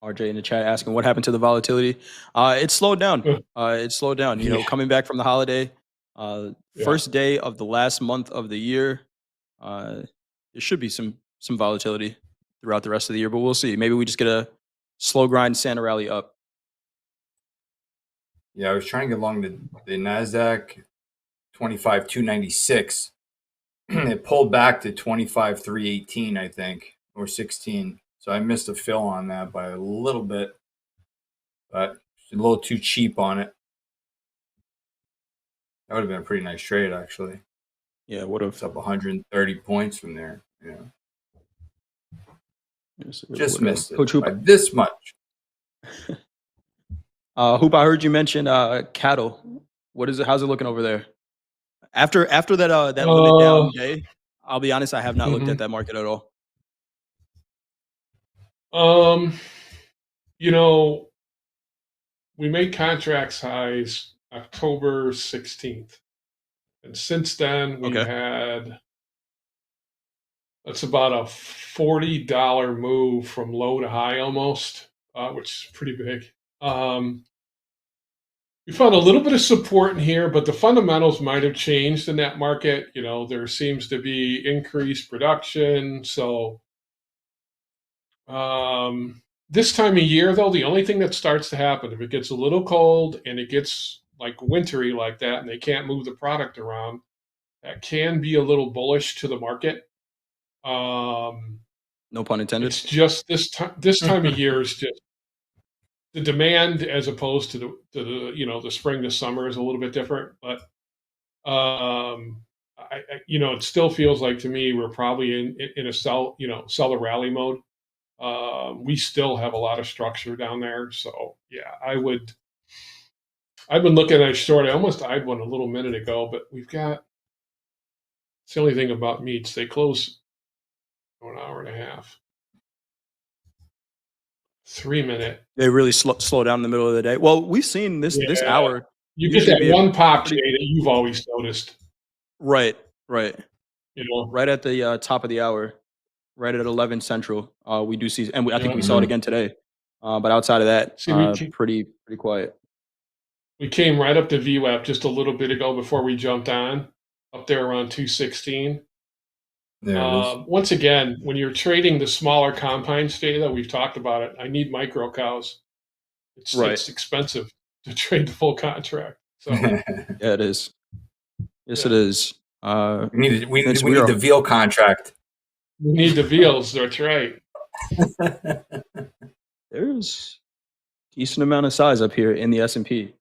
RJ in the chat asking what happened to the volatility. It slowed down. It slowed down. You know, coming back from the holiday, first day of the last month of the year. There should be some volatility throughout the rest of the year, but we'll see. Maybe we just get a slow grind Santa rally up. Yeah, I was trying to get along the Nasdaq 25,296. It pulled back to 25,318, I think, or 16. So I missed a fill on that by a little bit, but a little too cheap on it. That would have been a pretty nice trade, actually. Yeah, would have. It's up 130 points from there. Yeah, just missed it by this much. Hoop, I heard you mention cattle. What is it? How's it looking over there? After that limit down day, I'll be honest, I have not looked at that market at all. You know, we made contracts highs October 16th. And since then, we've had, that's about a $40 move from low to high almost, which is pretty big. We found a little bit of support in here, but the fundamentals might have changed in that market. You know, there seems to be increased production. So this time of year, though, the only thing that starts to happen, if it gets a little cold and it gets like wintry like that and they can't move the product around, that can be a little bullish to the market. No pun intended. It's just this time of year is just the demand as opposed to the you know, the spring to summer is a little bit different, but you know, it still feels like to me we're probably in a seller rally mode. We still have a lot of structure down there, so yeah, I've been looking at a short. I almost eyed one a little minute ago, but we've got. It's the only thing about meats. They close an hour and a half. 3 minute. They really slow down in the middle of the day. Well, we've seen this hour. You get that one pop, Jay, that you've always noticed. Right. You know, right at the top of the hour, right at 11 Central. We do see, and I think we saw it again today. But outside of that, pretty quiet. We came right up to VWAP just a little bit ago before we jumped on, up there around 216. Once again, when you're trading the smaller compounds data, we've talked about it. I need micro cows. It's expensive to trade the full contract. So yeah, it is. Yes, it is. We need the veal contract. We need the veals. That's right. There's decent amount of size up here in the S&P.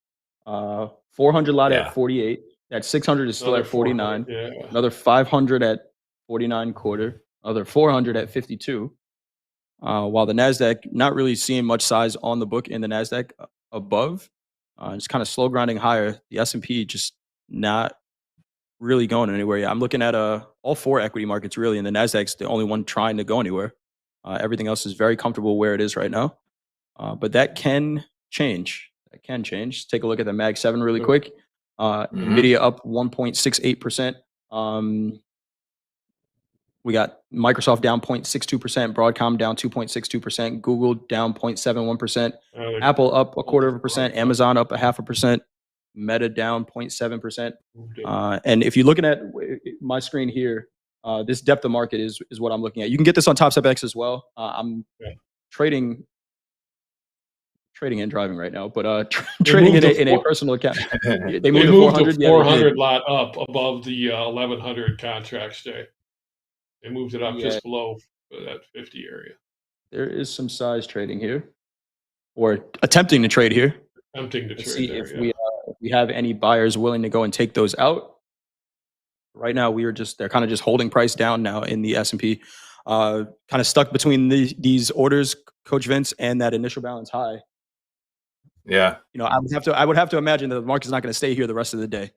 400 lot at 48. That 600 is still at 49. Another 500 at 49.25. Another 400 at 52. While the Nasdaq, not really seeing much size on the book in the Nasdaq above. Just kind of slow grinding higher. The S&P just not really going anywhere yet. I'm looking at all four equity markets really, and the Nasdaq's the only one trying to go anywhere. Everything else is very comfortable where it is right now. But that can change. Take a look at the Mag 7 really quick. Nvidia up 1.68%. We got Microsoft down 0.62%, Broadcom down 2.62%, Google down 0.71%, Apple up 0.25%, Amazon up 0.5%, Meta down 0.7%. And if you're looking at my screen here, this depth of market is what I'm looking at. You can get this on TopstepX as well. I'm trading and driving right now, but trading in a personal account. They moved the 400 lot up above the 1100 contracts, Jay. They moved it up just below that 50 area. There is some size trading here, or attempting to trade here. Let's see if we have any buyers willing to go and take those out. Right now, they're kind of just holding price down now in the S&P. Kind of stuck between these orders, Coach Vince, and that initial balance high. Yeah. You know, I would have to imagine that the market's not going to stay here the rest of the day.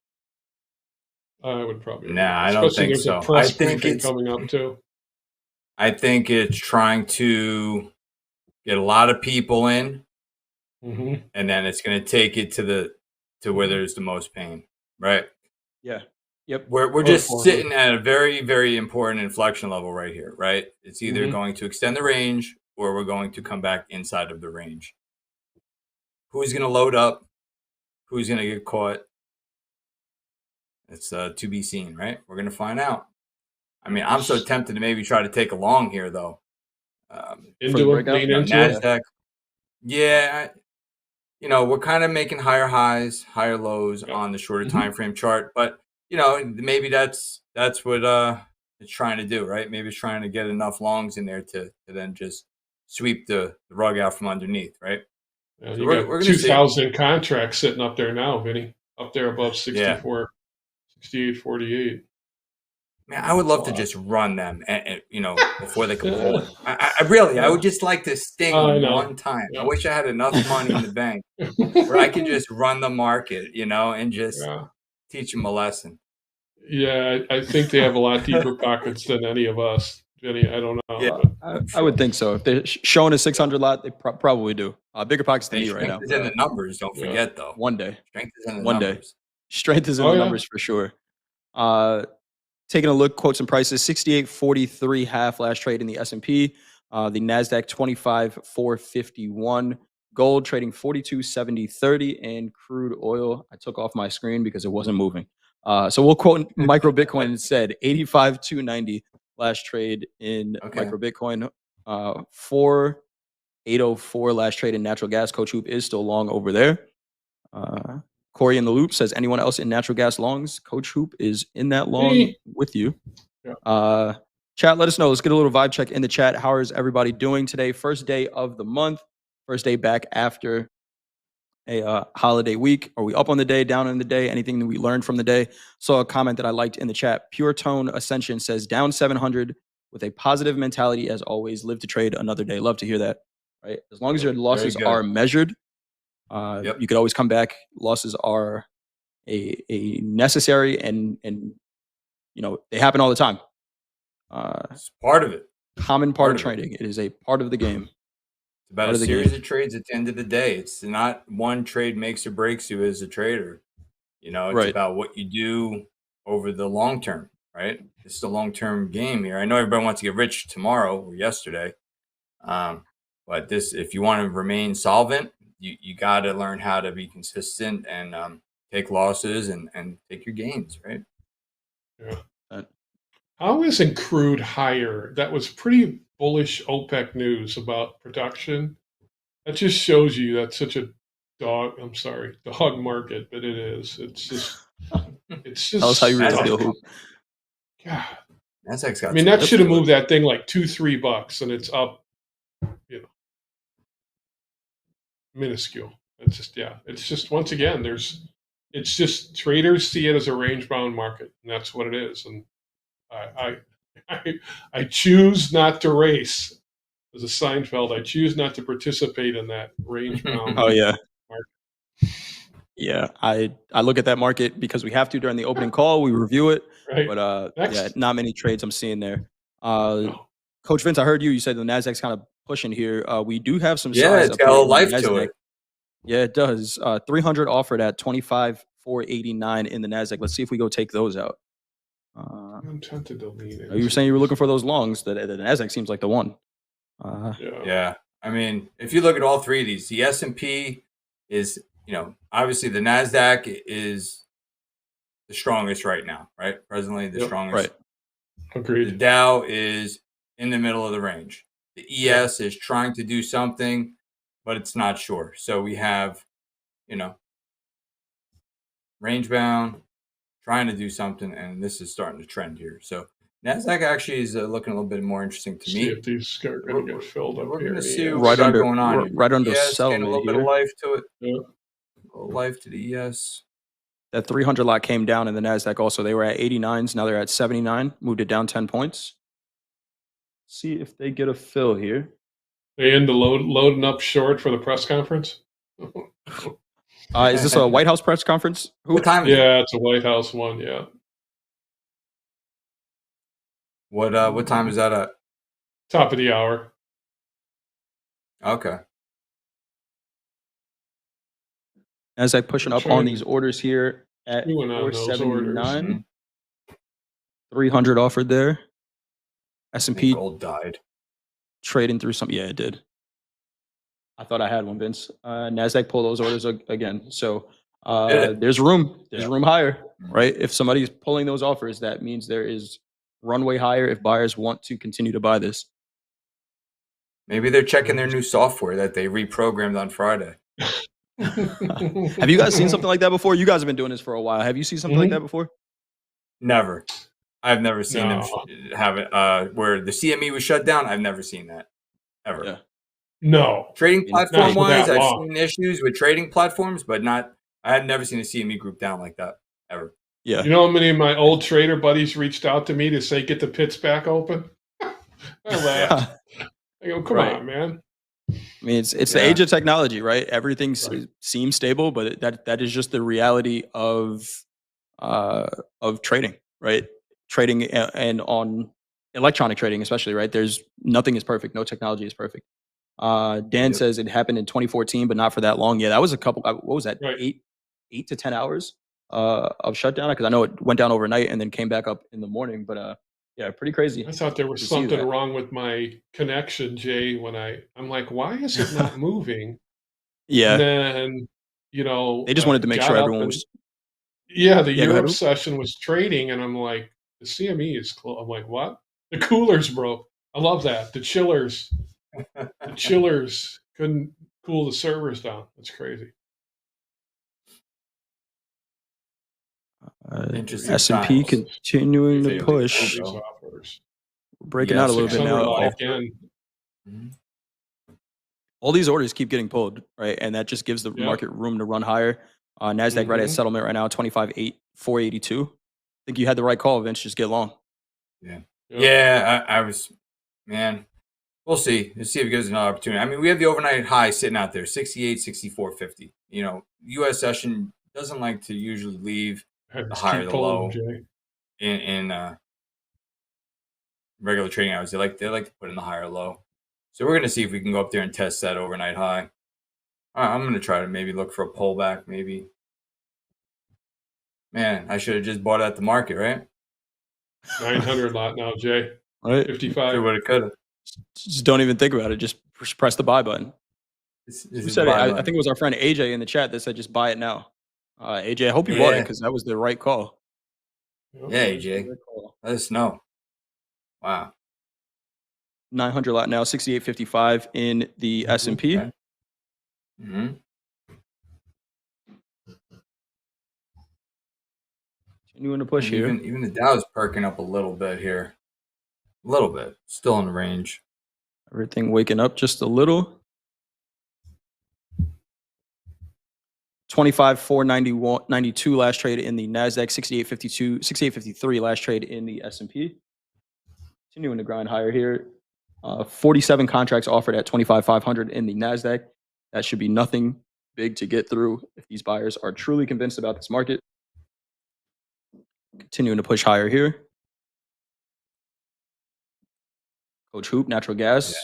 I would probably. Nah, I don't think so. I think it's coming up too. I think it's trying to get a lot of people in, and then it's going to take it to where there's the most pain, right? Yeah. Yep. We're just sitting at a very, very important inflection level right here, right? It's either going to extend the range or we're going to come back inside of the range. Who's going to load up? Who's going to get caught? It's to be seen, right? We're going to find out. I mean, I'm so tempted to maybe try to take a long here, though. Nasdaq. Yeah, we're kind of making higher highs, higher lows on the shorter time frame chart, but maybe that's what it's trying to do, right? Maybe it's trying to get enough longs in there to then just sweep the rug out from underneath, right? Yeah, so we're 2,000 contracts sitting up there now, Vinny, up there above 64. 68.48. Man, I would love to just run them, and before they can pull it. I would just like to sting one time. I wish I had enough money in the bank where I could just run the market, and just teach them a lesson. Yeah, I think they have a lot deeper pockets than any of us. Vinny? I don't know. Yeah, but I would think so. If they're showing a 600 lot, they probably do. Bigger pockets than Hey, me right now. strength is in the numbers. Don't forget, though. One day. Strength is in the One day. numbers. Strength is in the numbers for sure. Taking a look, quotes and prices: 68.43 half last trade in the S&P. The Nasdaq 25.451. Gold trading 42.70.30, and crude oil I took off my screen because it wasn't moving. So we'll quote micro Bitcoin instead: 85.290 last trade in micro Bitcoin. 4.804 last trade in natural gas. Coach Hoop is still long over there. Corey in the loop says, anyone else in natural gas longs? Coach Hoop is in that long with you. Yeah. Chat, let us know. Let's get a little vibe check in the chat. How is everybody doing today? First day of the month. First day back after a holiday week. Are we up on the day, down on the day? Anything that we learned from the day? Saw a comment that I liked in the chat. Pure Tone Ascension says, down 700 with a positive mentality as always. Live to trade another day. Love to hear that. Right? As long as your losses are measured, you could always come back. Losses are a necessary and they happen all the time. It's part of it. Common part of trading. It is a part of the game. It's about a series of trades at the end of the day. It's not one trade makes or breaks you as a trader. It's about what you do over the long term, right? It's a long-term game here. I know everybody wants to get rich tomorrow or yesterday. But if you want to remain solvent, you got to learn how to be consistent and take losses and take your gains, right? Yeah. How isn't crude higher? That was pretty bullish OPEC news about production. That just shows you that's such a dog market, but it is. It's just Tell us how you really feel. God. Nasdaq's got that should have moved that thing like $2-3 and it's up, minuscule. It's just once again, it's just traders see it as a range bound market, and that's what it is. And I choose not to race. As a Seinfeld, I choose not to participate in that range bound. Oh yeah. Market. Yeah, I look at that market because we have to during the opening call. We review it, right. But not many trades I'm seeing there. Coach Vince, I heard you said the Nasdaq's kind of pushing here. We do have some size. It's got a little life to it. Yeah, it does. 300 offered at 25,489 in the Nasdaq. Let's see if we go take those out. I'm tempted to lean in. You were saying you were looking for those longs. The Nasdaq seems like the one. Yeah. I mean, if you look at all three of these, the S&P is, obviously the Nasdaq is the strongest right now, right? Presently the strongest. Right. Agreed. The Dow is in the middle of the range. The ES is trying to do something, but it's not sure. So we have, range bound, trying to do something, and this is starting to trend here. So Nasdaq actually is looking a little bit more interesting to me. See if these are going to get filled up. We're here. going to see right what's under going on. Right under sell a little bit of life to it. A little life to the ES. That 300 lot came down in the Nasdaq. Also, they were at 89s. Now they're at 79. Moved it down 10 points. See if they get a fill here. They end the loading up short for the press conference. Is this a White House press conference? What time is it? Yeah, it's a White House one. Yeah. What time is that at? Top of the hour. Okay. Nasdaq pushing up on these orders here at 479. 300 offered there. S&P gold died. Trading through some. Yeah, it did. I thought I had one, Vince. Nasdaq pulled those orders again. So there's room. There's room higher, right? If somebody's pulling those offers, that means there is runway higher if buyers want to continue to buy this. Maybe they're checking their new software that they reprogrammed on Friday. Have you guys seen something like that before? You guys have been doing this for a while. Have you seen something like that before? Never. I've never seen them have it where the CME was shut down. I've never seen that ever. Yeah. No. Trading platform wise, I've seen issues with trading platforms, but I had never seen a CME group down like that ever. Yeah. You know how many of my old trader buddies reached out to me to say, get the pits back open? I laughed. I go, come on, man. I mean, it's the age of technology, right? Everything seems stable, but that is just the reality of trading, right? Trading and on electronic trading, especially, right? Nothing is perfect. No technology is perfect. Dan says it happened in 2014, but not for that long. Yeah, that was a couple. What was that? Right. 8 to 10 hours of shutdown. Because I know it went down overnight and then came back up in the morning. But yeah, pretty crazy. I thought there was something wrong with my connection, Jay. When I'm like, why is it not moving? Yeah. And then, you know, they just wanted to make sure everyone was. Yeah, the Europe session was trading, and I'm like, the CME is close. I'm like, what? The coolers broke. I love that. The chillers couldn't cool the servers down. That's crazy. S&P continuing to push. Breaking out a little bit now. All these orders keep getting pulled, right? And that just gives the market room to run higher. Nasdaq right at settlement right now, 25,482. I think you had the right call, Vince. Just get long. Yeah. I was, man. We'll see. Let's see if it gives us another opportunity. I mean, we have the overnight high sitting out there, 68, 64.50. You know, U.S. session doesn't like to usually leave the higher the low in regular trading hours. They like to put in the higher low. So we're going to see if we can go up there and test that overnight high. I'm going to try to maybe look for a pullback, maybe. Man, I should have just bought at the market, right? 900 lot now, Jay. Right. 55. Could have, could have. Just don't even think about it. Just press the buy button. Who said it? I think it was our friend AJ in the chat that said just buy it now. AJ, I hope you bought it because that was the right call. Yeah, AJ. Let us know. Wow. 900 lot now, 68.55 in the S&P. Okay. Mm-hmm. Continuing to push here. Even the Dow's perking up a little bit here. A little bit. Still in the range. Everything waking up just a little. 25,492 last trade in the Nasdaq, 68.53 last trade in the S&P. Continuing to grind higher here. 47 contracts offered at 25,500 in the Nasdaq. That should be nothing big to get through if these buyers are truly convinced about this market. Continuing to push higher here. Coach Hoop, natural gas.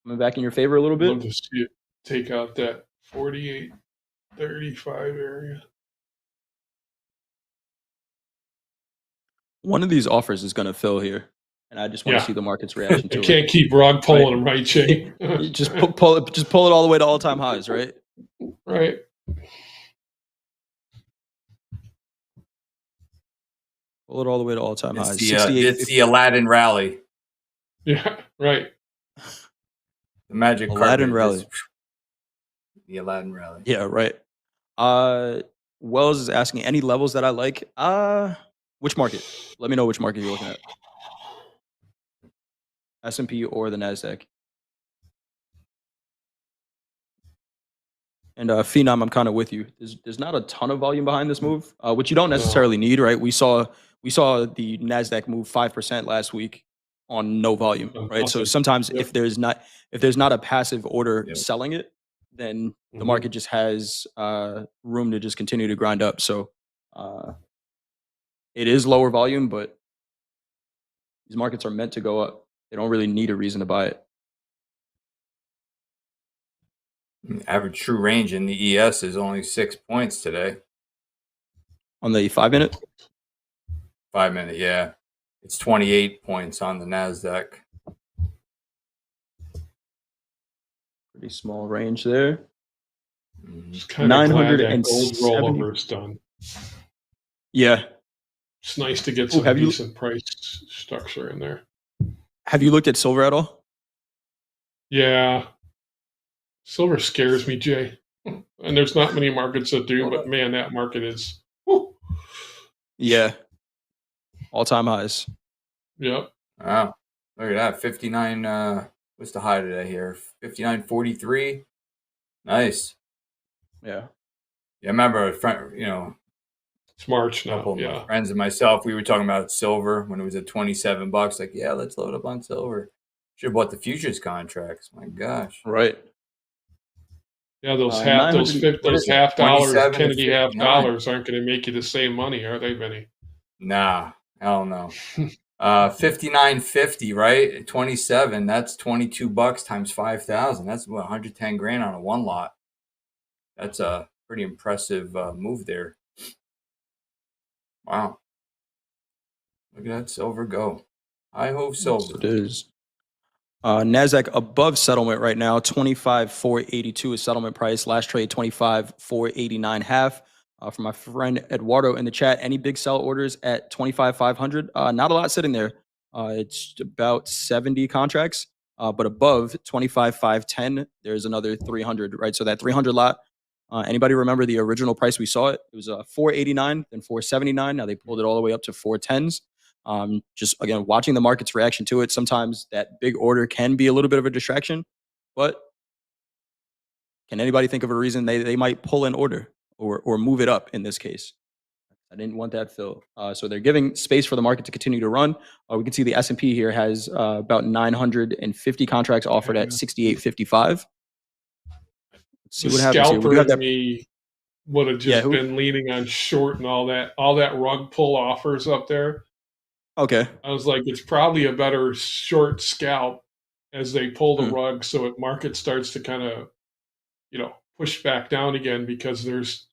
Coming back in your favor a little bit. Love to see it take out that 48.35 area. One of these offers is going to fill here, and I just want to see the market's reaction to it. You can't keep rug pulling them, right, Jay? You just pull it all the way to all-time highs, right? Right. Pull it all the way to all-time highs. It's the Aladdin rally. Yeah, right. The magic Aladdin rally. The Aladdin rally. Yeah, right. Wells is asking any levels that I like. Which market? Let me know which market you're looking at. S&P or the Nasdaq. And Phenom, I'm kind of with you. There's not a ton of volume behind this move, which you don't necessarily need, right? We saw the Nasdaq move 5% last week on no volume, right? So sometimes if there's not a passive order selling it, then the market just has room to just continue to grind up. So it is lower volume, but these markets are meant to go up. They don't really need a reason to buy it. Average true range in the ES is only 6 points today. On the 5-minute? 5-minute, yeah. It's 28 points on the Nasdaq. Pretty small range there. Just kind of glad that gold rollover is done. Yeah. It's nice to get some decent price structure in there. Have you looked at silver at all? Yeah. Silver scares me, Jay. And there's not many markets that do, but man, that market is. Whew. Yeah. All-time highs. Yep. Wow. Look at that. 59. What's the high today here? 59.43. Nice. Yeah. Yeah, I remember a friend, it's March now. A couple of my friends and myself, we were talking about silver when it was at $27. Like, yeah, let's load up on silver. Should have bought the futures contracts. My gosh. Right. Yeah, those half dollars, Kennedy half dollars aren't going to make you the same money, are they, Benny? Nah, hell no. $59.50, right? At 27, that's $22 times 5,000. That's what, 110 grand on a one lot. That's a pretty impressive move there. Wow. Look at that silver go. I hope silver. It is. Nasdaq above settlement right now, 25,482 is settlement price. Last trade 25,489 half. For my friend Eduardo in the chat, any big sell orders at 25,500? Not a lot sitting there. It's about 70 contracts, but above 25,510, there's another 300, right? So that 300 lot. Anybody remember the original price we saw it? It was 489, then 479. Now they pulled it all the way up to 410s. Just again, watching the market's reaction to it, sometimes that big order can be a little bit of a distraction, but can anybody think of a reason they might pull an order or move it up in this case? I didn't want that fill. So they're giving space for the market to continue to run. We can see the S&P here has about 950 contracts offered at 68.55. Let's see what happens here. Scalper in me would have just been leaning on short and all that rug pull offers up there. Okay. I was like, it's probably a better short scalp as they pull the rug so it market starts to kind of, push back down again because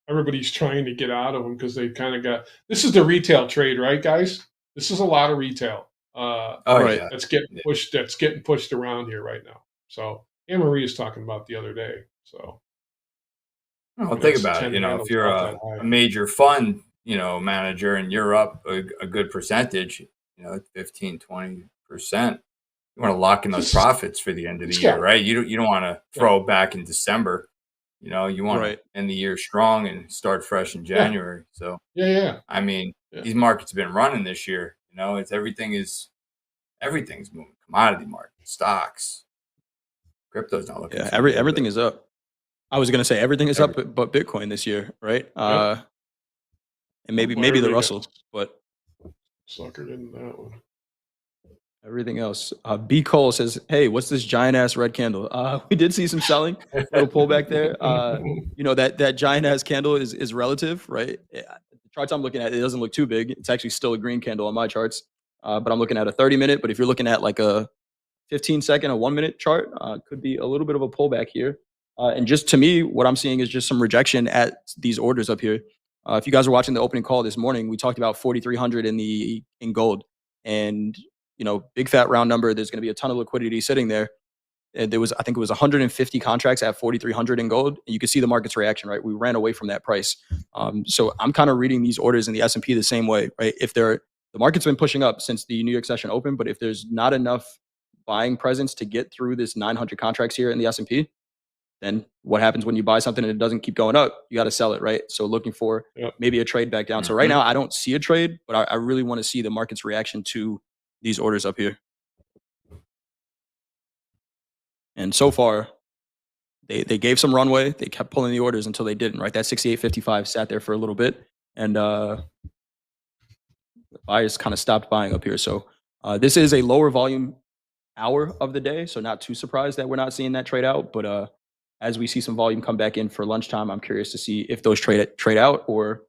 everybody's trying to get out of them because they kind of got, this is the retail trade, right, guys? This is a lot of retail. Yeah. That's getting pushed around here right now. So Anne Marie is talking about the other day. So well, think about it. If you're a major fund, manager and you're up a good percentage, 15, 20%, you want to lock in those profits for the end of the year, right? You don't want to throw back in December. You want to end the year strong and start fresh in January. So I mean, these markets have been running this year. It's everything's moving. Commodity market, stocks, crypto's not looking. Yeah, everything is up. I was gonna say everything is up, but Bitcoin this year, right? And maybe the Russell, but suckered in that one. Everything else. B. Cole says, "Hey, what's this giant ass red candle?" We did see some selling, little pullback there. That giant ass candle is relative, right? The charts I'm looking at, it doesn't look too big. It's actually still a green candle on my charts, but I'm looking at a 30-minute. But if you're looking at like a 15-second, a 1-minute chart, could be a little bit of a pullback here. And just to me, what I'm seeing is just some rejection at these orders up here. If you guys were watching the opening call this morning, we talked about 4,300 in gold, and big fat round number. There's going to be a ton of liquidity sitting there. And I think it was 150 contracts at 4,300 in gold. And you can see the market's reaction, right? We ran away from that price. So I'm kind of reading these orders in the S&P the same way, right? The market's been pushing up since the New York session opened, but if there's not enough buying presence to get through this 900 contracts here in the S&P, then what happens when you buy something and it doesn't keep going up? You got to sell it, right? So looking for maybe a trade back down. So right now I don't see a trade, but I really want to see the market's reaction to these orders up here. And so far, they gave some runway. They kept pulling the orders until they didn't, right? That 68.55 sat there for a little bit, and the buyers kind of stopped buying up here. So this is a lower volume hour of the day, so not too surprised that we're not seeing that trade out. But as we see some volume come back in for lunchtime, I'm curious to see if those trade out, or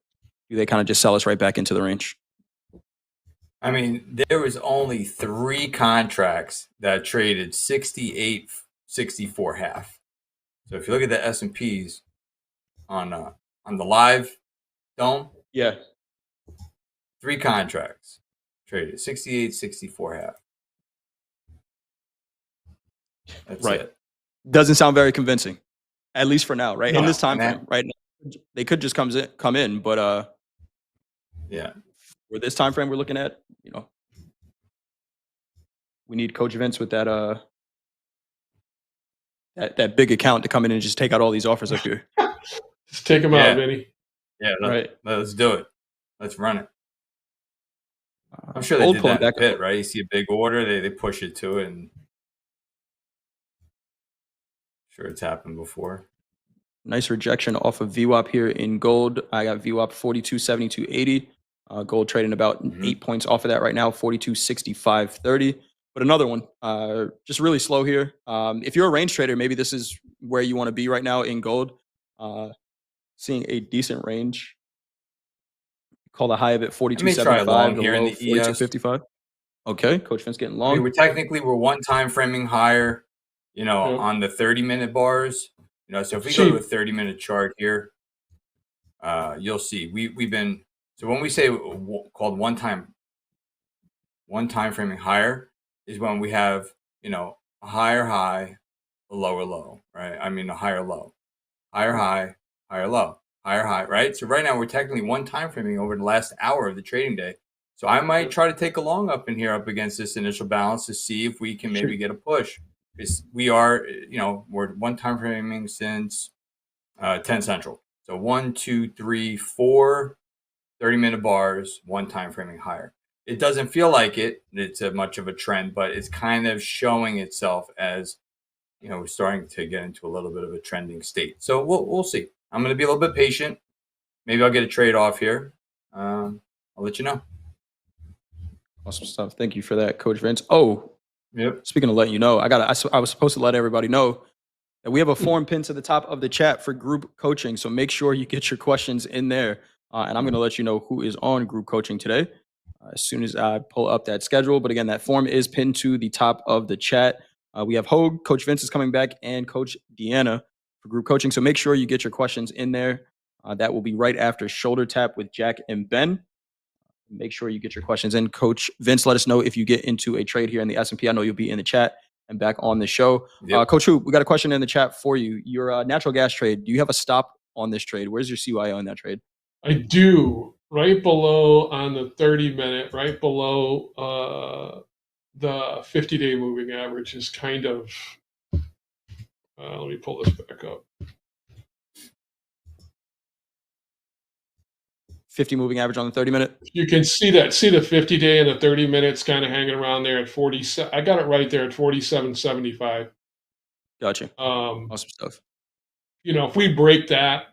do they kind of just sell us right back into the range? I mean, there was only 3 contracts that traded 68.64 half. So if you look at the S&Ps on the live dome, 3 contracts traded 68.64 half. That's it. Doesn't sound very convincing, at least for now, right? In this time frame, right? They could just come in, but for this time frame we're looking at, we need Coach Vince with that that big account to come in and just take out all these offers up here. Just take them out, Vinny. Yeah, let's do it. Let's run it. I'm sure they did that in a bit, right? You see a big order, they push it to it, and sure it's happened before. Nice rejection off of VWAP here in gold. I got VWAP 42.72.80. Gold trading about 8 points off of that right now, 42.65.30. But another one, just really slow here. If you're a range trader, maybe this is where you want to be right now in gold. Seeing a decent range. Call the high of it 42.75, the low 42.55. Okay, Coach Vince getting I long. mean, we're one time framing higher, Yep. on the 30-minute bars. So if we go to a 30-minute chart here, you'll see we've been, so when we say called one time framing higher is when we have, a higher high, a lower low, right? I mean, a higher low, higher high, higher low, higher high, right? So right now we're technically one time framing over the last hour of the trading day. So I might try to take a long up in here up against this initial balance to see if we can maybe get a push. Because we are, we're one time framing since 10 Central. So 1, 2, 3, 4 30-minute bars, one time framing higher. It doesn't feel like it's a much of a trend, but it's kind of showing itself as, we're starting to get into a little bit of a trending state. So we'll see. I'm going to be a little bit patient. Maybe I'll get a trade off here. I'll let you know. Awesome stuff. Thank you for that, Coach Vince. Oh, yep. Speaking of letting you know, I was supposed to let everybody know that we have a form pinned to the top of the chat for group coaching. So make sure you get your questions in there. And I'm going to let you know who is on group coaching today as soon as I pull up that schedule. But again, that form is pinned to the top of the chat. We have Hogue, Coach Vince is coming back, and Coach Deanna for group coaching. So make sure you get your questions in there. That will be right after Shoulder Tap with Jack and Ben. Make sure you get your questions in. Coach Vince, let us know if you get into a trade here in the S&P. I know you'll be in the chat and back on the show. Yep. Coach Hu, we got a question in the chat for you. Your natural gas trade, do you have a stop on this trade? Where's your CYO in that trade? I do. Right below on the 30-minute, right below the 50-day moving average is kind of, let me pull this back up. 50 moving average on the 30-minute? You can see the 50-day and the 30 minutes kind of hanging around there at 40. I got it right there at 47.75. Gotcha. Awesome stuff. If we break that,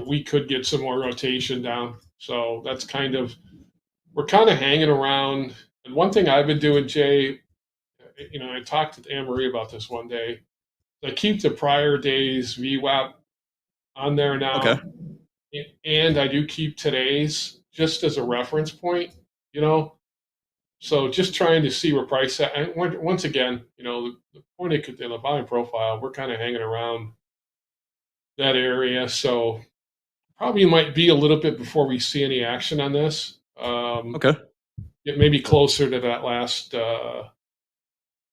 we could get some more rotation down. So that's we're kind of hanging around. And one thing I've been doing, Jay, I talked to Anne-Marie about this one day. I keep the prior day's VWAP on there now. Okay. And I do keep today's just as a reference point, So just trying to see where price at. And once again, the point in the volume profile, we're kind of hanging around that area. So probably might be a little bit before we see any action on this. Okay. It may be closer to that last to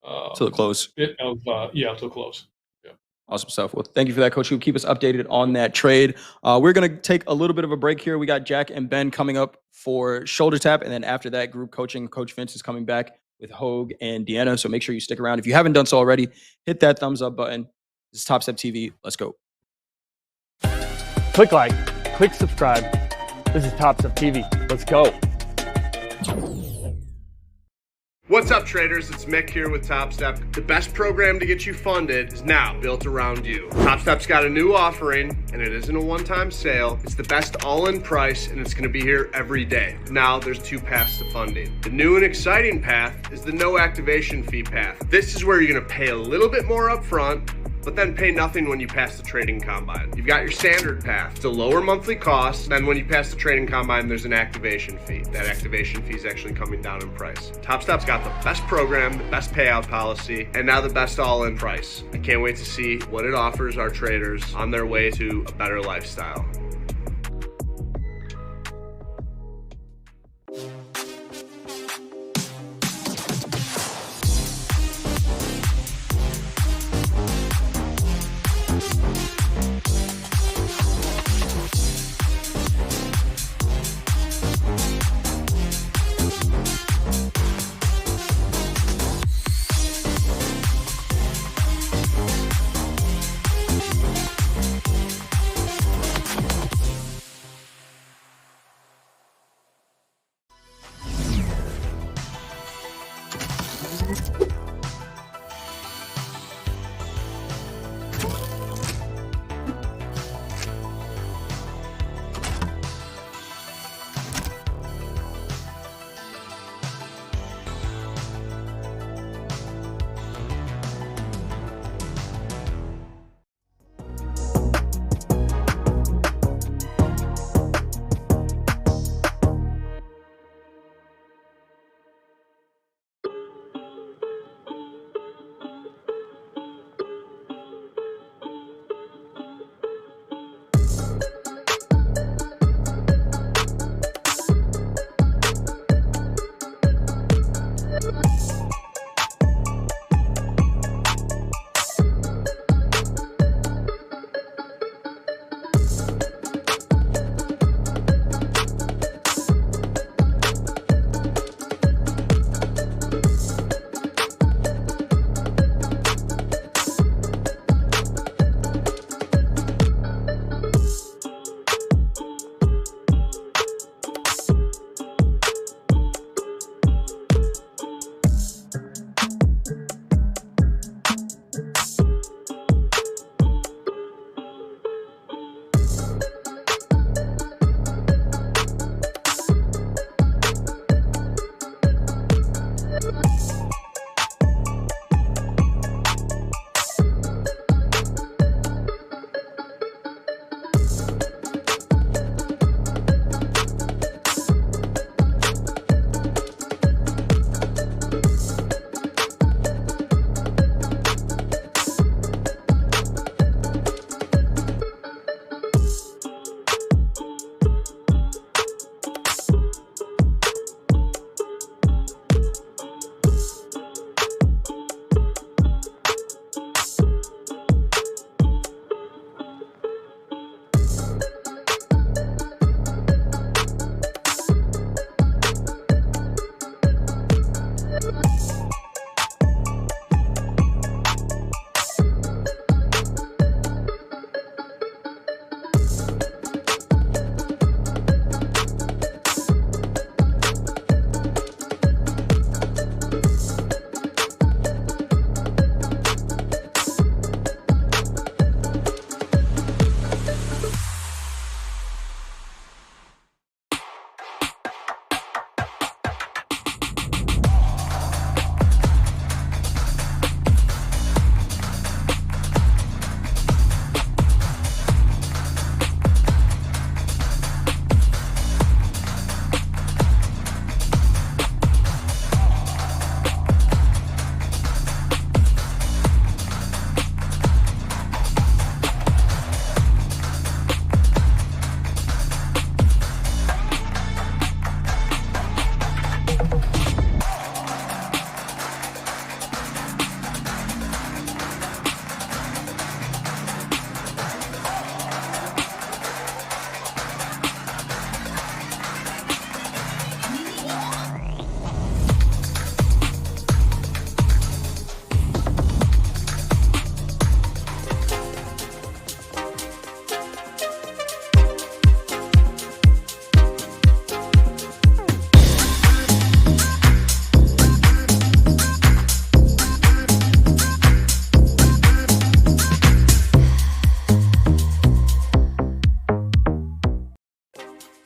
the close. Bit of to the close. Awesome stuff. Well, thank you for that, Coach Hu. Keep us updated on that trade. We're going to take a little bit of a break here. We got Jack and Ben coming up for Shoulder Tap. And then after that, group coaching, Coach Vince is coming back with Hogue and Deanna. So make sure you stick around. If you haven't done so already, hit that thumbs up button. This is TopstepTV. Let's go. Click like, click subscribe. This is TopstepTV. Let's go. What's up, traders? It's Mick here with Topstep. The best program to get you funded is now built around you. Topstep's got a new offering, and it isn't a one-time sale. It's the best all-in price, and it's going to be here every day. Now there's two paths to funding. The new and exciting path is the no activation fee path. This is where you're going to pay a little bit more upfront, but then pay nothing when you pass the trading combine. You've got your standard path. It's a lower monthly cost. Then when you pass the trading combine, there's an activation fee. That activation fee is actually coming down in price. Topstep's got the best program, the best payout policy, and now the best all-in price. I can't wait to see what it offers our traders on their way to a better lifestyle.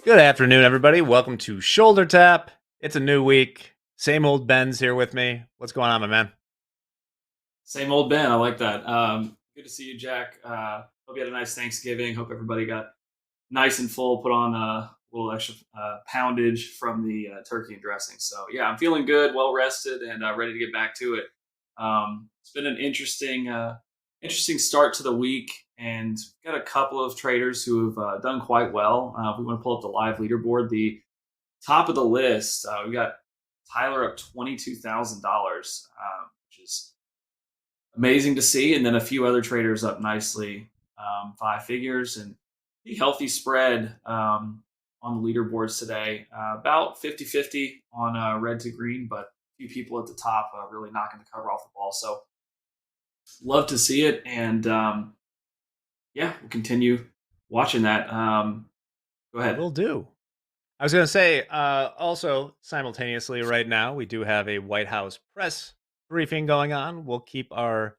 Good afternoon, everybody. Welcome to Shoulder Tap. It's a new week. Same old Ben's here with me. What's going on, my man? Same old Ben. I like that. Good to see you, Jack. Hope you had a nice Thanksgiving. Hope everybody got nice and full. Put on a little extra poundage from the turkey and dressing. So yeah, I'm feeling good, well rested, and ready to get back to it. It's been an interesting start to the week, and got a couple of traders who have done quite well. If we want to pull up the live leaderboard, the top of the list, we got Tyler up $22,000, which is amazing to see, and then a few other traders up nicely, 5 figures, and a healthy spread on the leaderboards today. About 50-50 on red to green, but a few people at the top really knocking the cover off the ball. So love to see it, and yeah, we'll continue watching that. Go ahead. Will do. I was going to say, also simultaneously right now, we do have a White House press briefing going on. We'll keep our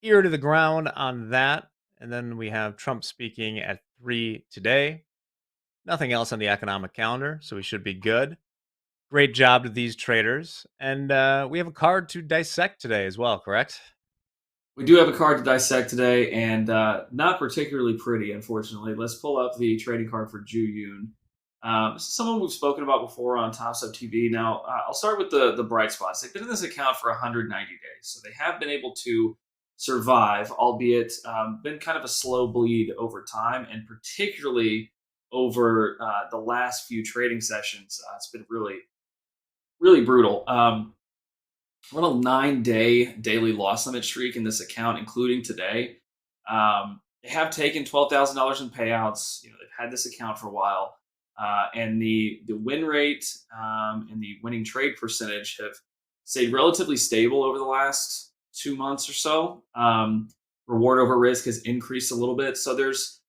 ear to the ground on that. And then we have Trump speaking at 3 today. Nothing else on the economic calendar, so we should be good. Great job to these traders. And we have a card to dissect today as well, correct? We do have a card to dissect today, and not particularly pretty, unfortunately. Let's pull up the trading card for Ju Yoon. This is someone we've spoken about before on TopstepTV. Now, I'll start with the bright spots. They've been in this account for 190 days, so they have been able to survive, albeit been kind of a slow bleed over time, and particularly over the last few trading sessions. It's been really, really brutal. We're on a 9-day daily loss limit streak in this account, including today. They have taken $12,000 in payouts. They've had this account for a while. And the win rate and the winning trade percentage have stayed relatively stable over the last 2 months or so. Reward over risk has increased a little bit. So there's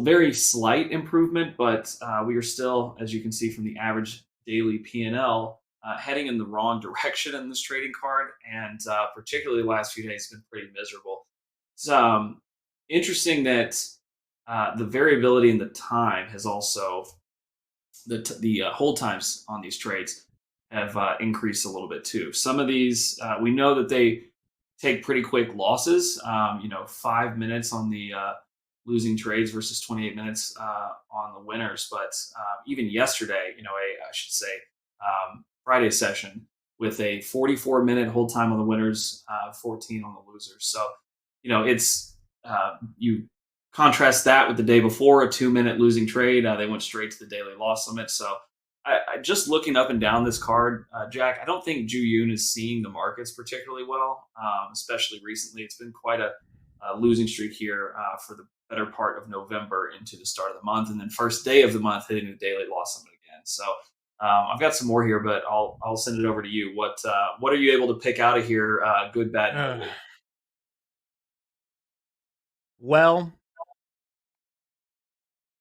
very slight improvement, but we are still, as you can see from the average daily P&L, heading in the wrong direction in this trading card. And particularly the last few days have been pretty miserable. It's interesting that the variability in the time has also, the hold times on these trades have increased a little bit too. Some of these, we know that they take pretty quick losses, 5 minutes on the losing trades versus 28 minutes on the winners. But even yesterday, I should say, Friday session with a 44-minute hold time on the winners, 14 on the losers. So, it's, you contrast that with the day before, a 2-minute losing trade. They went straight to the daily loss limit. So I just looking up and down this card, Jack, I don't think Ju Yoon is seeing the markets particularly well, especially recently. It's been quite a losing streak here for the better part of November into the start of the month. And then first day of the month hitting the daily loss limit again. So I've got some more here, but I'll send it over to you. What are you able to pick out of here? Good, bad, and ugly? Well,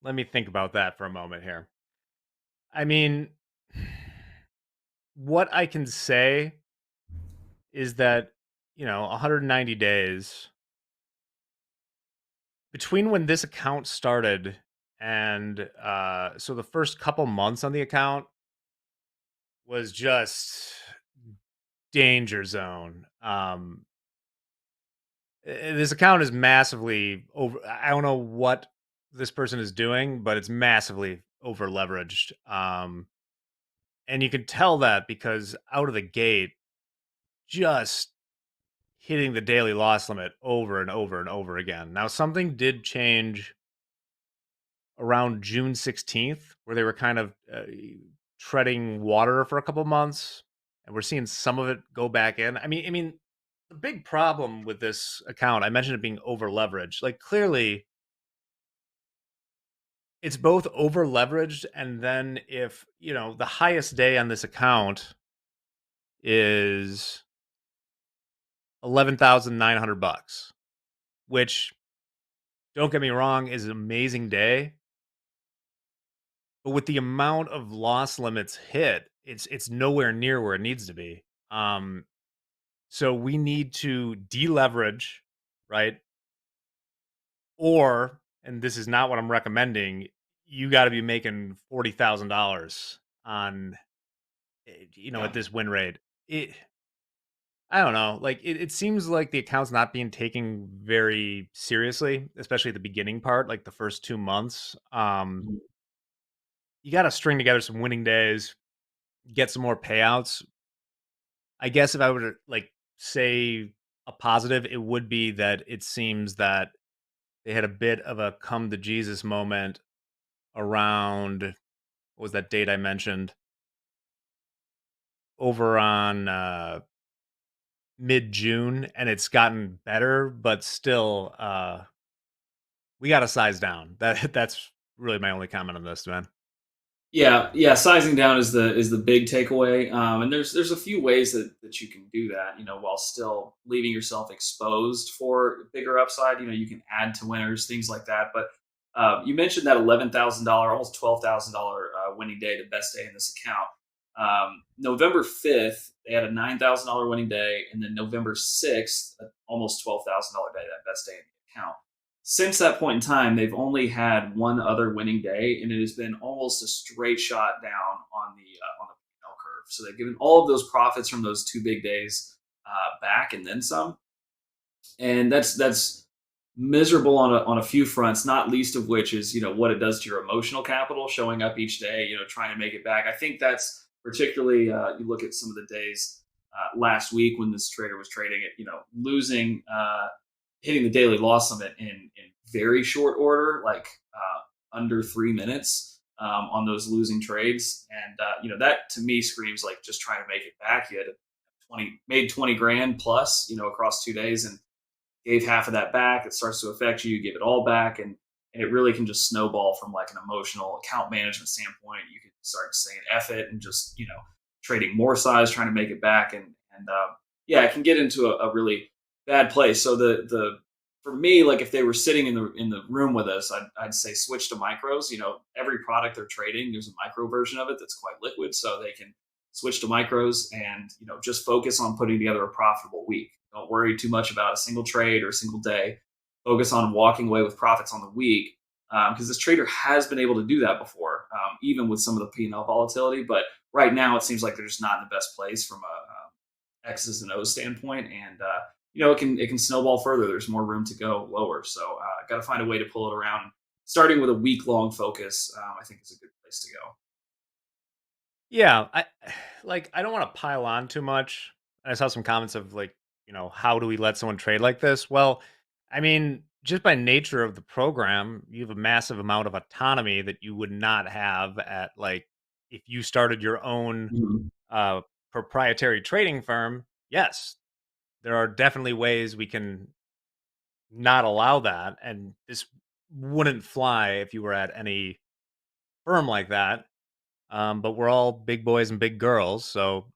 let me think about that for a moment here. I mean, what I can say is that, 190 days between when this account started and so the first couple months on the account was just danger zone. This account is massively over. I don't know what this person is doing, but it's massively over leveraged. And you can tell that because out of the gate, just hitting the daily loss limit over and over and over again. Now, something did change around June 16th, where they were kind of treading water for a couple months, and we're seeing some of it go back in. I mean, the big problem with this account, I mentioned it being over leveraged. Like, clearly, it's both over leveraged, and then if the highest day on this account is $11,900, which, don't get me wrong, is an amazing day. But with the amount of loss limits hit, it's nowhere near where it needs to be. So we need to deleverage, right? Or, and this is not what I'm recommending, you got to be making $40,000 on, at this win rate. I don't know. Like it seems like the account's not being taken very seriously, especially the beginning part, like the first 2 months. You got to string together some winning days, get some more payouts. I guess if I were to like say a positive, it would be that it seems that they had a bit of a come to Jesus moment around what was that date I mentioned over on mid June, and it's gotten better, but still, we got to size down. That's really my only comment on this, man. Yeah. Sizing down is the big takeaway, and there's a few ways that you can do that. While still leaving yourself exposed for bigger upside. You can add to winners, things like that. But you mentioned that $11,000, almost $12,000 winning day, the best day in this account. November 5th, they had a $9,000 winning day, and then November 6th, almost $12,000 day, that best day in the account. Since that point in time, they've only had one other winning day, and it has been almost a straight shot down on the P&L curve. So they've given all of those profits from those 2 big days back, and then some. And that's miserable on a few fronts, not least of which is what it does to your emotional capital, showing up each day, trying to make it back. I think that's particularly you look at some of the days last week when this trader was trading it, losing. Hitting the daily loss limit in very short order, like under 3 minutes on those losing trades. And, that to me screams like just trying to make it back. You had made 20 grand plus, across 2 days and gave half of that back. It starts to affect you. You give it all back. And it really can just snowball from like an emotional account management standpoint. You can start saying F it and just, trading more size, trying to make it back. And it can get into a really bad place. So for me, like if they were sitting in the room with us, I'd say switch to micros. Every product they're trading, there's a micro version of it that's quite liquid, so they can switch to micros and just focus on putting together a profitable week. Don't worry too much about a single trade or a single day. Focus on walking away with profits on the week, because this trader has been able to do that before, even with some of the P&L volatility. But right now, it seems like they're just not in the best place from a X's and O's standpoint, and it can snowball further. There's more room to go lower, so got to find a way to pull it around. Starting with a week-long focus, I think is a good place to go. Yeah, I don't want to pile on too much. I saw some comments of like, how do we let someone trade like this? Well, I mean, just by nature of the program, you have a massive amount of autonomy that you would not have at like if you started your own proprietary trading firm. Yes, there are definitely ways we can not allow that, and this wouldn't fly if you were at any firm like that. But we're all big boys and big girls, so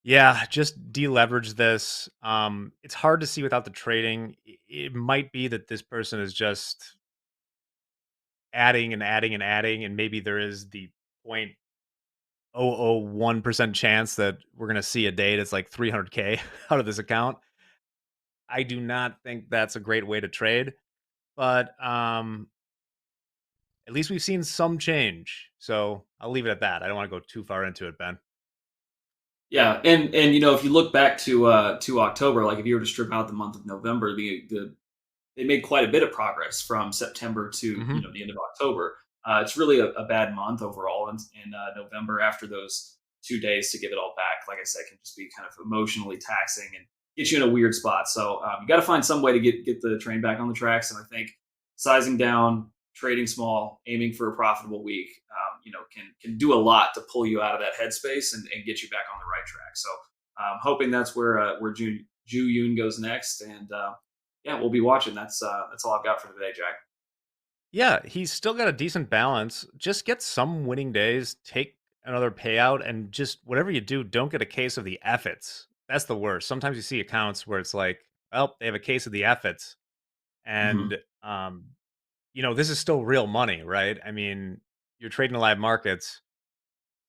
yeah, just deleverage this. It's hard to see without the trading. It might be that this person is just adding and adding and adding, and maybe there is the 0.001% chance that we're going to see a day that's like 300K out of this account. I do not think that's a great way to trade, but at least we've seen some change. So I'll leave it at that. I don't want to go too far into it, Ben. Yeah, and if you look back to October, like if you were to strip out the month of November, they made quite a bit of progress from September to the end of October. It's really a bad month overall in November after those 2 days to give it all back. Like I said, can just be kind of emotionally taxing and get you in a weird spot. So you got to find some way to get the train back on the tracks. And I think sizing down, trading small, aiming for a profitable week, can do a lot to pull you out of that headspace and get you back on the right track. So hoping that's where Ju Yoon goes next. And we'll be watching. That's all I've got for today, Jack. Yeah, he's still got a decent balance. Just get some winning days, take another payout, and just whatever you do, don't get a case of the F-its. That's the worst. Sometimes you see accounts where it's like, well, they have a case of the F-its. And, this is still real money, right? I mean, you're trading live markets.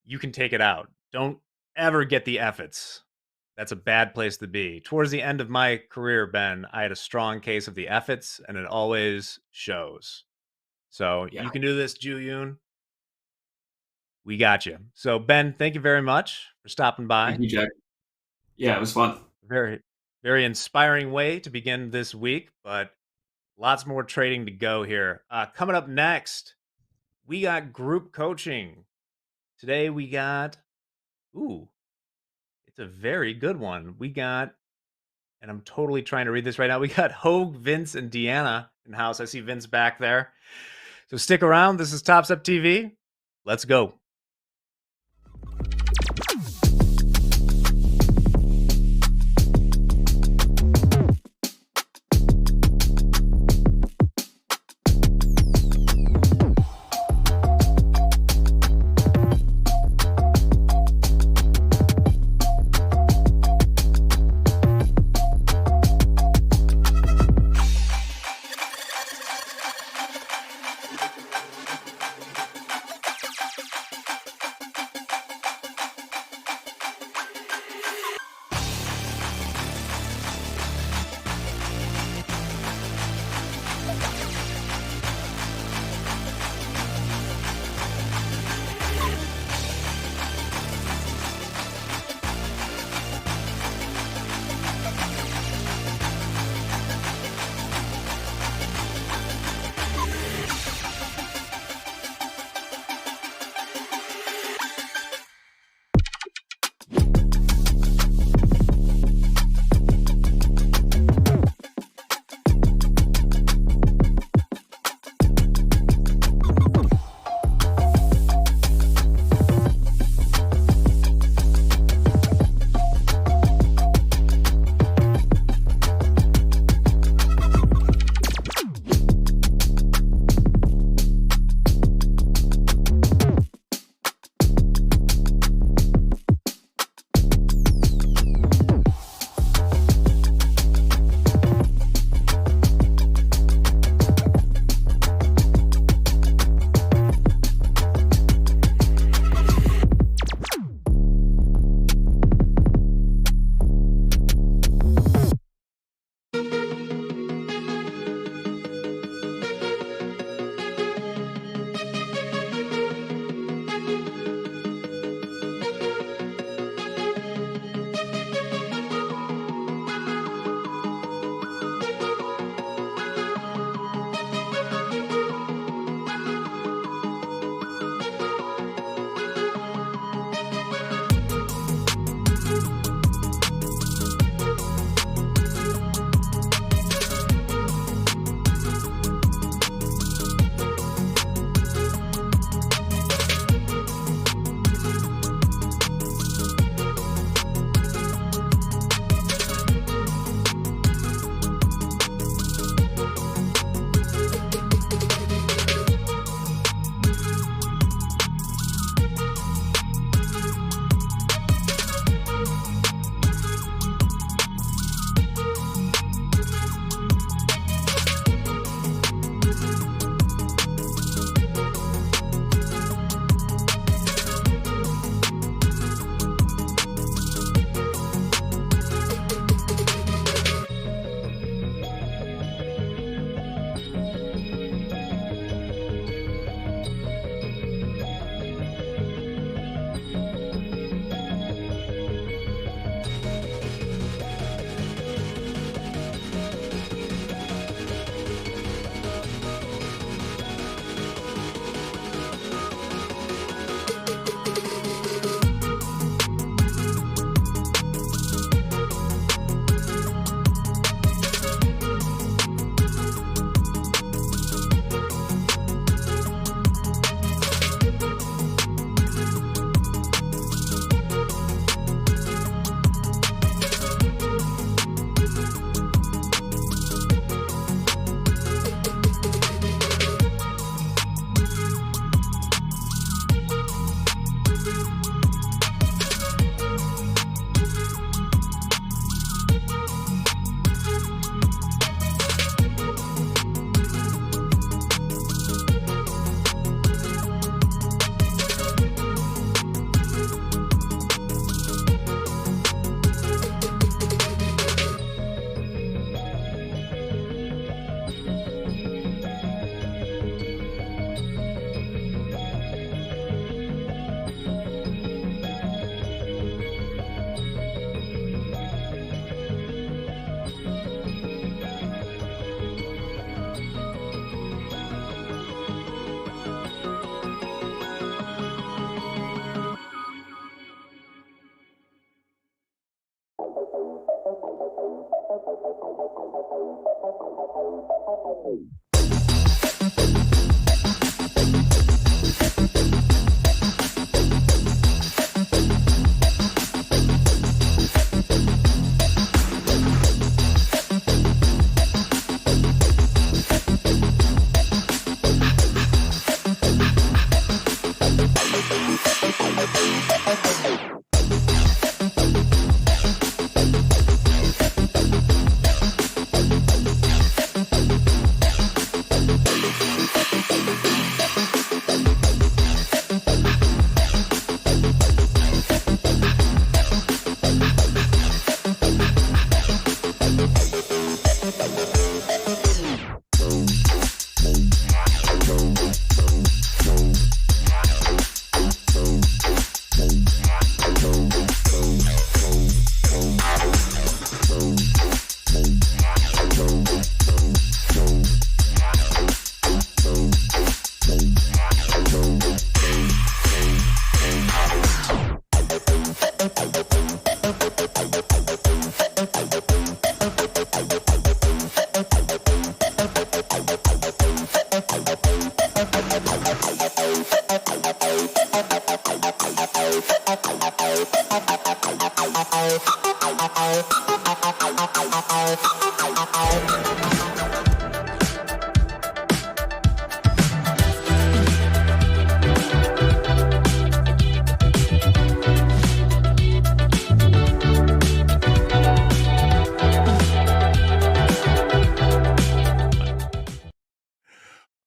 You can take it out. Don't ever get the F-its. that's a bad place to be. Towards the end of my career, Ben, I had a strong case of the efforts, and it always shows. So you can do this, Ju Yoon. We got you. So, Ben, thank you very much for stopping by. Thank you, Jack. Yeah, it was fun. Very, very inspiring way to begin this week, but lots more trading to go here. Coming up next, we got group coaching. Today we got, it's a very good one. We got, and I'm totally trying to read this right now. We got Hogue, Vince, and Deanna in the house. I see Vince back there. So stick around. This is Topstep TV. Let's go.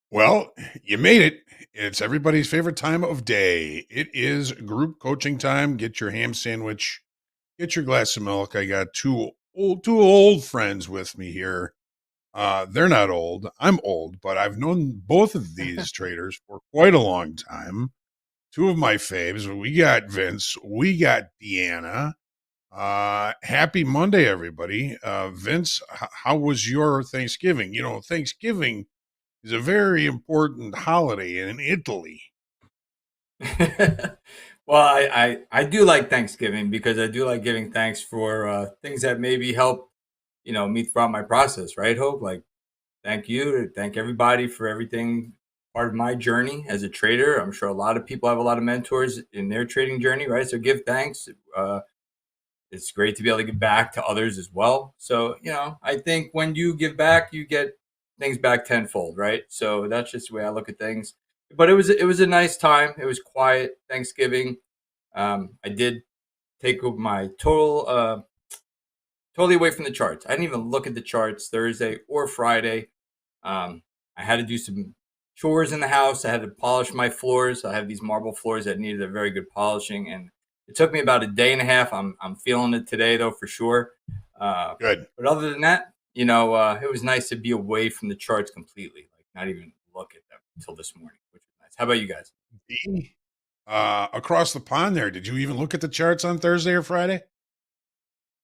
Well, you made it. It's everybody's favorite time of day. It is group coaching time. Get your ham sandwich, get your glass of milk. I got two old friends with me here. They're not old. I'm old, but I've known both of these traders for quite a long time. Two of my faves. We got Vince. We got Deanna. Happy Monday, everybody. Vince, how was your Thanksgiving? You know, Thanksgiving is a very important holiday in Italy. Well, I do like Thanksgiving because I do like giving thanks for things that maybe help, me throughout my process, right, Hope? Like, thank you, thank everybody for everything, part of my journey as a trader. I'm sure a lot of people have a lot of mentors in their trading journey, right? So give thanks. It's great to be able to give back to others as well. So, I think when you give back, you get things back tenfold, right? So that's just the way I look at things. But it was a nice time. It was quiet Thanksgiving. I did take my totally away from the charts. I didn't even look at the charts Thursday or Friday. I had to do some chores in the house. I had to polish my floors. I have these marble floors that needed a very good polishing, and it took me about a day and a half. I'm feeling it today though, for sure. Good. But other than that, it was nice to be away from the charts completely, like not even look at them until this morning, which was nice. How about you guys? Across the pond there, did you even look at the charts on Thursday or Friday?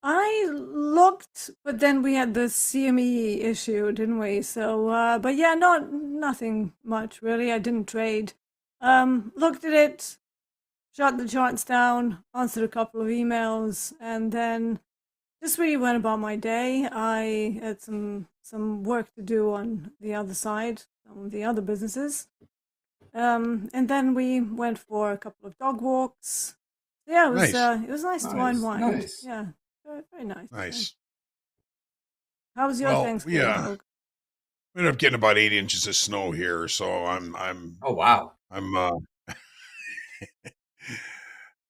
I looked, but then we had the CME issue, didn't we? So, but yeah, nothing much really. I didn't trade. Looked at it, shut the charts down, answered a couple of emails, and then just really went about my day. I had some work to do on the other side, on the other businesses. And then we went for a couple of dog walks. Yeah, it was nice to unwind. Nice. Yeah, very nice. Nice. How was your Thanksgiving? Yeah, we ended up getting about 8 inches of snow here, so I'm. Oh wow! I'm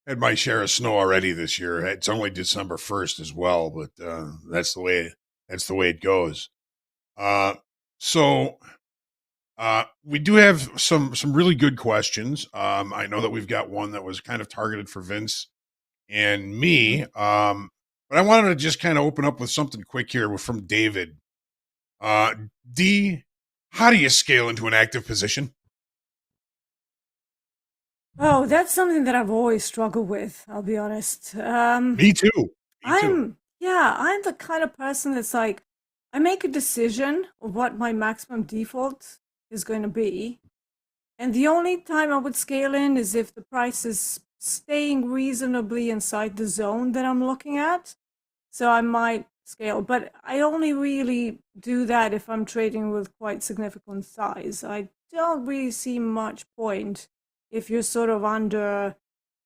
had my share of snow already this year. It's only December 1st as well, but that's the way it goes. So we do have some really good questions. I know that we've got one that was kind of targeted for Vince and me. But I wanted to just kind of open up with something quick here from David. D, how do you scale into an active position? Oh, that's something that I've always struggled with, I'll be honest. Me too. I'm the kind of person that's like, I make a decision of what my maximum default is going to be. And the only time I would scale in is if the price is staying reasonably inside the zone that I'm looking at. So I might scale, but I only really do that if I'm trading with quite significant size. I don't really see much point if you're sort of under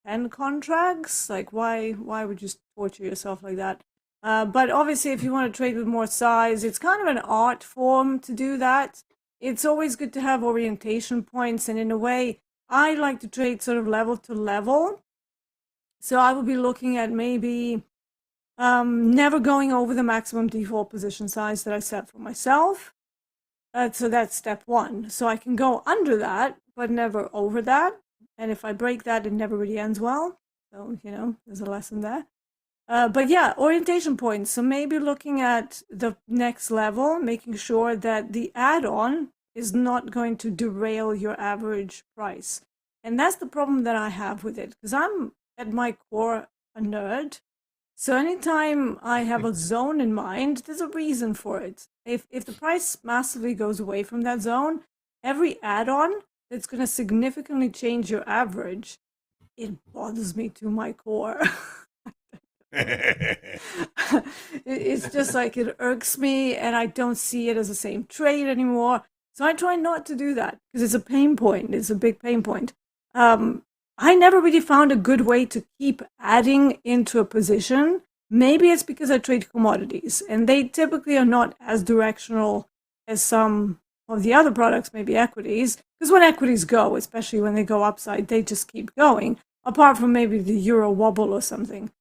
10 contracts. Like, why would you torture yourself like that? But obviously, if you want to trade with more size, it's kind of an art form to do that. It's always good to have orientation points, and in a way, I like to trade sort of level to level. So I would be looking at maybe never going over the maximum default position size that I set for myself. So that's step one. So I can go under that, but never over that. And if I break that, it never really ends well. So, there's a lesson there. But yeah, orientation points. So maybe looking at the next level, making sure that the add-on is not going to derail your average price. And that's the problem that I have with it, because I'm at my core a nerd. So anytime I have a zone in mind, there's a reason for it. If the price massively goes away from that zone, every add-on that's going to significantly change your average, it bothers me to my core. It's just like it irks me, and I don't see it as the same trade anymore. So I try not to do that because it's a pain point. It's a big pain point. I never really found a good way to keep adding into a position. Maybe it's because I trade commodities, and they typically are not as directional as some of the other products, maybe equities. Because when equities go, especially when they go upside, they just keep going, apart from maybe the euro wobble or something.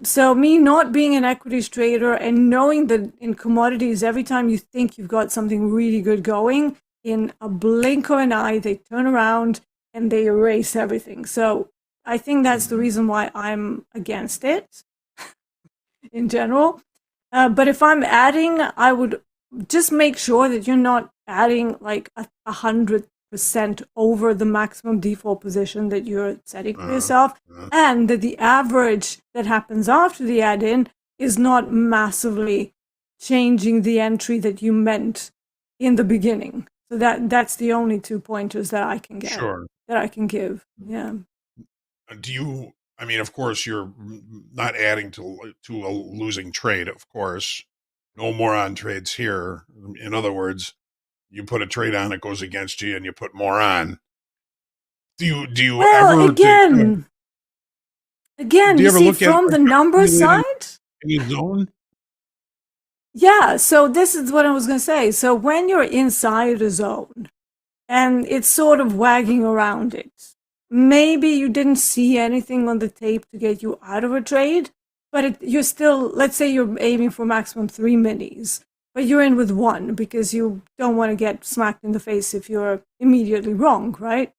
So me not being an equities trader and knowing that in commodities, every time you think you've got something really good going, in a blink of an eye, they turn around and they erase everything. So I think that's the reason why I'm against it in general. But if I'm adding, I would just make sure that you're not adding like 100% over the maximum default position that you're setting for yourself, and that the average that happens after the add-in is not massively changing the entry that you meant in the beginning. So that's the only 2 pointers that I can get. Sure. That I can give. Yeah. Do you? I mean, of course, you're not adding to a losing trade. Of course, no more on trades here. In other words, you put a trade on, it goes against you, and you put more on. Do you ever again? You see, from the number side, any zone? Yeah. So this is what I was going to say. So when you're inside a zone, and it's sort of wagging around it, maybe you didn't see anything on the tape to get you out of a trade, but you're still, let's say you're aiming for maximum 3 minis, but you're in with 1 because you don't want to get smacked in the face if you're immediately wrong, right?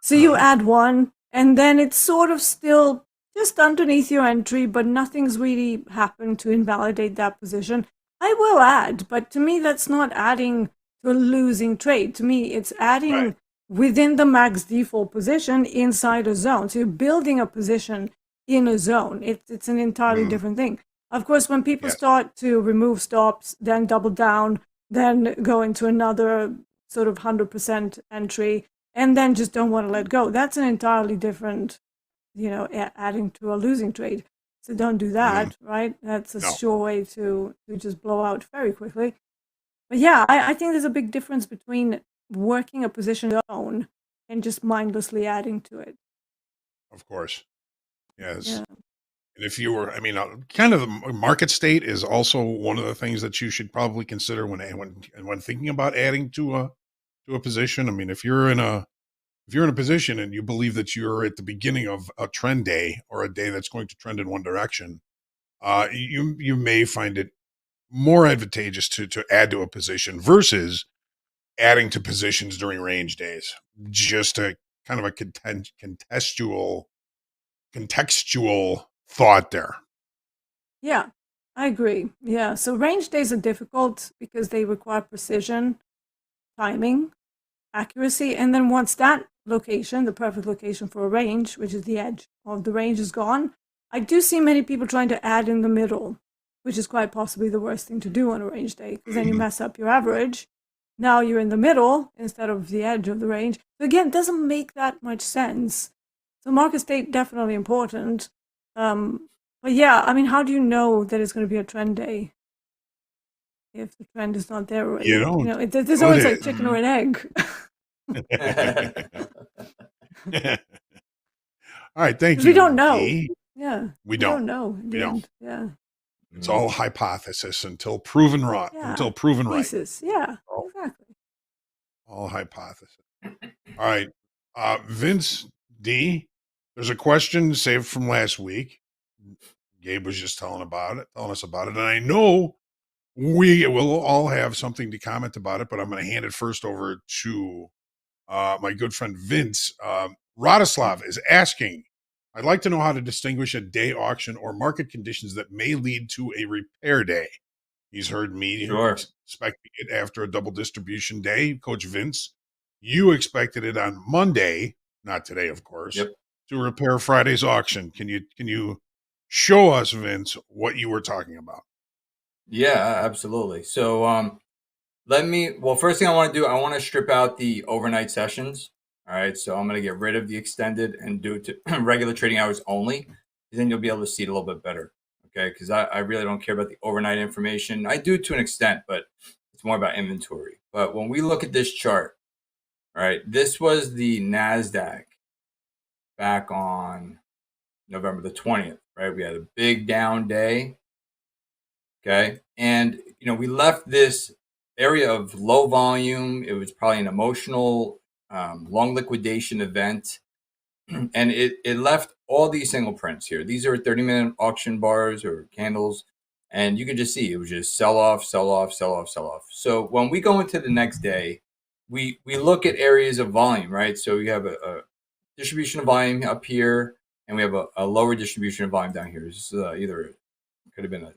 So you add 1, and then it's sort of still just underneath your entry, but nothing's really happened to invalidate that position. I will add, but to me, that's not adding to a losing trade. To me, it's adding within the max default position inside a zone. So you're building a position in a zone. It's an entirely different thing. Of course, when people start to remove stops, then double down, then go into another sort of 100% entry, and then just don't want to let go, that's an entirely different, adding to a losing trade. So don't do that, right? That's a sure way to just blow out very quickly. But yeah, I think there's a big difference between working a position zone and just mindlessly adding to it. Of course. Yes. Yeah. And if you were, kind of the market state is also one of the things that you should probably consider when thinking about adding to a position. I mean, if you're in a position and you believe that you're at the beginning of a trend day or a day that's going to trend in one direction, you may find it more advantageous to add to a position versus adding to positions during range days. Just a kind of a contextual thought there. Yeah, I agree. Yeah, so range days are difficult because they require precision, timing, accuracy, and then once that location, the perfect location for a range, which is the edge of the range, is gone, I do see many people trying to add in the middle, which is quite possibly the worst thing to do on a range day, because then you mess up your average. Now you're in the middle instead of the edge of the range. So again, it doesn't make that much sense. So market state definitely important. But yeah, I mean, how do you know that it's going to be a trend day if the trend is not there already? You don't. There's always like chicken or an egg. All right, thank you. We don't know. D. Yeah. We don't know. We don't. Yeah. It's all hypothesis until proven wrong. Yeah. Until proven right. Thesis. Yeah. Exactly. All hypothesis. All right. Vince D. There's a question saved from last week. Gabe was just telling us about it. And I know we will all have something to comment about it, but I'm going to hand it first over to my good friend Vince. Radoslav is asking, I'd like to know how to distinguish a day auction or market conditions that may lead to a repair day. He's heard me expecting it after a double distribution day. Coach Vince, you expected it on Monday, not today, of course, to repair Friday's auction. Can you show us, Vince, what you were talking about? Yeah, absolutely. So first thing I want to do, I want to strip out the overnight sessions. All right. So I'm going to get rid of the extended and do it to regular trading hours only. Then you'll be able to see it a little bit better. Okay. Because I really don't care about the overnight information. I do to an extent, but it's more about inventory. But when we look at this chart, all right, this was the Nasdaq back on November the 20th, right? We had a big down day. Okay. And, we left this area of low volume. It was probably an emotional, long liquidation event. And it left all these single prints here. These are 30-minute auction bars or candles. And you can just see it was just sell off, sell off, sell off, sell off. So when we go into the next day, we look at areas of volume, right? So we have a distribution of volume up here, and we have a lower distribution of volume down here. This is either could have been a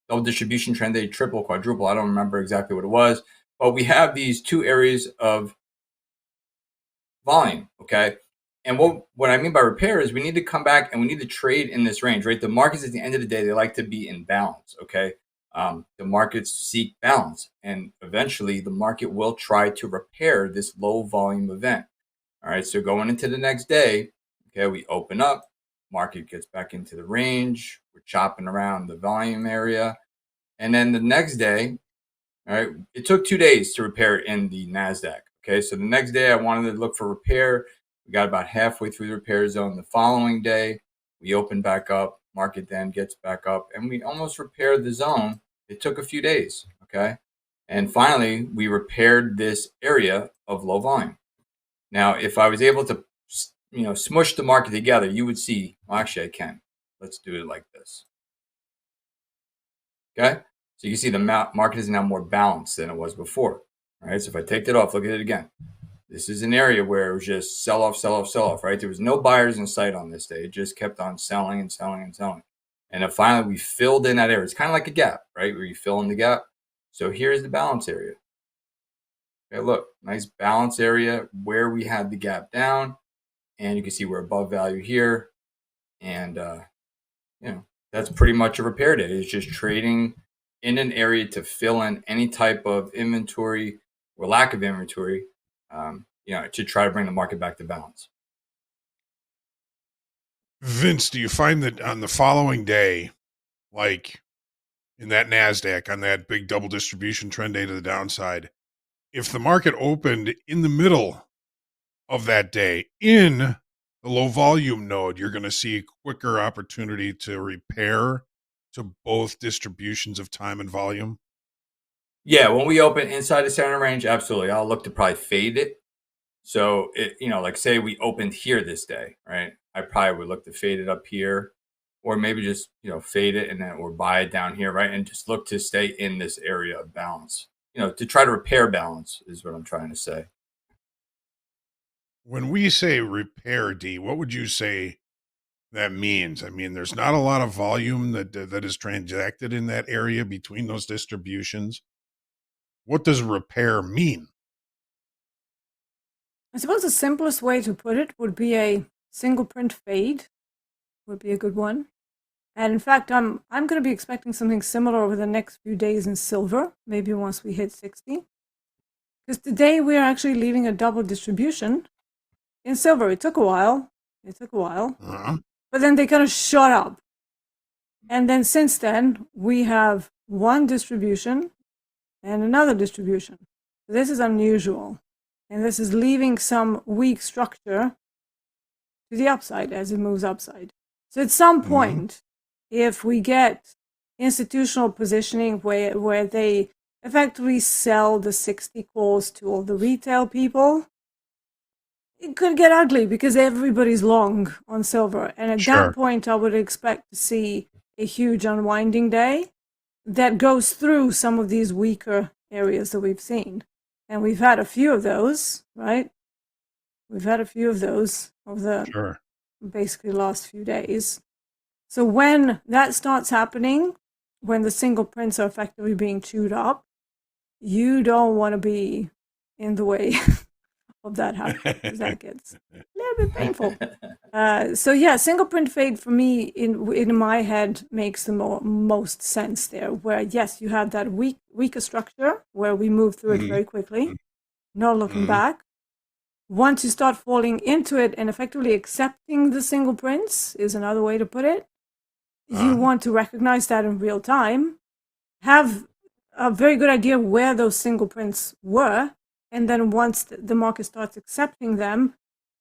double distribution trend day, triple, quadruple. I don't remember exactly what it was, but we have these two areas of volume. Okay. And what I mean by repair is we need to come back and we need to trade in this range, right? The markets at the end of the day, they like to be in balance. Okay. The markets seek balance, and eventually the market will try to repair this low volume event. All right. So going into the next day, okay, we open up, market gets back into the range. We're chopping around the volume area. And then the next day, all right, it took 2 days to repair in the Nasdaq. Okay. So the next day I wanted to look for repair. We got about halfway through the repair zone. The following day, we open back up, market then gets back up, and we almost repaired the zone. It took a few days. Okay. And finally, we repaired this area of low volume. Now, if I was able to, smush the market together, you would see, well, actually I can. Let's do it like this. Okay. So you can see the market is now more balanced than it was before. All right. So if I take that off, look at it again. This is an area where it was just sell off, sell off, sell off, right? There was no buyers in sight on this day. It just kept on selling and selling and selling. And then finally we filled in that area. It's kind of like a gap, right? Where you fill in the gap. So here's the balance area. Okay, look, nice balance area where we had the gap down. And you can see we're above value here. And, that's pretty much a repair day. It's just trading in an area to fill in any type of inventory or lack of inventory, to try to bring the market back to balance. Vince, do you find that on the following day, like in that NASDAQ, on that big double distribution trend day to the downside, if the market opened in the middle of that day in the low volume node, you're going to see a quicker opportunity to repair to both distributions of time and volume? Yeah, when we open inside the center range, absolutely. I'll look to probably fade it. So, like say we opened here this day, right? I probably would look to fade it up here, or maybe just, fade it and then or buy it down here, right? And just look to stay in this area of balance, to try to repair balance is what I'm trying to say. When we say repair, D, what would you say that means? I mean, there's not a lot of volume that is transacted in that area between those distributions. What does repair mean? I suppose the simplest way to put it would be a single print fade would be a good one. And in fact, I'm going to be expecting something similar over the next few days in silver, maybe once we hit 60. Because today we are actually leaving a double distribution in silver. It took a while. But then they kind of shot up. And then since then, we have one distribution and another distribution. This is unusual. And this is leaving some weak structure to the upside as it moves upside. So at some point, if we get institutional positioning where they effectively sell the 60 calls to all the retail people, it could get ugly because everybody's long on silver. And at that point, I would expect to see a huge unwinding day that goes through some of these weaker areas that we've seen. And we've had a few of those, right? We've had a few of those over the basically last few days. So when that starts happening, when the single prints are effectively being chewed up, you don't want to be in the way of that happening, because that gets a little bit painful. So yeah, single print fade for me in my head makes the most sense there, where yes, you have that weaker structure where we move through it very quickly, not looking back. Once you start falling into it and effectively accepting the single prints is another way to put it, you want to recognize that in real time, have a very good idea where those single prints were, and then once the market starts accepting them,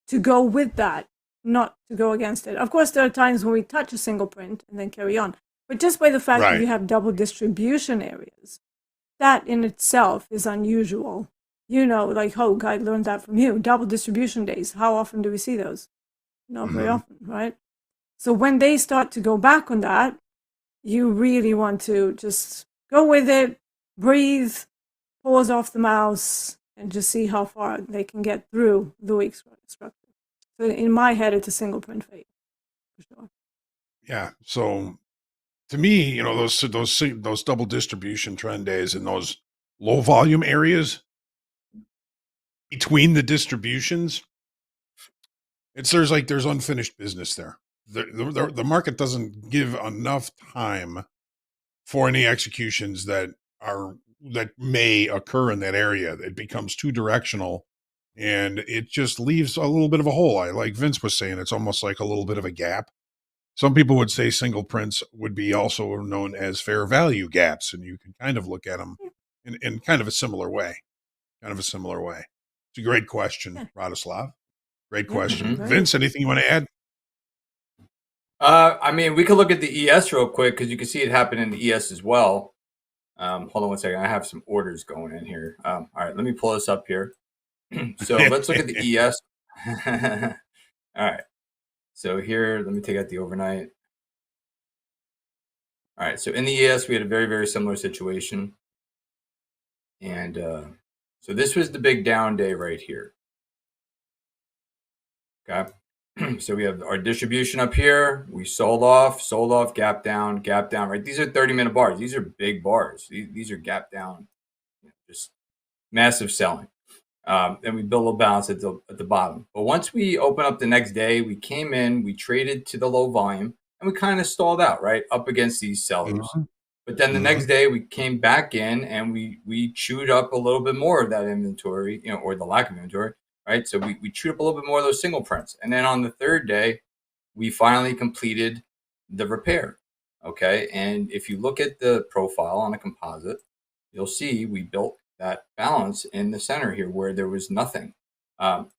to go with that, not to go against it. Of course, there are times when we touch a single print and then carry on. But just by the fact that you have double distribution areas, that in itself is unusual. You know, like Hogue, I learned that from you. Double distribution days, how often do we see those? Not very often, right? So when they start to go back on that, you really want to just go with it, breathe, pause off the mouse, and just see how far they can get through the weak structure. So in my head, it's a single print fade, for sure. Yeah. So to me, you know, those double distribution trend days and those low volume areas between the distributions, there's unfinished business there. The market doesn't give enough time for any executions that may occur in that area. It becomes too directional, and it just leaves a little bit of a hole. Like Vince was saying, it's almost like a little bit of a gap. Some people would say single prints would be also known as fair value gaps, and you can kind of look at them in kind of a similar way. It's a great question, Radoslav. Great question. Vince, anything you want to add? I mean, we could look at the ES real quick because you can see it happen in the ES as well. Hold on one second. I have some orders going in here. All right, let me pull this up here. So let's look at the ES. All right. So here, let me take out the overnight. All right. So in the ES, we had a very, very similar situation. And so this was the big down day right here. Okay. So we have our distribution up here. We sold off, gap down, right? These are 30-minute bars. These are big bars. These are gap down, just massive selling. And we built a little balance at the bottom. But once we open up the next day, we came in, we traded to the low volume, and we kind of stalled out, right, up against these sellers. But then the next day, we came back in and we chewed up a little bit more of that inventory, you know, or the lack of inventory. Right, so we chewed up a little bit more of those single prints. And then on the third day, we finally completed the repair, okay? And if you look at the profile on a composite, you'll see we built that balance in the center here where there was nothing.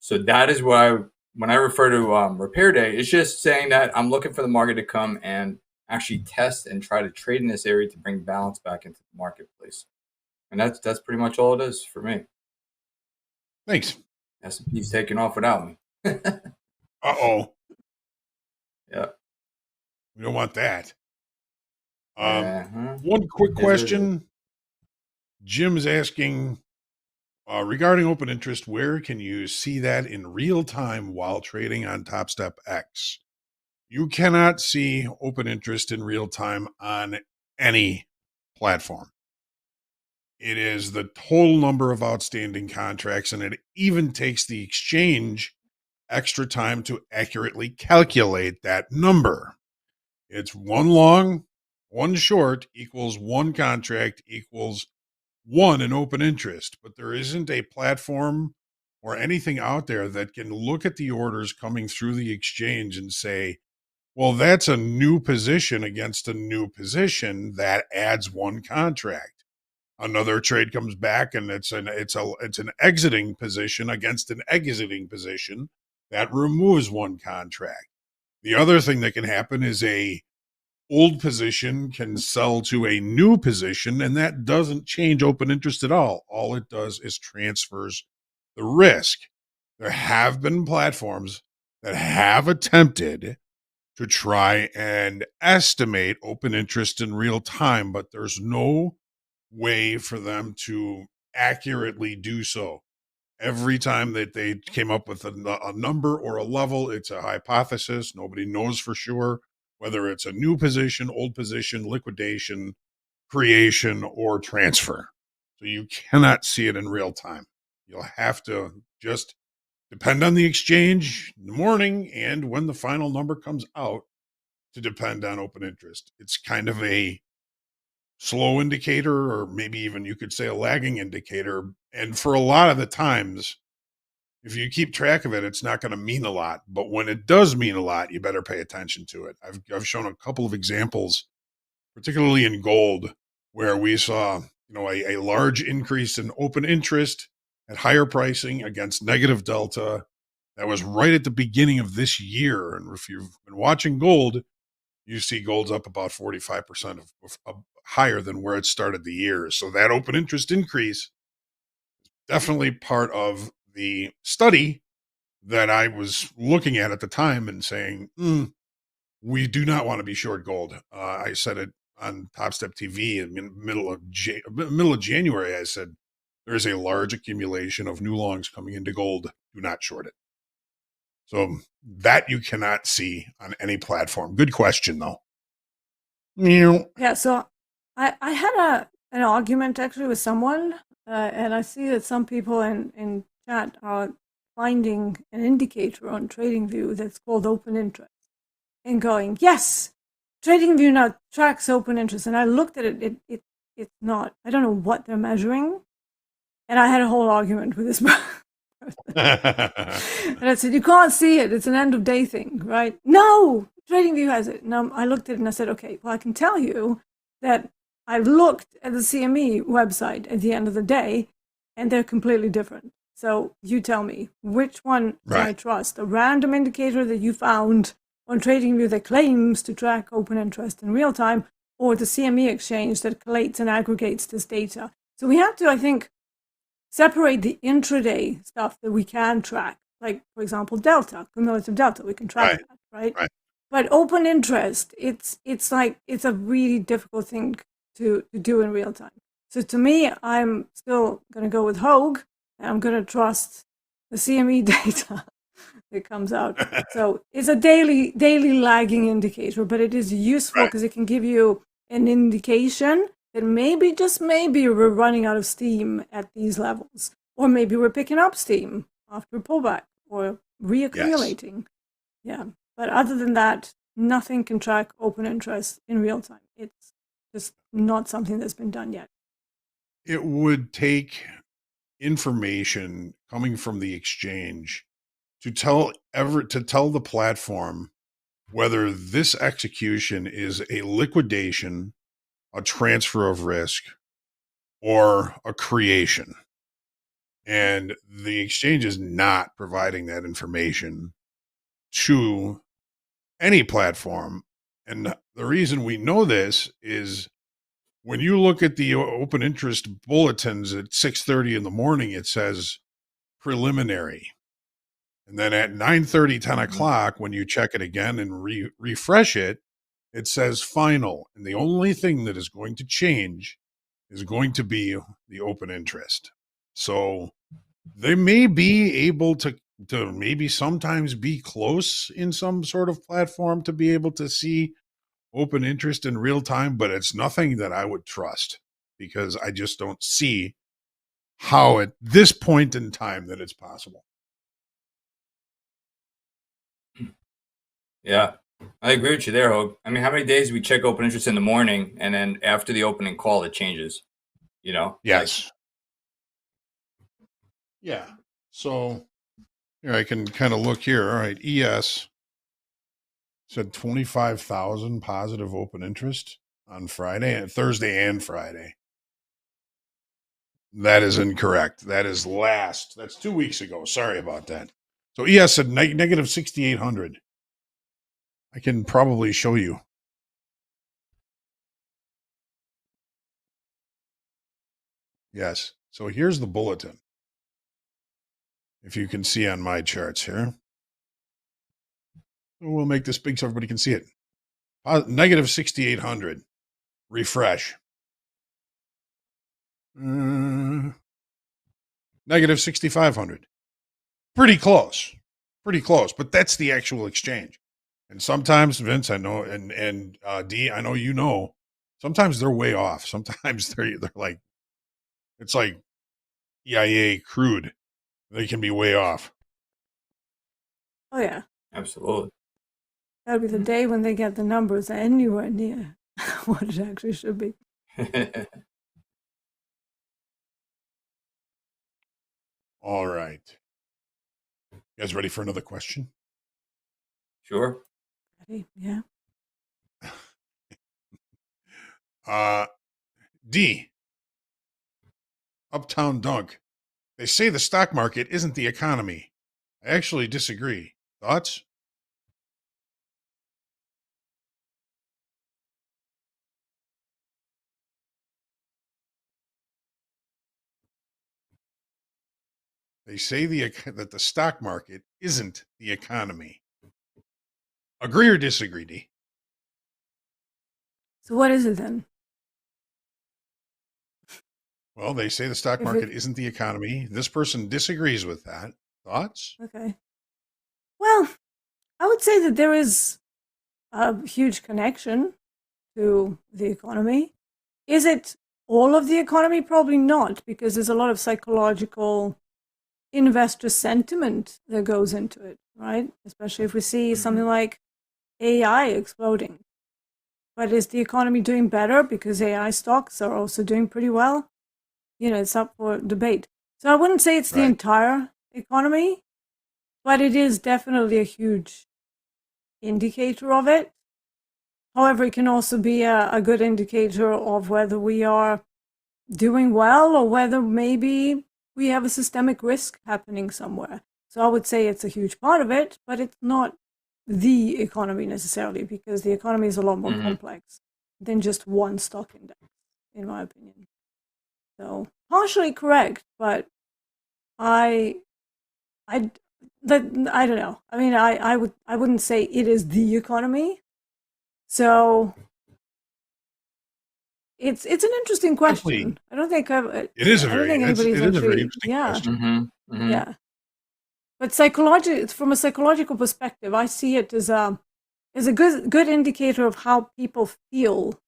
So that is why when I refer to repair day, it's just saying that I'm looking for the market to come and actually test and try to trade in this area to bring balance back into the marketplace. And that's pretty much all it is for me. Thanks. S&P's taking off without me. Uh-oh. Yeah. We don't want that. One quick question. Jim is asking, regarding open interest, where can you see that in real time while trading on Topstep X? You cannot see open interest in real time on any platform. It is the total number of outstanding contracts, and it even takes the exchange extra time to accurately calculate that number. It's one long, one short equals one contract equals one in open interest. But there isn't a platform or anything out there that can look at the orders coming through the exchange and say, Well, that's a new position against a new position that adds one contract. Another trade comes back and it's an exiting position against an exiting position that removes one contract. The other thing that can happen is a old position can sell to a new position, and that doesn't change open interest at all. All it does is transfers the risk. There have been platforms that have attempted to try and estimate open interest in real time, but there's no way for them to accurately do so. Every time that they came up with a number or a level, it's a hypothesis. Nobody knows for sure whether it's a new position, old position, liquidation, creation, or transfer. So you cannot see it in real time. You'll have to just depend on the exchange in the morning and when the final number comes out to depend on open interest. It's kind of a slow indicator, or maybe even you could say a lagging indicator. And for a lot of the times, if you keep track of it, it's not going to mean a lot. But when it does mean a lot, you better pay attention to it. I've shown a couple of examples, particularly in gold, where we saw a large increase in open interest at higher pricing against negative delta. That was right at the beginning of this year. And if you've been watching gold, you see gold's up about 45% of higher than where it started the year. So that open interest increase definitely part of the study that I was looking at the time and saying, we do not want to be short gold. I said it on TopstepTV in the middle of January. I said, there's a large accumulation of new longs coming into gold. Do not short it. So that you cannot see on any platform. Good question, though. Yeah, so I had an argument actually with someone, and I see that some people in chat are finding an indicator on TradingView that's called open interest and going, yes, TradingView now tracks open interest. And I looked at it, it's not, I don't know what they're measuring. And I had a whole argument with this person. And I said, you can't see it. It's an end of day thing, right? No, TradingView has it. And I looked at it and I said, okay, well, I can tell you that I looked at the CME website at the end of the day, and they're completely different. So you tell me, which one do I trust? A random indicator that you found on TradingView that claims to track open interest in real time, or the CME exchange that collates and aggregates this data? So we have to, I think, separate the intraday stuff that we can track, like, for example, delta, cumulative delta, we can track that, right? But open interest, it's a really difficult thing to do in real time. So to me, I'm still going to go with Hogue, and I'm going to trust the CME data that comes out. So it's a daily lagging indicator, but it is useful because it can give you an indication that maybe, just maybe, we're running out of steam at these levels, or maybe we're picking up steam after a pullback or reaccumulating. Yeah, but other than that, nothing can track open interest in real time. It's just not something that's been done yet. It would take information coming from the exchange to tell the platform whether this execution is a liquidation, a transfer of risk, or a creation. And the exchange is not providing that information to any platform. And the reason we know this is when you look at the open interest bulletins at 6:30 in the morning, it says preliminary. And then at 9:30, 10 o'clock, when you check it again and refresh it, it says final. And the only thing that is going to change is going to be the open interest. So they may be able to maybe sometimes be close in some sort of platform to be able to see open interest in real time, but it's nothing that I would trust, because I just don't see how at this point in time that it's possible. Yeah, I agree with you there, Hogue. I mean, how many days do we check open interest in the morning, and then after the opening call, it changes? You know? Yes. Yeah. So here I can kind of look here. All right, ES. Said 25,000 positive open interest on Friday and Thursday and Friday. That is incorrect. That is last. That's 2 weeks ago. Sorry about that. So ES said negative 6,800. I can probably show you. Yes. So here's the bulletin. If you can see on my charts here. We'll make this big so everybody can see it. Negative 6,800. Refresh. Negative 6,500. Pretty close. Pretty close. But that's the actual exchange. And sometimes, Vince, I know, and D, I know you know, sometimes they're way off. Sometimes they're like, it's like EIA Crude. They can be way off. Oh, yeah. Absolutely. That'll be the day when they get the numbers anywhere near what it actually should be. All right. You guys ready for another question? Sure. Ready? Yeah. D. Uptown Dunk. They say the stock market isn't the economy. I actually disagree. Thoughts? They say that the stock market isn't the economy. Agree or disagree, D? So what is it then? Well, they say the stock market isn't the economy. This person disagrees with that. Thoughts? Okay. Well, I would say that there is a huge connection to the economy. Is it all of the economy? Probably not, because there's a lot of psychological investor sentiment that goes into it, right? Especially if we see something like AI exploding. But is the economy doing better because AI stocks are also doing pretty well? You know, it's up for debate. So I wouldn't say it's the entire economy, but it is definitely a huge indicator of it. However, it can also be a good indicator of whether we are doing well or whether maybe we have a systemic risk happening somewhere. So I would say it's a huge part of it, but it's not the economy necessarily, because the economy is a lot more complex than just one stock index, in my opinion. So partially correct, but I don't know. I mean, I wouldn't say it is the economy. So it's an interesting question. I don't think it is a very interesting question. Yeah. But from a psychological perspective, I see it as a good indicator of how people feel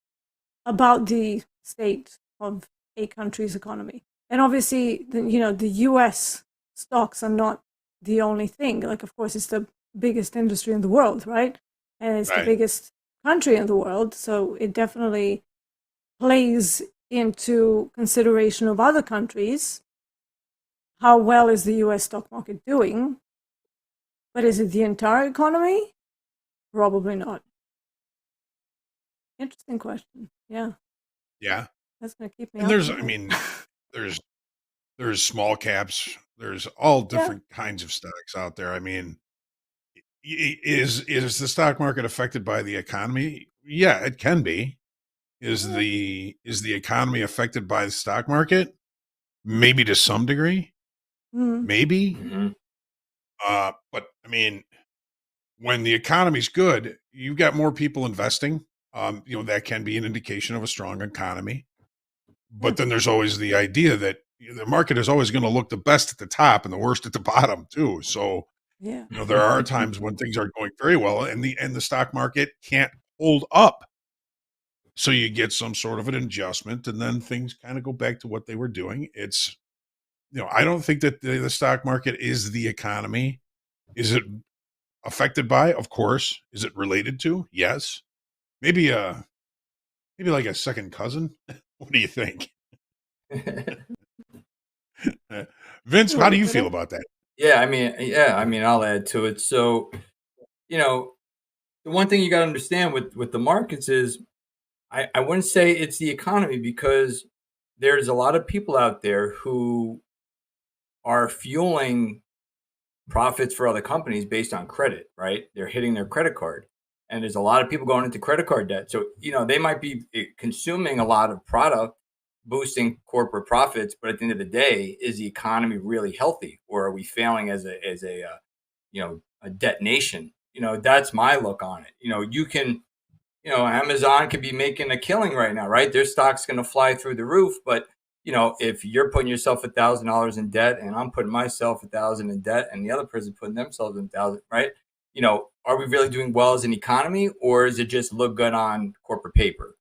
about the state of a country's economy. And obviously, the U.S. stocks are not the only thing. Like, of course, it's the biggest industry in the world, right? And it's the biggest country in the world. So it definitely plays into consideration of other countries. How well is the U.S. stock market doing? But is it the entire economy? Probably not. Interesting question. Yeah. Yeah. That's going to keep me and there's small caps. There's all different kinds of stocks out there. I mean, is the stock market affected by the economy? Yeah, it can be. Is the economy affected by the stock market? Maybe to some degree. Maybe. But I mean, when the economy's good, you've got more people investing. That can be an indication of a strong economy. But then there's always the idea that the market is always going to look the best at the top and the worst at the bottom too. So, there are times when things are going very well and the stock market can't hold up. So you get some sort of an adjustment and then things kind of go back to what they were doing. It's, I don't think that the stock market is the economy. Is it affected by? Of course. Is it related to? Yes. Maybe like a second cousin. What do you think? Vince, how do you feel about that? Yeah, I mean, I'll add to it. So, the the one thing you got to understand with the markets is I wouldn't say it's the economy, because there's a lot of people out there who are fueling profits for other companies based on credit, right? They're hitting their credit card. And there's a lot of people going into credit card debt. So, they might be consuming a lot of product, boosting corporate profits. But at the end of the day, is the economy really healthy, or are we failing as a debt nation? That's my look on it. You can, Amazon could be making a killing right now, right? Their stock's going to fly through the roof. But, if you're putting yourself $1,000 in debt, and I'm putting myself 1,000 in debt, and the other person putting themselves in 1,000, right? Are we really doing well as an economy, or is it just look good on corporate paper?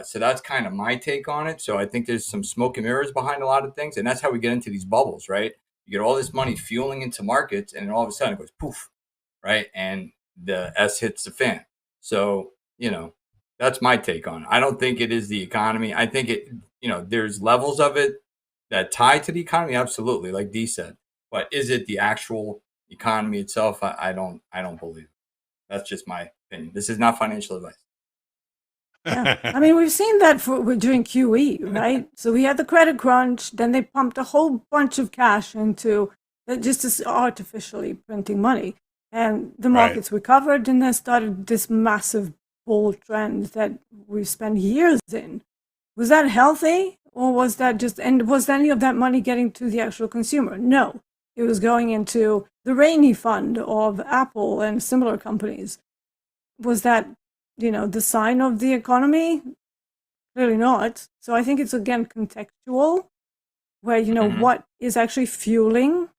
So that's kind of my take on it. So I think there's some smoke and mirrors behind a lot of things. And that's how we get into these bubbles, right? You get all this money fueling into markets, and then all of a sudden it goes poof, right? And the S hits the fan. So, that's my take on it. I don't think it is the economy. I think there's levels of it that tie to the economy. Absolutely. Like Dee said, but is it the actual economy itself? I don't believe. That's just my opinion. This is not financial advice. Yeah, I mean, we've seen that during QE, right? So we had the credit crunch, then they pumped a whole bunch of cash into just as artificially printing money, and the markets recovered, and then started this massive bull trend that we've spent years in. Was that healthy, or was that and was any of that money getting to the actual consumer? No, it was going into the rainy fund of Apple and similar companies. Was that the sign of the economy? Clearly not. So I think it's, again, contextual, where, what is actually fueling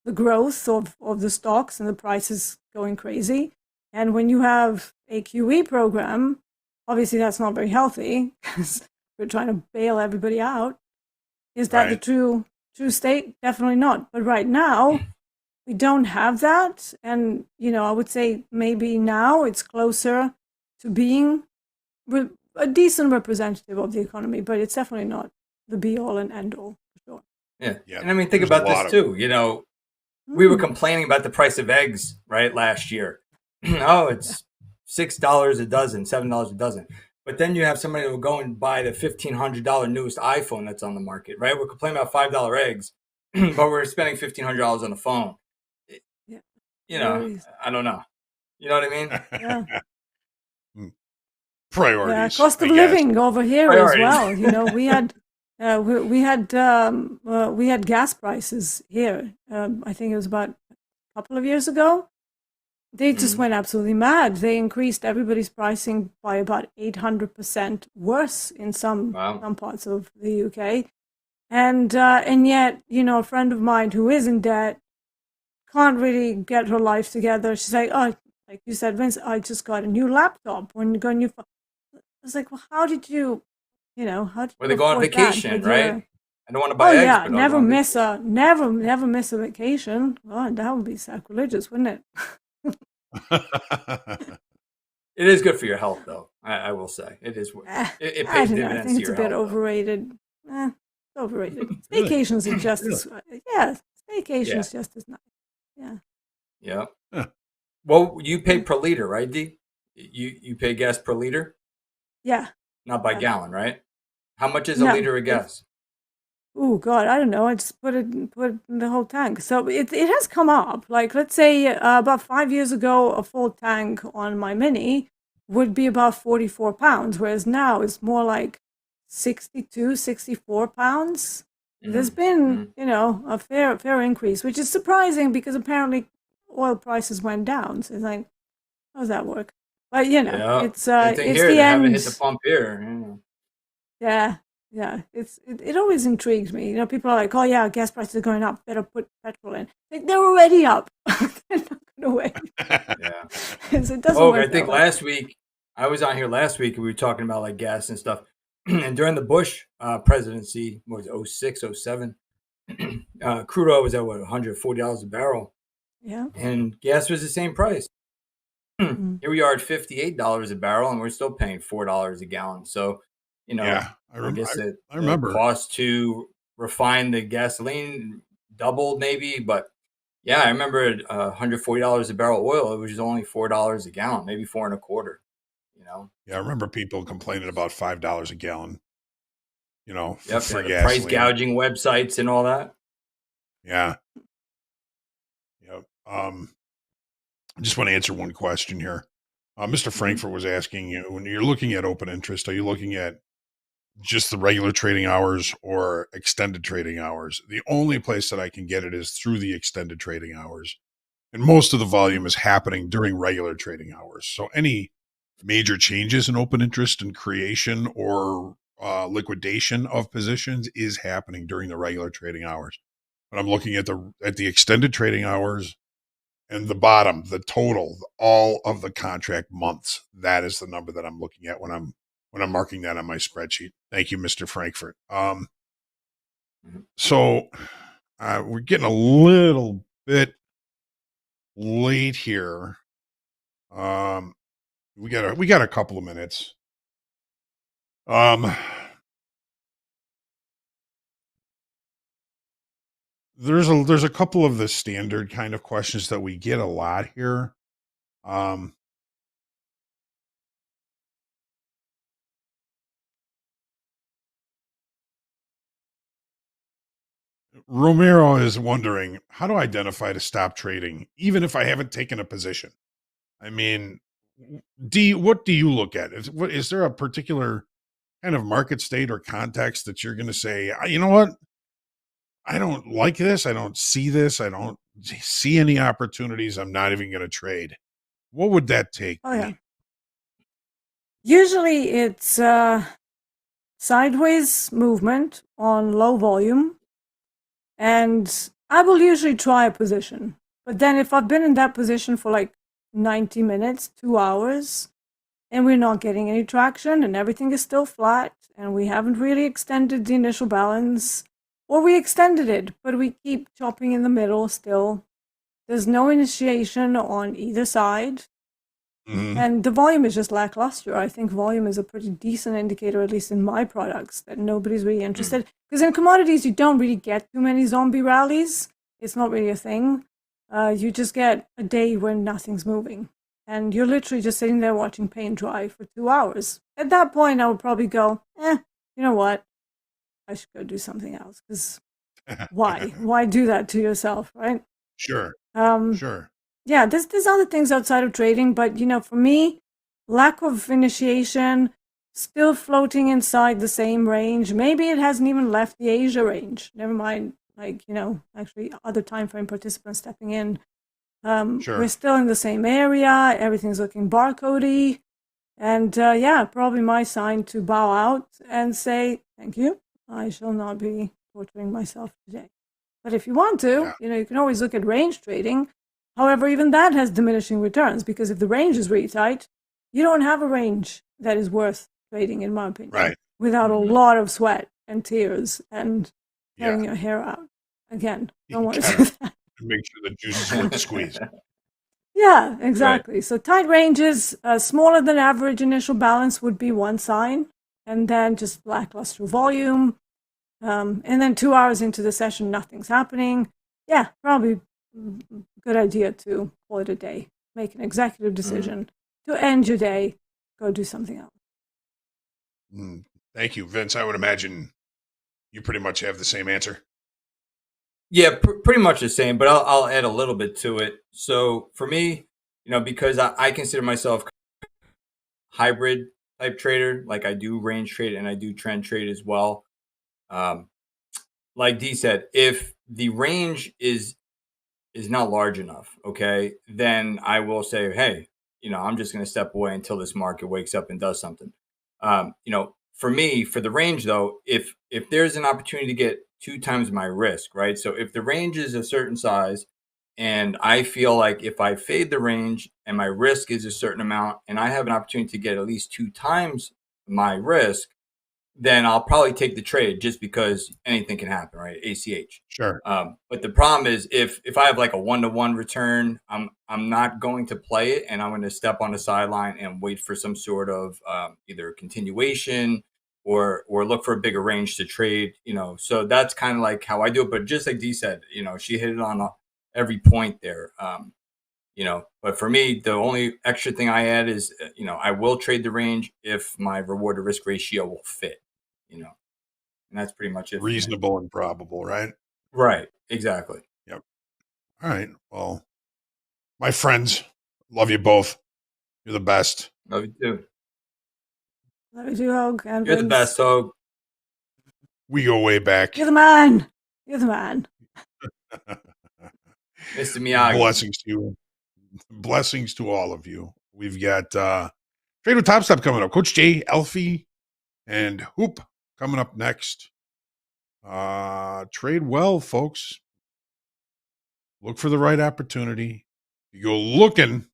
the growth of the stocks and the prices going crazy. And when you have a QE program, obviously that's not very healthy, because we're trying to bail everybody out. Is that the true state? Definitely not. But right now, we don't have that. And, I would say maybe now it's closer to being a decent representative of the economy, but it's definitely not the be-all and end-all, for sure. Yeah. And I mean, think about this too. We were complaining about the price of eggs, right, last year. Oh, it's $6 a dozen, $7 a dozen. But then you have somebody who will go and buy the $1,500 newest iPhone that's on the market, right? We're complaining about $5 eggs, but we're spending $1,500 on the phone. I don't know. You know what I mean? Yeah. Priorities. Yeah, cost of living over here as well. We had we had gas prices here. I think it was about a couple of years ago. They just went absolutely mad. They increased everybody's pricing by about 800% worse in some parts of the UK. And yet, a friend of mine who is in debt can't really get her life together. She's like, oh, like you said, Vince, I just got a new laptop. When you got a new phone. I was like, well, how did you, how did you they go on vacation, right? I don't want to buy eggs. Yeah, but never miss a vacation. God, that would be sacrilegious, wouldn't it? It is good for your health, though. I will say it is. It pays dividends. I think it's a bit overrated. It's overrated. Vacations are just as vacations just as nice. Yeah. Yeah. Well, you pay per liter, right, Dee? You pay gas per liter? Yeah. Not by gallon, right? How much is a liter of gas? Oh God, I don't know. I just put it in the whole tank. So it has come up. Like, let's say about 5 years ago, a full tank on my Mini would be about 44 pounds, whereas now it's more like 62, 64 pounds. There's been, a fair increase, which is surprising because apparently oil prices went down. So it's like, how does that work? But it's here, the they end. haven't hit the pump here. Yeah. It always intrigues me. People are like, oh yeah, gas prices are going up. Better put petrol in. Like, they're already up. They're not going to wait. Yeah. So it doesn't work I think last week I was on here last week and we were talking about like gas and stuff. And during the Bush presidency, what was it, 06, 07, crude oil was at $140 a barrel. Yeah. And gas was the same price. Here we are at $58 a barrel, and we're still paying $4 a gallon. So, I guess I remember the cost to refine the gasoline doubled maybe, but Yeah, I remember at $140 a barrel of oil, it was only $4 a gallon, maybe 4.25. You know. Yeah, I remember people complaining about $5 a gallon. You know, for the price gasoline. gouging websites and all that. Yeah. Yep. I just want to answer one question here. Mr. Frankfurt was asking you, when you're looking at open interest, are you looking at just the regular trading hours or extended trading hours? The only place that I can get it is through the extended trading hours. And most of the volume is happening during regular trading hours. So any major changes in open interest and creation or liquidation of positions is happening during the regular trading hours. But I'm looking at the extended trading hours and the bottom, the total, all of the contract months. That is the number that I'm looking at when I'm marking that on my spreadsheet. Thank you, Mr. Frankfurt. So we're getting a little bit late here. We got a couple of minutes. There's a couple of the standard kind of questions that we get a lot here. Romero is wondering, how to identify to stop trading, even if I haven't taken a position. I mean, what do you look at? Is there a particular kind of market state or context that you're going to say, you know what? I don't like this. I don't see this. I don't see any opportunities. I'm not even going to trade. What would that take? Oh, yeah. Usually it's sideways movement on low volume. And I will usually try a position. But then if I've been in that position for like 90 minutes, 2 hours, and we're not getting any traction and everything is still flat and we haven't really extended the initial balance, or we extended it, but we keep chopping in the middle still. There's no initiation on either side. And the volume is just lackluster. I think volume is a pretty decent indicator, at least in my products, that nobody's really interested. Because in commodities, you don't really get too many zombie rallies. It's not really a thing. You just get a day when nothing's moving. And you're literally just sitting there watching paint dry for 2 hours. At that point, I would probably go, you know what? I should go do something else. Because why? Why do that to yourself, right? Sure. Sure. Yeah, there's other things outside of trading, but for me, lack of initiation, still floating inside the same range. Maybe it hasn't even left the Asia range. Never mind, actually other time frame participants stepping in. Sure. We're still in the same area. Everything's looking barcodey, and probably my sign to bow out and say thank you. I shall not be torturing myself today. But if you want to, you can always look at range trading. However, even that has diminishing returns, because if the range is really tight, you don't have a range that is worth trading, in my opinion. Right. Without a lot of sweat and tears and tearing your hair out. Again, don't want to do that. Make sure the juice is worth the squeeze. Yeah, exactly. Right. So tight ranges, smaller than average initial balance would be one sign, and then just lackluster volume. And then 2 hours into the session, nothing's happening. Yeah, probably good idea to call it a day. Make an executive decision to end your day. Go do something else. Thank you, Vince. I would imagine you pretty much have the same answer. Yeah, pretty much the same, but I'll add a little bit to it. So for me, because I consider myself hybrid type trader, like I do range trade and I do trend trade as well. Like D said, if the range is not large enough, okay, then I will say, hey, I'm just going to step away until this market wakes up and does something. For me, for the range though, if there's an opportunity to get 2 times my risk, right? So if the range is a certain size and I feel like if I fade the range and my risk is a certain amount and I have an opportunity to get at least 2 times my risk, then I'll probably take the trade, just because anything can happen, right? ACH. Sure. But the problem is if I have like a 1-to-1 return, I'm not going to play it, and I'm going to step on the sideline and wait for some sort of either continuation or look for a bigger range to trade. So that's kind of like how I do it. But just like Dee said, she hit it on every point there. But for me, the only extra thing I add is, I will trade the range if my reward to risk ratio will fit, and that's pretty much it. Reasonable and probable, right? Right. Exactly. Yep. All right. Well, my friends, love you both. You're the best. Love you too. Love you too, Hogue. And You're the Vince. best, Hogue. We go way back. You're the man. You're the man. Mr. Miyagi. Blessings to you. Blessings to all of you. We've got Trade with Topstep coming up. Coach Jay, Elfie, and Hoop coming up next. Trade well, folks. Look for the right opportunity. You go looking,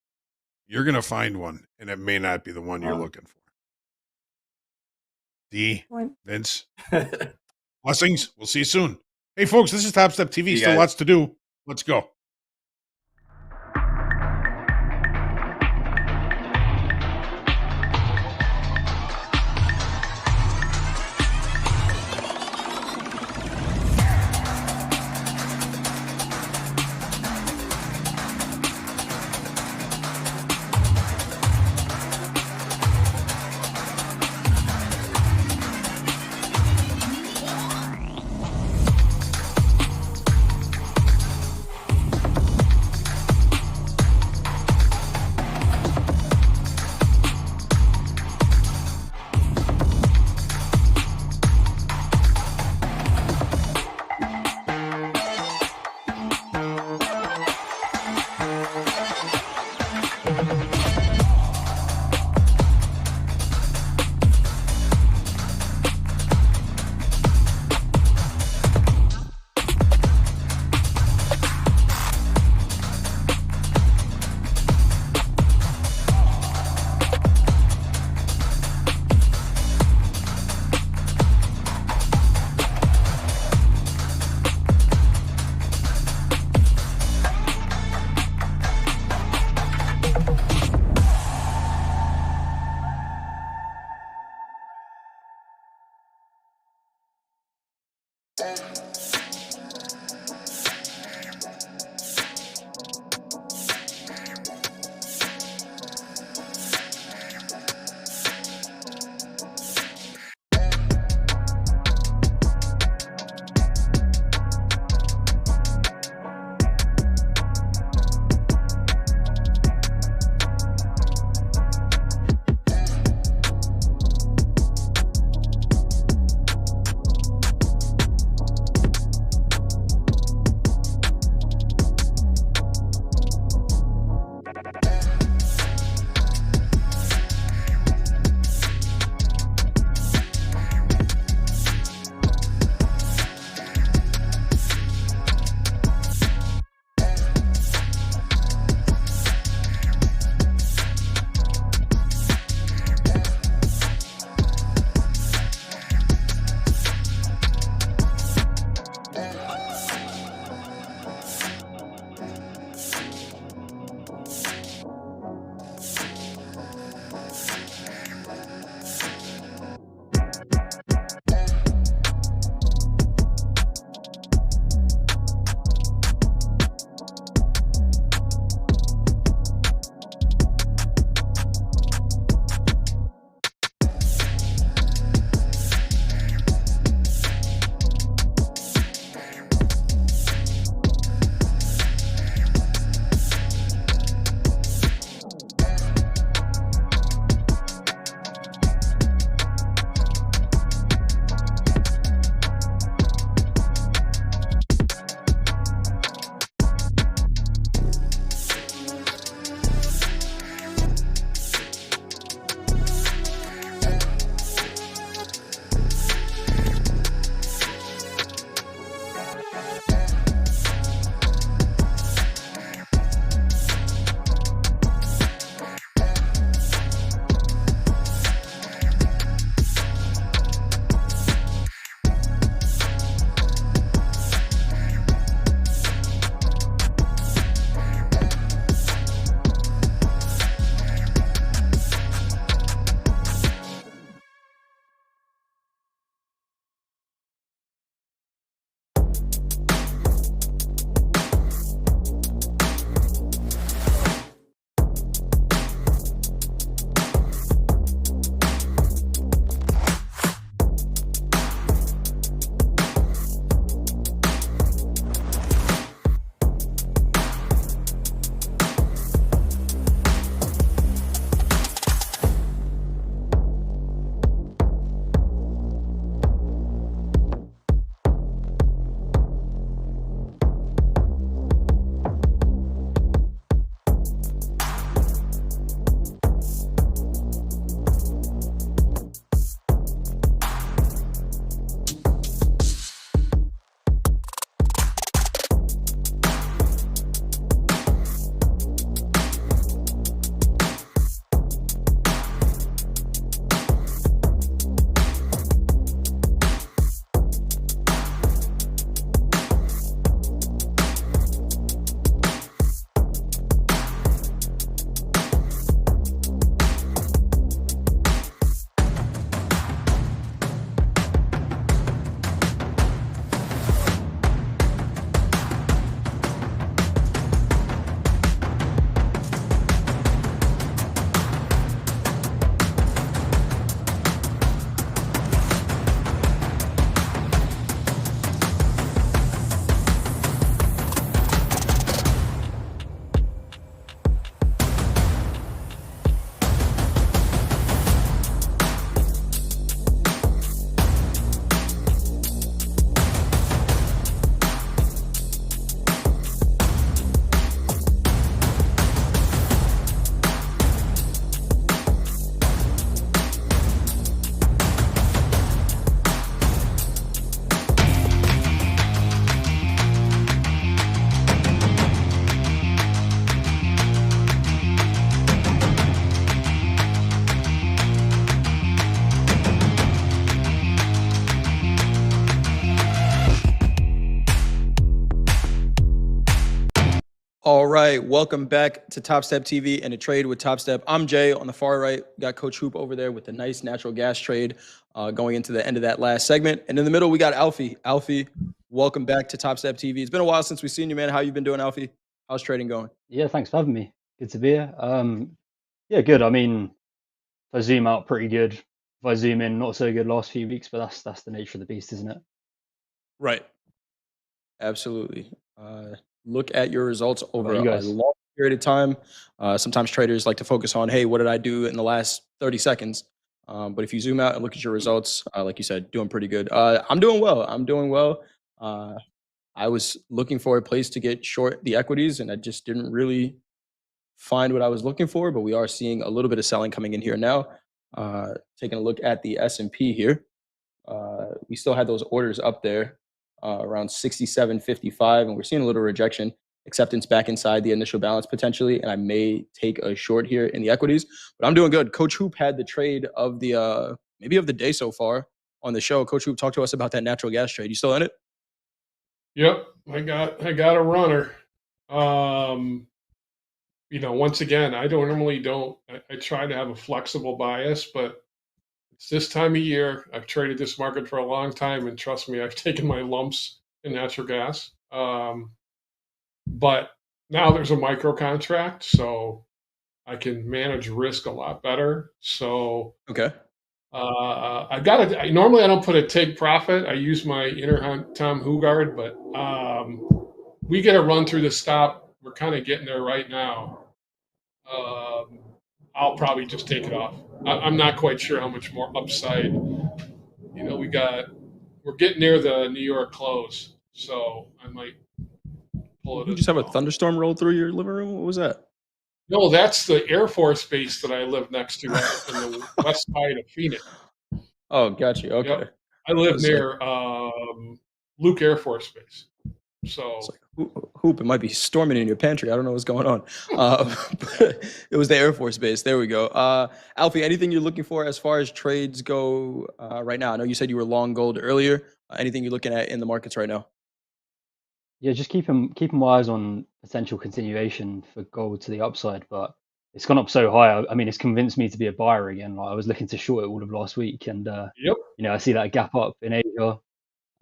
you're going to find one, and it may not be the one you're looking for. D, Vince, blessings. We'll see you soon. Hey, folks, this is Topstep TV. Still lots to do. Let's go. All right, welcome back to TopstepTV and a trade with Topstep. I'm Jay on the far right. We got Coach Hoop over there with the nice natural gas trade going into the end of that last segment. And in the middle, we got Alfie. Alfie, welcome back to TopstepTV. It's been a while since we've seen you, man. How you been doing, Alfie? How's trading going? Yeah, thanks for having me. Good to be here. Yeah, good. I mean, if I zoom out, pretty good. If I zoom in, not so good last few weeks, but that's the nature of the beast, isn't it? Right. Absolutely. Look at your results over you a guys? long period of time. Sometimes traders like to focus on, hey, what did I do in the last 30 seconds? But if you zoom out and look at your results, like you said, doing pretty good. I'm doing well. I'm doing well. I was looking for a place to get short the equities, and I just didn't really find what I was looking for. But we are seeing a little bit of selling coming in here now. Taking a look at the S&P here, we still had those orders up there around 67.55, and we're seeing a little rejection. Acceptance back inside the initial balance potentially, and I may take a short here in the equities. But I'm doing good. Coach Hoop had the trade of the maybe of the day so far on the show. Coach Hoop, talk to us about that natural gas trade. You still in it? Yep, I got a runner. Once again, I try to have a flexible bias, but it's this time of year. I've traded this market for a long time, and trust me, I've taken my lumps in natural gas. But now there's a micro contract, so I can manage risk a lot better. So okay. Normally I don't put a take profit. I use my inner Tom Hugard, but we get a run through the stop. We're kind of getting there right now. I'll probably just take it off. I'm not quite sure how much more upside. We're getting near the New York close, so I might pull it. You just have a thunderstorm roll through your living room? What was that? No, that's the Air Force base that I live next to in the west side of Phoenix. Oh, got you. Okay. Yep. I live near Luke Air Force Base. So Hoop, it might be storming in your pantry. I don't know what's going on. But it was the Air Force Base. There we go. Alfie, anything you're looking for as far as trades go right now? I know you said you were long gold earlier. Anything you're looking at in the markets right now? Yeah, just keeping my eyes on potential continuation for gold to the upside, but it's gone up so high. I mean, it's convinced me to be a buyer again. Like, I was looking to short it all of last week, and I see that gap up in Asia, and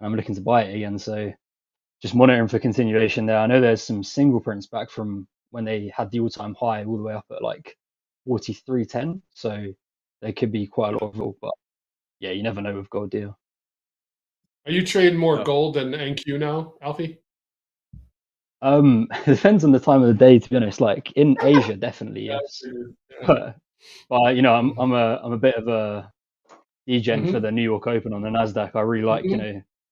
I'm looking to buy it again. So just monitoring for continuation there. I know there's some single prints back from when they had the all-time high all the way up at like 43.10. So there could be quite a lot of roll, but yeah, you never know with gold deal. Are you trading more gold than NQ now, Alfie? It depends on the time of the day, to be honest. Like in Asia, definitely yes. But I'm a bit of a degen for the New York Open on the Nasdaq. I really like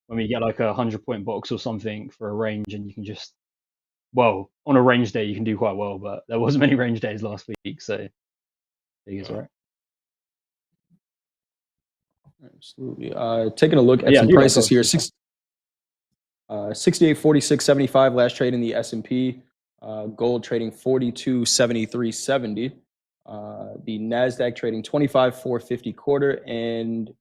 when we get like 100-point box or something for a range, and you can just on a range day you can do quite well. But there wasn't many range days last week, so I think it's all right. Absolutely. Taking a look at some prices here. 68.46.75 last trade in the S&P. Gold trading 42.73.70. The Nasdaq trading 25.450 quarter, and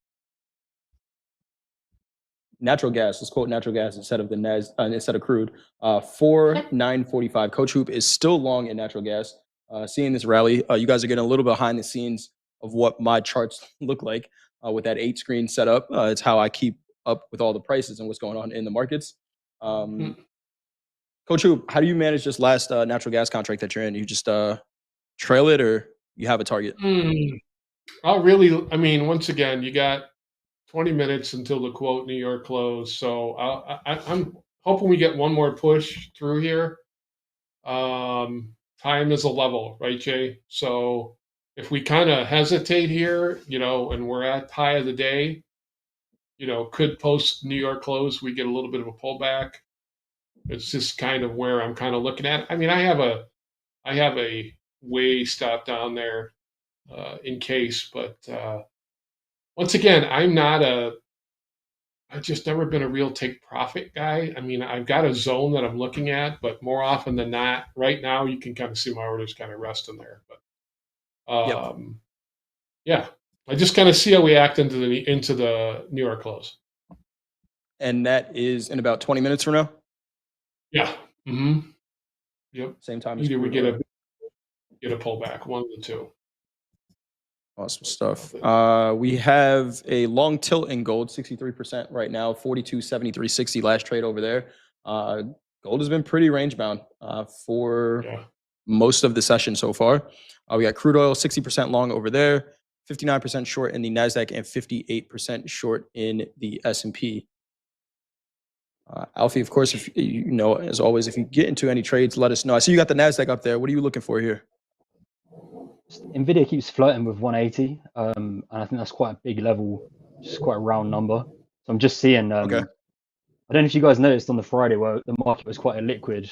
natural gas. Let's quote natural gas instead of instead of crude. 4.945. Coach Hoop is still long in natural gas. Seeing this rally, you guys are getting a little behind the scenes of what my charts look like with that 8-screen setup. It's how I keep up with all the prices and what's going on in the markets. Coach Hoop, how do you manage this last natural gas contract that you're in? You just trail it, or you have a target? Once again, you got 20 minutes until the quote New York close. So I'm hoping we get one more push through here. Time is a level, right, Jay? So if we kind of hesitate here, and we're at high of the day, could post New York close, we get a little bit of a pullback. It's just kind of where I'm kind of looking at. I mean, I have a way stop down there in case, but once again, I've just never been a real take profit guy. I mean, I've got a zone that I'm looking at, but more often than not, right now you can kind of see my orders kind of resting there. But yeah, I just kind of see how we act into the New York close. And that is in about 20 minutes from now? Yeah. Mm-hmm. Yep. Same time as Either we crude get a pullback, one of the two. Awesome stuff. We have a long tilt in gold, 63% right now, 42.73.60 last trade over there. Gold has been pretty range bound for most of the session so far. We got crude oil 60% long over there, 59% short in the Nasdaq, and 58% short in the S&P. Alfie, of course, if you know, as always, if you get into any trades, let us know. I see you got the Nasdaq up there. What are you looking for here? Nvidia keeps flirting with 180, and I think that's quite a big level, just quite a round number. So I'm just seeing. I don't know if you guys noticed on the Friday where the market was quite illiquid.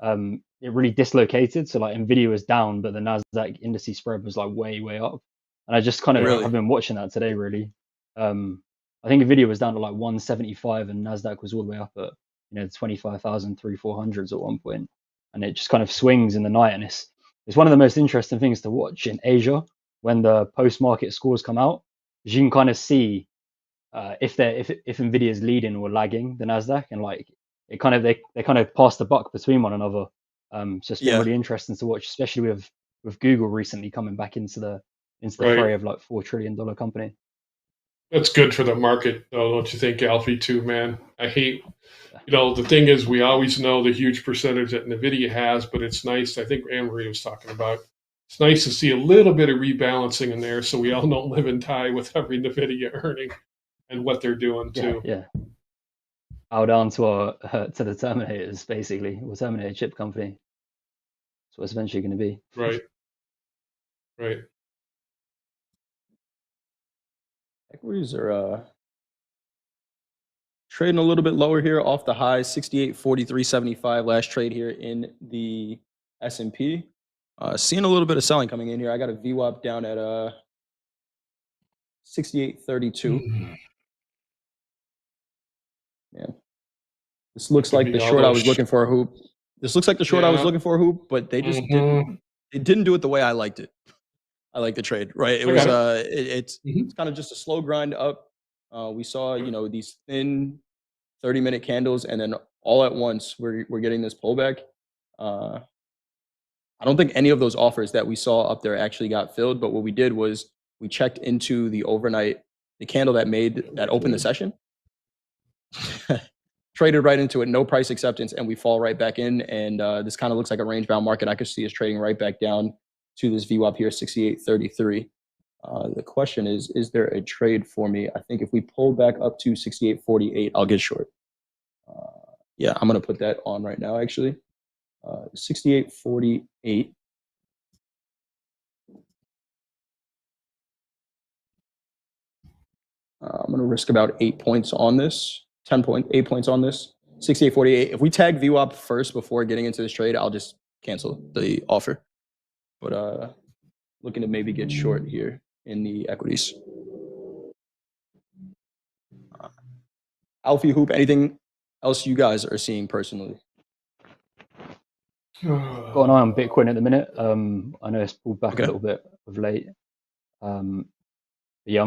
It really dislocated. So like Nvidia was down, but the Nasdaq indices spread was like way up. And I just kind of have been watching that today. Really, I think Nvidia was down to like 175, and Nasdaq was all the way up at 25,400s at one point, and it just kind of swings in the night, and it's one of the most interesting things to watch in Asia when the post-market scores come out, because you can kind of see if Nvidia is leading or lagging the Nasdaq, and like they kind of pass the buck between one another. So it's been really interesting to watch, especially with Google recently coming back into the fray of like $4 trillion company. That's good for the market, though, don't you think, Alfie? Too, man. I hate. The thing is, we always know the huge percentage that Nvidia has, but it's nice. I think Anne Marie was talking about. It's nice to see a little bit of rebalancing in there, so we all don't live and die with every Nvidia earning and what they're doing too. Yeah. Bow down to to the Terminators, basically, or Terminator chip company. That's what it's eventually going to be. Right. Equities are trading a little bit lower here off the high, 68.43.75 last trade here in the S&P. Seeing a little bit of selling coming in here. I got a VWAP down at 68.32. Yeah. This looks like the short I was looking for, Hoop. This looks like the short I was looking for, Hoop, but they just didn't do it the way I liked it. I like the trade, right? It was it's kind of just a slow grind up. We saw, these thin 30-minute candles, and then all at once we're getting this pullback. I don't think any of those offers that we saw up there actually got filled, but what we did was we checked into the candle that opened the session, traded right into it, no price acceptance, and we fall right back in. And this kind of looks like a range bound market. I could see us trading right back down to this VWAP here, 68.33. The question is there a trade for me? I think if we pull back up to 68.48, I'll get short. Yeah, I'm going to put that on right now, actually. 68.48. I'm going to risk about 8 points on this, 8 points on this, 68.48. If we tag VWAP first before getting into this trade, I'll just cancel the offer. But looking to maybe get short here in the equities. Alfie, Hoop, anything else you guys are seeing personally? Got an eye on Bitcoin at the minute. I know it's pulled back a little bit of late. But yeah,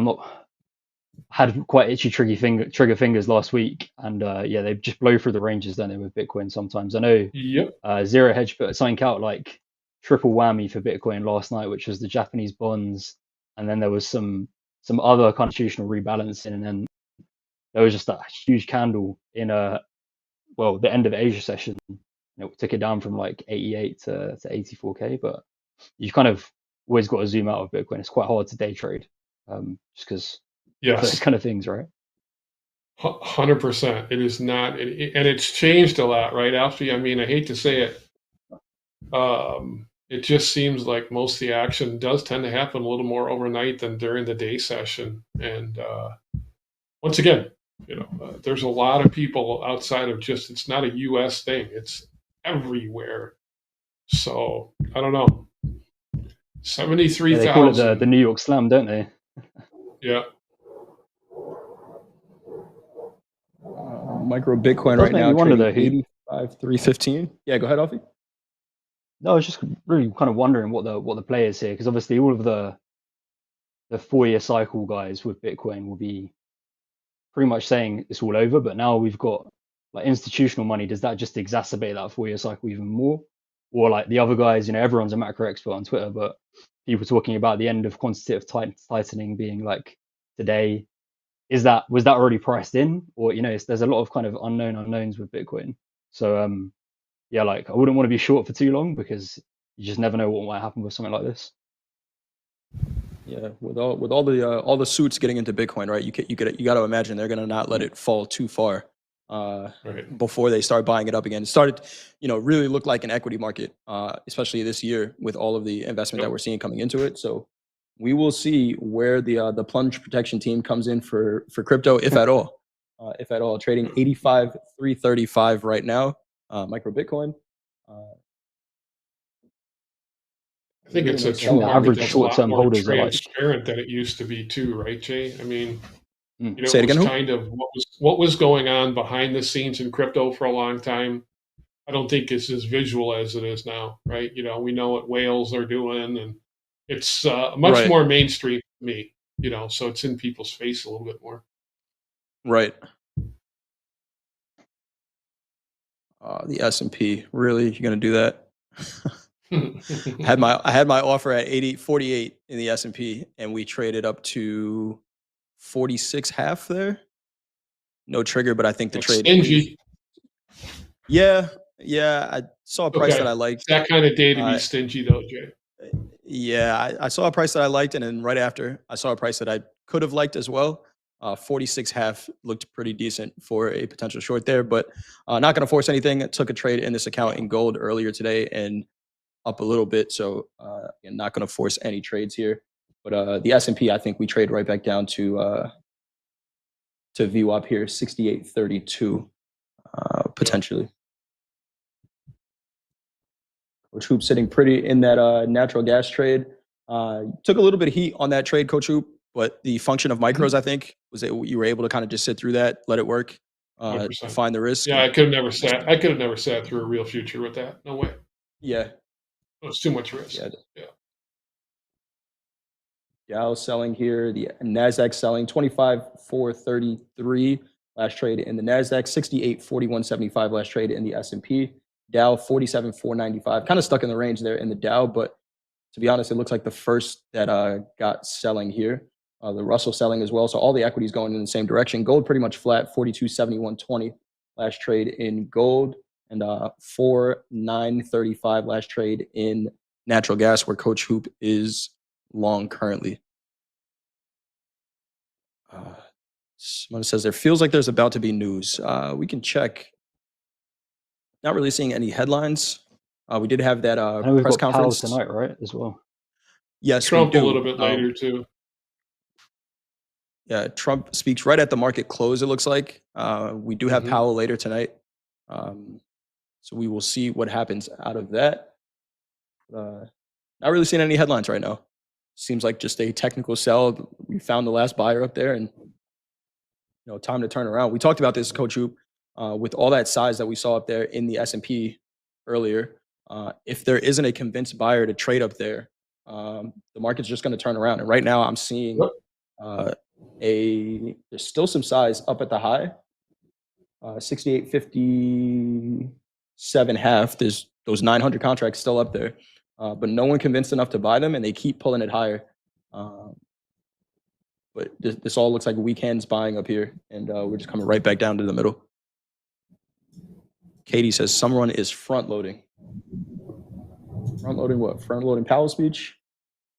had quite itchy trigger fingers last week, and they just blow through the ranges, don't they, with Bitcoin sometimes. I know Zero Hedge put something out like triple whammy for Bitcoin last night, which was the Japanese bonds, and then there was some other constitutional rebalancing, and then there was just that huge candle in the end of the Asia session. It took it down from like 88 to 84k, but you kind of always got to zoom out of Bitcoin. It's quite hard to day trade, just because those kind of things, right? 100%. It is not, and it's changed a lot, right, Alfie? I mean, I hate to say it. It just seems like most of the action does tend to happen a little more overnight than during the day session. And once again, there's a lot of people outside of it's not a U.S. thing. It's everywhere. So I don't know. 73,000. They call it the New York Slam, don't they? Yeah. Micro Bitcoin right now trading 85,315. Yeah, go ahead, Alfie. No, I was just really kind of wondering what the play is here, because obviously all of the 4-year cycle guys with Bitcoin will be pretty much saying it's all over, but now we've got like institutional money. Does that just exacerbate that 4-year cycle even more? or like the other guys, everyone's a macro expert on Twitter, but people talking about the end of quantitative tightening being like today. Was that already priced in, or there's a lot of kind of unknown unknowns with Bitcoin. So yeah, like I wouldn't want to be short for too long because you just never know what might happen with something like this. Yeah, with all the suits getting into Bitcoin, right? You got to imagine they're gonna not let it fall too far before they start buying it up again. It started, really look like an equity market, especially this year with all of the investment that we're seeing coming into it. So we will see where the plunge protection team comes in for crypto, if at all. Trading 85,335 right now, micro Bitcoin. I think it's a the average short-term holders are like transparent than it used to be too, right, Jay? I mean, Say it it was again, kind of what was going on behind the scenes in crypto for a long time. I don't think it's as visual as it is now, right? We know what whales are doing, and it's much more mainstream to me, so it's in people's face a little bit more. Right. The S&P, really? You're gonna do that? I had my offer at 48 in the S&P, and we traded up to 46.5 there. No trigger, but I think the trade. Stingy. Yeah. I saw a price that I liked. It's that kind of day to be stingy, though, Jay. Yeah, I saw a price that I liked, and then right after, I saw a price that I could have liked as well. 46.5 looked pretty decent for a potential short there, but not going to force anything. I took a trade in this account in gold earlier today and up a little bit, so again, not going to force any trades here. But the S&P, I think we trade right back down to VWAP here, 68.32 potentially. Coach Hoop sitting pretty in that natural gas trade. Took a little bit of heat on that trade, Coach Hoop, but the function of micros, I think, was that you were able to kind of just sit through that, let it work, find the risk. Yeah, I could have never sat through a real future with that. No way. Yeah. It's too much risk. Yeah. Dow selling here. The Nasdaq selling 25,433 last trade in the Nasdaq, 68,4175 last trade in the S&P. Dow 47,495. Kind of stuck in the range there in the Dow, but to be honest, it looks like the first that got selling here. The Russell selling as well. So all the equities going in the same direction. Gold pretty much flat, 42.7120 last trade in gold, and 4,935 last trade in natural gas, where Coach Hoop is long currently. Someone says there feels like there's about to be news. We can check. Not really seeing any headlines. We did have that press conference tonight, right? As well. Yes, Trump a little bit later too. Yeah, Trump speaks right at the market close. It looks like we do have Powell later tonight, so we will see what happens out of that. Not really seeing any headlines right now. Seems like just a technical sell. We found the last buyer up there, and time to turn around. We talked about this, Coach Hoop, with all that size that we saw up there in the S&P earlier. If there isn't a convinced buyer to trade up there, the market's just going to turn around. And right now, I'm seeing there's still some size up at the high, 68.57.5. There's those 900 contracts still up there, but no one convinced enough to buy them, and they keep pulling it higher. But this all looks like weekends buying up here, and we're just coming right back down to the middle. Katie says someone is front loading. Front loading what? Front loading Powell's speech?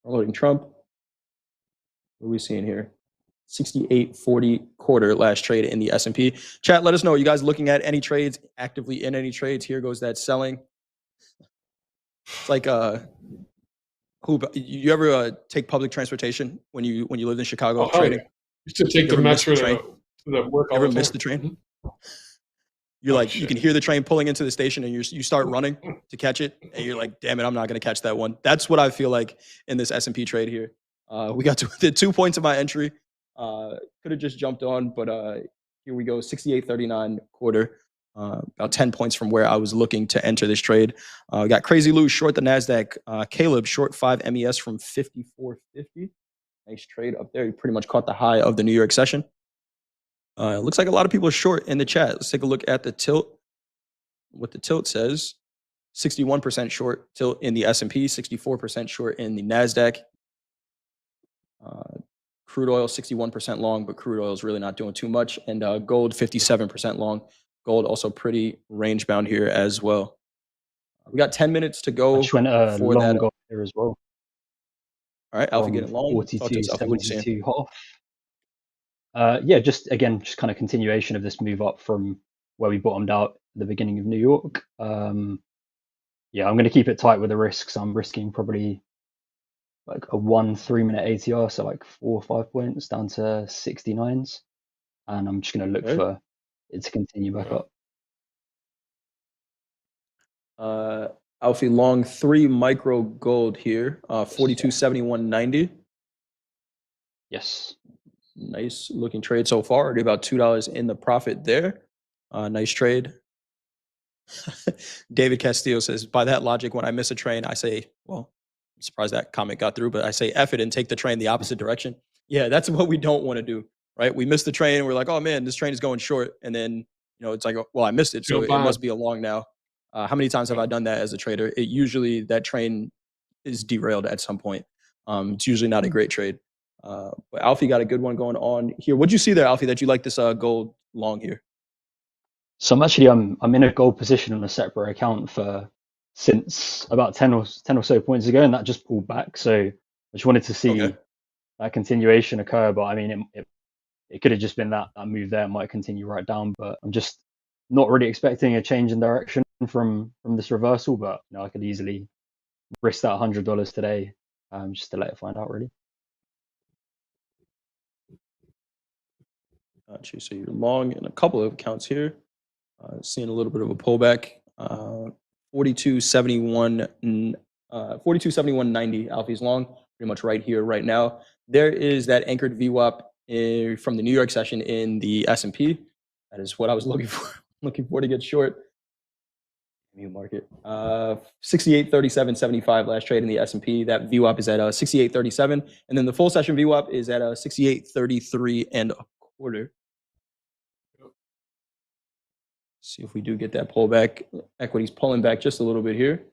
Front loading Trump? What are we seeing here? 68.40 quarter last trade in the S&P. Chat, let us know. Are you guys looking at any trades, actively in any trades? Here goes that selling. It's like you ever take public transportation when you lived in Chicago trading? Used to take the metro to the work. Ever missed the train? You're like, you can hear the train pulling into the station, and you start running to catch it, and you're like, damn it, I'm not going to catch that one. That's what I feel like in this S&P trade here. We got to the 2 points of my entry. Could have just jumped on, but here we go, 68.39 quarter. About 10 points from where I was looking to enter this trade. Got Crazy Lou short the Nasdaq. Caleb short 5 MES from 54.50. Nice trade up there. He pretty much caught the high of the New York session. It looks like a lot of people are short in the chat. Let's take a look at the tilt. What the tilt says. 61% short till in the S&P, 64% short in the Nasdaq. Crude oil 61% long, but crude oil is really not doing too much. And gold 57% long. Gold also pretty range bound here as well. We got 10 minutes to go. I just went for long that. gold here as well. All right, Alfie getting long. 42.72 half. Yeah, just again, just kind of continuation of this move up from where we bottomed out at the beginning of New York. Yeah, I'm going to keep it tight with the risks. I'm risking probably like a 3-minute ATR, so like 4 or 5 points down to 69s, and I'm just going to look for it to continue back up. Alfie long 3 micro gold here, 42.7190. Yes. Nice looking trade so far. Already about $2 in the profit there. Nice trade. David Castillo says, by that logic, when I miss a train, I say, well, I'm surprised that comment got through, but I say F it and take the train the opposite direction. Yeah, that's what we don't want to do, right? We miss the train and we're like, oh man, this train is going short. And then, it's like, well, I missed it, so it must be a long now. How many times have I done that as a trader? It usually, that train is derailed at some point. It's usually not a great trade. But Alfie got a good one going on here. What'd you see there, Alfie, that you like this gold long here? So I'm in a gold position on a separate account since about 10 or so points ago, and that just pulled back. So I just wanted to see that continuation occur. But I mean, it could have just been that move there might continue right down. But I'm just not really expecting a change in direction from this reversal. But I could easily risk that $100 today, just to let it find out really. Got you. So you're long in a couple of accounts here. Seeing a little bit of a pullback. 42.7190. Alfie's long, pretty much right here, right now. There is that anchored VWAP from the New York session in the S&P. That is what I was looking for. Looking for to get short. New market. 68.3775 last trade in the S&P. That VWAP is at 68.37, and then the full session VWAP is at 68.33 1/4. See if we do get that pullback. Equities pulling back just a little bit here.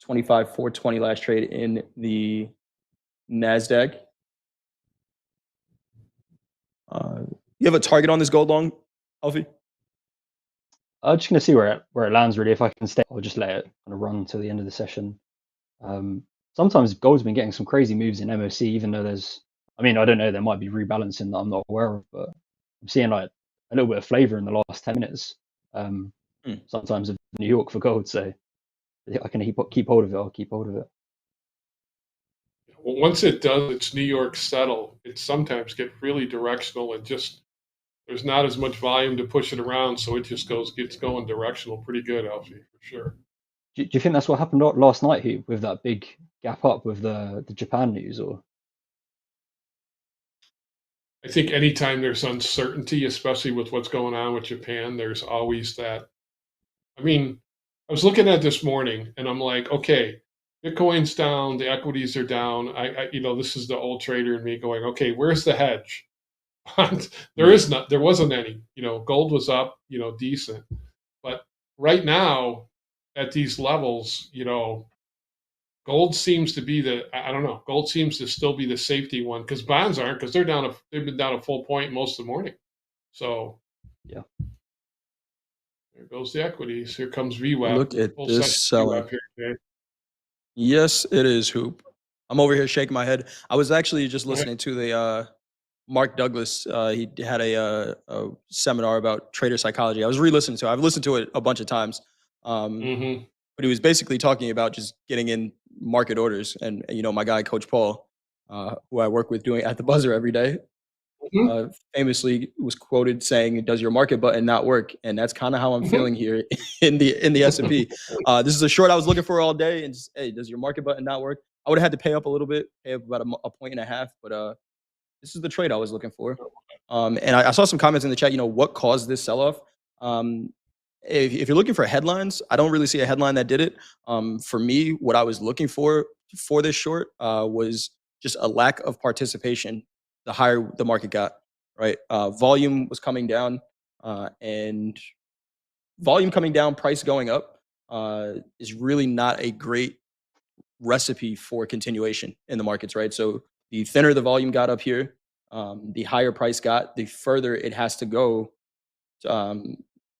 25.420 last trade in the Nasdaq. You have a target on this gold long, Alfie? I'm just going to see where it lands really. If I can stay, I'll just let it kind of run till the end of the session. Sometimes gold's been getting some crazy moves in MOC, even though I don't know, there might be rebalancing that I'm not aware of, but I'm seeing like a little bit of flavor in the last 10 minutes. Sometimes of New York for gold, so I can keep hold of it. I'll keep hold of it. Well, once it does its New York settle, it sometimes get really directional and just there's not as much volume to push it around, so it just gets going directional pretty good, Alfie, for sure. Do you think that's what happened last night, Hugh, with that big gap up with the Japan news, or? I think anytime there's uncertainty, especially with what's going on with Japan, there's always that. I mean, I was looking at this morning and I'm like, okay, Bitcoin's down, the equities are down. I this is the old trader in me going, okay, where's the hedge? There wasn't any. Gold was up, decent. But right now, at these levels, gold seems to be gold seems to still be the safety one because bonds aren't, because they've been down a full point most of the morning. So yeah, there goes the equities. Here comes VWAP. Look at this selling. Yes, it is, Hoop. I'm over here shaking my head. I was actually just listening to the Mark Douglas. He had a seminar about trader psychology. I was re-listening to it. I've listened to it a bunch of times. But he was basically talking about just getting in market orders. And my guy, Coach Paul, who I work with doing at the buzzer every day, famously was quoted saying, "Does your market button not work?" And that's kind of how I'm feeling here in the S&P. This is a short I was looking for all day. And just, hey, does your market button not work? I would have had to pay up a little bit, pay up about a 1.5 points, but this is the trade I was looking for. And I saw some comments in the chat. What caused this sell-off? If you're looking for headlines, I don't really see a headline that did it. For me, what I was looking for this short was just a lack of participation. The higher the market got, right? Volume was coming down, and volume coming down, price going up is really not a great recipe for continuation in the markets, right? So the thinner the volume got up here, the higher price got, the further it has to go,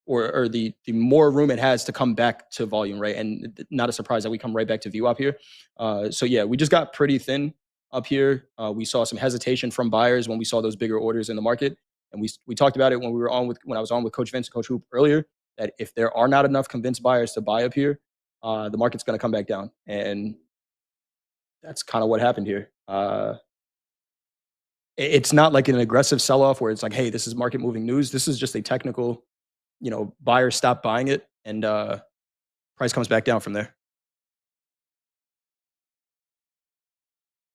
or the more room it has to come back to volume, right? And not a surprise that we come right back to VWAP here. So yeah, we just got pretty thin up here. We saw some hesitation from buyers when we saw those bigger orders in the market, and we talked about it when I was on with Coach Vince, Coach Hoop earlier, that if there are not enough convinced buyers to buy up here, the market's going to come back down, and that's kind of what happened here. It's not like an aggressive sell-off where it's like, hey, this is market moving news. This is just a technical, buyers stop buying it, and price comes back down from there.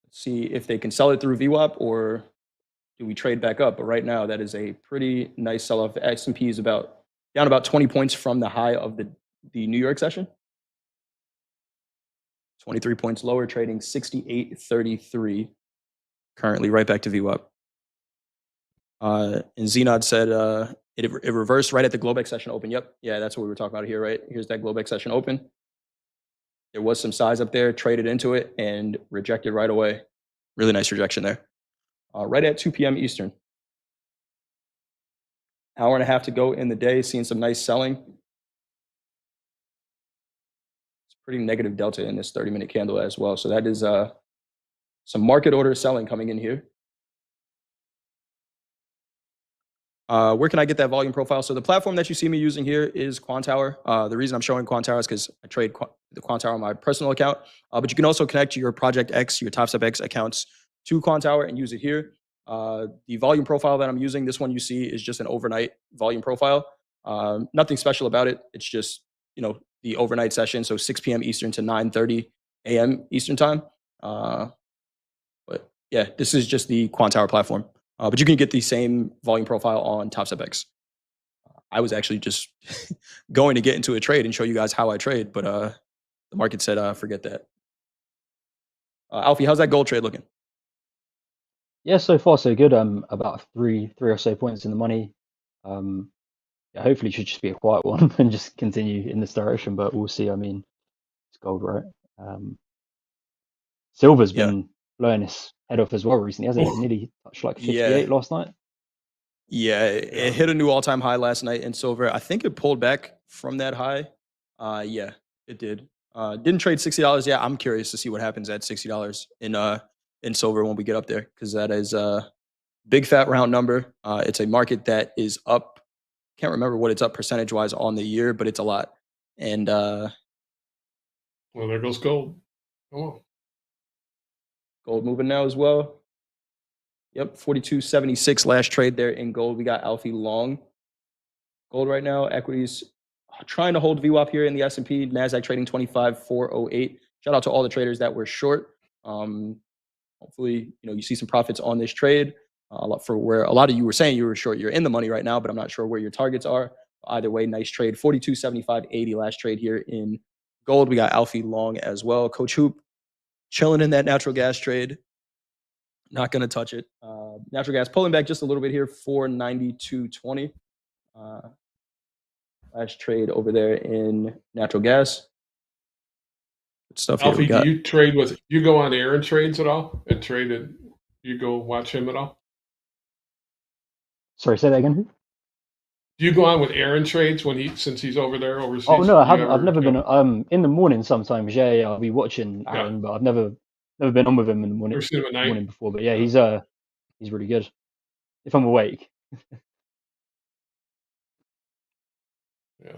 Let's see if they can sell it through VWAP, or do we trade back up? But right now, that is a pretty nice sell-off. The S&P is down about 20 points from the high of the New York session. 23 points lower, trading 68.33. Currently right back to VWAP. And Zenod said it reversed right at the Globex session open. Yep. Yeah, that's what we were talking about here, right? Here's that Globex session open. There was some size up there, traded into it, and rejected right away. Really nice rejection there. Right at 2 p.m. Eastern. Hour and a half to go in the day, seeing some nice selling. It's pretty negative delta in this 30-minute candle as well. So that is some market order selling coming in here. Where can I get that volume profile? So the platform that you see me using here is Quantower. The reason I'm showing Quantower is because I trade the Quantower on my personal account. But you can also connect your Project X, your Topstep X accounts to Quantower and use it here. The volume profile that I'm using, this one you see is just an overnight volume profile. Nothing special about it. It's just, the overnight session. So 6 p.m. Eastern to 9:30 a.m. Eastern time. But yeah, this is just the Quantower platform. But you can get the same volume profile on Topstep X. I was actually just going to get into a trade and show you guys how I trade, but the market said, forget that. Alfie, how's that gold trade looking? Yeah, so far so good. About three or so points in the money. Yeah, hopefully it should just be a quiet one and just continue in this direction, but we'll see. I mean, it's gold, right? Silver's been blowing its head off as well recently, hasn't it? Nearly touched like 58 last night. Yeah, it hit a new all-time high last night in silver. I think it pulled back from that high. Yeah, it did. Didn't trade $60 yet. I'm curious to see what happens at $60 in silver when we get up there, because that is a big fat round number. It's a market that is up. Can't remember what it's up percentage-wise on the year, but it's a lot. And well, there goes gold. Oh. Gold moving now as well. Yep, 42.76 last trade there in gold. We got Alfie long gold right now. Equities trying to hold VWAP here in the S&P. Nasdaq trading 25.408. Shout out to all the traders that were short. Hopefully, you see some profits on this trade. For where a lot of you were saying you were short, you're in the money right now, but I'm not sure where your targets are. Either way, nice trade. 42.75.80 last trade here in gold. We got Alfie long as well. Coach Hoop chilling in that natural gas trade. Not going to touch it. Natural gas pulling back just a little bit here, 492.20. Last trade over there in natural gas. Good stuff here. Alfie, do you trade you go on Aaron trades at all and trade it? You go watch him at all? Sorry, say that again. Do you go on with Aaron trades since he's over there overseas? Oh no, I've never been. In the morning sometimes, yeah, I'll be watching Aaron, but I've never been on with him in the morning. Seen him at night? Morning before, but yeah, he's really good. If I'm awake. Yeah.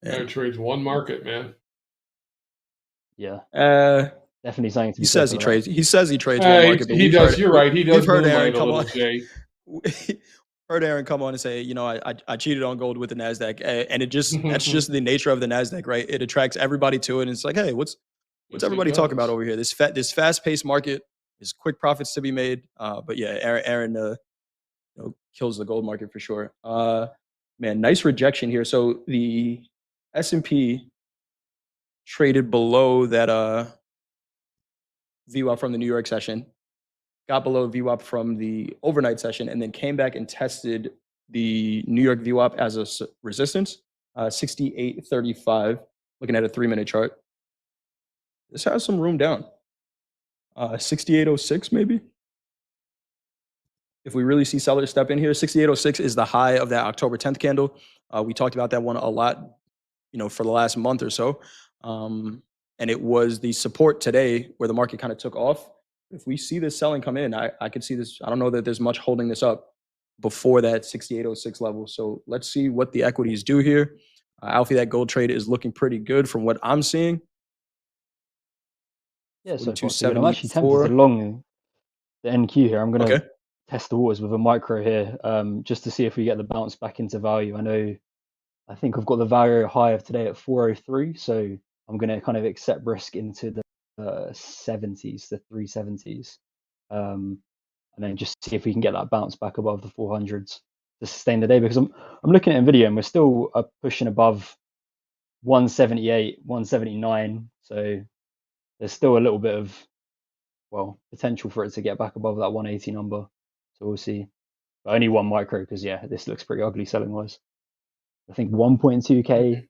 Aaron trades one market, man. Yeah. Definitely something to be He says he trades. He says he trades one market. But he does. You're right. He does. We've heard Aaron come on. Jay. Heard Aaron come on and say, I cheated on gold with the Nasdaq, and that's just the nature of the Nasdaq, right? It attracts everybody to it, and it's like, hey, what's everybody talking about over here? This fast-paced market, there's quick profits to be made. But yeah, Aaron kills the gold market for sure. Man, nice rejection here. So the S&P traded below that VWAP from the New York session, got below VWAP from the overnight session, and then came back and tested the New York VWAP as a resistance. 68.35. Looking at a 3-minute chart. This has some room down. 68.06 maybe. If we really see sellers step in here, 68.06 is the high of that October 10th candle. We talked about that one a lot, for the last month or so. And it was the support today where the market kind of took off. If we see this selling come in, I could see this. I don't know that there's much holding this up before that 68.06 level. So let's see what the equities do here. Alfie, that gold trade is looking pretty good from what I'm seeing. Yeah, so far so good. I'm actually tempted to long the NQ here. I'm going to test the waters with a micro here, just to see if we get the bounce back into value. I think I've got the value high of today at 403, so I'm going to kind of accept risk into the 70s, the 370s, and then just see if we can get that bounce back above the 400s to sustain the day. Because I'm looking at Nvidia and we're still pushing above 178, 179, so there's still a little bit of potential for it to get back above that 180 number. So we'll see. But only one micro because this looks pretty ugly selling wise. I think 1.2k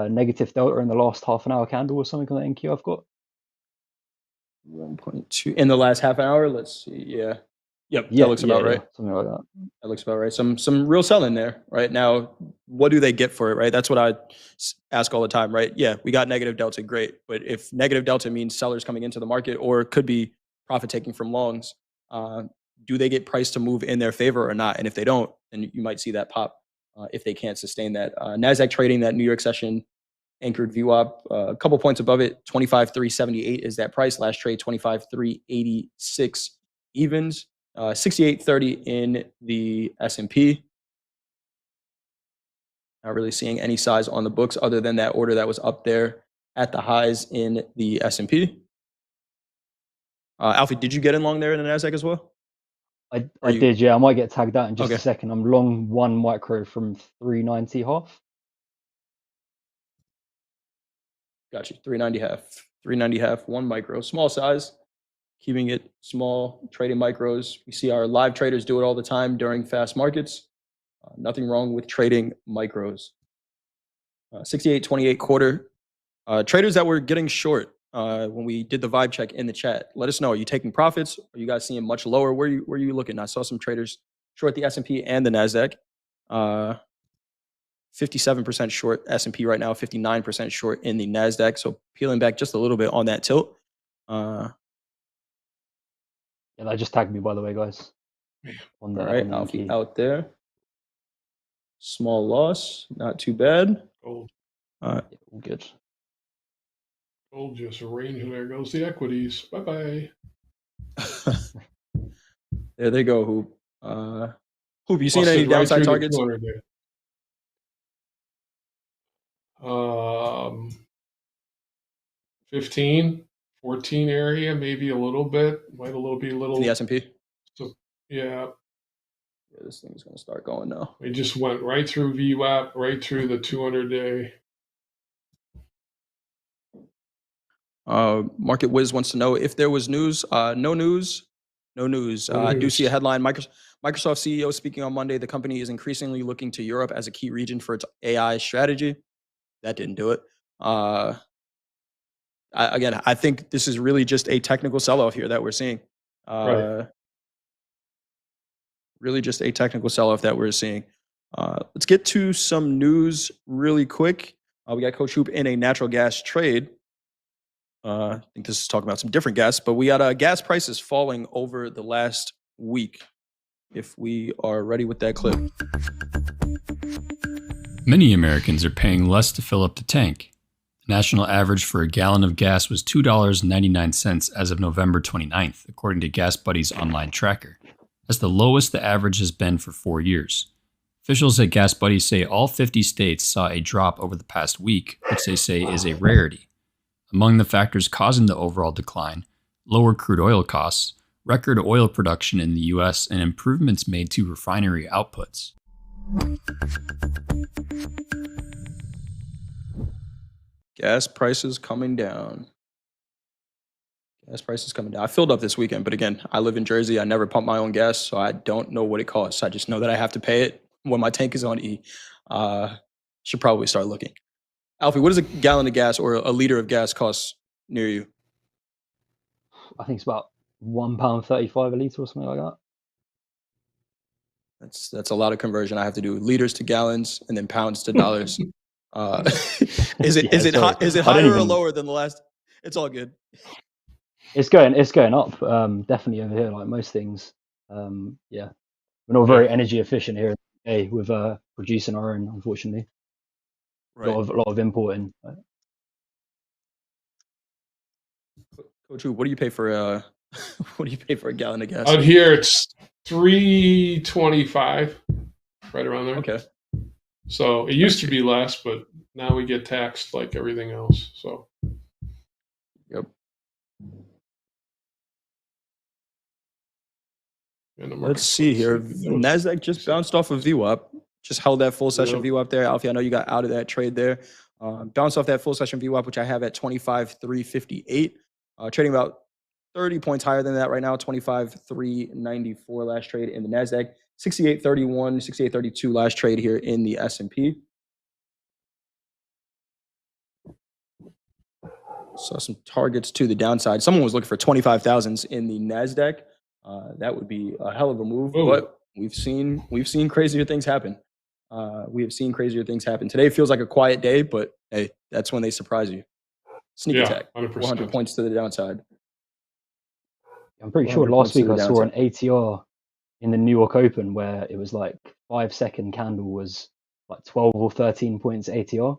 negative delta in the last half an hour candle or something on the NQ I've got. 1.2 in the last half an hour. Let's see. Yeah. Yep. That looks about right. Something like that. That looks about right. Some real selling there right now. What do they get for it? Right. That's what I ask all the time. Right. Yeah. We got negative delta. Great. But if negative delta means sellers coming into the market or it could be profit taking from longs, do they get priced to move in their favor or not? And if they don't, then you might see that pop if they can't sustain that. Nasdaq trading that New York session anchored VWAP a couple points above it. 25,378 is that price. Last trade 25,386 evens. 68.30 in the S&P. Not really seeing any size on the books other than that order that was up there at the highs in the S&P. Alfie, did you get in long there in the Nasdaq as well? I did, yeah. I might get tagged out in just a second. I'm long one micro from 390 half. Got you. 390 half. 390 half, one micro. Small size. Keeping it small, trading micros. We see our live traders do it all the time during fast markets. Nothing wrong with trading micros. 68.28 quarter. Traders that were getting short when we did the vibe check in the chat, let us know. Are you taking profits? Are you guys seeing much lower? Where are you looking? I saw some traders short the S&P and the Nasdaq. 57% short S&P right now, 59% short in the Nasdaq. So peeling back just a little bit on that tilt. Yeah, that just tagged me, by the way, guys. All right, Alfie out there. Small loss, not too bad. Gold. All good. Gold just arranged. There goes the equities. Bye-bye. There they go, Hoop. Hoop, you seen any downside targets? 15, 14 area, maybe a little bit. Might be a little. In the S&P? So, yeah. This thing's going to start going now. We just went right through VWAP, right through the 200-day. Market Wiz wants to know if there was news. No news. I do see a headline. Microsoft CEO speaking on Monday. The company is increasingly looking to Europe as a key region for its AI strategy. That didn't do it. I think this is really just a technical sell-off here that we're seeing. Right. Really just a technical sell-off that we're seeing. Let's get to some news really quick. We got Coach Hoop in a natural gas trade. I think this is talking about some different gas, but we got gas prices falling over the last week. If we are ready with that clip. Many Americans are paying less to fill up the tank. The national average for a gallon of gas was $2.99 as of November 29th, according to Gas Buddy's online tracker. That's the lowest the average has been for 4 years. Officials at Gas Buddy say all 50 states saw a drop over the past week, which they say is a rarity. Among the factors causing the overall decline, lower crude oil costs, record oil production in the U.S., and improvements made to refinery outputs. Gas prices coming down. Gas prices coming down. I filled up this weekend, but again, I live in Jersey. I never pump my own gas, so I don't know what it costs. I just know that I have to pay it when my tank is on E. should probably start looking. Alfie, what does a gallon of gas or a liter of gas cost near you? I think it's about £1.35 a litre or something like that. That's a lot of conversion. I have to do liters to gallons and then pounds to dollars. Is it higher or lower than the last? It's all good. It's going up. Definitely over here, like most things. Yeah, we're not very energy efficient here in the UK with producing our own, unfortunately. Right. A lot of importing. Coach, what do you pay for what do you pay for a gallon of gas? Out here, it's $3.25, right around there. Okay. So it used to be less, but now we get taxed like everything else. So. Yep. Let's see here. Nasdaq just bounced off of VWAP. Just held that full session VWAP there. Alfie, I know you got out of that trade there. Bounced off that full session VWAP, which I have at 25,358. Trading about 30 points higher than that right now. 25,394 last trade in the Nasdaq. 68.31, 68.32 last trade here in the S&P. Saw some targets to the downside. Someone was looking for 25,000s in the Nasdaq. That would be a hell of a move, but we've seen crazier things happen. We have seen crazier things happen. Today feels like a quiet day, but hey, that's when they surprise you. Sneak attack, 100%. 400 points to the downside. I'm pretty sure last week I saw an ATR in the New York Open where it was like 5-second candle was like 12 or 13 points ATR.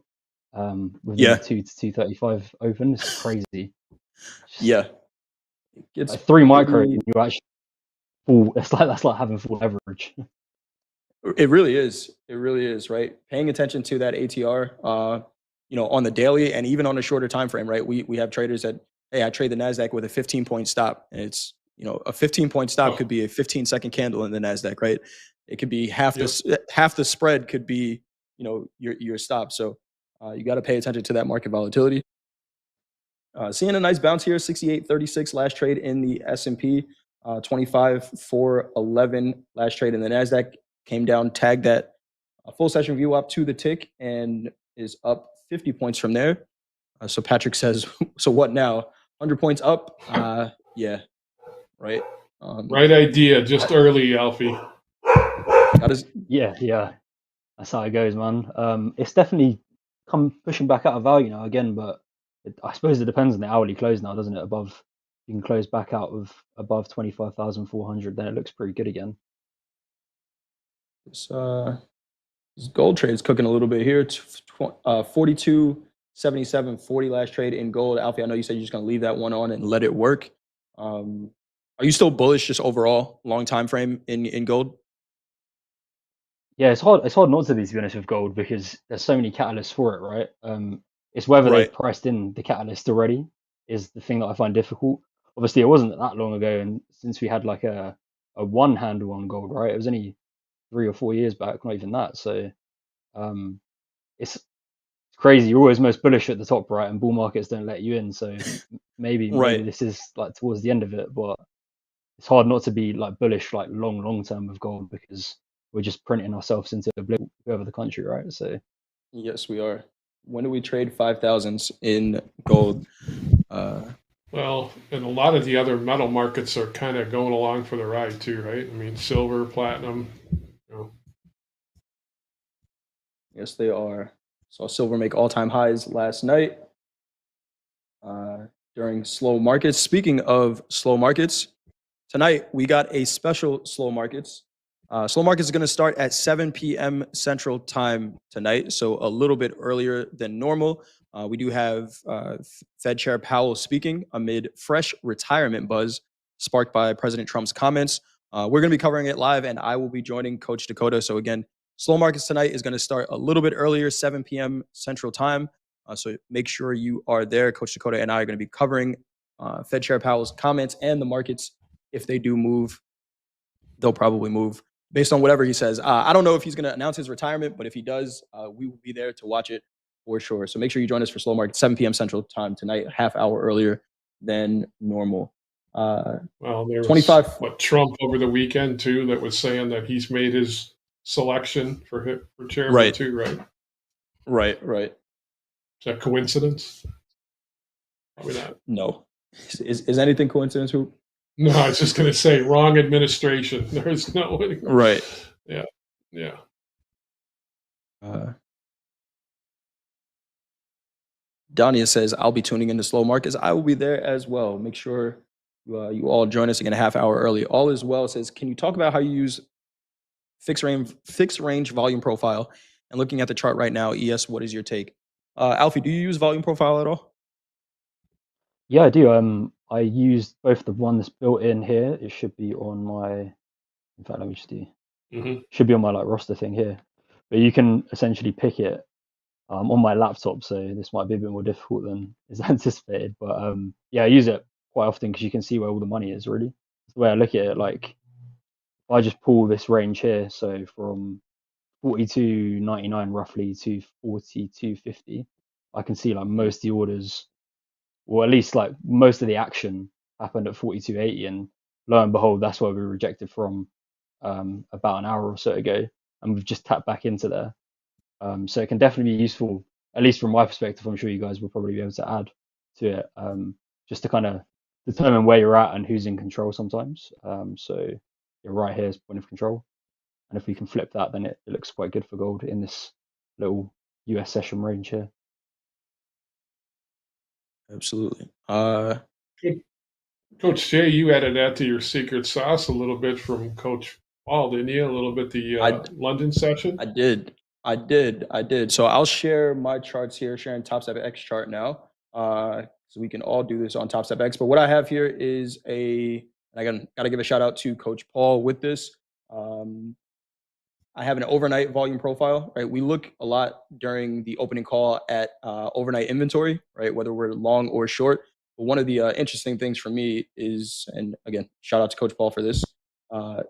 Within the 2 to 235 open. It's crazy. Yeah. It's like 3 micro and you actually full. That's like having full leverage. It really is. It really is, right? Paying attention to that ATR, on the daily and even on a shorter time frame, right? We have traders that, hey, I trade the Nasdaq with a 15-point stop, and it's a 15-point stop could be a 15-second candle in the Nasdaq, right? It could be half the spread could be your stop. So you got to pay attention to that market volatility. Seeing a nice bounce here, 68.36 last trade in the S&P, 25.411 last trade in the Nasdaq. Came down, tagged that full session VWAP to the tick, and is up 50 points from there. So Patrick says, so what now? 100 points up? Yeah, right. Right idea, just early, Alfie. Yeah. That's how it goes, man. It's definitely come pushing back out of value now again, but I suppose it depends on the hourly close now, doesn't it? You can close back out of above 25,400, then it looks pretty good again. This gold trade is cooking a little bit here. 42.77.40 last trade in gold. Alfie, I know you said you're just going to leave that one on and let it work. Are you still bullish just overall, long time frame in gold? Yeah, it's hard not to be honest with gold because there's so many catalysts for it, right? It's whether they've priced in the catalyst already is the thing that I find difficult. Obviously, it wasn't that long ago, and since we had like a one handle on gold, right? It was only 3 or 4 years back, not even that. So it's crazy. You're always most bullish at the top, right? And bull markets don't let you in. So maybe this is like towards the end of it, but it's hard not to be like bullish, like long term with gold because we're just printing ourselves into a blip over the country, right? So yes, we are. When do we trade 5,000s in gold? Well, and a lot of the other metal markets are kind of going along for the ride too, right? I mean, silver, platinum. Yes, they are. Saw silver make all-time highs last night during slow markets. Speaking of slow markets, tonight we got a special slow markets. Slow markets is going to start at 7 p.m. Central Time tonight, so a little bit earlier than normal. We do have Fed Chair Powell speaking amid fresh retirement buzz sparked by President Trump's comments. We're going to be covering it live, and I will be joining Coach Dakota. So again, slow markets tonight is going to start a little bit earlier, 7 p.m. Central Time. So make sure you are there. Coach Dakota and I are going to be covering Fed Chair Powell's comments and the markets. If they do move, they'll probably move based on whatever he says. I don't know if he's going to announce his retirement, but if he does, we will be there to watch it for sure. So make sure you join us for slow market, 7 p.m. Central Time tonight, half hour earlier than normal. Well, there was 25. Trump over the weekend too that was saying that he's made his selection for chairman too, right? Right, right. Is that coincidence? Probably not. No. Is anything coincidence, Hoop? No, I was just going to say wrong administration. There's no way. Right. Yeah. Yeah. Dania says, I'll be tuning into slow markets. I will be there as well. Make sure you all join us again a half hour early. All is well says, can you talk about how you use fixed range volume profile? And looking at the chart right now, ES, what is your take? Alfie, do you use volume profile at all? Yeah, I do. I used both the one that's built in here. It should be on my, in fact, let me just do, should be on my like roster thing here. But you can essentially pick it on my laptop, so this might be a bit more difficult than is anticipated. But yeah, I use it quite often because you can see where all the money is. Really, that's the way I look at it. Like, if I just pull this range here, so from 42.99 roughly to 42.50, I can see like most of the orders, or at least like most of the action happened at 42.80, and lo and behold, that's where we rejected from about an hour or so ago, and we've just tapped back into there. So it can definitely be useful, at least from my perspective. I'm sure you guys will probably be able to add to it, just to kind of determine where you're at and who's in control sometimes. So you're right here is point of control, and if we can flip that, then it looks quite good for gold in this little US session range here. Absolutely. Coach Jay, you added that to your secret sauce a little bit from Coach Paul, didn't you? A little bit the London session. I did. So I'll share my charts here, sharing Topstep X chart now. So we can all do this on Topstep X. But what I have here is I gotta give a shout out to Coach Paul with this. I have an overnight volume profile, right? We look a lot during the opening call at overnight inventory, right? Whether we're long or short. But one of the interesting things for me is, and again, shout out to Coach Paul for this,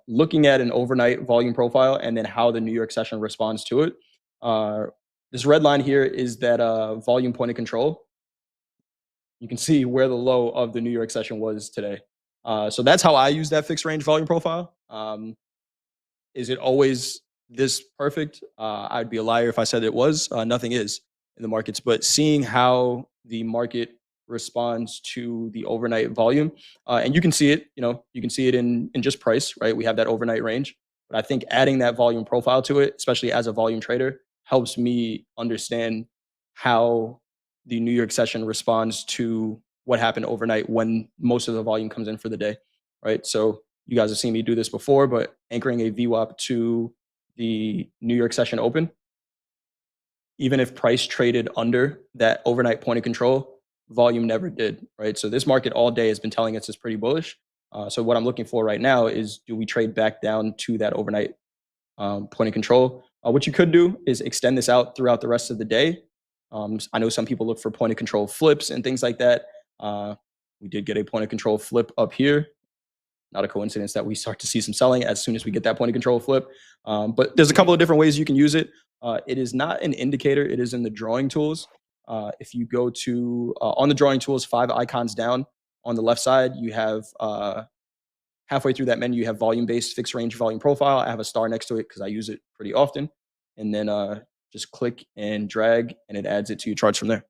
looking at an overnight volume profile and then how the New York session responds to it. This red line here is that volume point of control. You can see where the low of the New York session was today. So that's how I use that fixed range volume profile. Is it always this perfect? I'd be a liar if I said it was. Nothing is in the markets, but seeing how the market responds to the overnight volume, and you can see it. You can see it in just price, right? We have that overnight range, but I think adding that volume profile to it, especially as a volume trader, helps me understand how the New York session responds to what happened overnight when most of the volume comes in for the day, right? So you guys have seen me do this before, but anchoring a VWAP to the New York session open, even if price traded under that overnight point of control, volume never did, right? So this market all day has been telling us it's pretty bullish. So what I'm looking for right now is, do we trade back down to that overnight point of control? What you could do is extend this out throughout the rest of the day. I know some people look for point of control flips and things like that. We did get a point of control flip up here. Not a coincidence that we start to see some selling as soon as we get that point of control flip. But there's a couple of different ways you can use it. It is not an indicator. It is in the drawing tools. If you go to, on the drawing tools, 5 icons down on the left side, you have halfway through that menu, you have volume-based fixed range volume profile. I have a star next to it because I use it pretty often. And then just click and drag, and it adds it to your charts from there.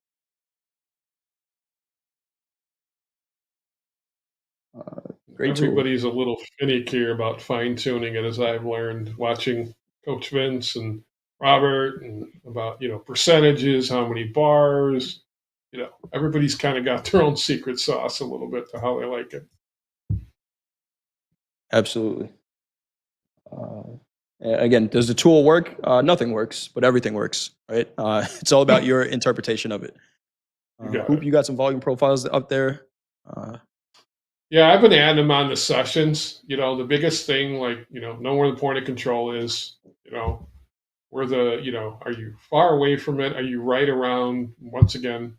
Great Everybody's a little finicky about fine-tuning it, as I've learned watching Coach Vince and Robert, and about percentages, how many bars. Everybody's kind of got their own secret sauce a little bit to how they like it. Absolutely. Again, does the tool work? Nothing works, but everything works, right? It's all about your interpretation of it. Hoop, you got some volume profiles up there. Yeah, I've been adding them on the sessions. The biggest thing, know where the point of control is. Where are you far away from it? Are you right around? Once again,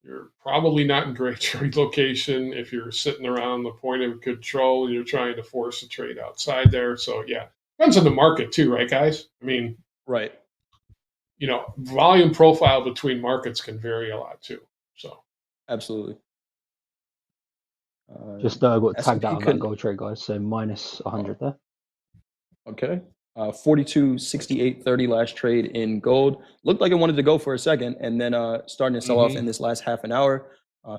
you're probably not in great trade location if you're sitting around the point of control and you're trying to force a trade outside there. So yeah, depends on the market too, right, guys? I mean, right. Volume profile between markets can vary a lot too. So absolutely. Just got tagged out of that gold trade, guys. So minus 100 there. Okay. 42.68.30 last trade in gold. Looked like it wanted to go for a second, and then starting to sell off in this last half an hour.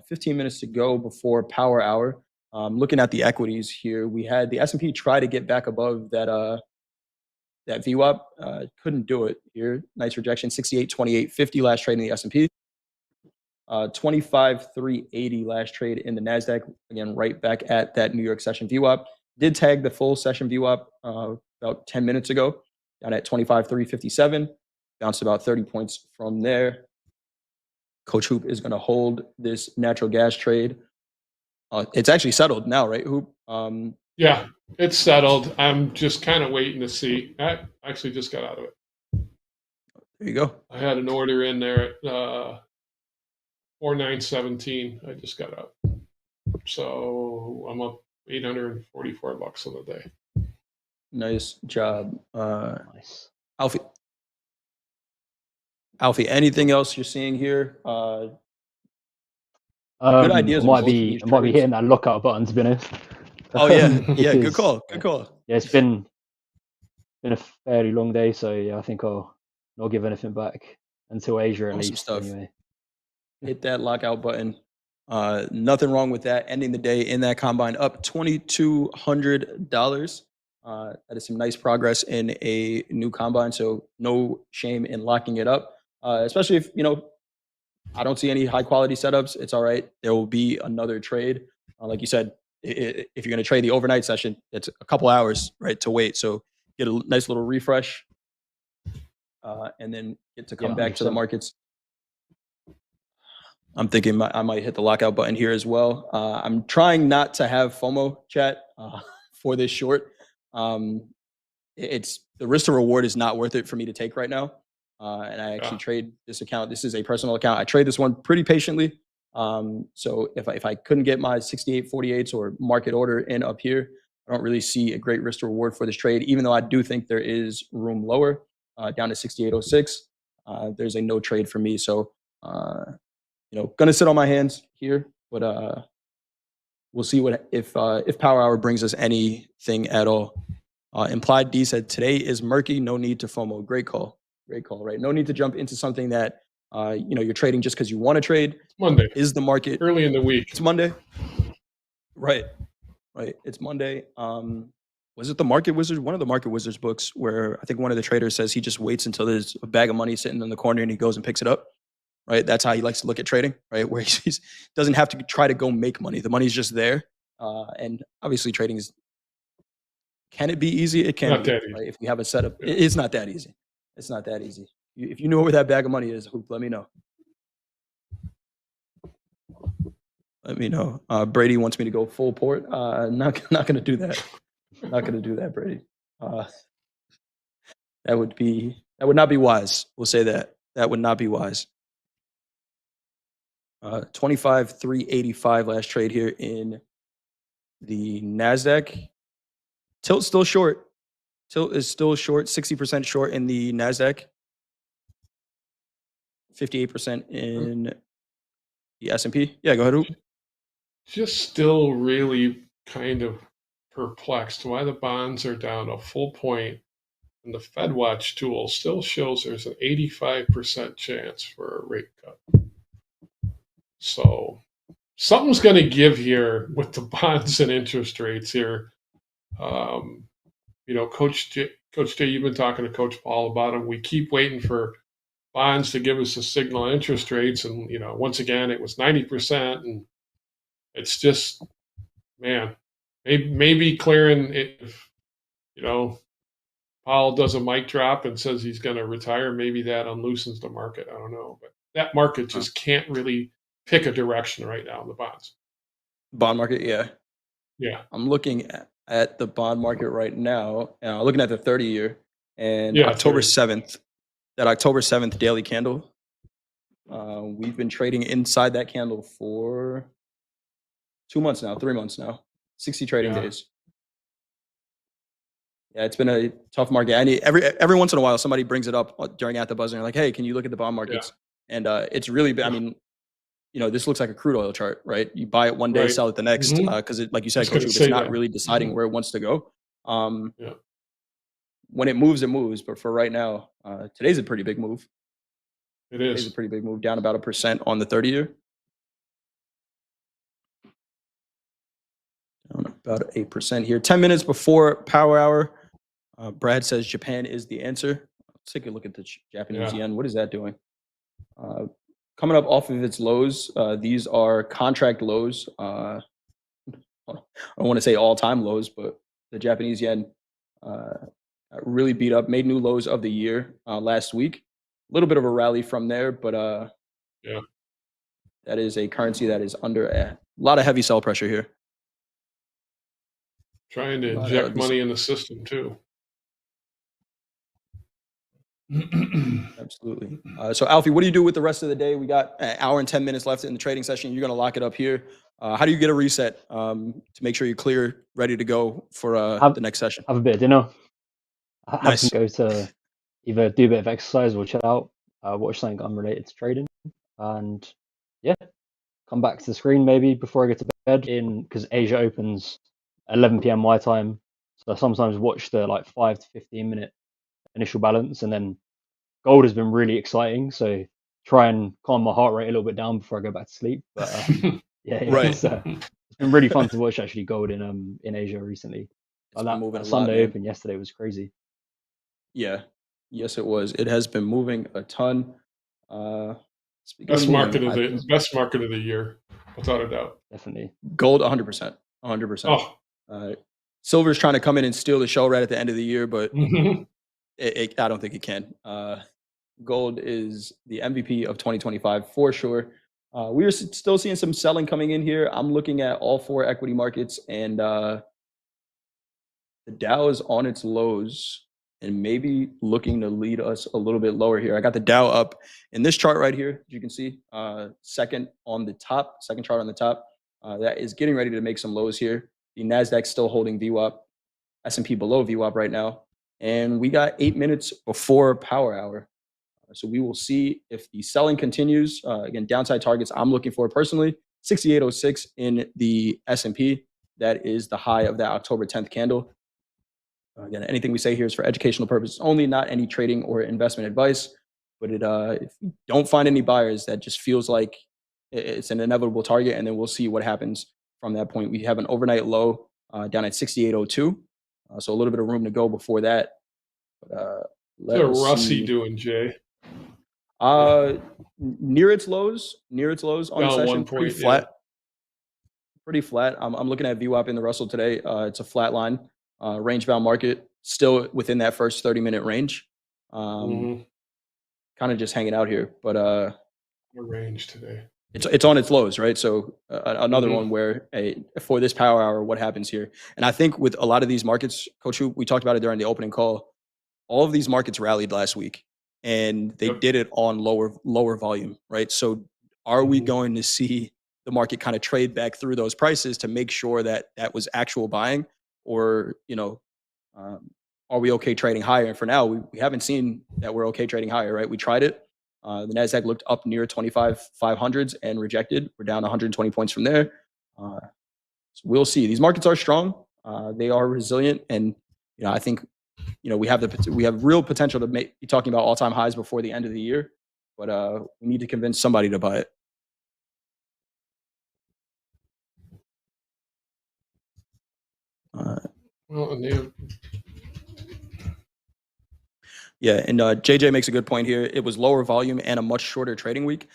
15 minutes to go before power hour. Looking at the equities here, we had the S&P try to get back above that that VWAP. Couldn't do it here. Nice rejection. 68.28.50 last trade in the S&P. 25.380 last trade in the Nasdaq. Again, right back at that New York session VWAP. Did tag the full session VWAP about 10 minutes ago, down at 25.357. Bounced about 30 points from there. Coach Hoop is going to hold this natural gas trade. It's actually settled now, right, Hoop? Yeah, it's settled. I'm just kind of waiting to see. I actually just got out of it. There you go. I had an order in there at 4,917. I just got out. So I'm up $844 on the day. Nice job. Nice. Alfie, anything else you're seeing here? Good ideas. I might be hitting that lockout button, to be honest. Oh yeah, yeah. Good call. Good call. Yeah, it's been a fairly long day, so yeah, I think I'll not give anything back until Asia at least. Stuff. Anyway, hit that lockout button. Nothing wrong with that. Ending the day in that combine up $2,200. That is some nice progress in a new combine. So no shame in locking it up, especially if I don't see any high quality setups. It's all right. There will be another trade. Like you said, if you're going to trade the overnight session, it's a couple hours, right, to wait. So get a nice little refresh, and then get to come back to the markets. I'm thinking I might hit the lockout button here as well. I'm trying not to have FOMO chat for this short. It's the risk to reward is not worth it for me to take right now. And I actually trade this account. This is a personal account. I trade this one pretty patiently. So if I couldn't get my 68.48s or market order in up here, I don't really see a great risk to reward for this trade, even though I do think there is room lower, down to 68.06. There's a no trade for me. So, going to sit on my hands here, but we'll see if Power Hour brings us anything at all. Implied D said, today is murky, no need to FOMO. Great call, right? No need to jump into something that, you're trading just because you want to trade. Monday. Is the market. Early in the week. It's Monday. Right. It's Monday. Was it the Market Wizards? One of the Market Wizards books where I think one of the traders says he just waits until there's a bag of money sitting in the corner and he goes and picks it up. Right. That's how he likes to look at trading, right? Where he doesn't have to try to go make money. The money's just there. And obviously trading can it be easy? It can be, right? If we have a setup, it's not that easy. It's not that easy. If you know where that bag of money is, Hoop, let me know. Let me know. Brady wants me to go full port. Not going to do that. Not going to do that, Brady. That would not be wise. We'll say that. That would not be wise. 25.385 last trade here in the Nasdaq. Tilt still short. Tilt is still short. 60% short in the Nasdaq. 58% in the S&P. Yeah, go ahead, Hoop. Just still really kind of perplexed why the bonds are down a full point, and the FedWatch tool still shows there's an 85% chance for a rate cut. So something's going to give here with the bonds and interest rates here. Coach J, you've been talking to Coach Paul about them. We keep waiting for bonds to give us a signal on interest rates. And, once again, it was 90%. And it's just, man, maybe clearing it, if, Powell does a mic drop and says he's going to retire, maybe that unloosens the market. I don't know. But that market just can't really pick a direction right now in the bonds. Bond market, yeah. Yeah. I'm looking at the bond market right now, looking at the 30-year, and Yeah, October 7th, that October 7th daily candle, we've been trading inside that candle for 2 months now, 3 months now, 60 trading days. Yeah, it's been a tough market. Every once in a while, somebody brings it up during At the Buzzer, and like, hey, can you look at the bond markets? Yeah. And it's really been, I mean, this looks like a crude oil chart, right? You buy it one day, sell it the next, because like you said, Coach, it's not really deciding where it wants to go. when it moves, it moves. But for right now, today's a pretty big move. It is. Today's a pretty big move, down about 1% on the 30-year. Down about 8% here. 10 minutes before power hour. Brad says Japan is the answer. Let's take a look at the Japanese yen. What is that doing? Coming up off of its lows. These are contract lows. I don't want to say all-time lows, but the Japanese yen really beat up, made new lows of the year last week. A little bit of a rally from there, but that is a currency that is under a lot of heavy sell pressure here. Trying to inject money in the system too. Absolutely. So Alfie, what do you do with the rest of the day? We got an hour and 10 minutes left in the trading session. You're going to lock it up here. How do you get a reset to make sure you're clear, ready to go for the next session? Have a bit of dinner. Nice. Have to go to either do a bit of exercise or chill out, watch something unrelated to trading, and come back to the screen maybe before I go to bed because Asia opens 11 p.m. my time. So I sometimes watch the 5 to 15 minute initial balance, and then gold has been really exciting. So try and calm my heart rate a little bit down before I go back to sleep. But right. It's been really fun to watch actually gold in Asia recently. That Sunday Open yesterday was crazy. Yeah. Yes, it was. It has been moving a ton. Best market of the year, without a doubt. Definitely. Gold, 100%. 100%. Silver's trying to come in and steal the show right at the end of the year, but I don't think it can. Gold is the MVP of 2025 for sure. We are still seeing some selling coming in here. I'm looking at all 4 equity markets, and the Dow is on its lows and maybe looking to lead us a little bit lower here. I got the Dow up in this chart right here, as you can see, second chart on the top. That is getting ready to make some lows here. The Nasdaq still holding VWAP, S&P below VWAP right now. And we got 8 minutes before power hour. So we will see if the selling continues. Again, downside targets I'm looking for personally, 6806 in the S&P. That is the high of that October 10th candle. Again, anything we say here is for educational purposes only, not any trading or investment advice. But if you don't find any buyers, that just feels like it's an inevitable target, and then we'll see what happens from that point. We have an overnight low down at 6802, so a little bit of room to go before that. But, what's Russie doing, Jay? Near its lows on the session, pretty flat. Pretty flat. I'm looking at VWAP in the Russell today. It's a flat line. Range bound market, still within that first 30-minute range. Kind of just hanging out here, but range today. It's on its lows, right? So another one where for this power hour, what happens here? And I think with a lot of these markets, Coach, we talked about it during the opening call. All of these markets rallied last week, and they did it on lower volume, right? So are we going to see the market kind of trade back through those prices to make sure that that was actual buying? Or, are we okay trading higher? And for now, we haven't seen that we're okay trading higher, right? We tried it. The Nasdaq looked up near 25,500s and rejected. We're down 120 points from there. So we'll see. These markets are strong. They are resilient, and I think we have real potential to be talking about all-time highs before the end of the year. But we need to convince somebody to buy it. Yeah, and JJ makes a good point here. It was lower volume and a much shorter trading week.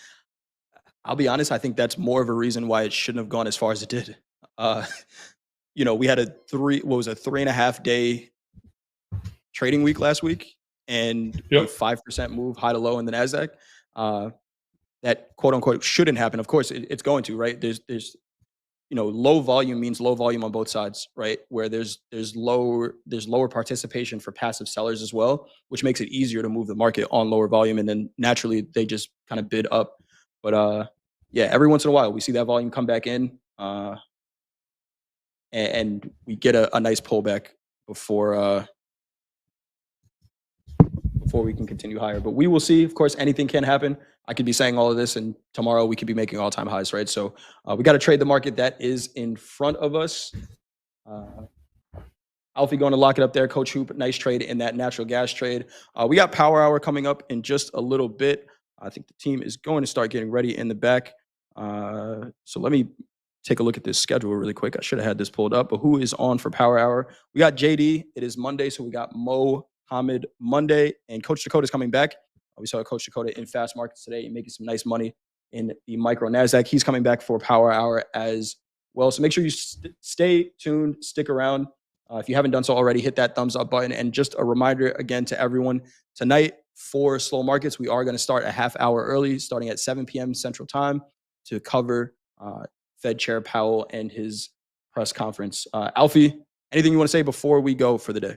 I'll be honest, I think that's more of a reason why it shouldn't have gone as far as it did. We had a 3.5 day trading week last week, and a 5% move high to low in the Nasdaq. That quote unquote shouldn't happen. Of course, it's going to, right? There's low volume means low volume on both sides, right? Where there's lower participation for passive sellers as well, which makes it easier to move the market on lower volume, and then naturally they just kind of bid up. But every once in a while we see that volume come back in, and we get a nice pullback before we can continue higher. But we will see. Of course, anything can happen. I could be saying all of this, and tomorrow we could be making all-time highs, right? So we got to trade the market that is in front of us. Alfie going to lock it up there. Coach Hoop, nice trade in that natural gas trade. We got Power Hour coming up in just a little bit. I think the team is going to start getting ready in the back. So let me take a look at this schedule really quick. I should have had this pulled up, but who is on for Power Hour? We got JD. It is Monday, so we got Mo, Hamid Monday, and Coach Dakota is coming back. We saw Coach Dakota in fast markets today and making some nice money in the micro Nasdaq. He's coming back for Power Hour as well. So make sure you stay tuned, stick around. If you haven't done so already, hit that thumbs up button. And just a reminder again to everyone, tonight for slow markets, we are going to start a half hour early, starting at 7 p.m. Central Time to cover Fed Chair Powell and his press conference. Alfie, anything you want to say before we go for the day?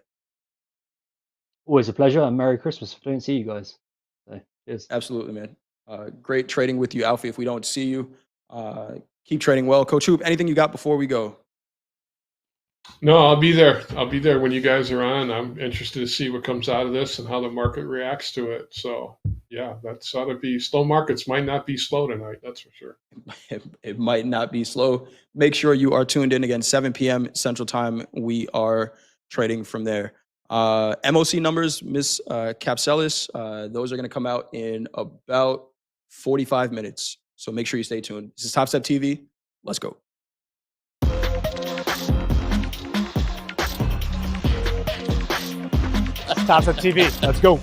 Always a pleasure, and Merry Christmas. I don't see you guys. So, cheers. Absolutely, man. Great trading with you, Alfie. If we don't see you, keep trading well. Coach Hoop, anything you got before we go? No, I'll be there. I'll be there when you guys are on. I'm interested to see what comes out of this and how the market reacts to it. So, yeah, that's ought to be slow. Markets might not be slow tonight. That's for sure. It might not be slow. Make sure you are tuned in again, 7 p.m. Central Time. We are trading from there. MOC numbers, Miss Capselis, those are going to come out in about 45 minutes. So make sure you stay tuned. This is Topstep TV. Let's go. Topstep TV. Let's go.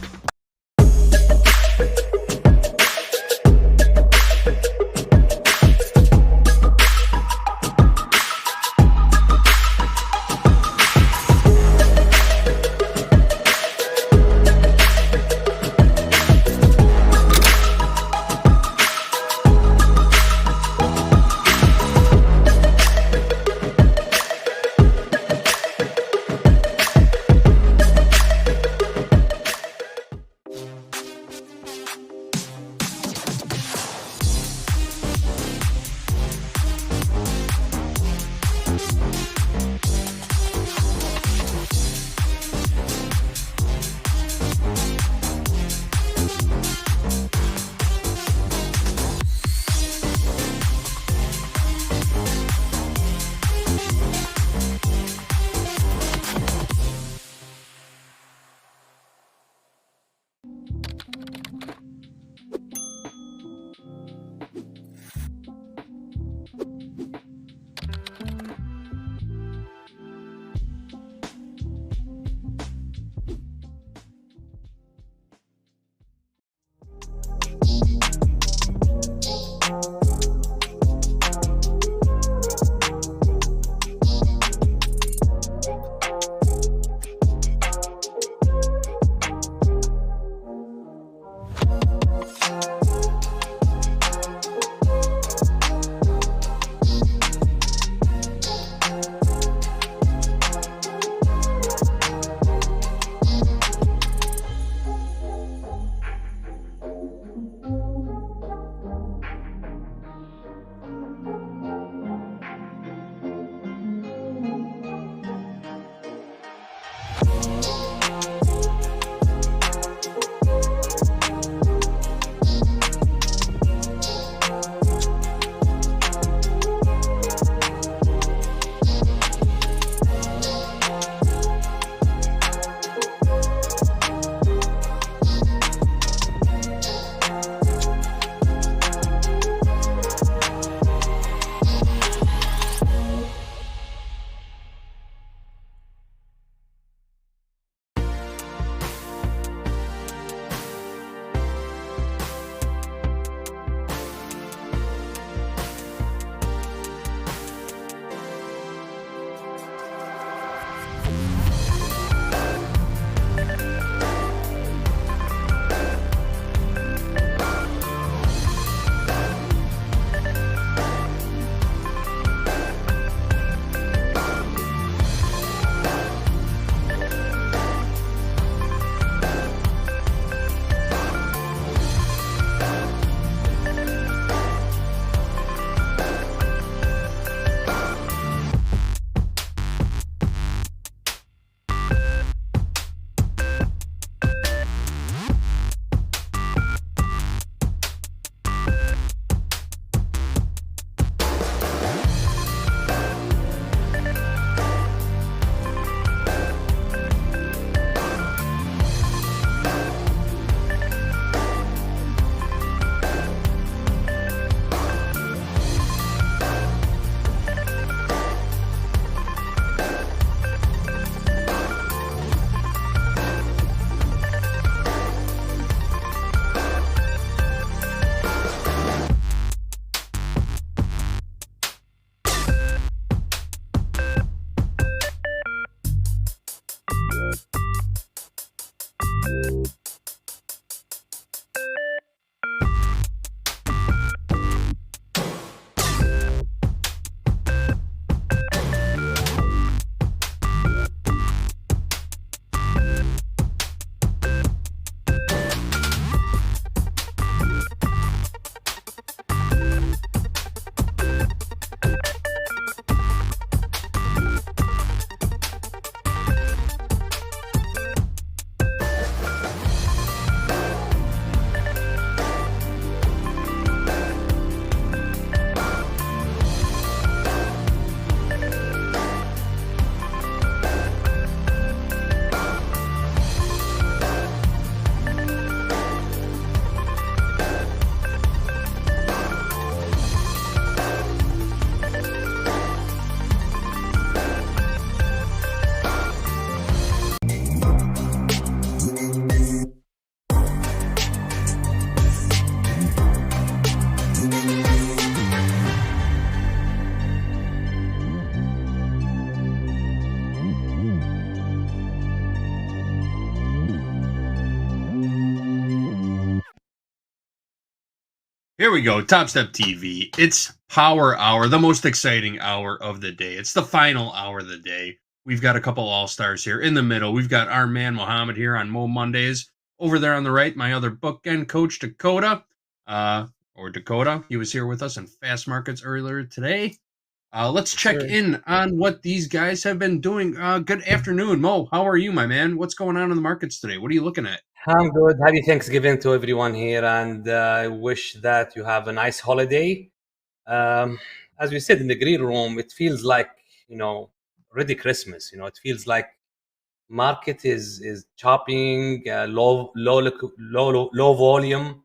Here we go. TopstepTV. It's Power Hour, the most exciting hour of the day. It's the final hour of the day. We've got a couple all-stars here in the middle. We've got our man Mohammed here on Mo Mondays. Over there on the right, my other bookend coach Dakota. Dakota. He was here with us in Fast Markets earlier today. Let's check in on what these guys have been doing. Good afternoon, Mo. How are you, my man? What's going on in the markets today? What are you looking at? I'm good. Happy Thanksgiving to everyone here, and I wish that you have a nice holiday. As we said in the green room, it feels like, already Christmas. It feels like market is chopping, low volume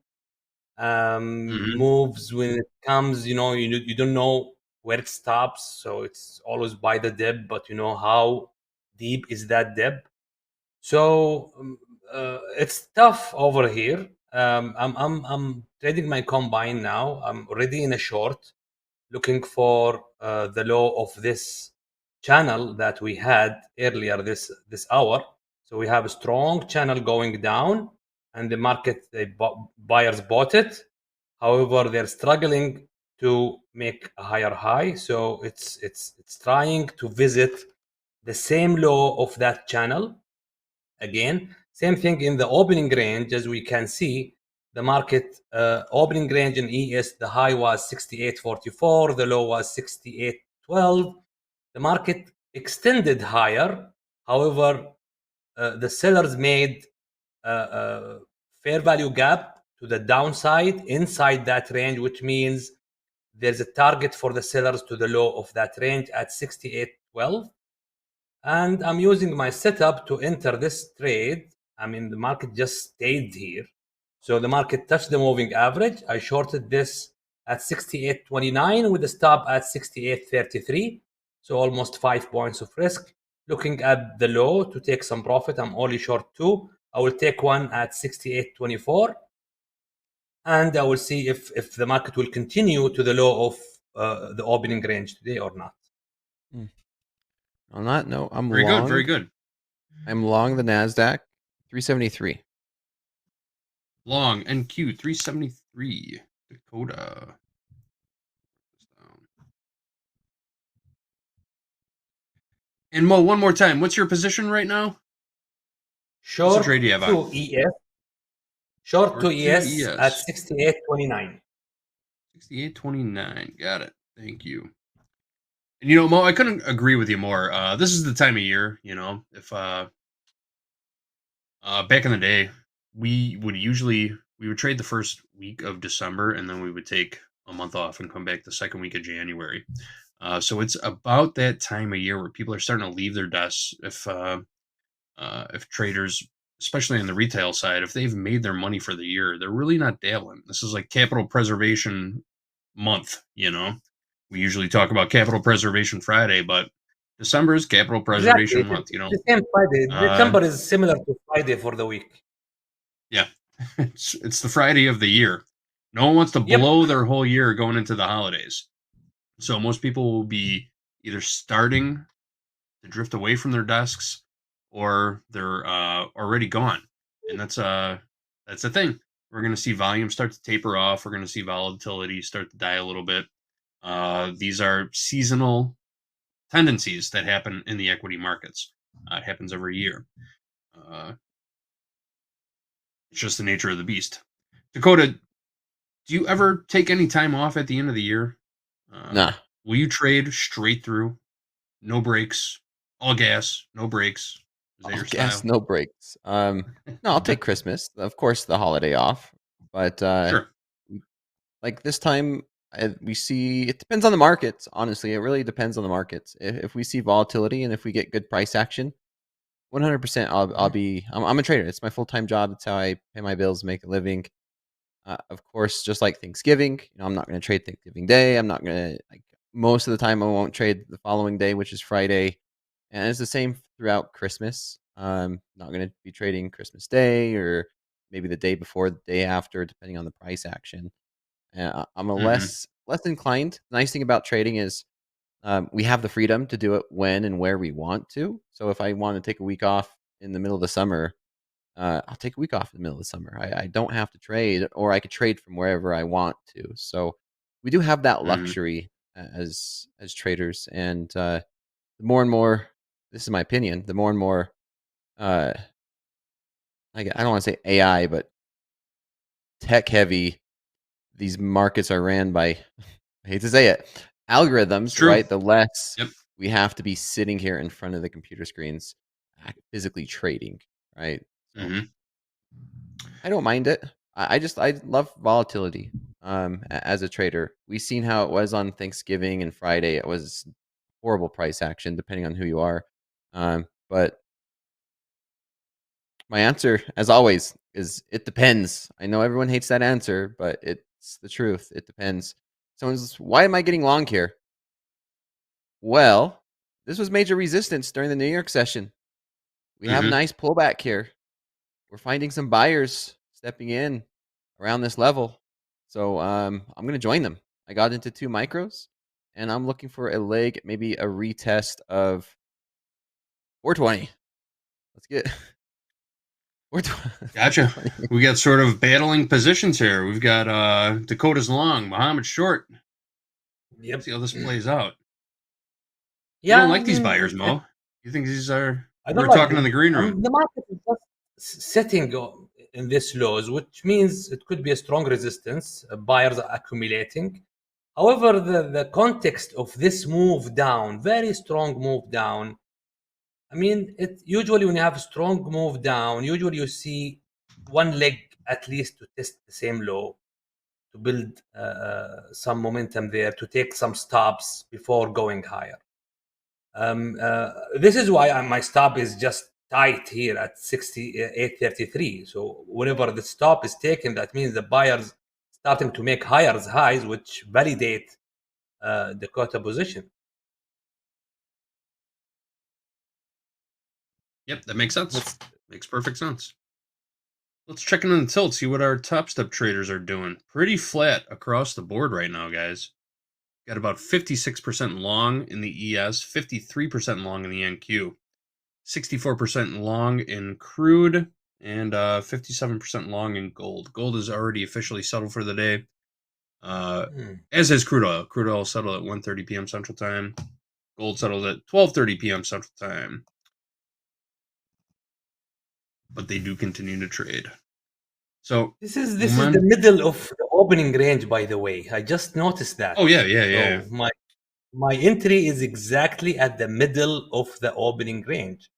moves. When it comes, you don't know where it stops, so it's always by the dip, but how deep is that dip? So it's tough over here. I'm trading my combine now. I'm already in a short, looking for the low of this channel that we had earlier this hour. So we have a strong channel going down, and the market buyers bought it. However, they're struggling to make a higher high. So it's trying to visit the same low of that channel. Again, same thing in the opening range. As we can see, the market opening range in ES, the high was 68.44, the low was 68.12. The market extended higher. However, the sellers made a fair value gap to the downside inside that range, which means there's a target for the sellers to the low of that range at 68.12. And I'm using my setup to enter this trade. I mean, the market just stayed here. So the market touched the moving average. I shorted this at 68.29 with a stop at 68.33. So almost 5 points of risk. Looking at the low to take some profit, I'm only short 2. I will take one at 68.24. And I will see if the market will continue to the low of the opening range today or not. On that note, I'm very long. Good, very good. I'm long the Nasdaq, 373. Long NQ 373. Dakota. And Mo, one more time. What's your position right now? Short trade do you have to ES. Short to ES at 68.29. 68.29. Got it. Thank you. And Mo, I couldn't agree with you more. This is the time of year, if back in the day, we would trade the first week of December, and then we would take a month off and come back the second week of January. So it's about that time of year where people are starting to leave their desks. If traders, especially on the retail side, if they've made their money for the year, they're really not dabbling. This is like capital preservation month. We usually talk about capital preservation Friday, but December is capital preservation month. The same Friday. December is similar to Friday for the week. Yeah, it's the Friday of the year. No one wants to blow their whole year going into the holidays. So most people will be either starting to drift away from their desks, or they're already gone, and that's the thing. We're going to see volume start to taper off. We're going to see volatility start to die a little bit. These are seasonal tendencies that happen in the equity markets. It happens every year. It's just the nature of the beast. Dakota, do you ever take any time off at the end of the year? Nah. Will you trade straight through? No breaks, all gas, no breaks? Is that all your gas, style? no breaks. No, I'll take Christmas, of course, the holiday off. But sure. Like this time, we see it depends on the markets. Honestly, it really depends on the markets. If we see volatility and if we get good price action, 100%, I'll be. I'm a trader. It's my full-time job. It's how I pay my bills, make a living. Of course, just like Thanksgiving, I'm not going to trade Thanksgiving Day. I'm not going to most of the time. I won't trade the following day, which is Friday, and it's the same throughout Christmas. I'm not going to be trading Christmas Day or maybe the day before, the day after, depending on the price action. I'm a less inclined. The nice thing about trading is we have the freedom to do it when and where we want to. So if I want to take a week off in the middle of the summer, I'll take a week off in the middle of the summer. I don't have to trade, or I could trade from wherever I want to. So we do have that luxury as traders, and the more and more, this is my opinion, the more and more, I don't want to say AI, but tech heavy these markets are ran by, I hate to say it, algorithms, right? The less we have to be sitting here in front of the computer screens, physically trading, right? So I don't mind it. I love volatility. As a trader, we've seen how it was on Thanksgiving and Friday. It was horrible price action, depending on who you are. But my answer, as always, is it depends. I know everyone hates that answer, but it's the truth. It depends. Someone's, why am I getting long here? Well, this was major resistance during the New York session. We have a nice pullback here. We're finding some buyers stepping in around this level. So I'm going to join them. I got into 2 micros, and I'm looking for a leg, maybe a retest of 420. Let's get... Gotcha. We got sort of battling positions here. We've got Dakota's long, Muhammad short. Yep. See how this plays out. Yeah, You don't like these buyers, Mo. You think these are... We're like talking in the green room. The market is just sitting in this lows, which means it could be a strong resistance. Buyers are accumulating. However, the context of this move down, very strong move down, I mean, it usually when you have a strong move down, usually you see one leg at least to test the same low, to build some momentum there, to take some stops before going higher. This is why my stop is just tight here at 68.33. So whenever the stop is taken, that means the buyers starting to make higher highs, which validate the quota position. Yep, that makes sense. Makes perfect sense. Let's check in on the tilt, see what our top step traders are doing. Pretty flat across the board right now, guys. Got about 56% long in the ES, 53% long in the NQ, 64% long in crude, and 57% long in gold. Gold is already officially settled for the day, as is crude oil. Crude oil settled at 1:30 p.m. Central Time. Gold settled at 12:30 p.m. Central Time. But they do continue to trade. So this is the middle of the opening range, by the way. I just noticed that. Oh yeah. So my entry is exactly at the middle of the opening range.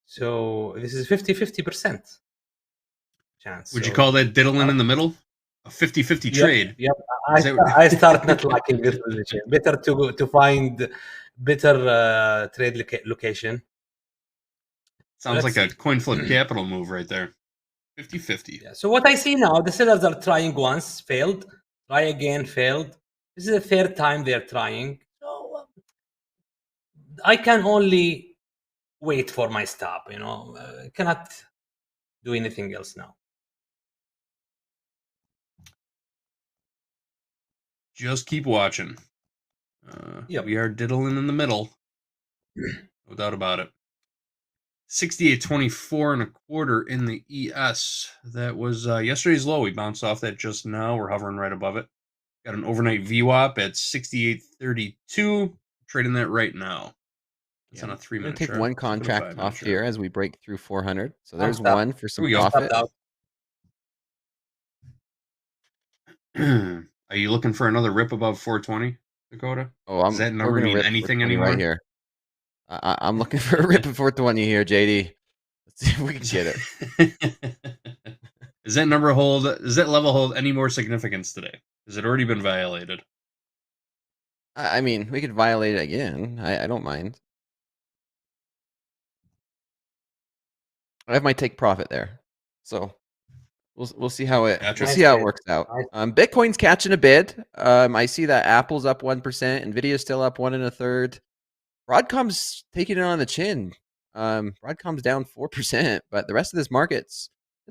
So this is 50% chance. Would you call that diddling in the middle? A 50-50 trade. Yep. I start not liking this position. Better to find better trade location. Sounds like a coin flip capital move right there. 50-50. Yeah. So what I see now, the sellers are trying once, failed, try again, failed. This is the 3rd time they're trying. So I can only wait for my stop, cannot do anything else now. Just keep watching. We are diddling in the middle. No doubt about it. 68.24 in the ES. That was yesterday's low. We bounced off that just now. We're hovering right above it. Got an overnight VWAP at 68.32. Trading that right now. It's on a 3-minute chart. Take one contract off here as we break through 400. So there's Stop. one for some profit. Are you looking for another rip above 420, Dakota? Oh, does that number mean anything anymore? Right here. I'm looking for a rip of 420 here, JD. Let's see if we can get it. Does that number hold? Does that level hold any more significance today? Has it already been violated? I mean, we could violate it again. I don't mind. I have my take profit there, so we'll see how it works out. Bitcoin's catching a bid. I see that Apple's up 1%, Nvidia's still up 1 1/3. Broadcom's taking it on the chin. Broadcom's down 4%, but the rest of this market's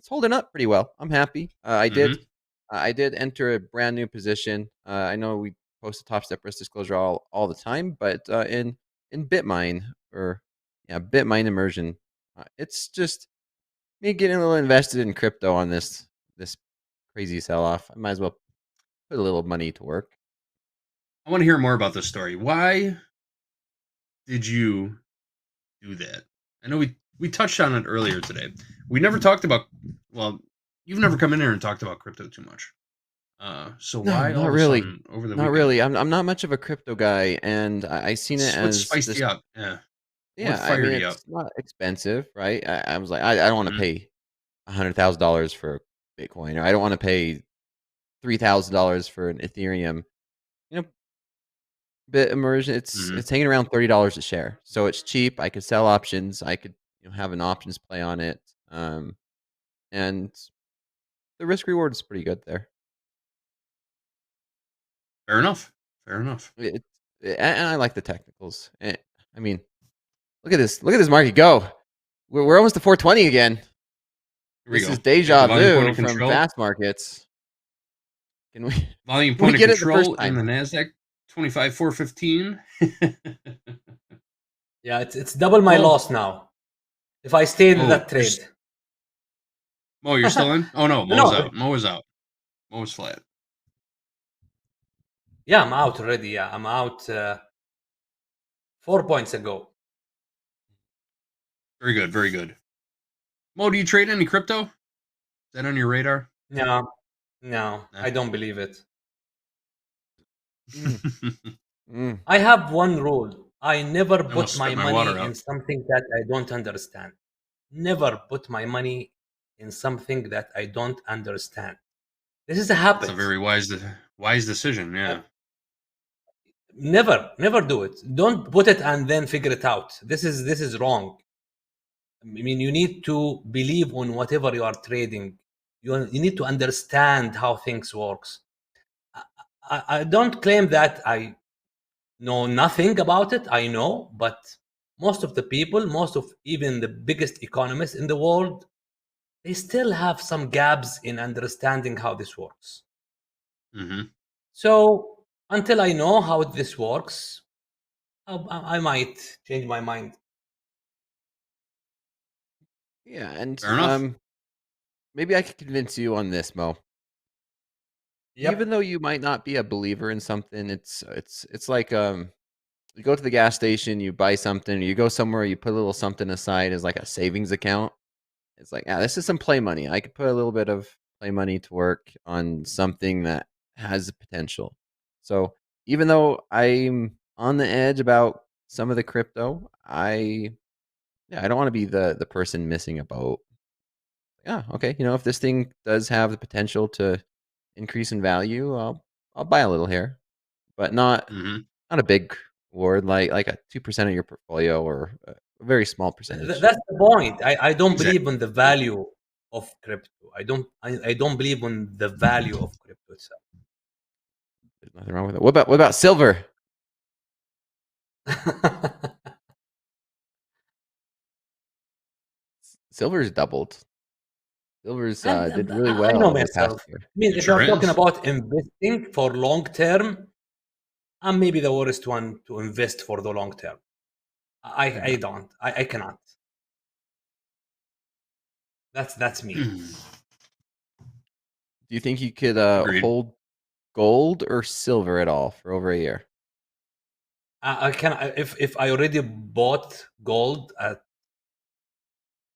holding up pretty well. I'm happy. I did enter a brand new position. I know we post a Topstep risk disclosure all the time, but in Bitmine Bitmine immersion, it's just me getting a little invested in crypto on this crazy sell-off. I might as well put a little money to work. I want to hear more about this story. Why did you do that? I know we touched on it earlier today. We never talked about. Well, you've never come in here and talked about crypto too much. So No, why not all really. of a sudden over the Not weekend? really. I'm not much of a crypto guy, and I seen it What as spiced this, you up? Yeah. yeah. What I fired mean, you up? it's not expensive, right? I was like, I don't want to pay $100,000 for Bitcoin, or I don't want to pay $3,000 for an Ethereum. You know, bit immersion. It's hanging around $30 a share, so it's cheap. I could sell options. I could have an options play on it, and the risk reward is pretty good there. Fair enough. Fair enough. And I like the technicals. I mean, look at this market go. We're almost to 420 again. Here we This go. is deja Volume point vu of from control. fast markets. Can we Volume can we point of get it the first control in the time? Nasdaq 25,415. Yeah, it's double my loss now. If I stay in that trade. Mo, you're still in? Oh no, Mo's out. Mo is out. Mo is flat. Yeah, I'm out already. Yeah, I'm out 4 points ago. Very good, very good. Mo, do you trade any crypto? Is that on your radar? No, I don't believe it. I have one rule. I never put my money in something that I don't understand. Never put my money in something that I don't understand. This is a habit. It's a very wise decision. Yeah. Never do it. Don't put it and then figure it out. This is wrong. I mean, you need to believe on whatever you are trading. You need to understand how things works. I don't claim that I know nothing about it. I know, but most of the people, most of even the biggest economists in the world, they still have some gaps in understanding how this works. So until I know how this works, I might change my mind. Yeah, and Fair enough. maybe I could convince you on this, Mo. Yep. Even though you might not be a believer in something, it's like you go to the gas station, you buy something, or you go somewhere, you put a little something aside as like a savings account. It's like, this is some play money. I could put a little bit of play money to work on something that has potential. So even though I'm on the edge about some of the crypto, I don't want to be the person missing a boat. Yeah, okay. If this thing does have the potential to increase in value, I'll buy a little here, but not a big reward, like a 2% of your portfolio or a very small percentage. That's the point. I don't believe in the value of crypto. I don't believe in the value of crypto itself. There's nothing wrong with it. What about silver? Silver's doubled. Silver's did really well. I know over the past myself. year. I mean, if you're talking about investing for long term, I'm maybe the worst one to invest for the long term. I don't. I cannot. That's me. Do you think you could hold gold or silver at all for over a year? I can if I already bought gold at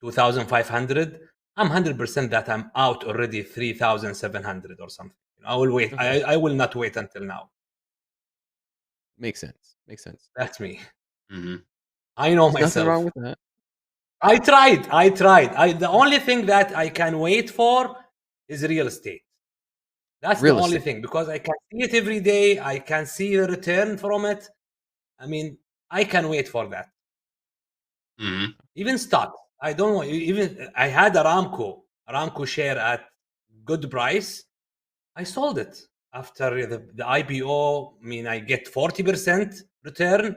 2,500, I'm 100% that I'm out already 3,700 or something. I will wait. Okay. I will not wait until now. Makes sense. Makes sense. That's me. I know There's myself. nothing wrong with that. I tried. The only thing that I can wait for is real estate. That's Real the only estate. thing, because I can see it every day. I can see the return from it. I mean, I can wait for that. Even stock. I don't know. Even I had Aramco share at good price. I sold it after the IPO. I mean, I get 40% return.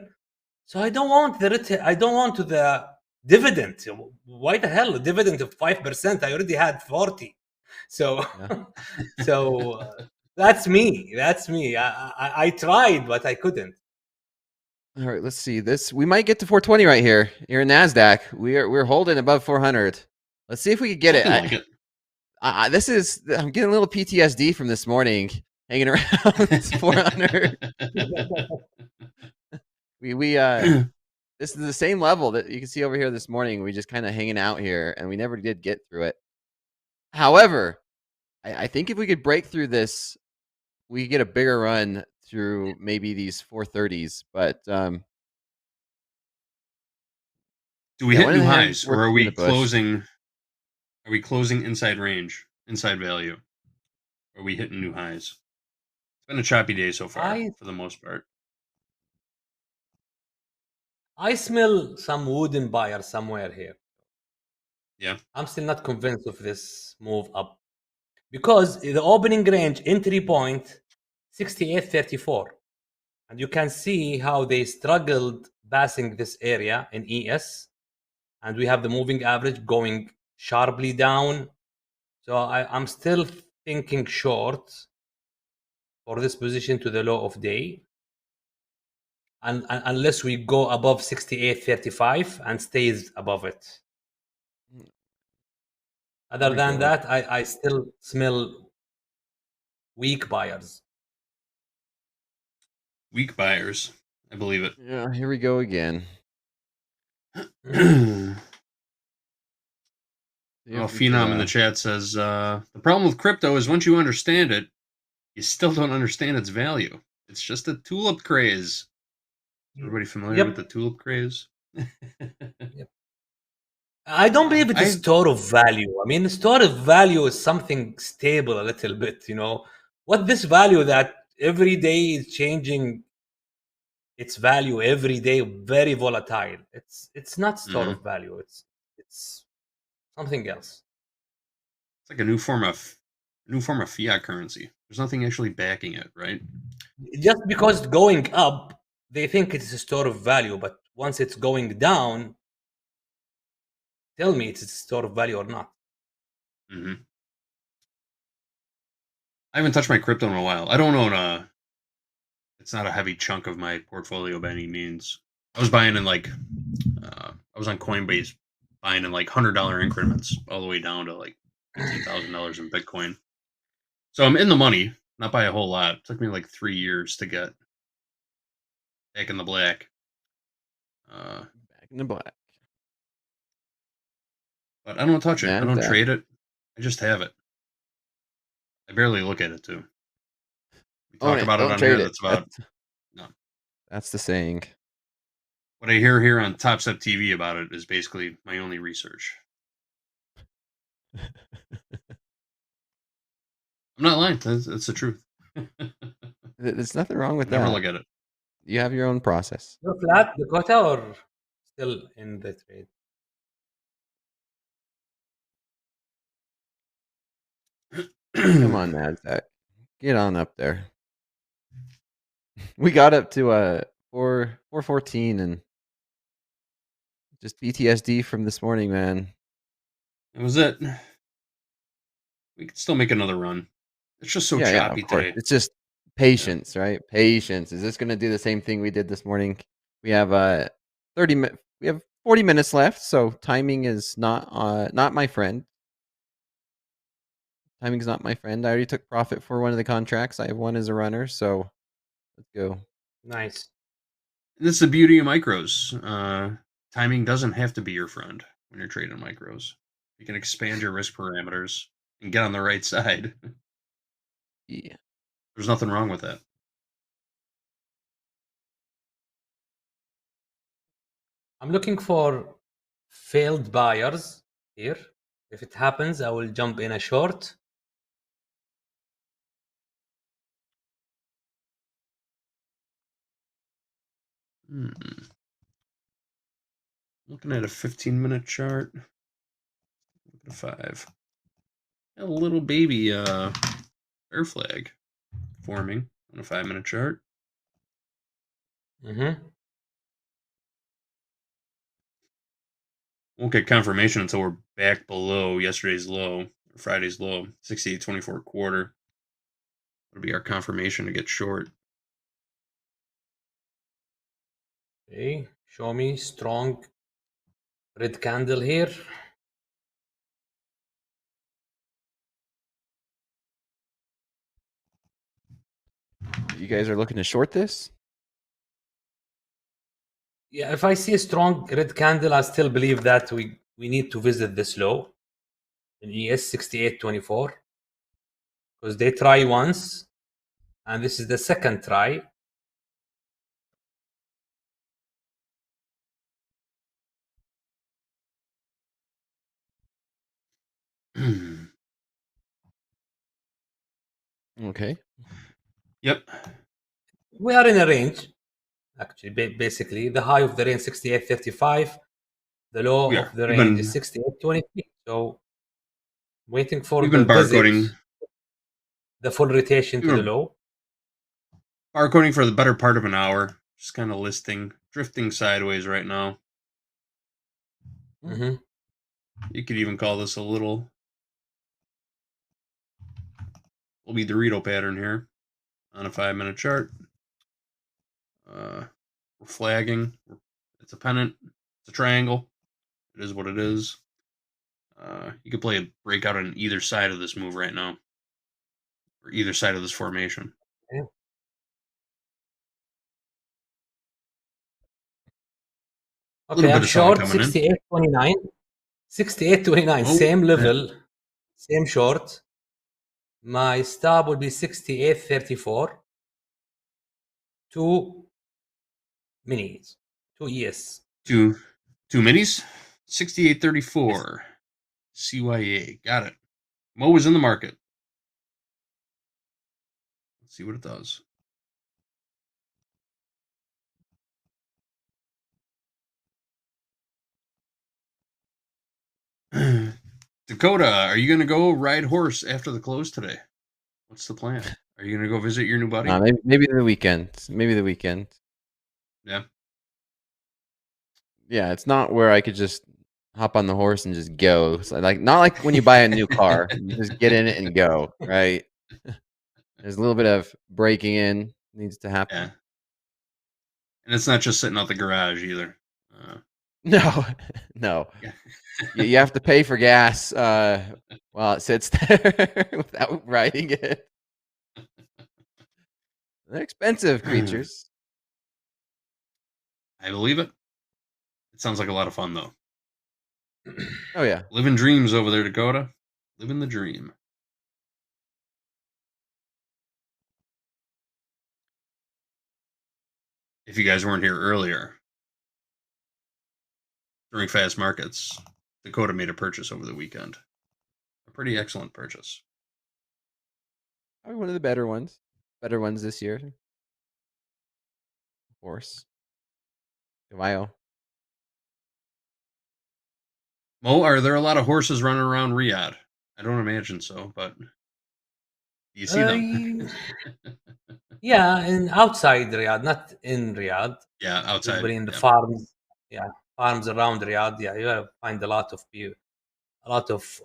So I don't want the return. I don't want the dividend. Why the hell a dividend of 5%? I already had 40. So, that's me. That's me. I tried, but I couldn't. All right, let's see this. We might get to 420 right here. Here in Nasdaq, we're holding above 400. Let's see if we can get Something it. like it. I'm getting a little PTSD from this morning, hanging around this 400. This is the same level that you can see over here this morning. We just kind of hanging out here, and we never did get through it. However, I think if we could break through this, we could get a bigger run through maybe these 430s. But do we hit new highs, or are we closing? Are we closing inside range, inside value? Are we hitting new highs? It's been a choppy day so far, for the most part. I smell some wooden buyer somewhere here. Yeah. I'm still not convinced of this move up. Because the opening range, entry point, 68.34. And you can see how they struggled passing this area in ES. And we have the moving average going sharply down. So I'm still thinking short for this position to the low of day. And unless we go above 68.35 and stays above it. Other than that, I still smell weak buyers. Weak buyers. I believe it. Yeah, here we go again. Phenom in the chat says, the problem with crypto is once you understand it, you still don't understand its value. It's just a tulip craze. Is everybody familiar with the tulip craze? I don't believe it's a store of value. I mean, the store of value is something stable a little bit, you know. What this value that every day is changing its value every day, very volatile. It's not store of value. It's something else. It's like a new form of fiat currency. There's nothing actually backing it, right? Just because it's going up, they think it's a store of value, but once it's going down, tell me it's a store of value or not. Mm-hmm. I haven't touched my crypto in a while. I don't own it's not a heavy chunk of my portfolio by any means. I was buying in I was on Coinbase buying in $100 increments all the way down to $15,000 in Bitcoin. So I'm in the money, not by a whole lot. It took me 3 years to get back in the black. Back in the black. But I don't touch it. I don't trade it. I just have it. I barely look at it too. We talk about it on here. That's about no. That's the saying. What I hear here on TopstepTV about it is basically my only research. I'm not lying. That's the truth. There's nothing wrong with that. Never look at it. You have your own process. You're flat, Dakota, or still in the trade? Come on, Nasdaq. Get on up there. We got up to 414 and just PTSD from this morning, man. That was it. We could still make another run. It's just so choppy today. It's just patience, right? Patience. Is this going to do the same thing we did this morning? We have 40 minutes left, so timing is not my friend. Timing's not my friend. I already took profit for one of the contracts. I have one as a runner, so let's go. Nice. This is the beauty of micros. Timing doesn't have to be your friend when you're trading micros. You can expand your risk parameters and get on the right side. Yeah. There's nothing wrong with that. I'm looking for failed buyers here. If it happens, I will jump in a short. Looking at a 15-minute chart. Look at a 5. A little baby bear flag forming on a 5-minute chart. Mm-hmm. Won't get confirmation until we're back below yesterday's low, or Friday's low, 68.24 quarter. It'll be our confirmation to get short. Okay, show me strong red candle here. you guys are looking to short this? Yeah, if I see a strong red candle, I still believe that we need to visit this low in ES 68.24 because they try once, and this is the second try. Okay. Yep. We are in a range, actually. Basically, the high of the range 68.35, the low We of are. the We've range been- is 68.23. So, waiting for We've the been barcoding. visit, the full rotation to the low. Barcoding for the better part of an hour. Just kind of drifting sideways right now. Mm-hmm. You could even call this a little Dorito pattern here on a 5-minute chart. We're flagging. It's a pennant. It's a triangle. It is what it is. You could play a breakout on either side of this move right now, or either side of this formation. Yeah. Okay, I'm short 68.29. 68.29, same level, same short. My stop will be 68.34. 2 minis, 2 ES. Two minis, 68.34. CYA, got it. Mo was in the market. Let's see what it does. Dakota, are you going to go ride horse after the close today? What's the plan? Are you going to go visit your new buddy? Maybe the weekend. Maybe the weekend. Yeah. Yeah, it's not where I could just hop on the horse and just go. It's not like when you buy a new car, you just get in it and go, right? There's a little bit of breaking in needs to happen. Yeah. And it's not just sitting out the garage either. No. Yeah. You have to pay for gas while it sits there without riding it. They're expensive creatures. I believe it. It sounds like a lot of fun, though. Oh, yeah. Living dreams over there, Dakota. Living the dream. If you guys weren't here earlier, during fast markets, Dakota made a purchase over the weekend. A pretty excellent purchase. Probably one of the better ones. Better ones this year. Of course. Caballo. Mo, are there a lot of horses running around Riyadh? I don't imagine so, but do you see them? Yeah, and outside Riyadh, not in Riyadh. Yeah, outside. Usually in the farms. Yeah, farms around Riyadh. Yeah, you will find a lot of people, a lot of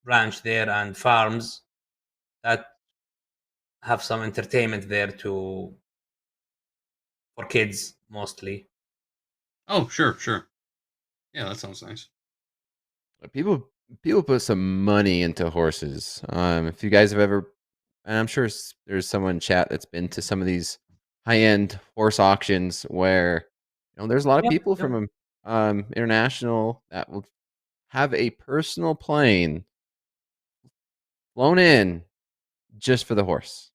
ranch there and farms that have some entertainment there for kids mostly. Oh, sure. Yeah, that sounds nice. People put some money into horses. If you guys have ever, and I'm sure there's someone in chat that's been to some of these high-end horse auctions where there's a lot of people from international that will have a personal plane flown in just for the horse.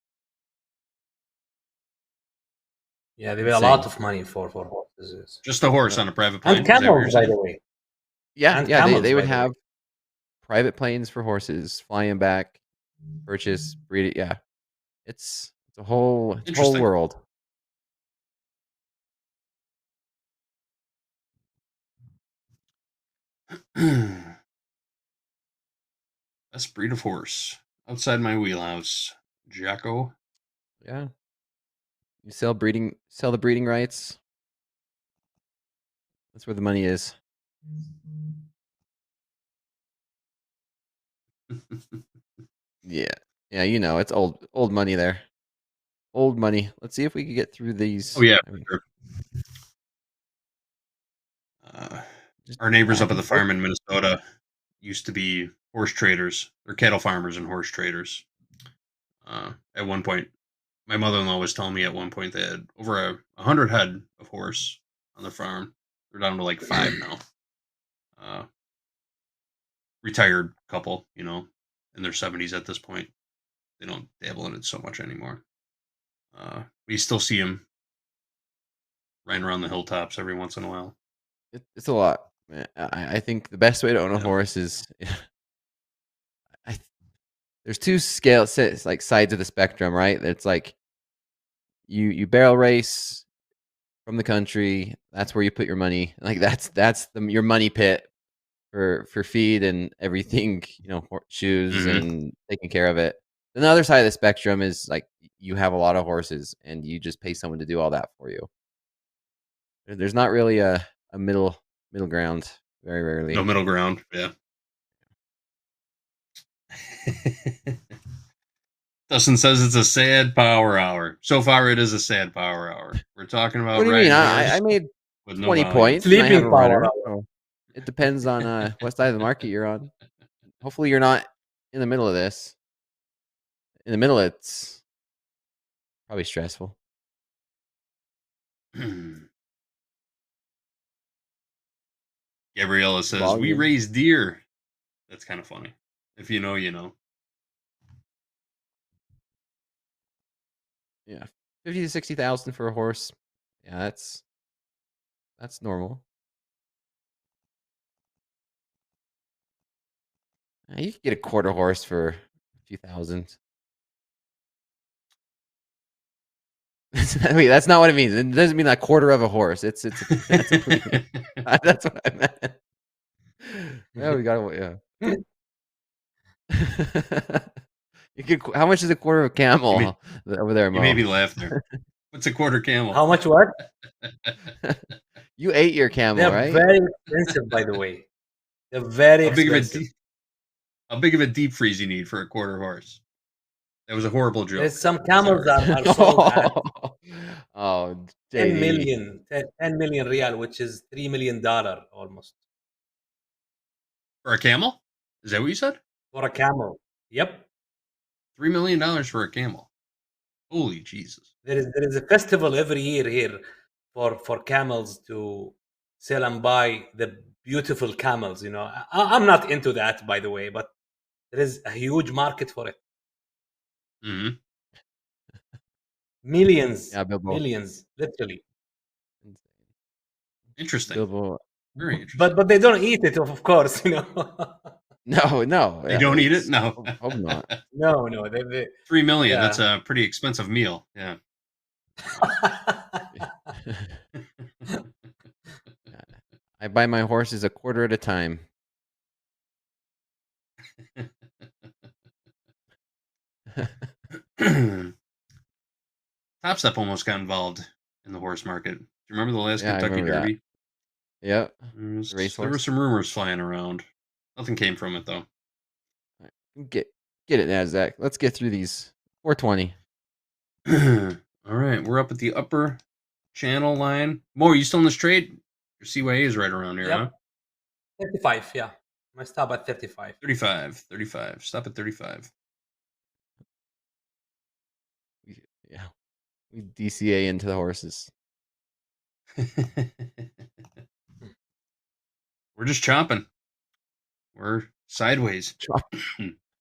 Yeah, they pay a lot of money for horses. Just a horse on a private plane. And camels, by the way. Yeah, And yeah, camels, they would by the have way. private planes for horses, flying back, purchase, breed it. Yeah, it's a whole world. Best breed of horse outside my wheelhouse, Jacko. Yeah, you sell the breeding rights. That's where the money is. Yeah, it's old money there. Old money. Let's see if we can get through these. Oh yeah, sure. Our neighbors up at the farm in Minnesota used to be horse traders. They're cattle farmers and horse traders. At one point, My mother-in-law was telling me at one point they had over 100 head of horse on the farm. They're down to like 5 now. Retired couple, you know, in their 70s at this point. They don't dabble in it so much anymore. We still see them riding around the hilltops every once in a while. It's a lot. I think the best way to own a horse is there's two like sides of the spectrum, right? It's like you barrel race from the country. That's where you put your money. Like that's your money pit for feed and everything. You know, shoes and taking care of it. Then the other side of the spectrum is like you have a lot of horses and you just pay someone to do all that for you. There's not really a middle ground. Very rarely. No middle ground. Yeah. Dustin says it's a sad power hour. So far, it is a sad power hour. We're talking about. What do you mean? I made 20 points. Sleeping power hour. So it depends on what side of the market you're on. Hopefully, you're not in the middle of this. In the middle, it's probably stressful. Gabriella says, we raise deer. That's kind of funny. If you know, you know. Yeah. 50 to 60,000 for a horse. Yeah, that's normal. You could get a quarter horse for a few thousand. Wait, that's not what it means. It doesn't mean a quarter of a horse. That's a premium. That's what I meant. Yeah, we got it. Yeah. How much is a quarter of a camel over there, Mo? You made me laugh there. What's a quarter camel? How much what? You ate your camel, They're right? very expensive, by the way. They're very expensive. How big of a deep freeze you need for a quarter horse? That was a horrible joke. There's some camels that are sold at oh, 10 million real, which is $3 million almost. For a camel? Is that what you said? For a camel. Yep. $3 million for a camel. Holy Jesus. There is a festival every year here for camels to sell and buy the beautiful camels, you know. I'm not into that, by the way, but there is a huge market for it. Mm-hmm. Millions. Yeah, millions, literally. Interesting. Very interesting. But they don't eat it, of course, you know. No. They don't eat it? No. Hope not. No. They, $3 million. Yeah. That's a pretty expensive meal. Yeah. I buy my horses a quarter at a time. Topstep almost got involved in the horse market. Do you remember the last Kentucky Derby? Yep. There were some rumors flying around. Nothing came from it though. Get it, Nasdaq. Let's get through these. 420. All right, we're up at the upper channel line. Mo, are you still in this trade? Your CYA is right around here, huh? 35, yeah. I stop at 35. 35. Stop at 35. Yeah. We DCA into the horses. We're just chopping. We're sideways.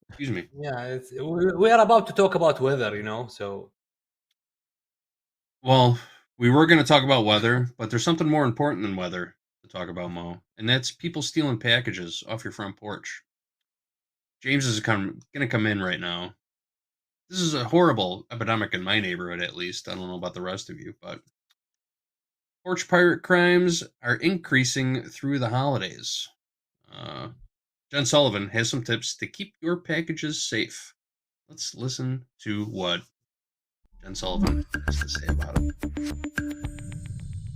Excuse me. Yeah, we are about to talk about weather, you know, so. Well, we were going to talk about weather, but there's something more important than weather to talk about, Mo, and that's people stealing packages off your front porch. James is going to come in right now. This is a horrible epidemic in my neighborhood, at least. I don't know about the rest of you, but porch pirate crimes are increasing through the holidays. Jen Sullivan has some tips to keep your packages safe. Let's listen to what Jen Sullivan has to say about it.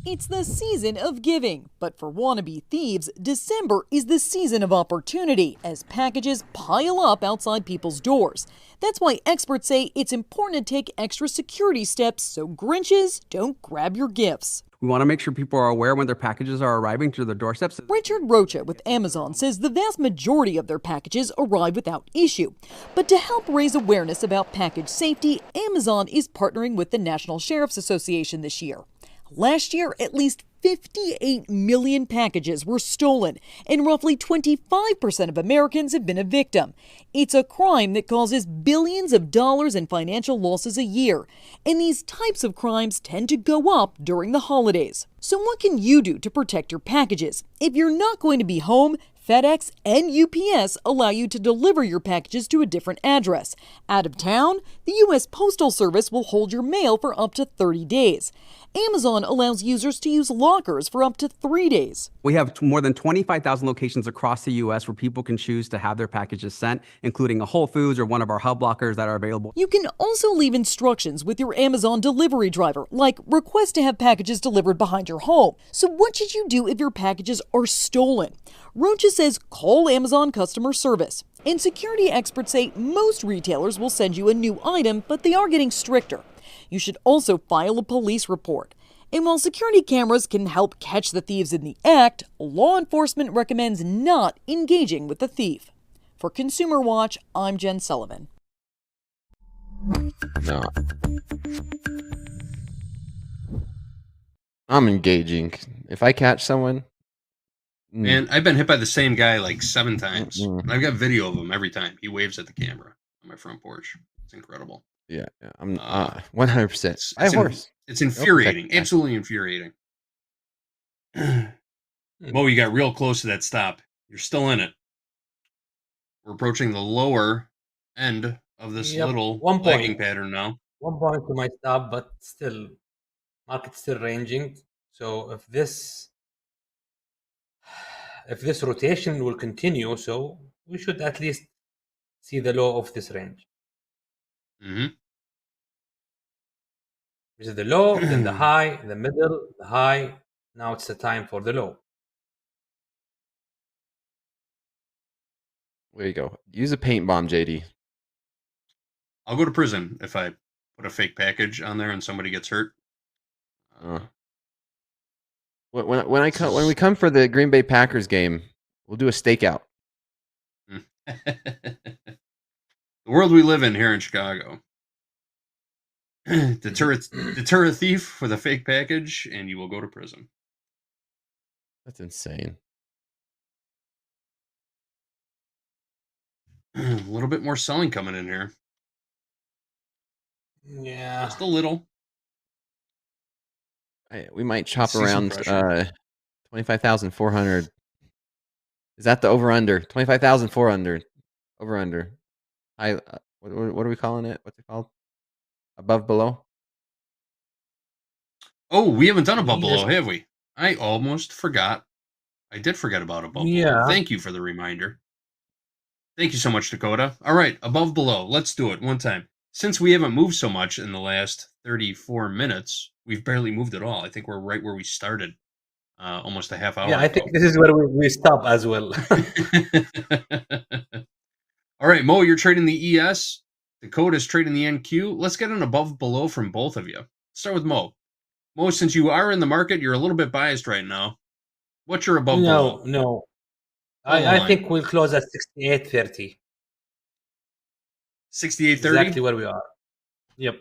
It's the season of giving, but for wannabe thieves, December is the season of opportunity as packages pile up outside people's doors. That's why experts say it's important to take extra security steps so Grinches don't grab your gifts. We want to make sure people are aware when their packages are arriving to their doorsteps. Richard Rocha with Amazon says the vast majority of their packages arrive without issue. But to help raise awareness about package safety, Amazon is partnering with the National Sheriff's Association this year. Last year, at least 58 million packages were stolen, and roughly 25% of Americans have been a victim. It's a crime that causes billions of dollars in financial losses a year, and these types of crimes tend to go up during the holidays. So what can you do to protect your packages? If you're not going to be home, FedEx and UPS allow you to deliver your packages to a different address. Out of town, the U.S. Postal Service will hold your mail for up to 30 days. Amazon allows users to use lockers for up to 3 days. We have more than 25,000 locations across the U.S. where people can choose to have their packages sent, including a Whole Foods or one of our hub lockers that are available. You can also leave instructions with your Amazon delivery driver, like request to have packages delivered behind your home. So what should you do if your packages are stolen? Rocha says call Amazon customer service. And security experts say most retailers will send you a new item, but they are getting stricter. You should also file a police report. And while security cameras can help catch the thieves in the act, law enforcement recommends not engaging with the thief. For Consumer Watch, I'm Jen Sullivan. No. I'm engaging. If I catch someone... Man, I've been hit by the same guy like 7 times. And I've got video of him every time. He waves at the camera on my front porch. It's incredible. Yeah, I'm 100%. I have horse. It's infuriating. Absolutely infuriating. Mo, you got real close to that stop. You're still in it. We're approaching the lower end of this little lagging pattern now. 1 point to my stop, but still, market's still ranging. So if this rotation will continue, so we should at least see the low of this range. This is the low, then the high, the middle, the high. Now it's the time for the low. There you go. Use a paint bomb, JD. I'll go to prison if I put a fake package on there and somebody gets hurt. When we come for the Green Bay Packers game, we'll do a stakeout. The world we live in here in Chicago. Deter a thief with a fake package, and you will go to prison. That's insane. A little bit more selling coming in here. Yeah. Just a little. We might chop around 25,400. Is that the over-under? 25,400. Over-under. What are we calling it? What's it called? Above, below? Oh, we haven't done above, below, have we? I almost forgot. I did forget about above, below. Thank you for the reminder. Thank you so much, Dakota. All right, above, below. Let's do it one time. Since we haven't moved so much in the last 34 minutes, we've barely moved at all. I think we're right where we started almost a half hour ago. I think this is where we stop as well. All right, Mo, you're trading the ES. Dakota's trading the NQ. Let's get an above, below from both of you. Start with Mo. Mo, since you are in the market, you're a little bit biased right now. What's your above, below? No. I think we'll close at 68.30. 68.30? Exactly where we are. Yep.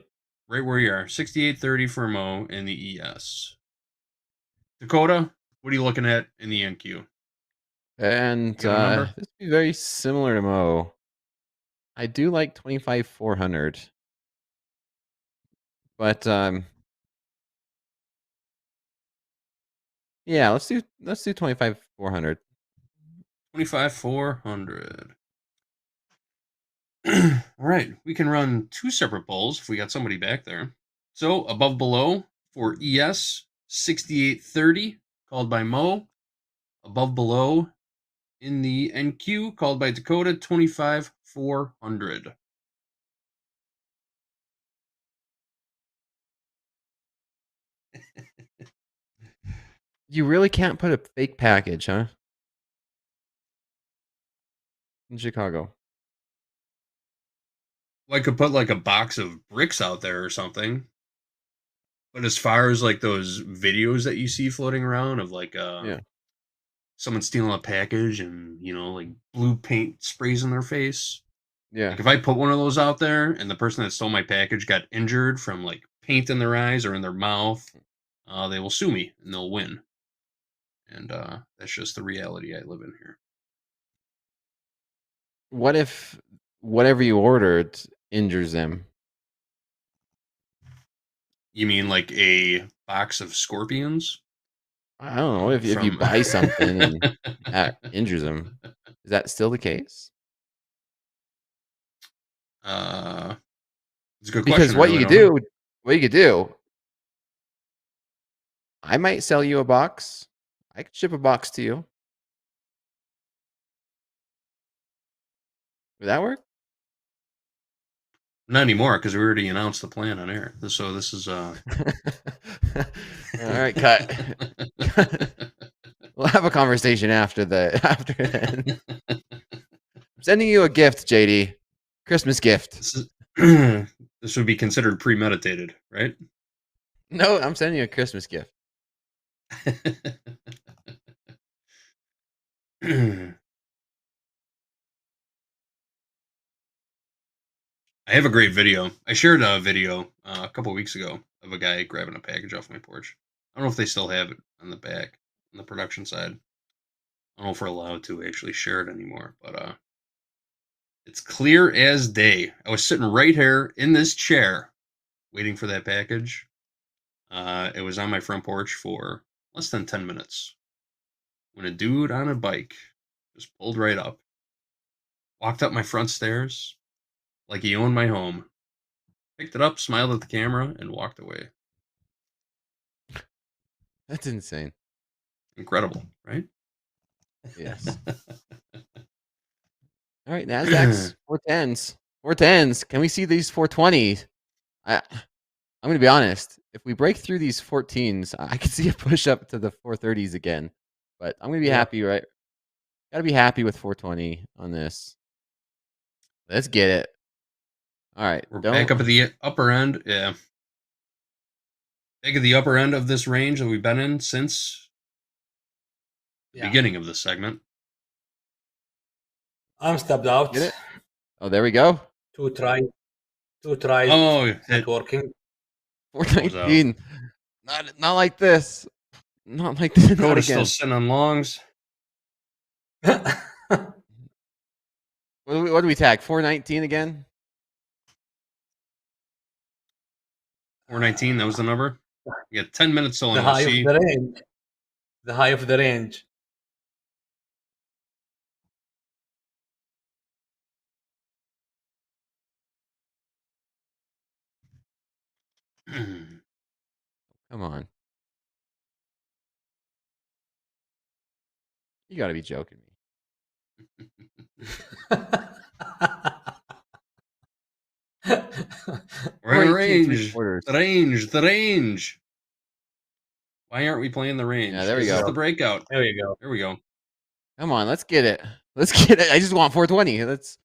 Right where you are. 68.30 for Mo in the ES. Dakota, what are you looking at in the NQ? And this would be very similar to Mo. I do like 25,400. But yeah, let's do 25,400. 25,400. All right, we can run 2 separate polls if we got somebody back there. So above, below for ES, 68.30 called by Mo. Above, below in the NQ called by Dakota, 25,400. You really can't put a fake package, huh? In Chicago. Well, I could put like a box of bricks out there or something. But as far as like those videos that you see floating around of like someone stealing a package and like blue paint sprays in their face. Yeah. Like if I put one of those out there and the person that stole my package got injured from like paint in their eyes or in their mouth, they will sue me and they'll win. And that's just the reality I live in here. What if whatever you ordered injures them? You mean like a box of scorpions? I don't know. If you buy something and that injures them, is that still the case? It's a good Because question. what you could do, I might sell you a box. I could ship a box to you. Would that work? Not anymore because we already announced the plan on air. So this is all right, cut. We'll have a conversation after then. I'm sending you a gift, JD. Christmas gift. This would be considered premeditated, right? No, I'm sending you a Christmas gift. I have a great video. I shared a video a couple weeks ago of a guy grabbing a package off my porch. I don't know if they still have it on the back, on the production side. I don't know if we're allowed to actually share it anymore, but it's clear as day. I was sitting right here in this chair waiting for that package. It was on my front porch for less than 10 minutes when a dude on a bike just pulled right up, walked up my front stairs like he owned my home, picked it up, smiled at the camera, and walked away. That's insane. Incredible, right? Yes. All right, Nasdaq's 410s. 410s. Can we see these 420s? I'm going to be honest. If we break through these 14s, I could see a push up to the 430s again. But I'm going to be happy, right? Got to be happy with 420 on this. Let's get it. All right. We're back up at the upper end. Yeah. Back at the upper end of this range that we've been in since the beginning of this segment. I'm stepped out. Get it? Oh, there we go. Two tries. Oh, not working. 419. Not like this. Not like this. Code is still sitting on longs. What do we tag? 419 again? 419, that was the number. We got 10 minutes till the high of the range. The high of the range. Come on. You got to be joking me. We're in range. The range. Why aren't we playing the range? Yeah, there we This go. is the breakout. There you go. There we go. Come on, let's get it. Let's get it. I just want 420. Let's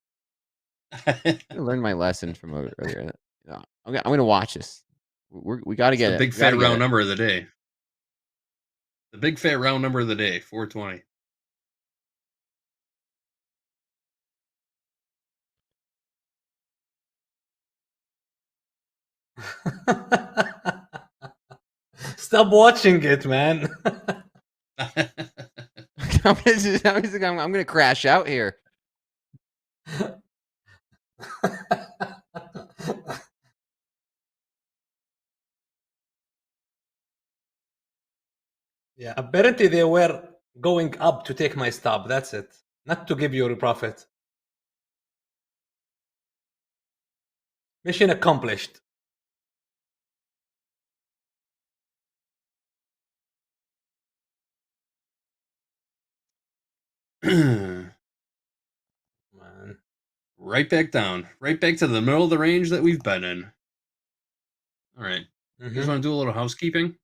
learn my lesson from earlier. No, I'm going to watch this. We got to get it. The big fat round number of the day. The big fat round number of the day, 420. Stop watching it, man. I'm going to crash out here. Yeah, apparently they were going up to take my stop. That's it. Not to give you a profit. Mission accomplished. Man. Right back down. Right back to the middle of the range that we've been in. All right. You guys want to do a little housekeeping?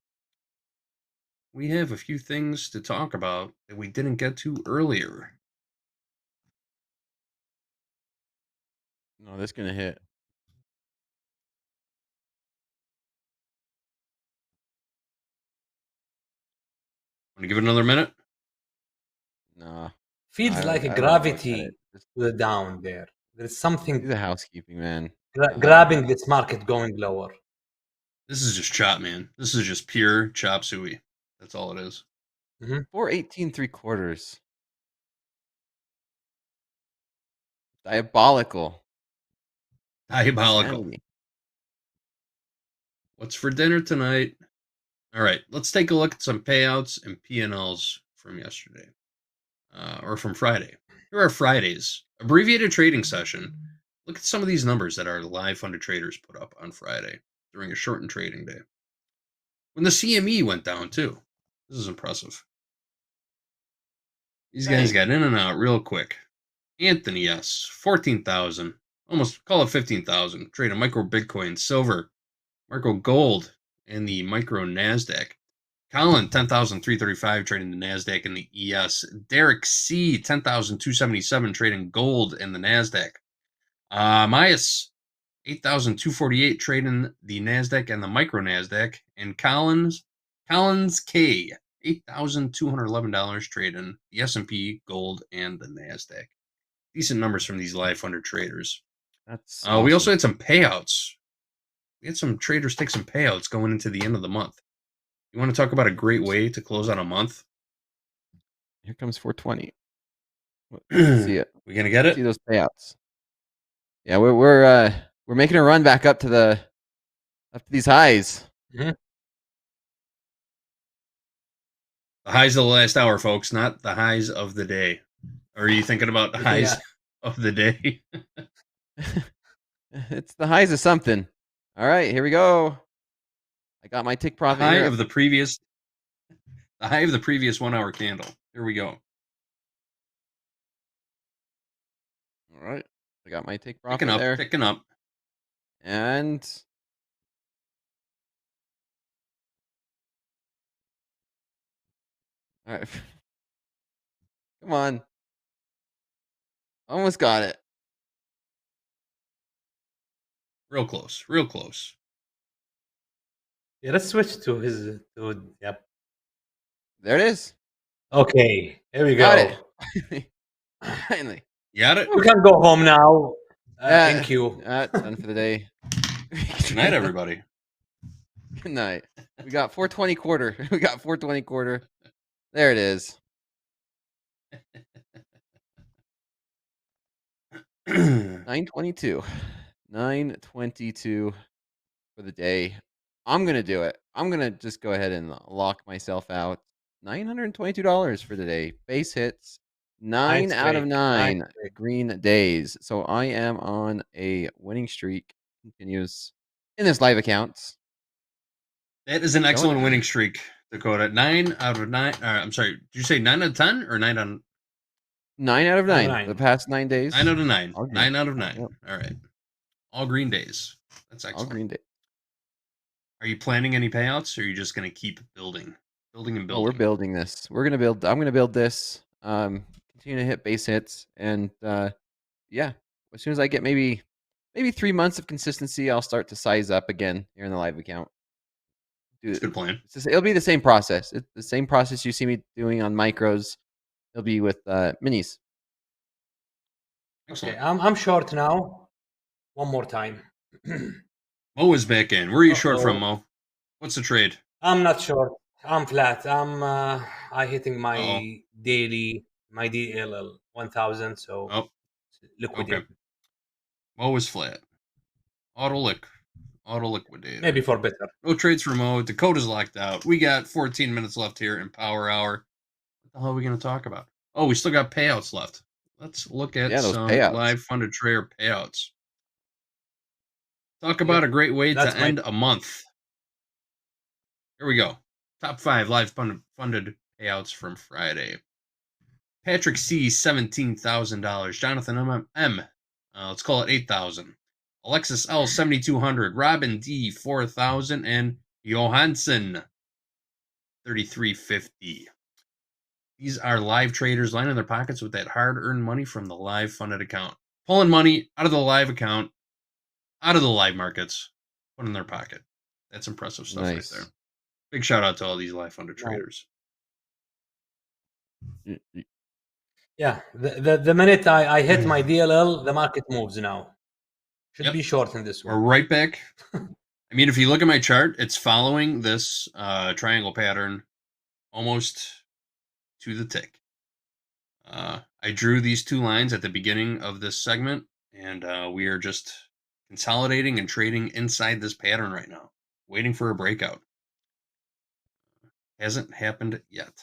we have a few things to talk about that we didn't get to earlier. No, this gonna hit. Want to give it another minute? Nah. Feels like a I don't wanna look at gravity it. to the down there. There's something Do the housekeeping, man. grabbing this market going lower. This is just chop, man. This is just pure chop suey. That's all it is. 418.75. Diabolical. Diabolical. Insanity. What's for dinner tonight? All right, let's take a look at some payouts and P&Ls from yesterday, or from Friday. Here are Friday's abbreviated trading session. Look at some of these numbers that our live funded traders put up on Friday during a shortened trading day. When the CME went down too. This is impressive. These guys got in and out real quick. Anthony S, 14,000, almost call it 15,000. Trading micro Bitcoin, silver, micro gold, and the micro Nasdaq. Colin, 10,335 trading the Nasdaq and the ES. Derek C, 10,277 trading gold and the Nasdaq. Myas, 8,248 trading the Nasdaq and the micro Nasdaq. And Collins K, $8,211 trading the S&P, gold, and the Nasdaq. Decent numbers from these live funded traders. That's We also had some payouts. We had some traders take some payouts going into the end of the month. You want to talk about a great way to close out a month? Here comes 420. Let's see it. We gonna get it? See those payouts. Yeah, we're making a run back up to these highs. The highs of the last hour, folks, not the highs of the day. Or are you thinking about the highs of the day? It's the highs of something. All right, here we go. I got my tick profit. The high of the previous 1 hour candle. Here we go. All right, I got my tick profit there. Picking up. And all right, come on, almost got it. Real close. Real close. Yeah, let's switch to his. Yep. There it is. Okay, here we Got go. it. Finally. You got it? We can go home now. Thank you. Done for the day. Good night, everybody. Good night. We got 420 quarter. We got 420 quarter. There it is. 922. 922 for the day. I'm gonna do it. I'm gonna just go ahead and lock myself out. $922 for the day. Base hits. 9 out of 9 green days. So I am on a winning streak. Continues in this live account. That is an excellent winning streak, Dakota. 9 out of 9. I'm sorry. Did you say 9 out of 10 or 9 on? 9 out of 9. The past 9 days. 9 out of 9. All green. 9 out of 9. Yep. All right. All green days. That's excellent. All green days. Are you planning any payouts, or are you just going to keep building? Building and building. Oh, we're building this. We're gonna build. I'm gonna build this. Continue to hit base hits, and yeah, as soon as I get maybe 3 months of consistency, I'll start to size up again here in the live account. That's a good plan. It'll be the same process. It's the same process you see me doing on micros. It'll be with minis. Okay, I'm short now. One more time. Mo is back in. Where are you short from, Mo? What's the trade? I'm not short. I'm flat. I hitting my daily, my DLL 1000. So liquidate. Okay. Mo is flat. Auto liquidate. Maybe for better. No trades for Mo. Dakota's locked out. We got 14 minutes left here in Power Hour. What the hell are we going to talk about? Oh, we still got payouts left. Let's look at some payouts. live funded trader payouts. Talk about a great way to end a month. Here we go. Top 5 live funded payouts from Friday. Patrick C, $17,000. Jonathan M, let's call it 8,000. Alexis L, 7,200. Robin D, 4,000. And Johansson 33.50. These are live traders lining their pockets with that hard-earned money from the live funded account. Pulling money out of the live account, out of the live markets, put in their pocket. That's impressive stuff right there. Big shout out to all these live funded traders. Yeah, the minute I hit my DLL, the market moves now. Should be short in this one. We're right back. I mean, if you look at my chart, it's following this triangle pattern almost to the tick. I drew these two lines at the beginning of this segment, and we are just consolidating and trading inside this pattern right now, waiting for a breakout. Hasn't happened yet.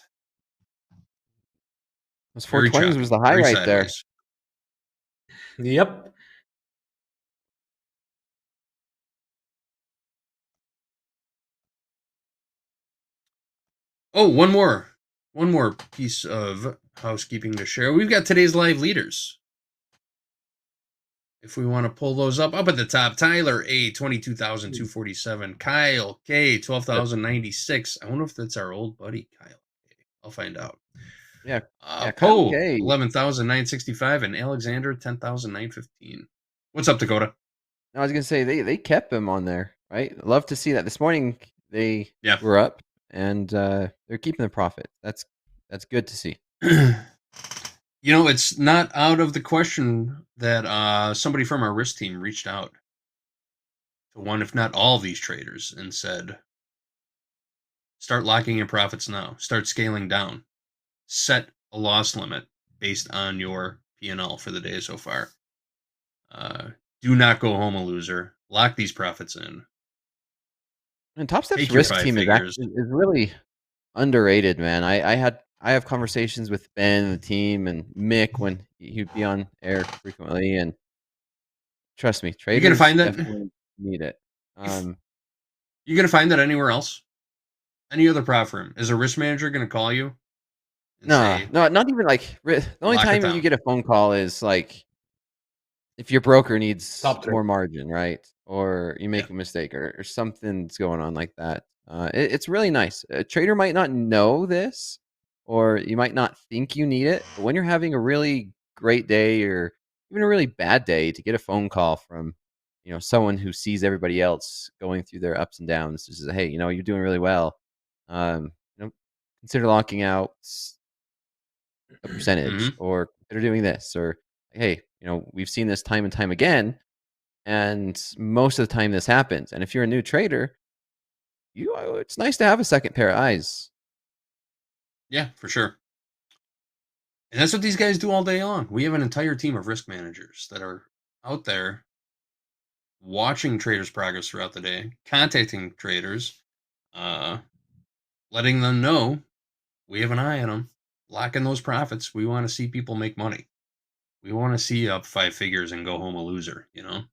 Those 420s was the high very right there. sideways. Yep. Oh, one more piece of housekeeping to share. We've got today's live leaders. If we want to pull those up at the top, Tyler A, 22,247. Kyle K, 12,096. I wonder if that's our old buddy Kyle K. I'll find out. Yeah. Poe, 11,965, and Alexander, 10,915. What's up, Dakota? I was gonna say they kept him on there, right? Love to see that. This morning they were up and they're keeping the profit. That's good to see. You know, it's not out of the question that somebody from our risk team reached out to one, if not all of these traders, and said, start locking in profits now. Start scaling down. Set a loss limit based on your P&L for the day so far. Do not go home a loser. Lock these profits in. And Topstep's risk team is really underrated, man. I have conversations with Ben and the team and Mick when he'd be on air frequently, and trust me, traders gonna find that? definitely need it. You gonna find that anywhere else? Any other prop firm? Is a risk manager gonna call you? No, not even like the only Lock it time down. you get a phone call is like if your broker needs Top trade. more margin, right? Or you make a mistake or something's going on like that. It's really nice. A trader might not know this, or you might not think you need it, but when you're having a really great day or even a really bad day, to get a phone call from someone who sees everybody else going through their ups and downs, just says, hey, you're doing really well. Consider locking out a percentage, or consider doing this, or hey, we've seen this time and time again, and most of the time this happens. And if you're a new trader, it's nice to have a second pair of eyes. Yeah, for sure. And that's what these guys do all day long. We have an entire team of risk managers that are out there watching traders' progress throughout the day, contacting traders, letting them know we have an eye on them, locking those profits. We want to see people make money. We want to see up 5 figures and go home a loser, no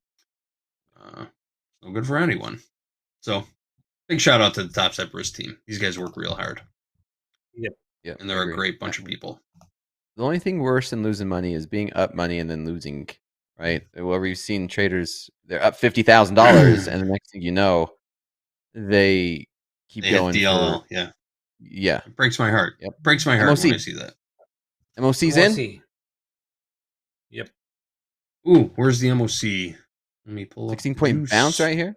good for anyone. So big shout out to the Topstep risk team. These guys work real hard. Yep. And they're a great bunch of people. The only thing worse than losing money is being up money and then losing, right? Where we've seen traders, they're up $50,000 and the next thing you know, they keep going DLL, for, yeah. It breaks my heart. Yep. Breaks my heart MOC. when I see that. MOC's in? Yep. Ooh, where's the MOC? Let me pull up 16-point bounce right here.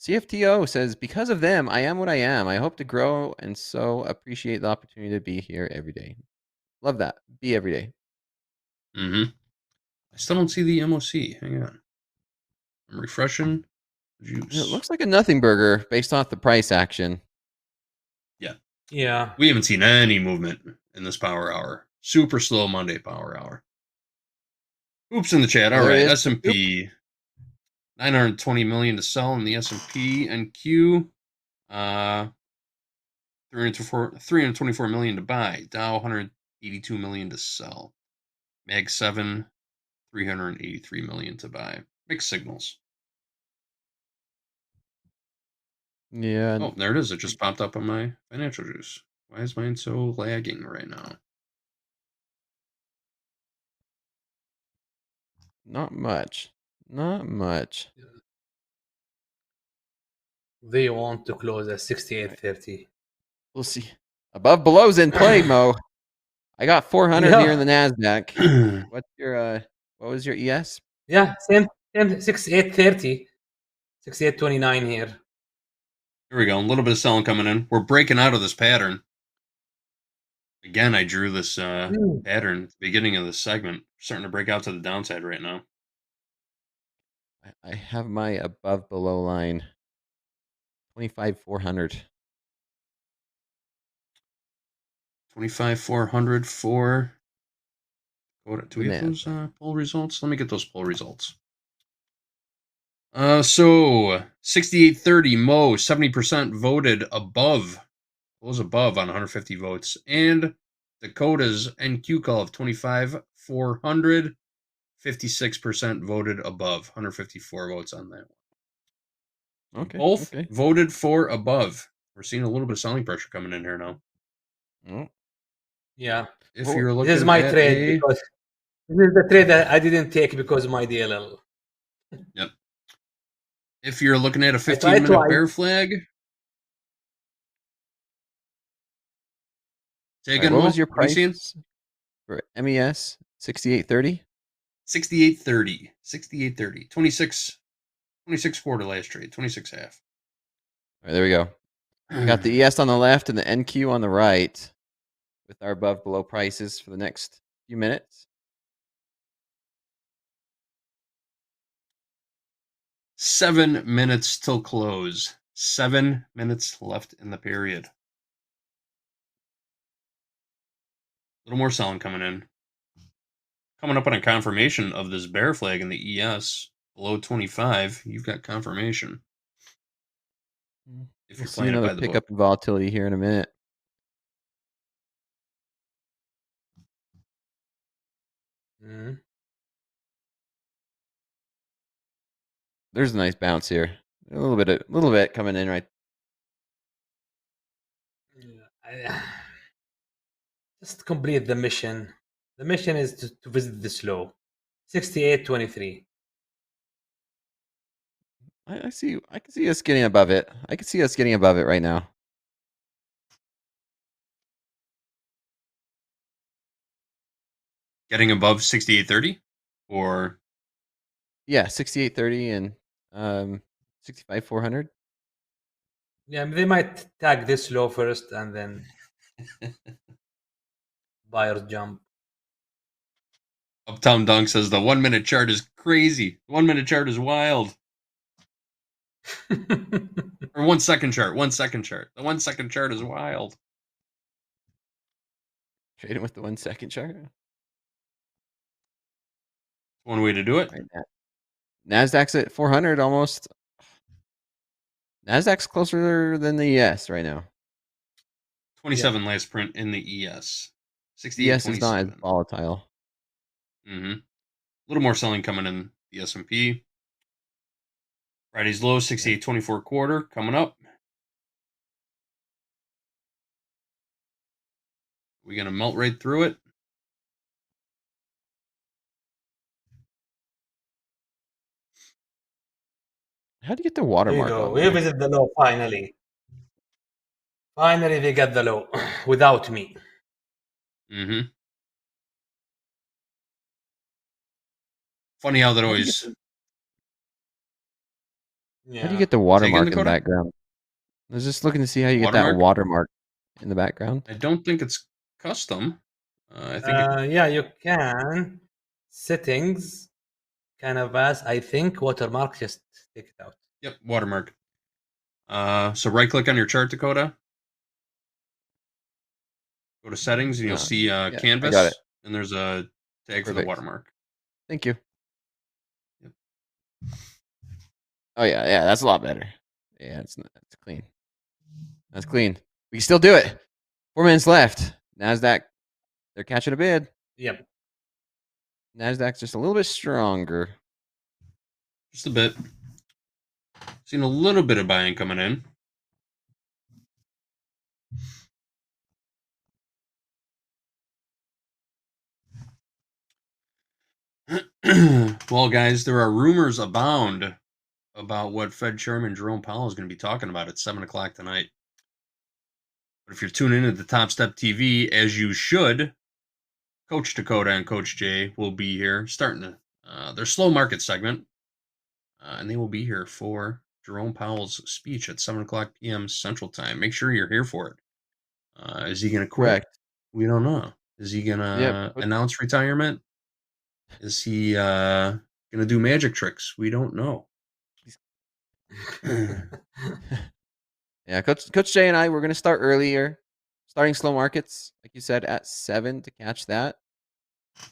CFTO says, because of them, I am what I am. I hope to grow and so appreciate the opportunity to be here every day. Love that. Be every day. I still don't see the MOC. Hang on. I'm refreshing. Juice. It looks like a nothing burger based off the price action. Yeah. We haven't seen any movement in this power hour. Super slow Monday power hour. Oops in the chat. All right. S&P. 920 million to sell in the S&P and Q. 324 million to buy. Dow 182 million to sell. Mag 7 383 million to buy. Mixed signals. Yeah. Oh, there it is. It just popped up on my financial juice. Why is mine so lagging right now? Not much. Not much. They want to close at 68.30. We'll see. Above below's in play, Mo. I got 400 here in the Nasdaq. What's your what was your ES? Yeah, same 68.30. 68.29 here. Here we go. A little bit of selling coming in. We're breaking out of this pattern. Again, I drew this pattern at the beginning of the segment. Starting to break out to the downside right now. I have my above below line 25,400. 25,400 for. Do we The get those poll results? Let me get those poll results. So 68.30 Mo 70% voted above. Was above on 150 votes, and Dakota's NQ call of 25,400 56% voted above. 154 votes on that one. Okay. Both voted for above. We're seeing a little bit of selling pressure coming in here now. Oh. Yeah. If you're looking this is my at trade because this is the trade that I didn't take because of my DLL. Yep. If you're looking at a 15-minute bear flag. Say again, what was your what are you seeing? price for MES? 68.30? 68.30. 68.30. 26 quarter last trade. 26 half. All right, there we go. We got the ES on the left and the NQ on the right with our above below prices for the next few minutes. 7 minutes till close. 7 minutes left in the period. A little more selling coming in. Coming up on a confirmation of this bear flag in the ES below 25. You've got confirmation. If you're See playing it another by the book. pickup in volatility here in a minute. There's a nice bounce here. A little bit coming in right. Just complete the mission. The mission is to visit this low. 68.23. I can see us getting above it. I can see us getting above it right now. Getting above 68.30 or yeah, 68.30 and 65,400. Yeah, they might tag this low first and then buyers jump. Uptown Dunk says the 1 minute chart is crazy. 1 minute chart is wild. Or 1 second chart. 1 second chart. The 1 second chart is wild. Trading with the 1 second chart. One way to do it. Right now. Nasdaq's at 400 almost. Nasdaq's closer than the ES right now. 27 last print in the ES. 68. ES is not as volatile. A little more selling coming in the S&P. Friday's low, 68.24 quarter coming up. We're going to melt right through it. How do you get the watermark? There you go. We visit the low finally. Finally, they got the low without me. Funny how that always. How do you get the watermark in the background? I was just looking to see how you get that watermark in the background. I don't think it's custom. I think. Yeah, you can. Settings, canvas. I think watermark. Just take it out. Yep, watermark. So right click on your chart, Dakota. Go to settings and you'll see canvas. I got it. And there's a tag for the watermark. Thank you. Yep. Oh yeah, that's a lot better. Yeah, it's clean. That's clean. We can still do it. 4 minutes left. Nasdaq, they're catching a bid. Yep. Nasdaq's just a little bit stronger. Just a bit. Seen a little bit of buying coming in. Well, guys, there are rumors abound about what Fed Chairman Jerome Powell is going to be talking about at 7 o'clock tonight. But if you're tuning in to TopstepTV, as you should, Coach Dakota and Coach Jay will be here starting their slow market segment. And they will be here for Jerome Powell's speech at 7 o'clock p.m. Central Time. Make sure you're here for it. Is he going to quit? Correct. We don't know. Is he going to announce retirement? Is he going to do magic tricks? We don't know. Yeah, Coach Jay and I, we're going to start earlier, starting slow markets, like you said, at 7 to catch that.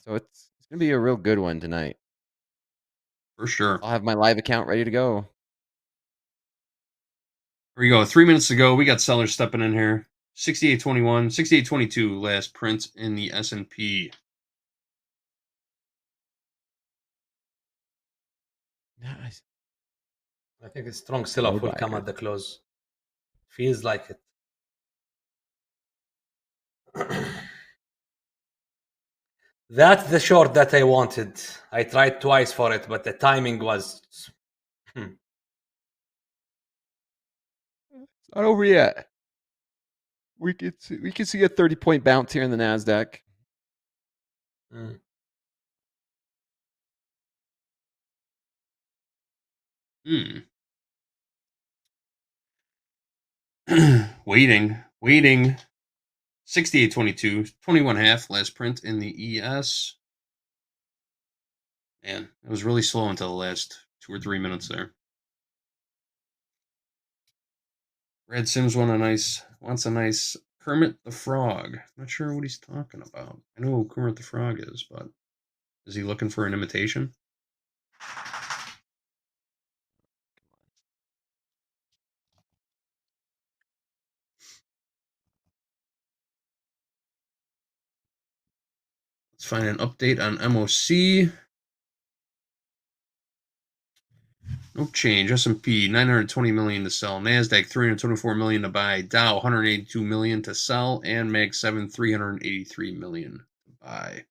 So it's going to be a real good one tonight. For sure. I'll have my live account ready to go. Here we go. 3 minutes ago, we got sellers stepping in here. 68.21, 68.22 last print in the S&P. Nice. I think a strong sell-off will come at the close. Feels like it. That's the short that I wanted. I tried twice for it, but the timing was... It's not over yet. We could see a 30-point bounce here in the Nasdaq. Waiting. 68.22, 21.5 last print in the ES. Man, it was really slow until the last 2 or 3 minutes there. Brad Sims wants a nice Kermit the Frog. Not sure what he's talking about. I know who Kermit the Frog is, but is he looking for an imitation? Let's find an update on MOC. No change. S&P 920 million to sell. Nasdaq 324 million to buy. Dow 182 million to sell, and Mag 7 383 million to buy.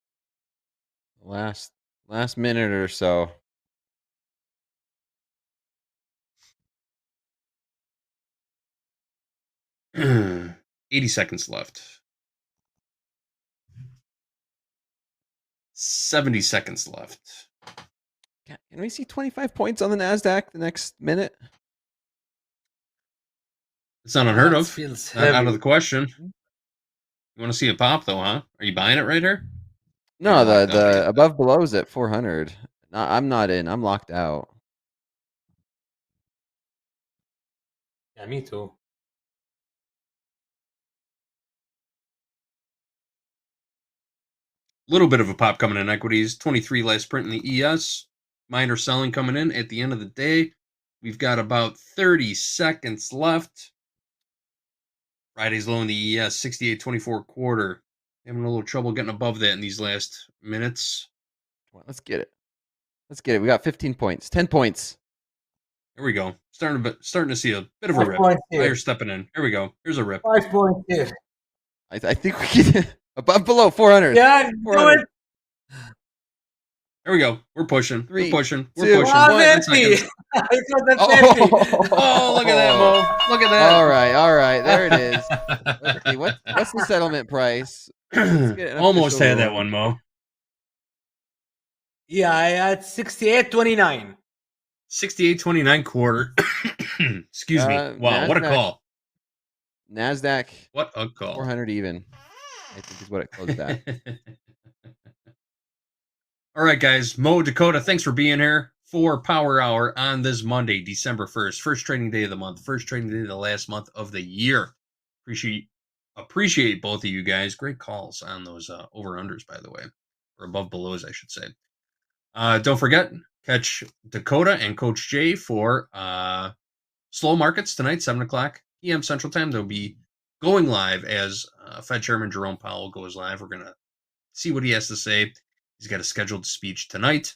Last minute or so. $80 seconds left. 70 seconds left. Can we see 25 points on the Nasdaq the next minute? It's not unheard of. Feels Not out heavy. of the question. You want to see a pop though, huh? Are you buying it right here? No, the above below is at 400. No, I'm not in. I'm locked out. Yeah, me too. Little bit of a pop coming in equities. 23 last print in the ES. Minor selling coming in at the end of the day. We've got about 30 seconds left. Friday's low in the ES, 68.24 quarter. Having a little trouble getting above that in these last minutes. Come on, let's get it. We got 15 points. 10 points. Here we go. Starting to see a bit of a 5 rip. points here. You're stepping in. Here we go. Here's a rip. 5 points here. I think we can above below 400. Yeah, do 400. it. Here we go. We're pushing. Three, We're pushing. two, We're pushing. 150. 10 seconds. I thought that's empty. Oh, look at that, Mo. Look at that. All right. There it is. Let's see. What's the settlement price? Let's get an Almost official had that roll. one, Mo. Yeah, I had 68.29. 68.29 quarter. Excuse me. Wow, what a Nasdaq. call. Nasdaq. What a call. 400 even. I think is what it closed at. All right, guys. Mo, Dakota, thanks for being here for Power Hour on this Monday, December 1st. First trading day of the month. First trading day of the last month of the year. Appreciate both of you guys. Great calls on those over-unders, by the way. Or above-belows, I should say. Don't forget, catch Dakota and Coach Jay for slow markets tonight, 7 o'clock p.m. Central Time. They'll be going live as Fed Chairman Jerome Powell goes live. We're going to see what he has to say. He's got a scheduled speech tonight.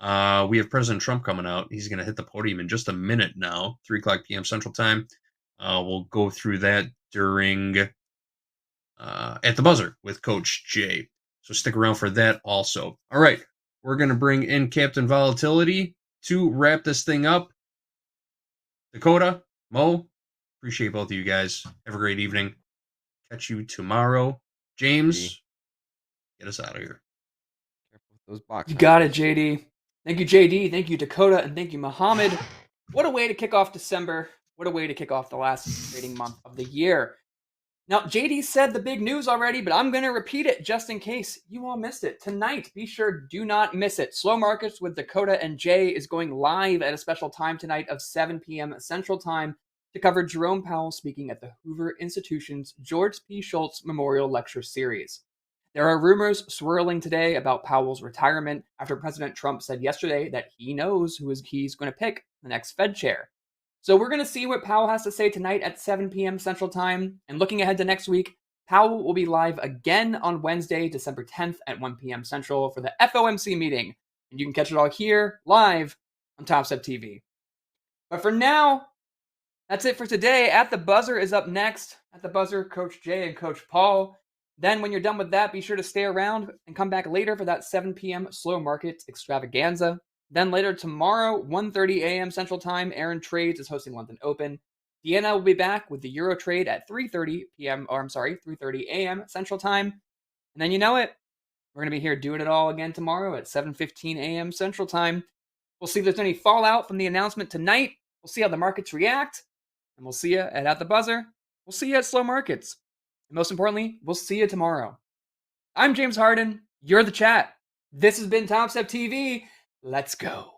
We have President Trump coming out. He's going to hit the podium in just a minute now, 3 o'clock p.m. Central Time. We'll go through that during at the buzzer with Coach Jay. So stick around for that also. All right. we're going to bring in Captain Volatility to wrap this thing up. Dakota, Mo, appreciate both of you guys. Have a great evening. Catch you tomorrow. James, get us out of here. Those box. You got it, JD. Thank you, JD. Thank you, Dakota. And thank you, Muhammad. What a way to kick off December. What a way to kick off the last trading month of the year. Now, JD said the big news already, but I'm going to repeat it just in case you all missed it. Tonight, be sure do not miss it. Slow Markets with Dakota and Jay is going live at a special time tonight of 7 p.m. Central Time to cover Jerome Powell speaking at the Hoover Institution's George P. Shultz Memorial Lecture Series. There are rumors swirling today about Powell's retirement after President Trump said yesterday that he knows who he's going to pick the next Fed chair. So we're going to see what Powell has to say tonight at 7 p.m. Central Time. And looking ahead to next week, Powell will be live again on Wednesday, December 10th at 1 p.m. Central for the FOMC meeting. And you can catch it all here, live on TopstepTV. But for now, that's it for today. At the Buzzer is up next. At the Buzzer, Coach Jay and Coach Paul. Then when you're done with that, be sure to stay around and come back later for that 7 p.m. Slow Market Extravaganza. Then later tomorrow, 1:30 a.m. Central Time, Aaron Trades is hosting London Open. Deanna will be back with the Euro Trade at 3:30 a.m. Central Time. And then you know it, we're going to be here doing it all again tomorrow at 7:15 a.m. Central Time. We'll see if there's any fallout from the announcement tonight. We'll see how the markets react. And we'll see you at the Buzzer. We'll see you at Slow Markets. And most importantly, we'll see you tomorrow. I'm James Harden. You're the chat. This has been TopstepTV. Let's go.